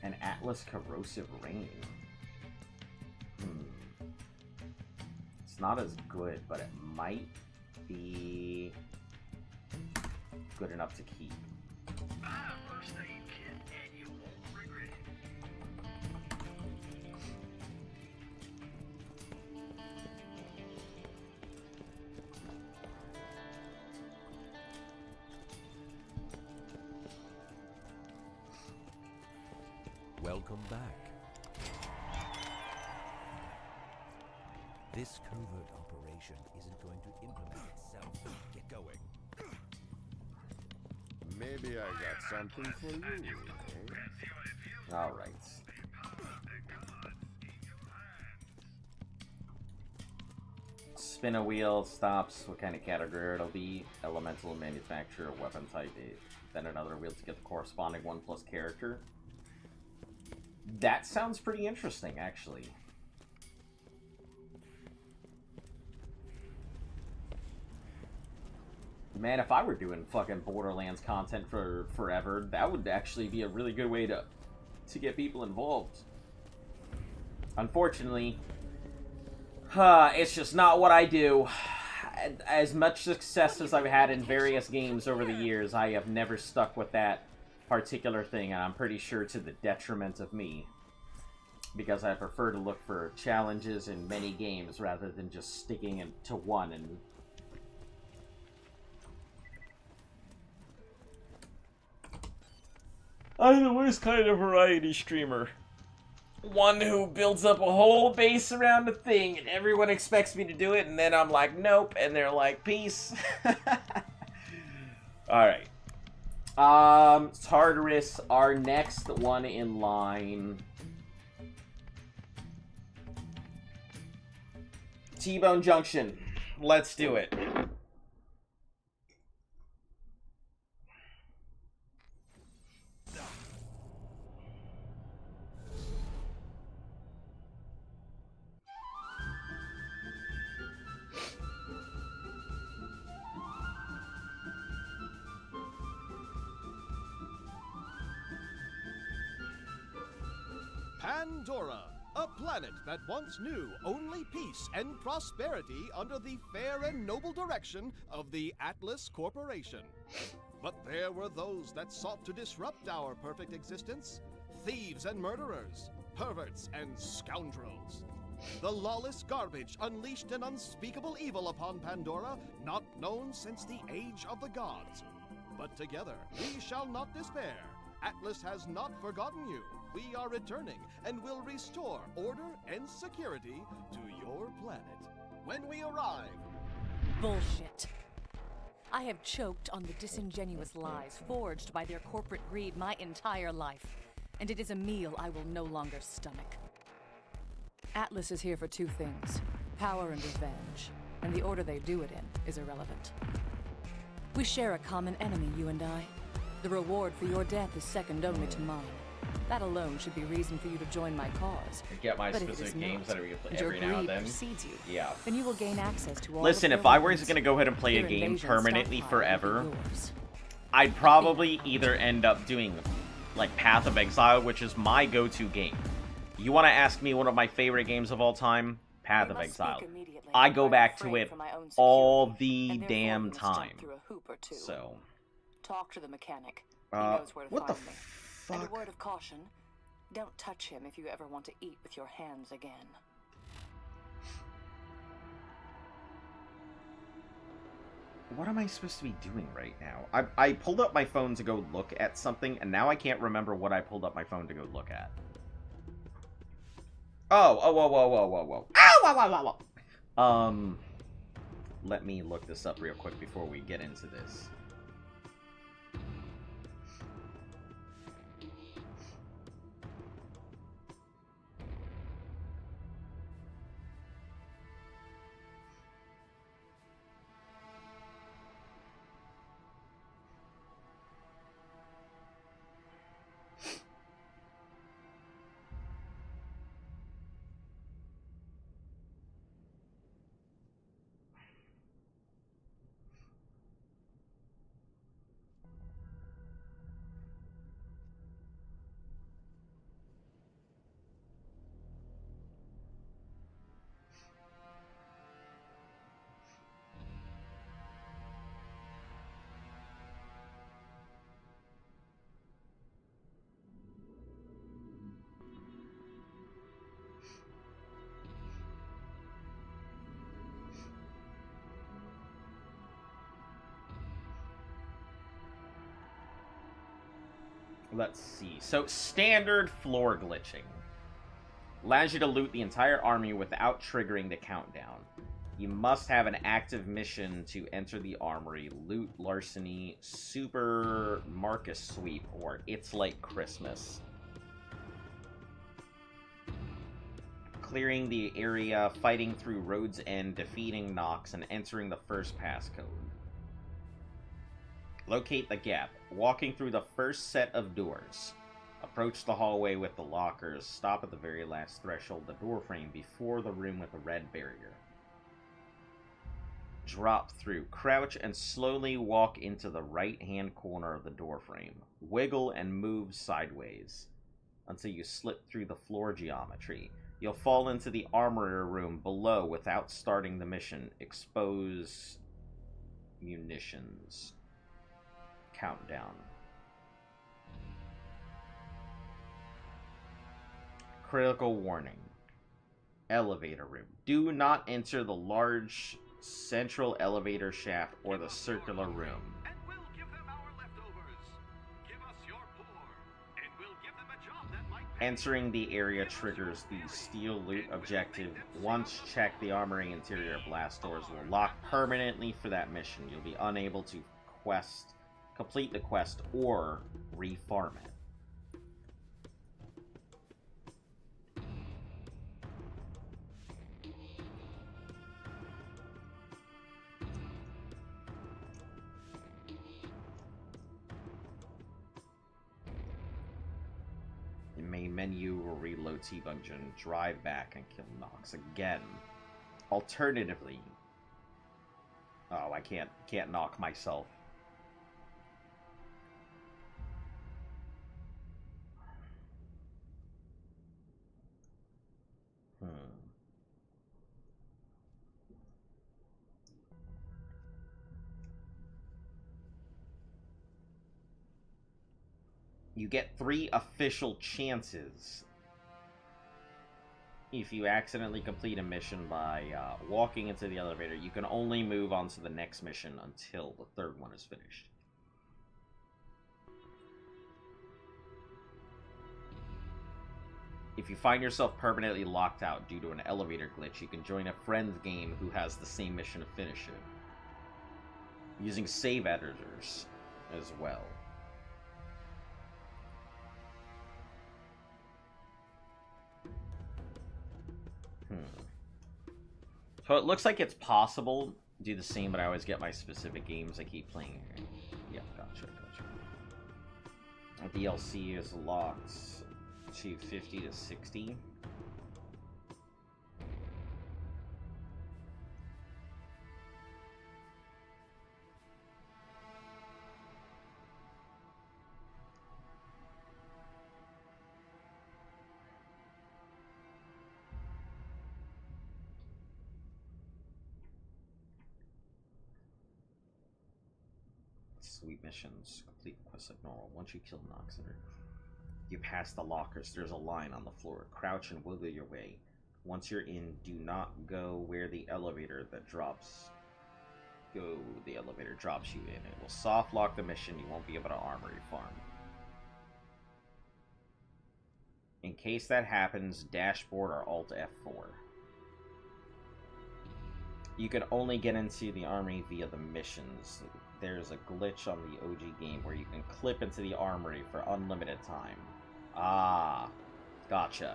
An Atlas Corrosive Rain. It's not as good, but it might be good enough to keep. first aid kit, and you won't regret it. Welcome back. This covert operation isn't going to implement itself. Get going. Maybe I got something for you, eh? All right. Spin a wheel, stops, what kind of category it'll be, elemental, manufacturer, weapon type, then another wheel to get the corresponding 1+ character. That sounds pretty interesting, actually. Man, if I were doing fucking Borderlands content for forever, that would actually be a really good way to get people involved. Unfortunately, it's just not what I do. As much success as I've had in various games over the years, I have never stuck with that particular thing, and I'm pretty sure to the detriment of me. Because I prefer to look for challenges in many games rather than just sticking to one and... I'm the worst kind of variety streamer. One who builds up a whole base around a thing, and everyone expects me to do it, and then I'm like, nope, and they're like, peace. Alright. Tartarus, our next one in line. T-Bone Junction. Let's do it. Pandora, a planet that once knew only peace and prosperity under the fair and noble direction of the Atlas Corporation. But there were those that sought to disrupt our perfect existence. Thieves and murderers, perverts and scoundrels. The lawless garbage unleashed an unspeakable evil upon Pandora, not known since the age of the gods. But together, we shall not despair. Atlas has not forgotten you. We are returning and will restore order and security to your planet. When we arrive... Bullshit. I have choked on the disingenuous lies forged by their corporate greed my entire life, and it is a meal I will no longer stomach. Atlas is here for two things, power and revenge, and the order they do it in is irrelevant. We share a common enemy, you and I. The reward for your death is second only to mine. That alone should be reason for you to join my cause. Get my but specific games that are going to play and every your now and greed then. precedes you, Yeah. then you will gain access to all Listen, the if I was buildings. going to go ahead and play a Your game invasion permanently stockpile will be forever, yours. I'd probably either end up doing, like, Path of Exile, which is my go-to game. You want to ask me one of my favorite games of all time? Path of Exile. I go back to it all the damn time. So. Talk to the mechanic. He knows where to what the find me. fuck? And a word of caution, don't touch him if you ever want to eat with your hands again. What am I supposed to be doing right now? I pulled up my phone to go look at something, and now I can't remember what I pulled up my phone to go look at. Oh, whoa. Ow, whoa. Let me look this up real quick before we get into this. Let's see. So, standard floor glitching. Allows you to loot the entire army without triggering the countdown. You must have an active mission to enter the armory, loot, larceny, super Marcus sweep, or It's Like Christmas. Clearing the area, fighting through Road's End, defeating Nox, and entering the first passcode. Locate the gap, walking through the first set of doors. Approach the hallway with the lockers, stop at the very last threshold, the doorframe before the room with the red barrier. Drop through, crouch, and slowly walk into the right-hand corner of the doorframe. Wiggle and move sideways until you slip through the floor geometry. You'll fall into the armory room below without starting the mission. Expose munitions. Countdown. Critical warning. Elevator room. Do not enter the large central elevator shaft or the circular room. And we'll give them our leftovers. Give us your poor, and we'll give them a job that might pay. Entering the area triggers the steel loot objective. Once checked, the armory interior blast doors will lock permanently for that mission. You'll be unable to complete the quest or refarm it. Main menu will reload T-Bungeon, drive back, and kill Nox again. Alternatively, oh, I can't knock myself. You get 3 official chances if you accidentally complete a mission by walking into the elevator. You can only move on to the next mission until the third one is finished. If you find yourself permanently locked out due to an elevator glitch, you can join a friend's game who has the same mission to finish it, using save editors as well. So it looks like it's possible to do the same, but I always get my specific games I keep playing. Yeah, gotcha. DLC is locked to 50 to 60. Sweet missions. Complete quests like normal. Once you kill Nox, you pass the lockers. There's a line on the floor. Crouch and wiggle your way. Once you're in, do not go where the elevator drops you in. It will soft lock the mission. You won't be able to armory farm. In case that happens, dashboard or Alt F4. You can only get into the army via the missions. There's a glitch on the OG game where you can clip into the armory for unlimited time. Ah, gotcha.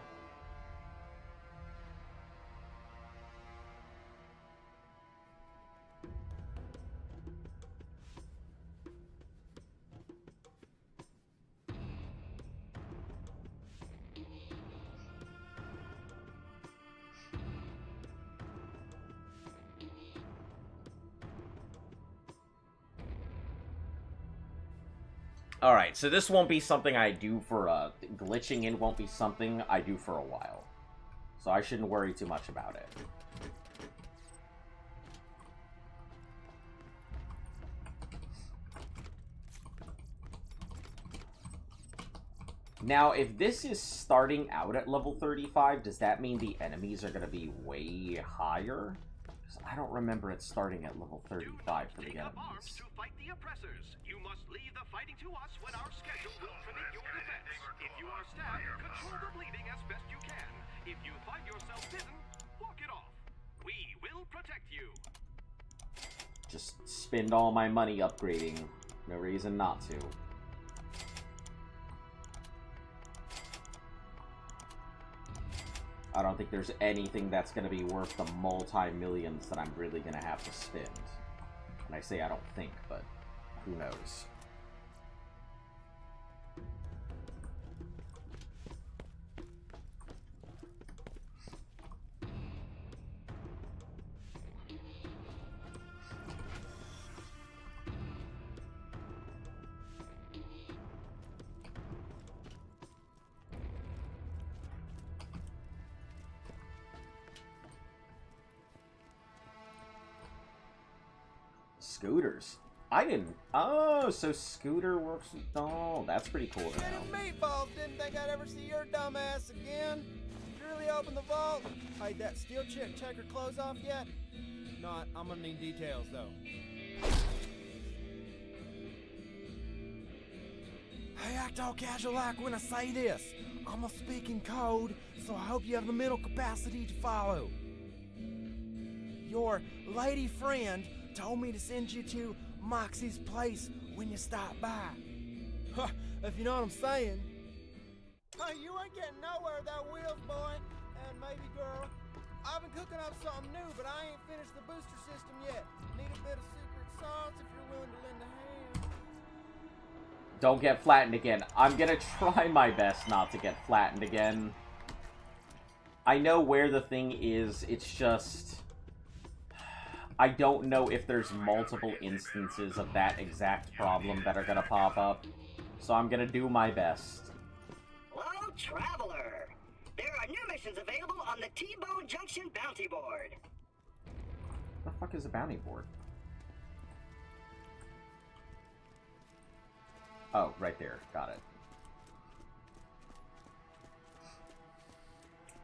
Alright, so this won't be something I do for, glitching in won't be something I do for a while. So I shouldn't worry too much about it. Now, if this is starting out at level 35, does that mean the enemies are going to be way higher? I don't remember it starting at level 35 for the Take up arms enemies. to fight the oppressors. You must leave the fighting to us when our schedule will permit your defense. If you are stabbed, control the bleeding as best you can. If you find yourself bitten, walk it off. We will protect you. Just spend all my money upgrading. No reason not to. I don't think there's anything that's going to be worth the multi-millions that I'm really going to have to spend. And I say I don't think, but who knows. Scooters. I didn't. Oh, so Scooter works. Oh, that's pretty cool to know. Meatballs, didn't think I'd ever see your dumb ass again. Did you really open the vault? Hey, that steel chick check her clothes off yet? Not. I'm gonna need details though. Hey, act all casual like when I say this. I'm a speaking code, so I hope you have the mental capacity to follow. Your lady friend told me to send you to Moxie's place when you stop by. Huh, if you know what I'm saying. Hey, you ain't getting nowhere without wheels, boy. And maybe girl. I've been cooking up something new, but I ain't finished the booster system yet. Need a bit of secret sauce if you're willing to lend a hand. Don't get flattened again. I'm gonna try my best not to get flattened again. I know where the thing is, it's just... I don't know if there's multiple instances of that exact problem that are gonna pop up. So I'm gonna do my best. Hello, traveler. There are new missions available on the T-Bone Junction Bounty Board. What the fuck is a bounty board? Oh, right there. Got it.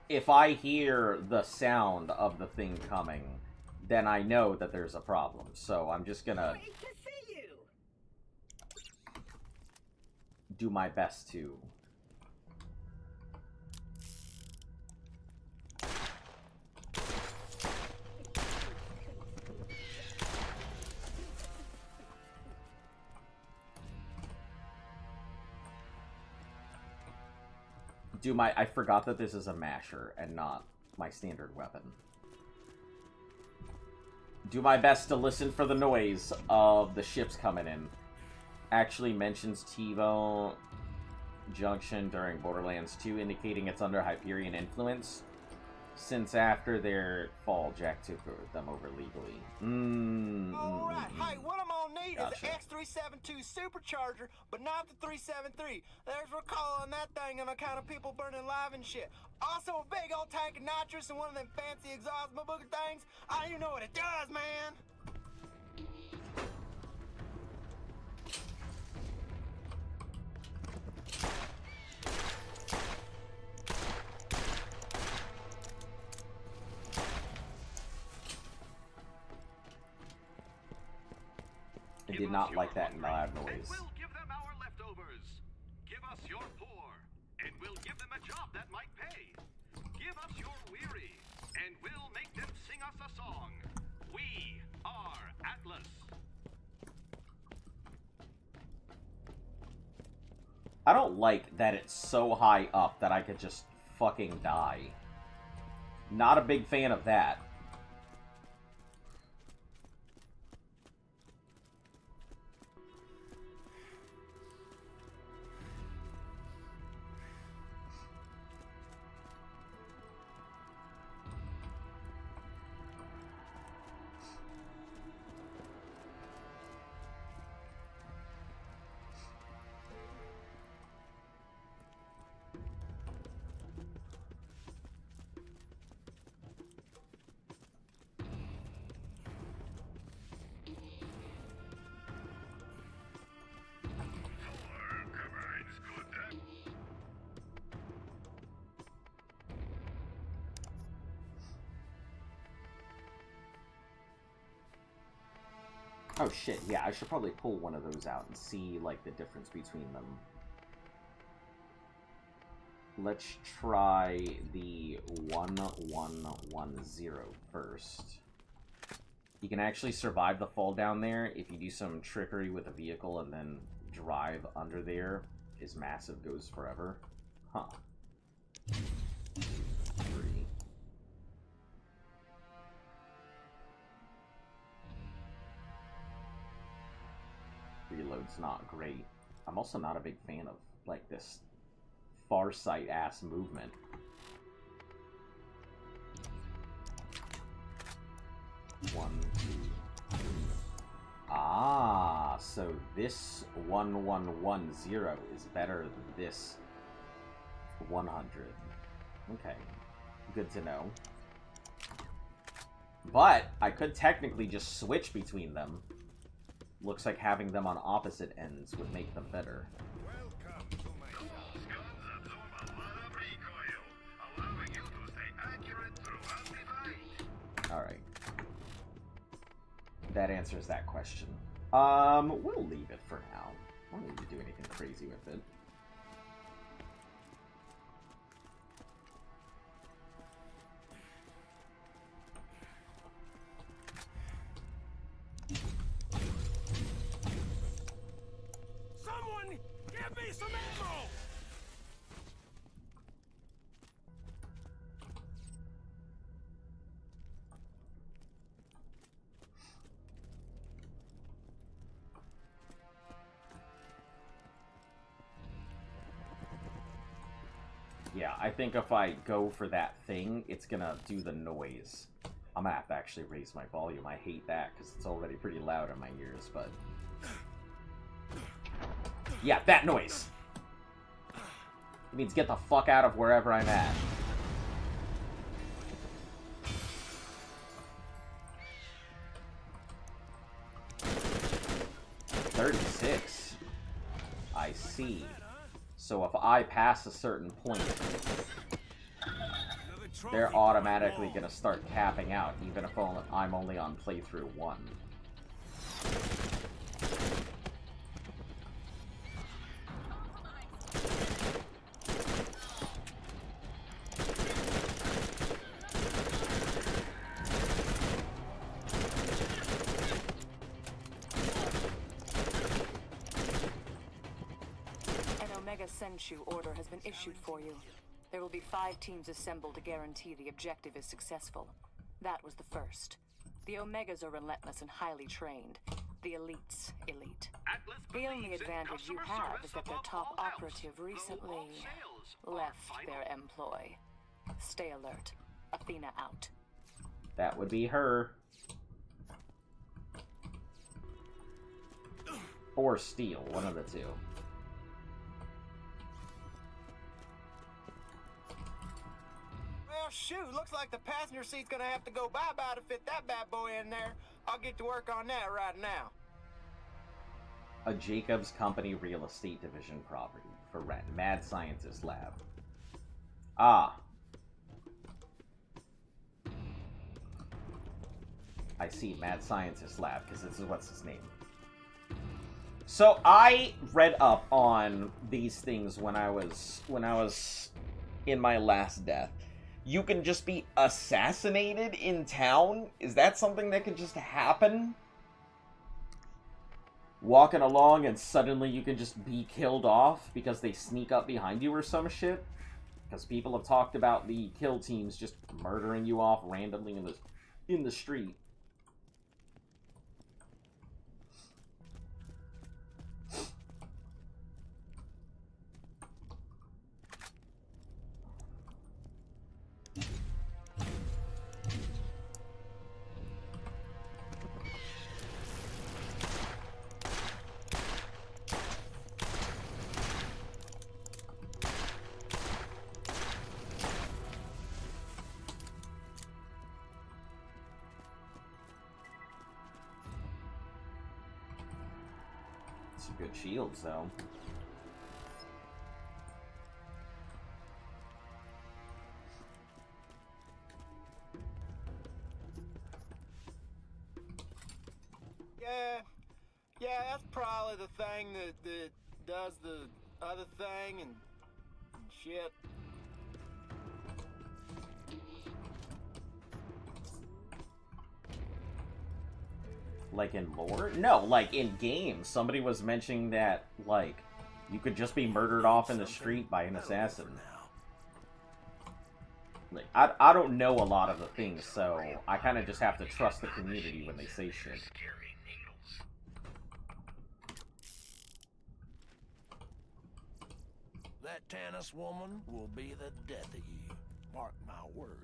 If I hear the sound of the thing coming, then I know that there's a problem. So I'm just gonna Great to see you. do my best to. I forgot that this is a masher and not my standard weapon. Do my best to listen for the noise of the ships coming in. Actually mentions T-Bone Junction during Borderlands 2, indicating it's under Hyperion influence. Since after their fall, Jack took them over legally. Alright, hey, what I'm gonna need is an X372 supercharger, but not the 373. There's recall on that thing on account of people burning live and shit. Also a big old tank of nitrous and one of them fancy exhaust booger things. I don't even know what it does, man. I did not like that loud noise. We'll give them our leftovers. Give us your poor, and we'll give them a job that might pay. Give us your weary, and we'll make them sing us a song. We are Atlas. I don't like that it's so high up that I could just fucking die. Not a big fan of that. Oh shit, yeah, I should probably pull one of those out and see, like, the difference between them. Let's try the 1110 first. You can actually survive the fall down there if you do some trickery with a vehicle and then drive under there. His massive goes forever. Huh. 3. Reload's not great. I'm also not a big fan of, like, this Farsight-ass movement. One, two, three. Ah, so this 1110 is better than this 100. Okay, good to know. But I could technically just switch between them. Looks like having them on opposite ends would make them better. Welcome to my shop. Guns absorb a lot of recoil, allowing you to stay accurate throughout the fight. Alright. That answers that question. We'll leave it for now. I don't need to do anything crazy with it. Someone give me some ammo! Yeah, I think if I go for that thing, it's gonna do the noise. I'm gonna have to actually raise my volume. I hate that, because it's already pretty loud in my ears, but... yeah, that noise! It means get the fuck out of wherever I'm at. $36. I see. So if I pass a certain point, they're automatically gonna start capping out, even if I'm only on playthrough 1. Senshu order has been issued for you. There will be 5 teams assembled to guarantee the objective is successful. That was the first. The Omegas are relentless and highly trained. The elites, elite. The only advantage you have is that their top operative recently left their employ. Stay alert. Athena out. That would be her. Or Steel, one of the two. Well, shoot, looks like the passenger seat's gonna have to go bye-bye to fit that bad boy in there. I'll get to work on that right now. A Jacobs Company real estate division property for rent. Mad Scientist Lab. Ah. I see, Mad Scientist Lab, because this is what's his name. So I read up on these things when I was in my last death. You can just be assassinated in town? Is that something that could just happen? Walking along and suddenly you can just be killed off because they sneak up behind you or some shit? Because people have talked about the kill teams just murdering you off randomly in the street. Some good shields, though. Yeah, Yeah, that's probably the thing that does the other thing and shit. Like in lore? No, like in games. Somebody was mentioning that, like, you could just be murdered off in the street by an assassin. Like, I don't know a lot of the things, so I kind of just have to trust the community when they say shit. That Tannis woman will be the death of you. Mark my words.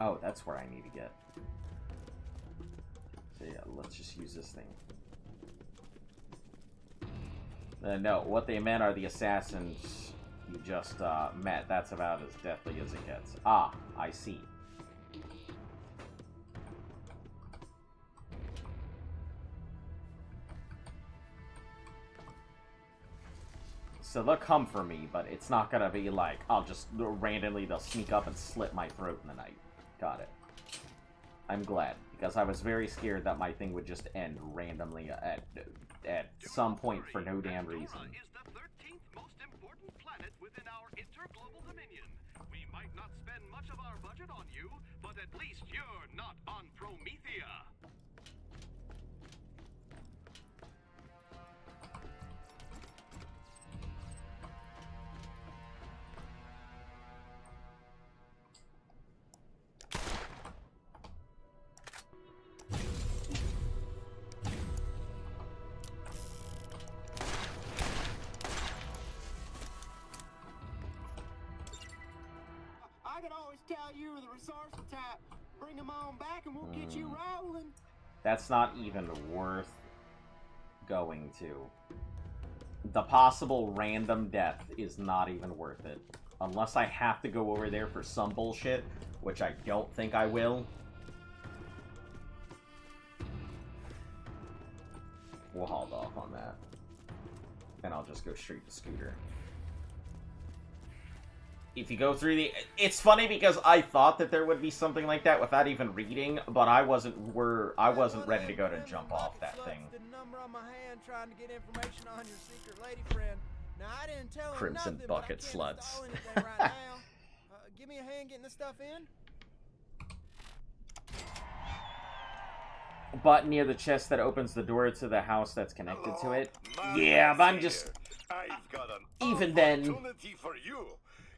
Oh, that's where I need to get. So yeah, let's just use this thing. No, what they meant are the assassins you just met. That's about as deathly as it gets. Ah, I see. So they'll come for me, but it's not gonna be like, I'll just randomly, they'll sneak up and slit my throat in the night. Got it. I'm glad, because I was very scared that my thing would just end randomly at some point for no damn reason. Is the 13th most important planet within our interglobal dominion. We might not spend much of our budget on you, but at least you're not on Promethea. I can always tell you were the resourceful type. Bring them on back and we'll get you rolling. That's not even worth going to. The possible random death is not even worth it. Unless I have to go over there for some bullshit, which I don't think I will. We'll hold off on that. And I'll just go straight to Scooter. If you go through the... It's funny because I thought that there would be something like that without even reading, but I wasn't ready to go to jump off that thing. The number on my hand trying to get information on your secret lady friend. Now I didn't tell her Crimson nothing, bucket but I can't sluts. install anything right now. Give me a hand getting this stuff in. But near the chest that opens the door to the house that's connected to it. Yeah, but I'm just... I've got an even then... opportunity for you.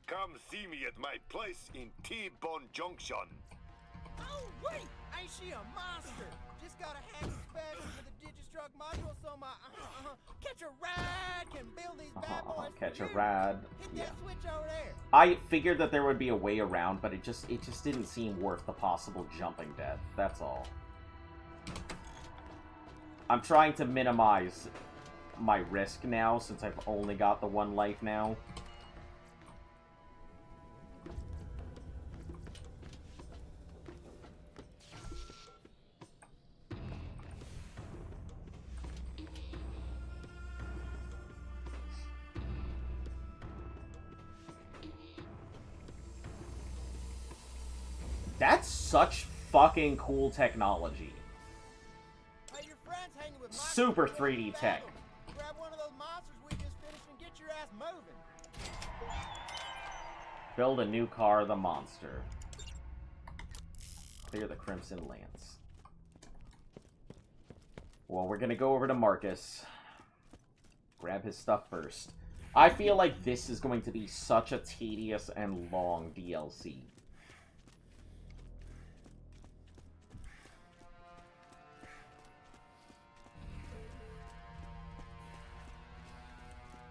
Come see me at my place in T-Bone Junction. Oh wait, ain't she a monster? Just got a hack special for the Digistruck module, so my catch a ride can build these bad boys. Catch a ride. Hit Yeah. that switch over there. I figured that there would be a way around, but it just didn't seem worth the possible jumping death. That's all. I'm trying to minimize my risk now since I've only got the one life now. That's such fucking cool technology. Hey, your friend's hanging with Super 3D tech. Grab one of those monsters we just finished and get your ass moving. Build a new car, the monster. Clear the Crimson Lance. Well, we're gonna go over to Marcus. Grab his stuff first. I feel like this is going to be such a tedious and long DLC.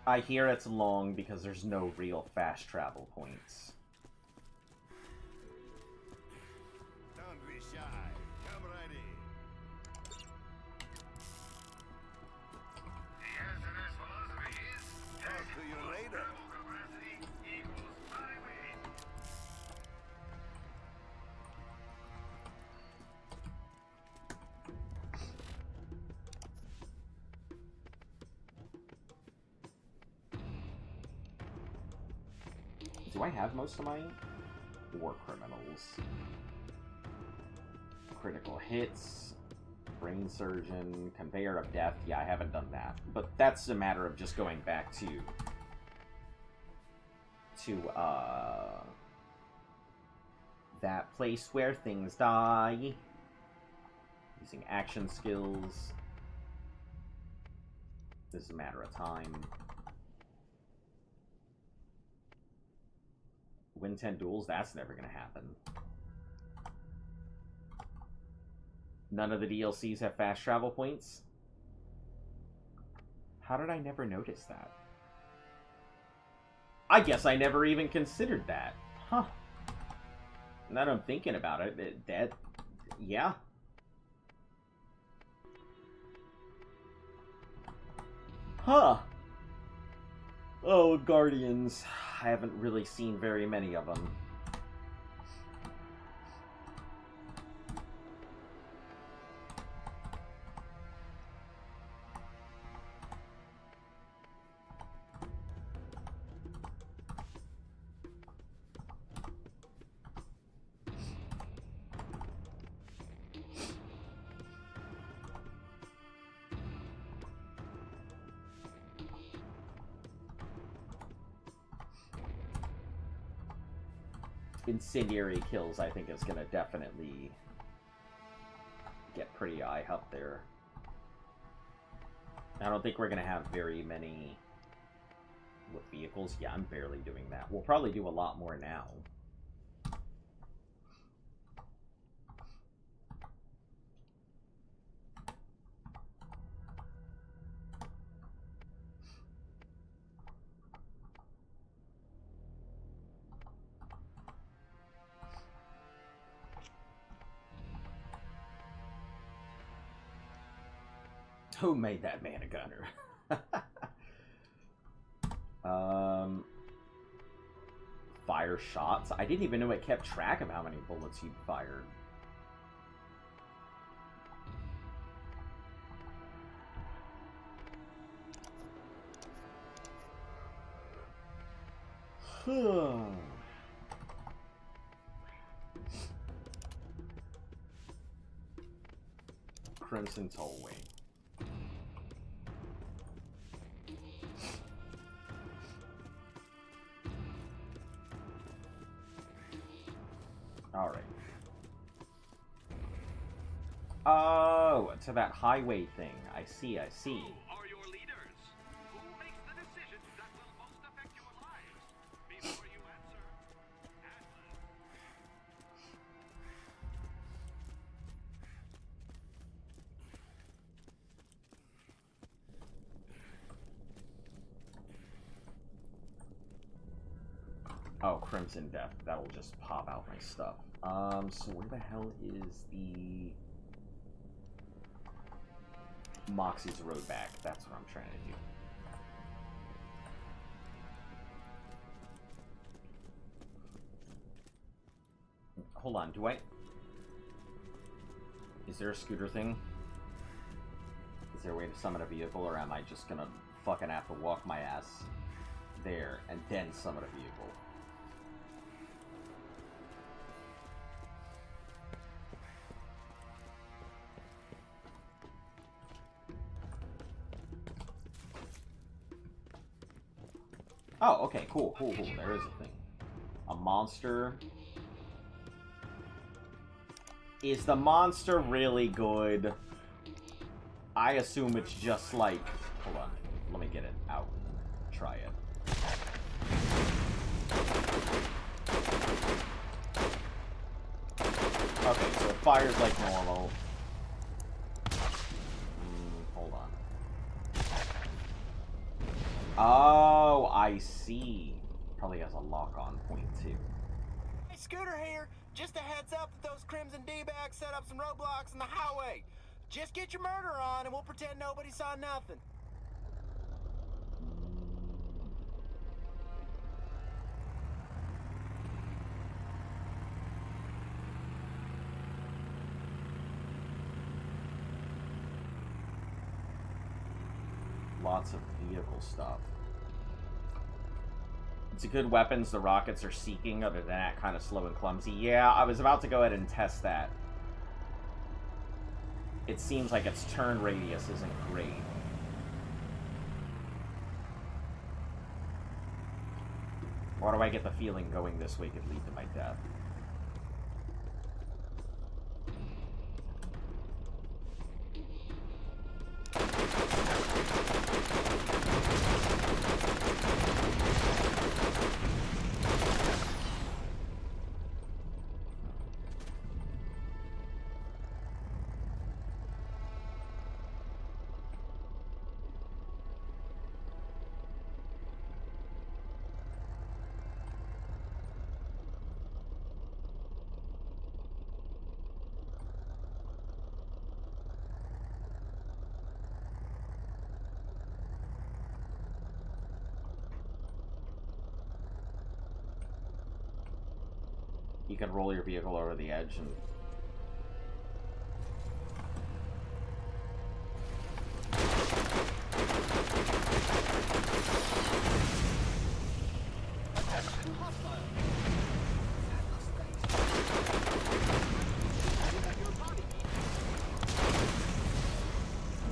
I hear it's long because there's no real fast travel points. Don't be shy. Do I have most of my war criminals? Critical hits, brain surgeon, conveyor of death. Yeah, I haven't done that. But that's a matter of just going back to that place where things die. Using action skills. This is a matter of time. Win 10 duels? That's never gonna happen. None of the DLCs have fast travel points? How did I never notice that? I guess I never even considered that. Huh. Now that I'm thinking about it, yeah. Huh. Oh, Guardians. I haven't really seen very many of them. Incendiary kills, I think, is gonna definitely get pretty high up there. I don't think we're gonna have very many with vehicles. Yeah, I'm barely doing that. We'll probably do a lot more now. Who made that man a gunner? Fire shots? I didn't even know it kept track of how many bullets you'd fired. Crimson Tollway. Alright. Oh, to that highway thing. I see, I see. Are your leaders? Who makes the decisions that will most affect your lives? Before you answer, Oh, Crimson Death. That'll just pop out my stuff. So where the hell is the Moxie's Road back? That's what I'm trying to do. Hold on, is there a scooter thing? Is there a way to summon a vehicle, or am I just gonna fucking have to walk my ass there and then summon a vehicle? Oh, okay, cool. There is a thing. A monster. Is the monster really good? I assume it's just like... Hold on. Let me get it out and try it. Okay, so it fires like normal. Hold on. Oh, I see. Probably has a lock-on point, too. Hey, Scooter here. Just a heads up that those Crimson D-bags set up some roadblocks on the highway. Just get your murder on and we'll pretend nobody saw nothing. Lots of vehicle stuff. It's a good weapons the rockets are seeking, other than that, kind of slow and clumsy. Yeah, I was about to go ahead and test that. It seems like its turn radius isn't great. Or do I get the feeling going this way could lead to my death? You can roll your vehicle over the edge and...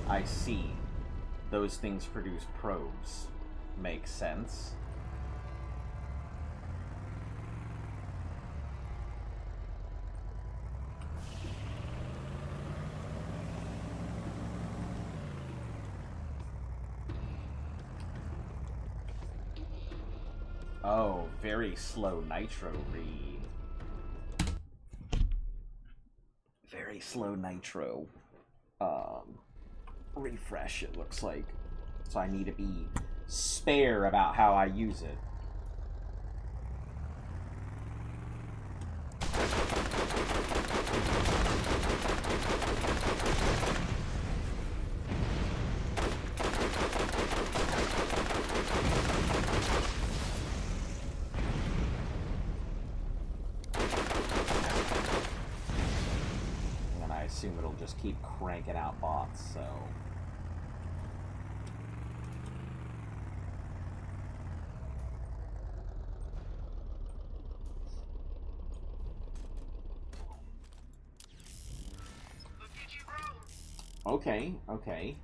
I see. Those things produce probes. Makes sense. Oh, very slow nitro read. Very slow nitro. Refresh, it looks like. So I need to be spare about how I use it. And I assume it'll just keep cranking out bots, so... Okay, okay.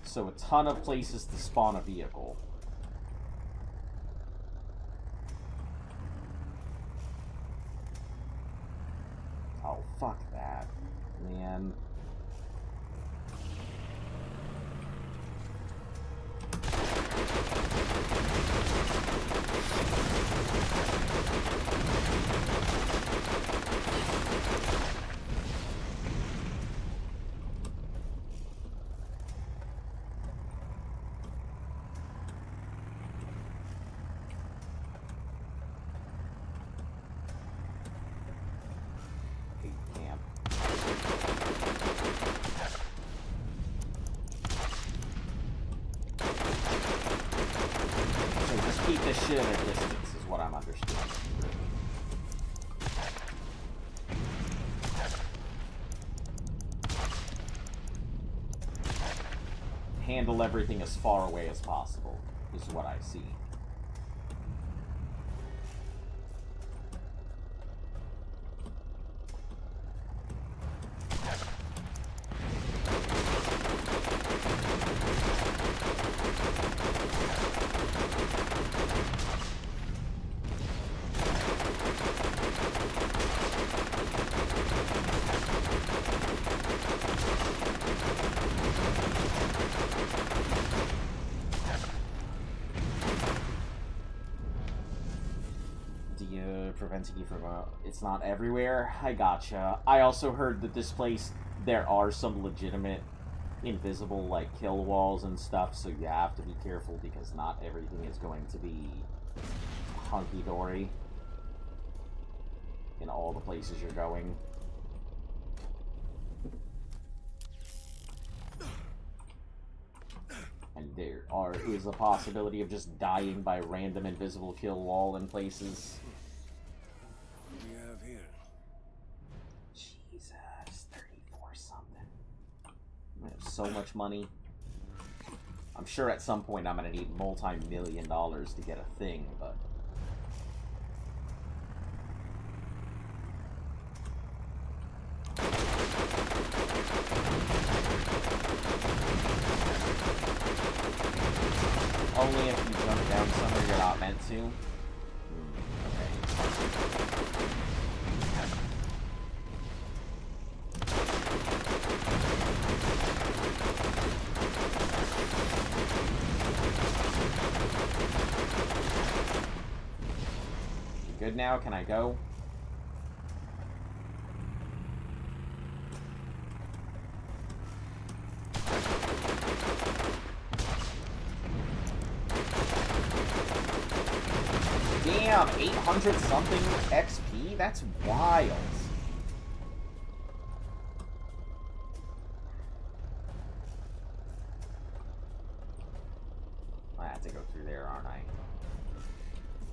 So a ton of places to spawn a vehicle. Oh, fuck that. Man. Keep this shit at a distance is what I'm understanding. Handle everything as far away as possible is what I see. Preventing you from, it's not everywhere. I gotcha. I also heard that this place, there are some legitimate invisible, like, kill walls and stuff, so you have to be careful because not everything is going to be hunky-dory in all the places you're going. And there is a possibility of just dying by random invisible kill wall in places. What do you have here? Jesus, 34 something. I have so much money. I'm sure at some point I'm gonna need multi-million dollars to get a thing, but only if you jump down somewhere you're not meant to. Good now? Can I go? Damn, 800 something XP? That's wild. I have to go through there, aren't I?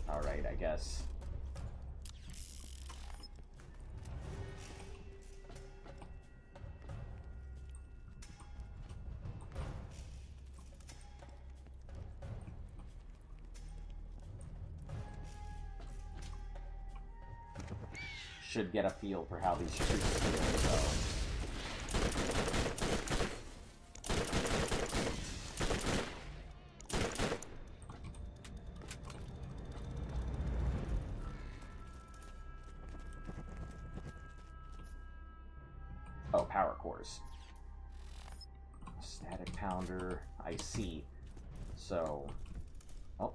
Alright, I guess. Should get a feel for how these troops feel, so. Oh, power cores. Static pounder, I see. So, oh.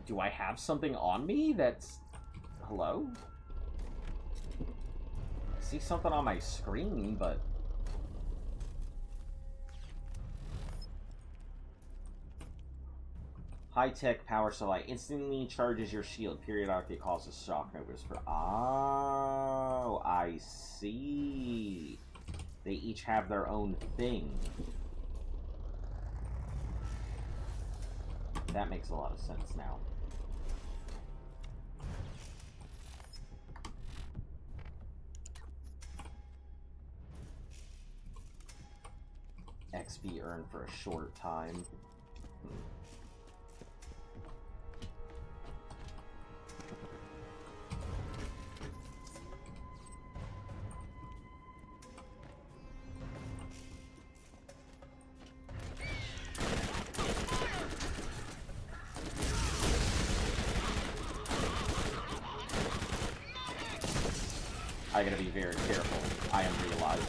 Do I have something on me that's... Hello? I see something on my screen, but... High-tech power supply instantly charges your shield. Periodically causes shock novas for... Oh, I see. They each have their own thing. That makes a lot of sense now. XP earned for a short time. I gotta be very careful. I am realizing.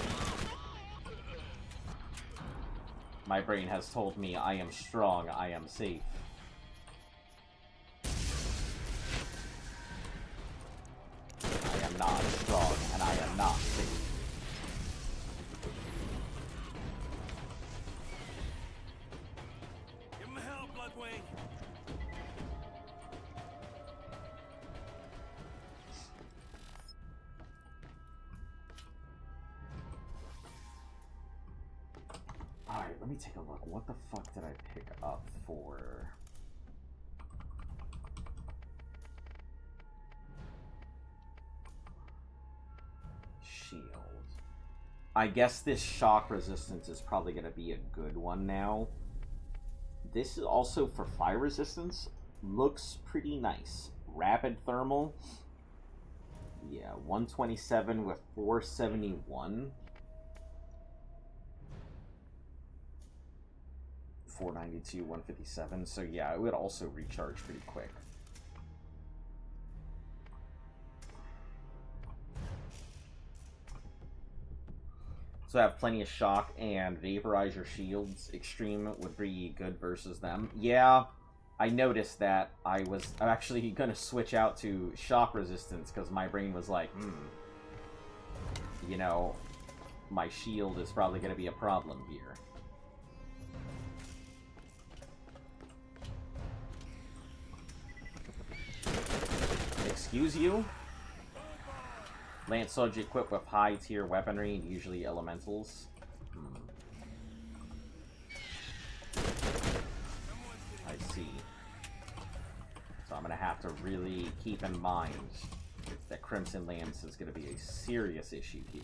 My brain has told me I am strong, I am safe. I am not strong, and I am not safe. Give him help, Bloodwing. Alright, let me take a look. What the fuck did I pick up for... Shield. I guess this shock resistance is probably going to be a good one now. This is also for fire resistance. Looks pretty nice. Rapid thermal. Yeah, 127 with 471. 492, 157. So yeah, it would also recharge pretty quick. So I have plenty of shock and vaporize your shields. Extreme would be good versus them. Yeah, I noticed that. I'm actually gonna switch out to shock resistance because my brain was like, you know, my shield is probably gonna be a problem here. Excuse you? Lance soldier equipped with high tier weaponry, usually elementals. I see. So I'm gonna have to really keep in mind that Crimson Lance is gonna be a serious issue here.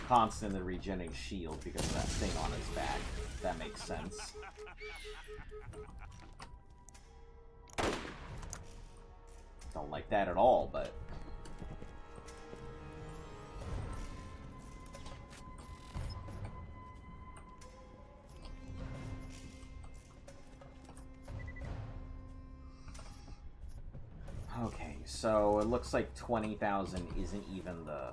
constantly regenerating shield because of that thing on his back. That makes sense. Don't like that at all, but... Okay, so it looks like 20,000 isn't even the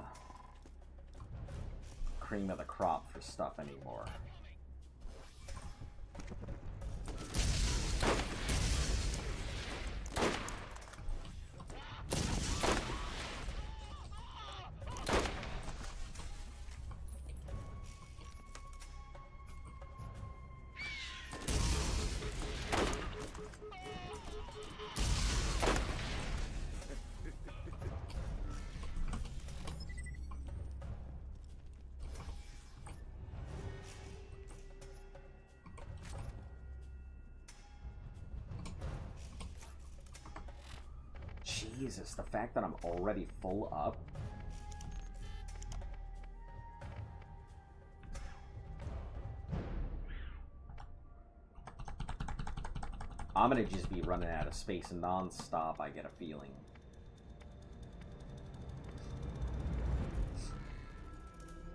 cream of the crop for stuff anymore. Jesus, the fact that I'm already full up. I'm gonna just be running out of space non-stop, I get a feeling.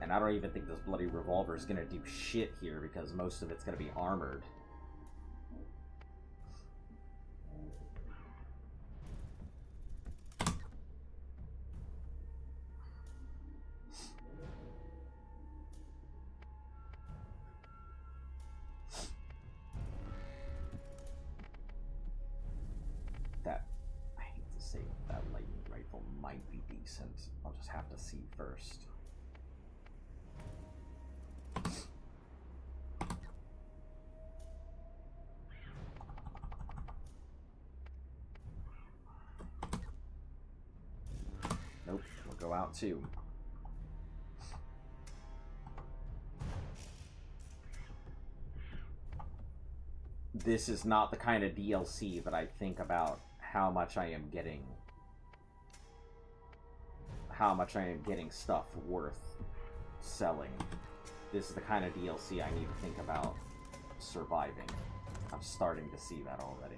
And I don't even think this bloody revolver is gonna do shit here because most of it's gonna be armored. I'll just have to see first. Nope, we'll go out too. This is not the kind of DLC that I think about how much I am getting stuff worth selling. This is the kind of DLC I need to think about surviving. I'm starting to see that already.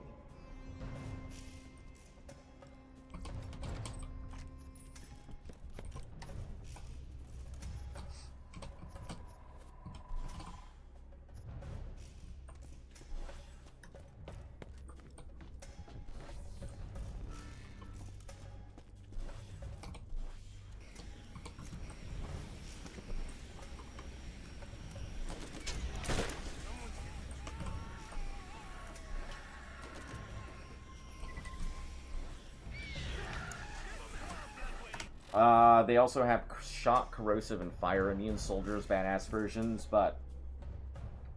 They also have shock, corrosive, and fire immune soldiers, badass versions, but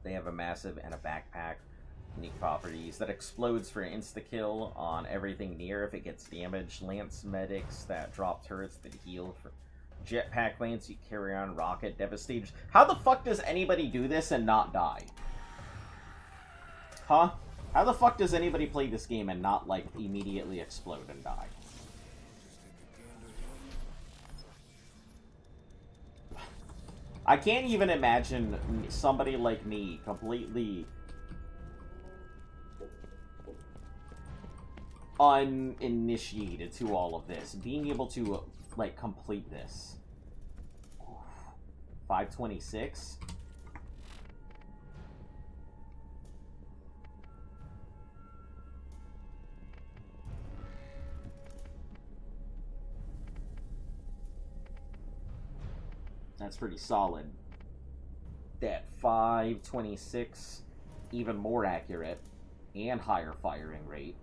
they have a massive and a backpack. Unique properties that explodes for insta-kill on everything near if it gets damaged. Lance medics that drop turrets that heal. For jetpack lance you carry on rocket devastators. How the fuck does anybody do this and not die? Huh? How the fuck does anybody play this game and not, like, immediately explode and die? I can't even imagine somebody like me, completely uninitiated to all of this, being able to, like, complete this. 526? That's pretty solid. That 526, even more accurate, and higher firing rate.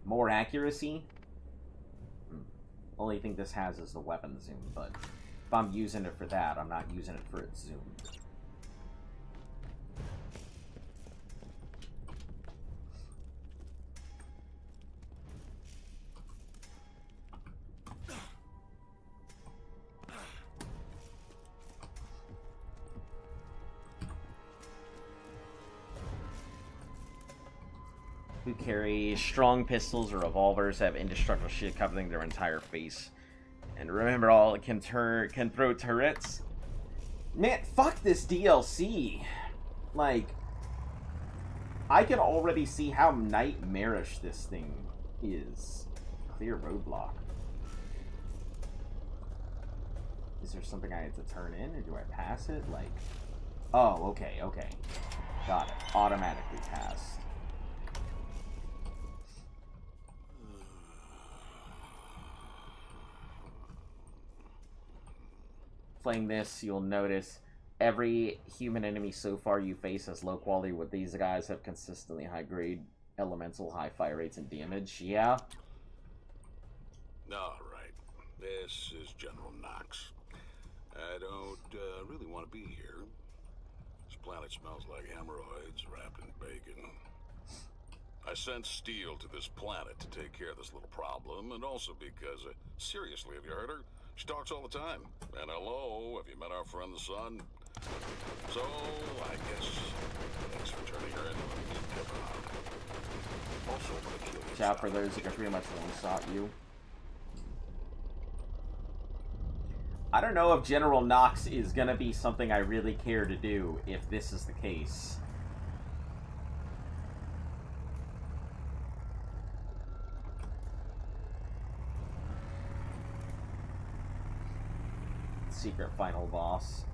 More accuracy? Only thing this has is the weapon zoom, but if I'm using it for that, I'm not using it for its zoom. Who carry strong pistols or revolvers have indestructible shit covering their entire face. And remember, all it can throw turrets. Man, fuck this DLC. Like, I can already see how nightmarish this thing is. Clear roadblock. Is there something I have to turn in, or do I pass it? Like, oh, okay, okay. Got it. Automatically passed. Playing this, you'll notice every human enemy so far you face has low quality, with these guys have consistently high grade elemental, high fire rates, and damage. Yeah. All right. This is General Knox. I don't really want to be here. This planet smells like hemorrhoids wrapped in bacon. I sent Steel to this planet to take care of this little problem, and also because, seriously, have you heard her? She talks all the time. And hello, have you met our friend the Sun? So, I guess, thanks for turning her into a meat kebab. Also, I'm gonna kill you. Watch out for those who can pretty much one-shot you. I don't know if General Knox is gonna be something I really care to do if this is the case. Secret final boss.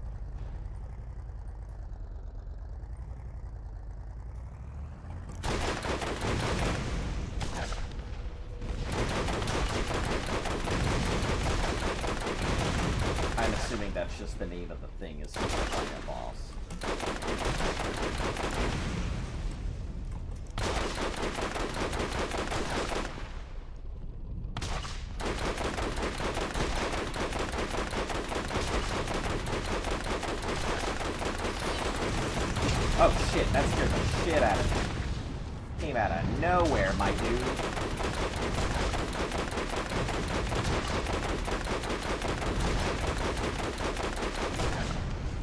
I'm assuming that's just the name of the thing, is Secret Final Boss. Oh shit, that scared the shit out of me. Came out of nowhere, my dude.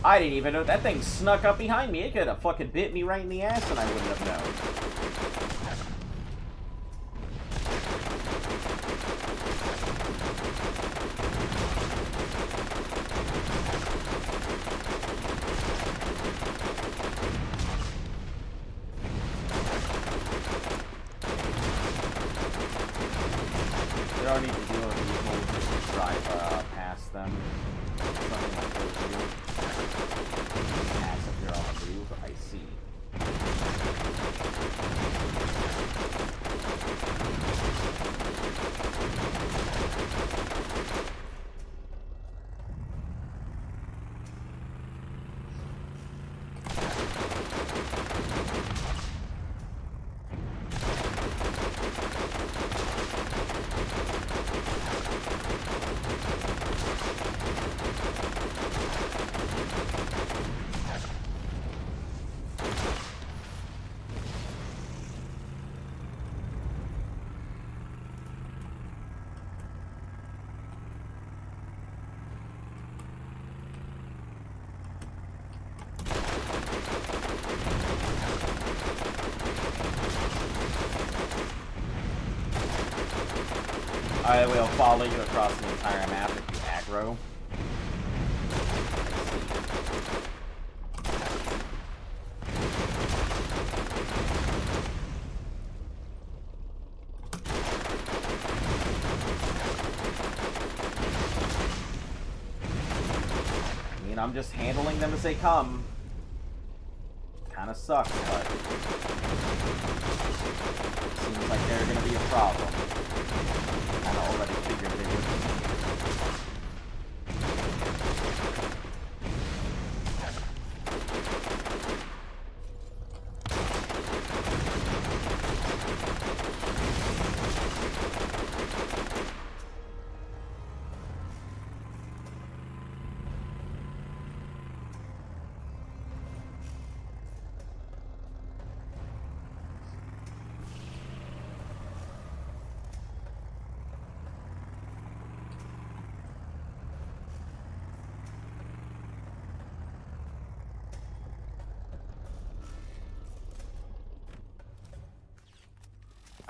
I didn't even know that thing snuck up behind me. It could have fucking bit me right in the ass and I wouldn't have known. You don't need to deal with vehicles, just drive past them. Something like those. Pass if you're on the move, I see. I will follow you across the entire map if you aggro. I mean, I'm just handling them as they come. Kinda sucks, but seems like they're gonna be a problem. I already figured they would be.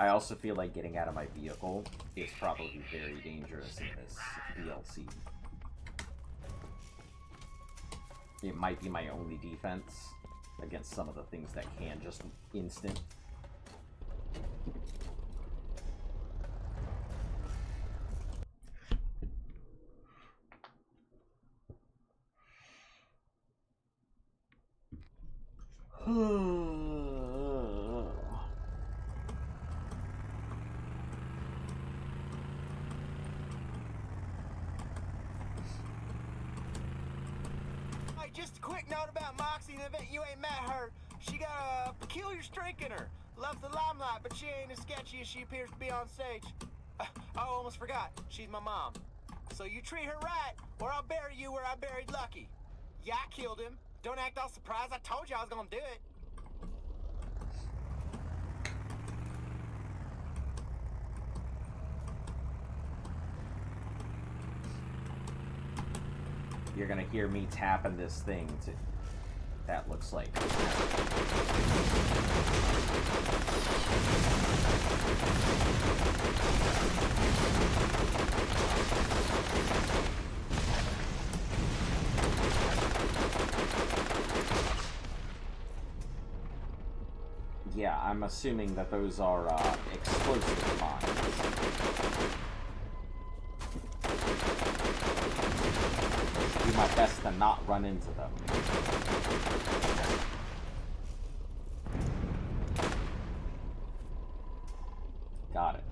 I also feel like getting out of my vehicle is probably very dangerous in this DLC. It might be my only defense against some of the things that can just instant. Hey, just a quick note about Moxie in the event you ain't met her. She got a peculiar streak in her. Loves the limelight, but she ain't as sketchy as she appears to be on stage. I almost forgot. She's my mom. So you treat her right, or I'll bury you where I buried Lucky. Yeah, I killed him. Don't act all surprised. I told you I was gonna do it. You're gonna hear me tapping this thing to... That looks like... Yeah, I'm assuming that those are explosive mines. Do my best to not run into them. Got it.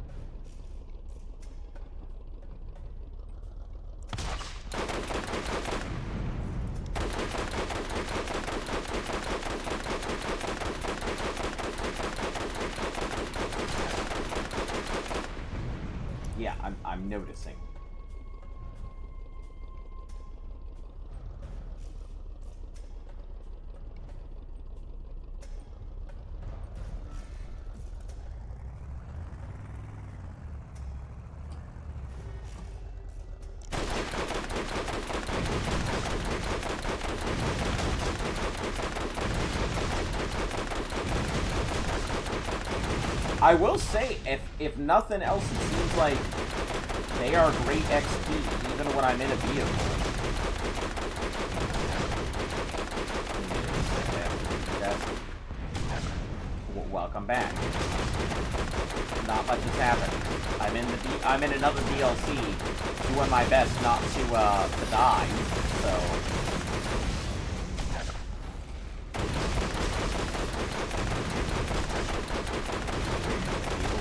Yeah, I'm noticing. I will say, if nothing else, it seems like they are great XP, even when I'm in a vehicle. Welcome back. Not much has happened. I'm in another DLC, doing my best not to die. So.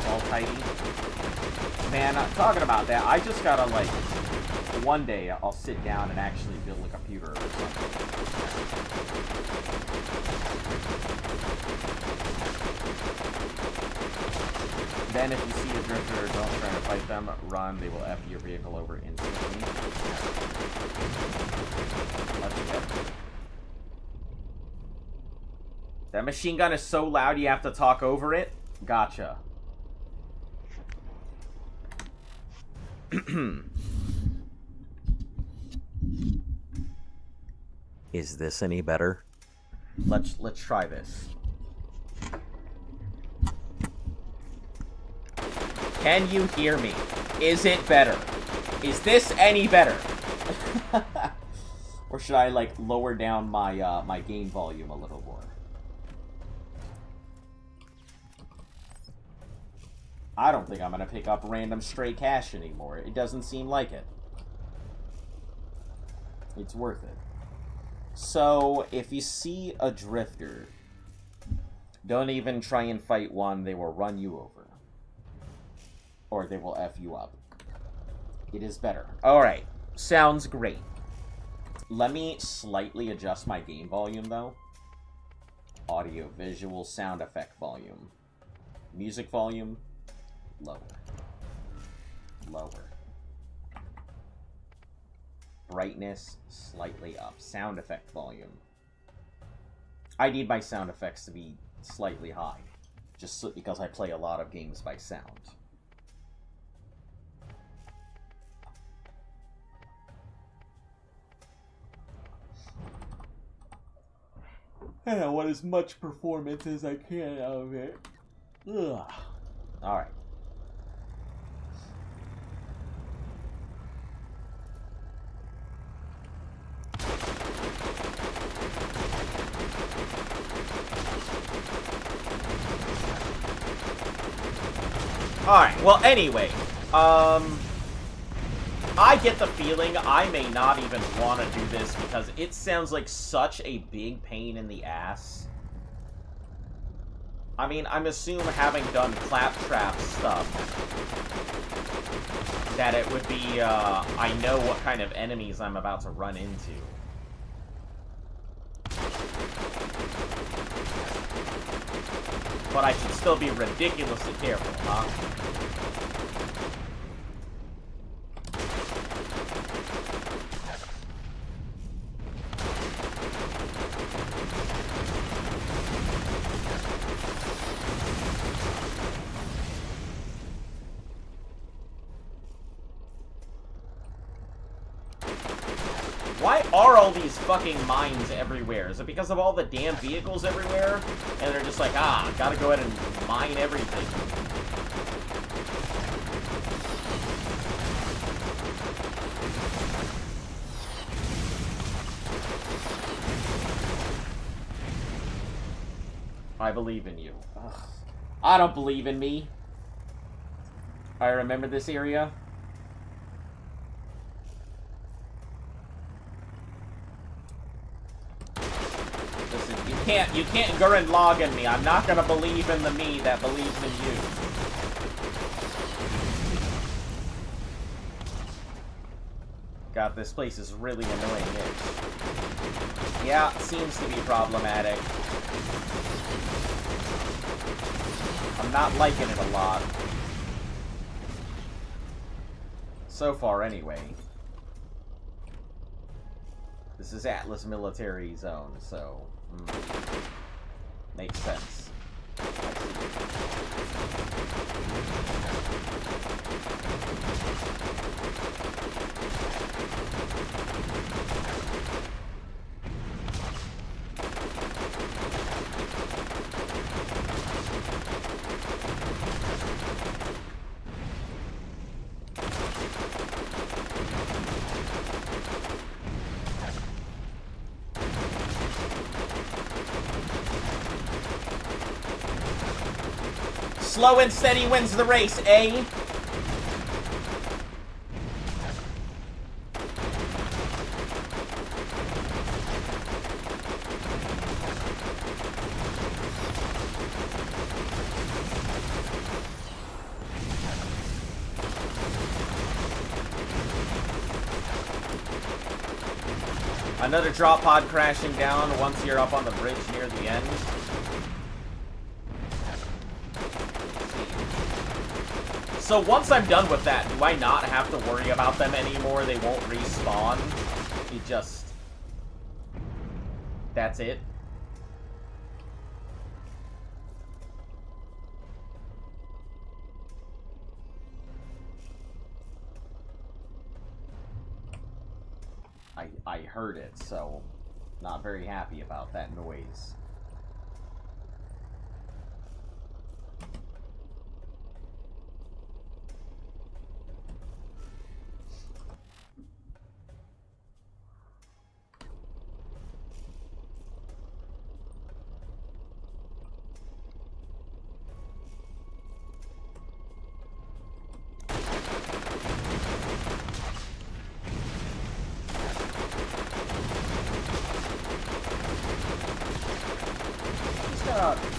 All tidy. Man, talking about that, I just gotta, like, one day I'll sit down and actually build a computer or something. Then if you see a drifter, don't try to fight them, run, they will F your vehicle over instantly. That machine gun is so loud you have to talk over it? Gotcha. Is this any better? Let's try this. Can you hear me? Is it better? Is this any better? Or should I like lower down my my gain volume a little more? I don't think I'm gonna pick up random stray cash anymore. It doesn't seem like it. It's worth it. So, if you see a drifter, don't even try and fight one. They will run you over. Or they will F you up. It is better. Alright. Sounds great. Let me slightly adjust my gain volume, though. Audio, visual, sound effect volume. Music volume. Lower. Lower. Brightness, slightly up. Sound effect volume. I need my sound effects to be slightly high. Just so, because I play a lot of games by sound. And I want as much performance as I can out of it. Ugh. Alright. Alright, well, anyway, I get the feeling I may not even want to do this because it sounds like such a big pain in the ass. I mean, I'm assuming having done claptrap stuff, that it would be, I know what kind of enemies I'm about to run into. But I should still be ridiculously careful, huh? Why are all these fucking mines everywhere? Is it because of all the damn vehicles everywhere? And they're just like, ah, gotta go ahead and mine everything. I believe in you. Ugh. I don't believe in me. I remember this area. You can't Gurren log in me. I'm not gonna believe in the me that believes in you. God, this place is really annoying itch. Yeah, it seems to be problematic. I'm not liking it a lot. So far, anyway. This is Atlas Military Zone, so... makes sense. Slow and steady wins the race, eh? Another drop pod crashing down once you're up on the bridge near the end. So once I'm done with that, do I not have to worry about them anymore? They won't respawn? It just... That's it? I heard it, so not very happy about that noise.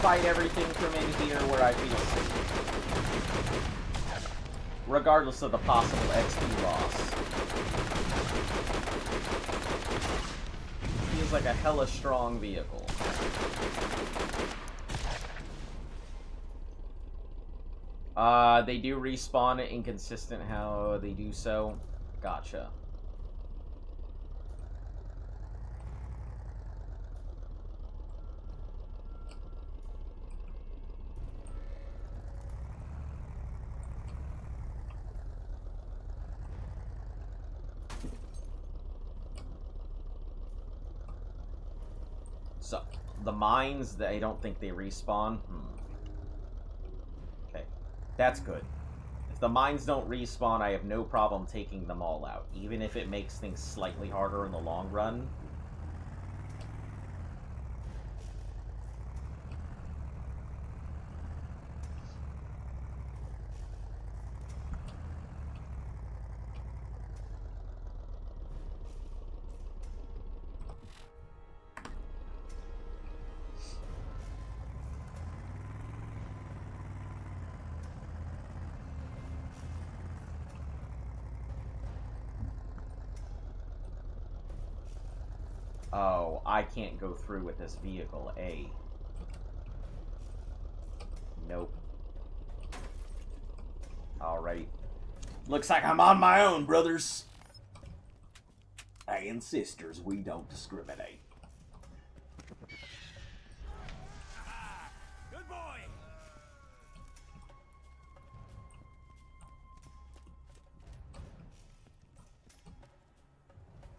Fight everything from in here where I feel safe. Regardless of the possible XP loss. Feels like a hella strong vehicle. They do respawn it, inconsistent how they do so. Gotcha. So, the mines, I don't think they respawn. Okay. That's good. If the mines don't respawn, I have no problem taking them all out, even if it makes things slightly harder in the long run. Oh, I can't go through with this vehicle, A. Nope. Alright. Looks like I'm on my own, brothers. And sisters, we don't discriminate. Good boy!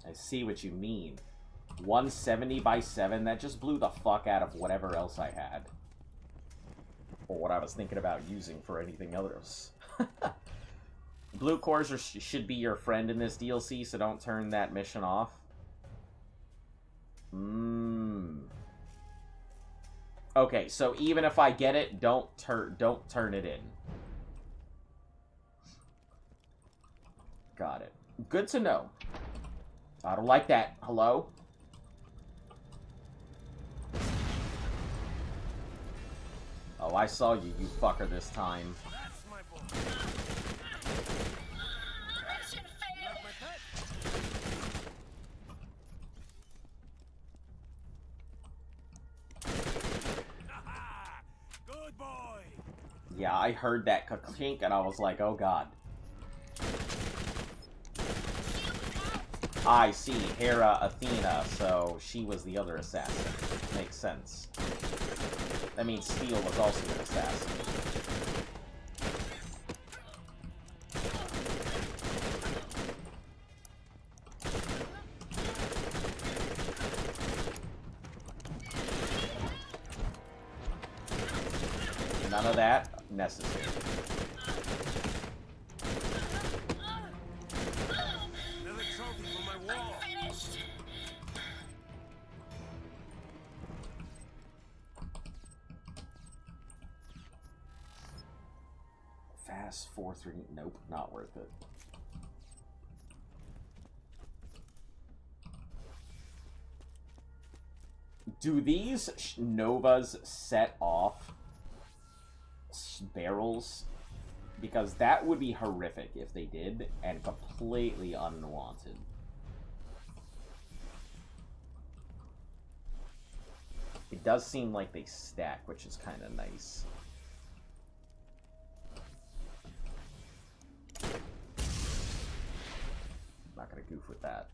I see what you mean. 170 by 7, that just blew the fuck out of whatever else I had. Or what I was thinking about using for anything else. Blue cores should be your friend in this DLC, so don't turn that mission off. Okay, so even if I get it, don't turn it in. Got it. Good to know. I don't like that. Hello? Oh, I saw you, you fucker, this time. That's my boy. Good boy. Yeah, I heard that clink and I was like, oh god. I see, Hera Athena, so she was the other assassin. Makes sense. That means Steel was also an assassin. None of that necessary. Another trophy for my wall. Fast 4-3. Nope, not worth it. Do these Novas set off barrels? Because that would be horrific if they did, and completely unwanted. It does seem like they stack, which is kind of nice. Not gonna goof with that.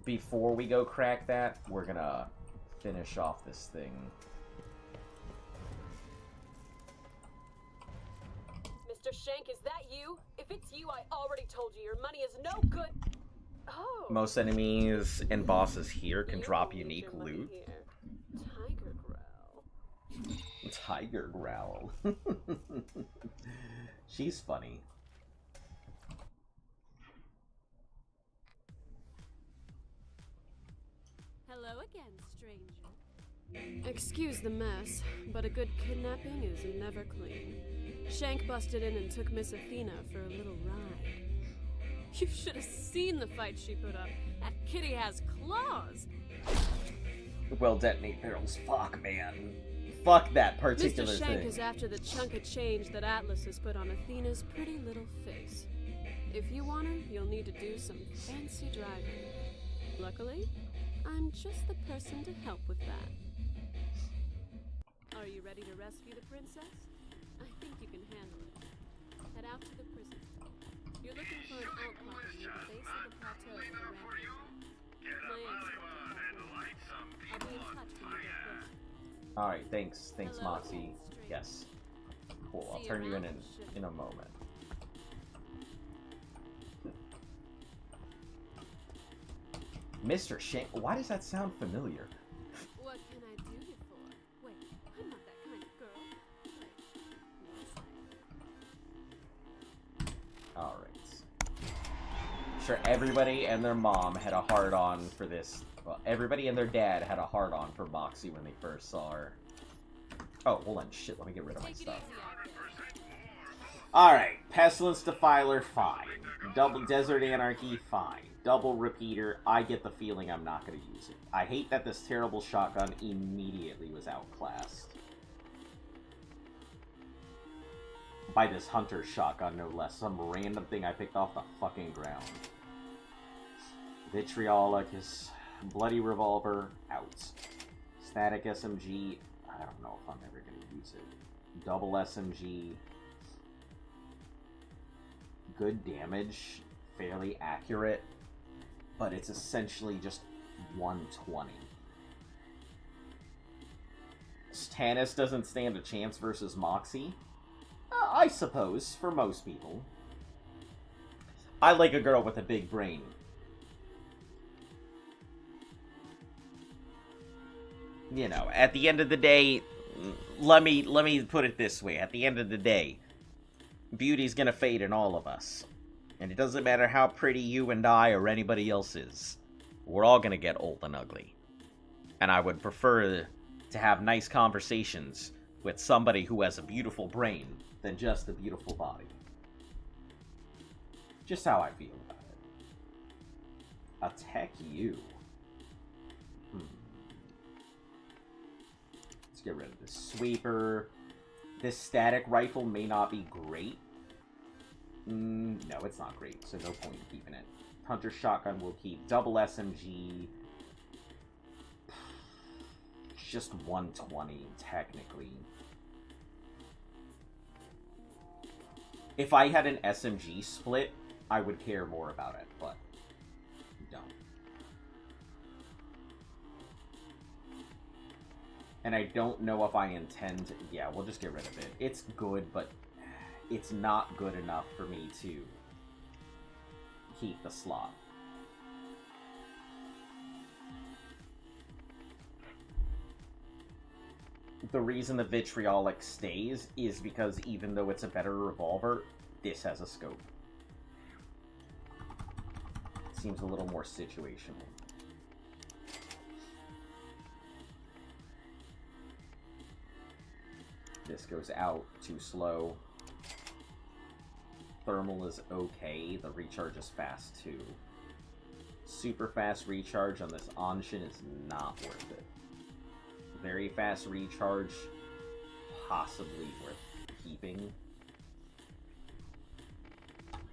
Before we go crack that, we're gonna finish off this thing. Mr. Shank, is that you? If it's you, I already told you your money is no good. Oh. Most enemies and bosses here can drop unique loot. Tiger growl. Tiger growl. She's funny. Hello again, stranger. Excuse the mess, but a good kidnapping is never clean. Shank busted in and took Miss Athena for a little ride. You should have seen the fight she put up. That kitty has claws. Well, detonate barrels. Fuck, man. Fuck that particular Mr. Shank thing. is after the chunk of change that Atlas has put on Athena's pretty little face. If you want her, you'll need to do some fancy driving. Luckily, I'm just the person to help with that. Are you ready to rescue the princess? I think you can handle it. Head out to the prison. You're looking for an outcrop near the base of the plateau in the rapids. My I'll be in touch when you get closer. Alright, thanks. Thanks, Moxie. Yes. Cool, I'll turn you in a moment. Mr. Shank, why does that sound familiar? What can I do you for? Wait, I'm not that kind of girl. Alright. Sure, everybody and their mom had a hard-on for this. Well, everybody and their dad had a hard-on for Moxie when they first saw her. Oh, hold on, shit, let me get rid of my stuff. Alright, Pestilence Defiler, fine. Double Desert Anarchy, fine. Double Repeater, I get the feeling I'm not going to use it. I hate that this terrible shotgun immediately was outclassed. By this Hunter shotgun, no less. Some random thing I picked off the fucking ground. Vitriolic is Bloody Revolver, out. Static SMG, I don't know if I'm ever going to use it. Double SMG, good damage, fairly accurate, but it's essentially just 120. Stannis doesn't stand a chance versus Moxie? I suppose, for most people. I like a girl with a big brain. You know, at the end of the day, let me put it this way. At the end of the day, beauty's gonna fade in all of us. And it doesn't matter how pretty you and I or anybody else is. We're all gonna get old and ugly. And I would prefer to have nice conversations with somebody who has a beautiful brain than just a beautiful body. Just how I feel about it. Attack you. Let's get rid of this sweeper. This static rifle may not be great. No, it's not great, so no point in keeping it. Hunter shotgun will keep. Double SMG. Just 120, technically. If I had an SMG split, I would care more about it, but don't. And I don't know if I intend... Yeah, we'll just get rid of it. It's good, but it's not good enough for me to keep the slot. The reason the Vitriolic stays is because even though it's a better revolver, this has a scope. Seems a little more situational. This goes out too slow. Thermal is okay. The recharge is fast too. Super fast recharge on this Anshin is not worth it. Very fast recharge, possibly worth keeping.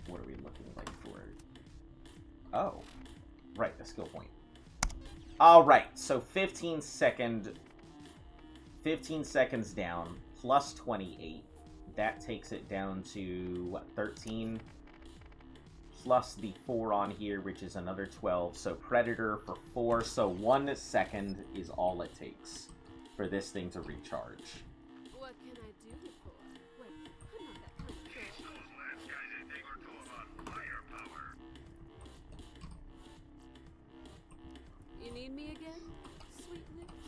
What are we looking like for? Oh, right, the skill point. Alright, so 15 seconds down, plus 28. That takes it down to, what, 13? Plus the 4 on here, which is another 12. So Predator for 4, so 1 second is all it takes for this thing to recharge. What can I do you for? Wait, I'm not that kind of girl. Those last guys I think were told on firepower. You need me again, sweet lips?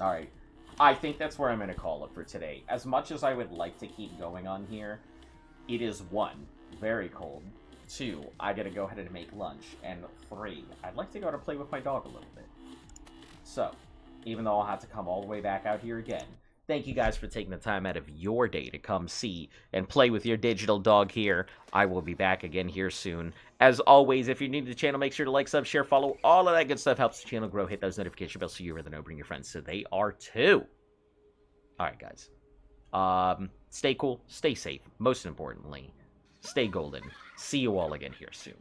Alright. I think that's where I'm going to call it for today. As much as I would like to keep going on here, it is 1, very cold. 2, I gotta go ahead and make lunch. And 3, I'd like to go to play with my dog a little bit. So, even though I'll have to come all the way back out here again, thank you guys for taking the time out of your day to come see and play with your digital dog here. I will be back again here soon. As always, if you're new to the channel, make sure to like, sub, share, follow. All of that good stuff helps the channel grow. Hit those notification bells so you're in the know. Bring your friends so they are too. Alright, guys. Stay cool, stay safe. Most importantly, stay golden. See you all again here soon.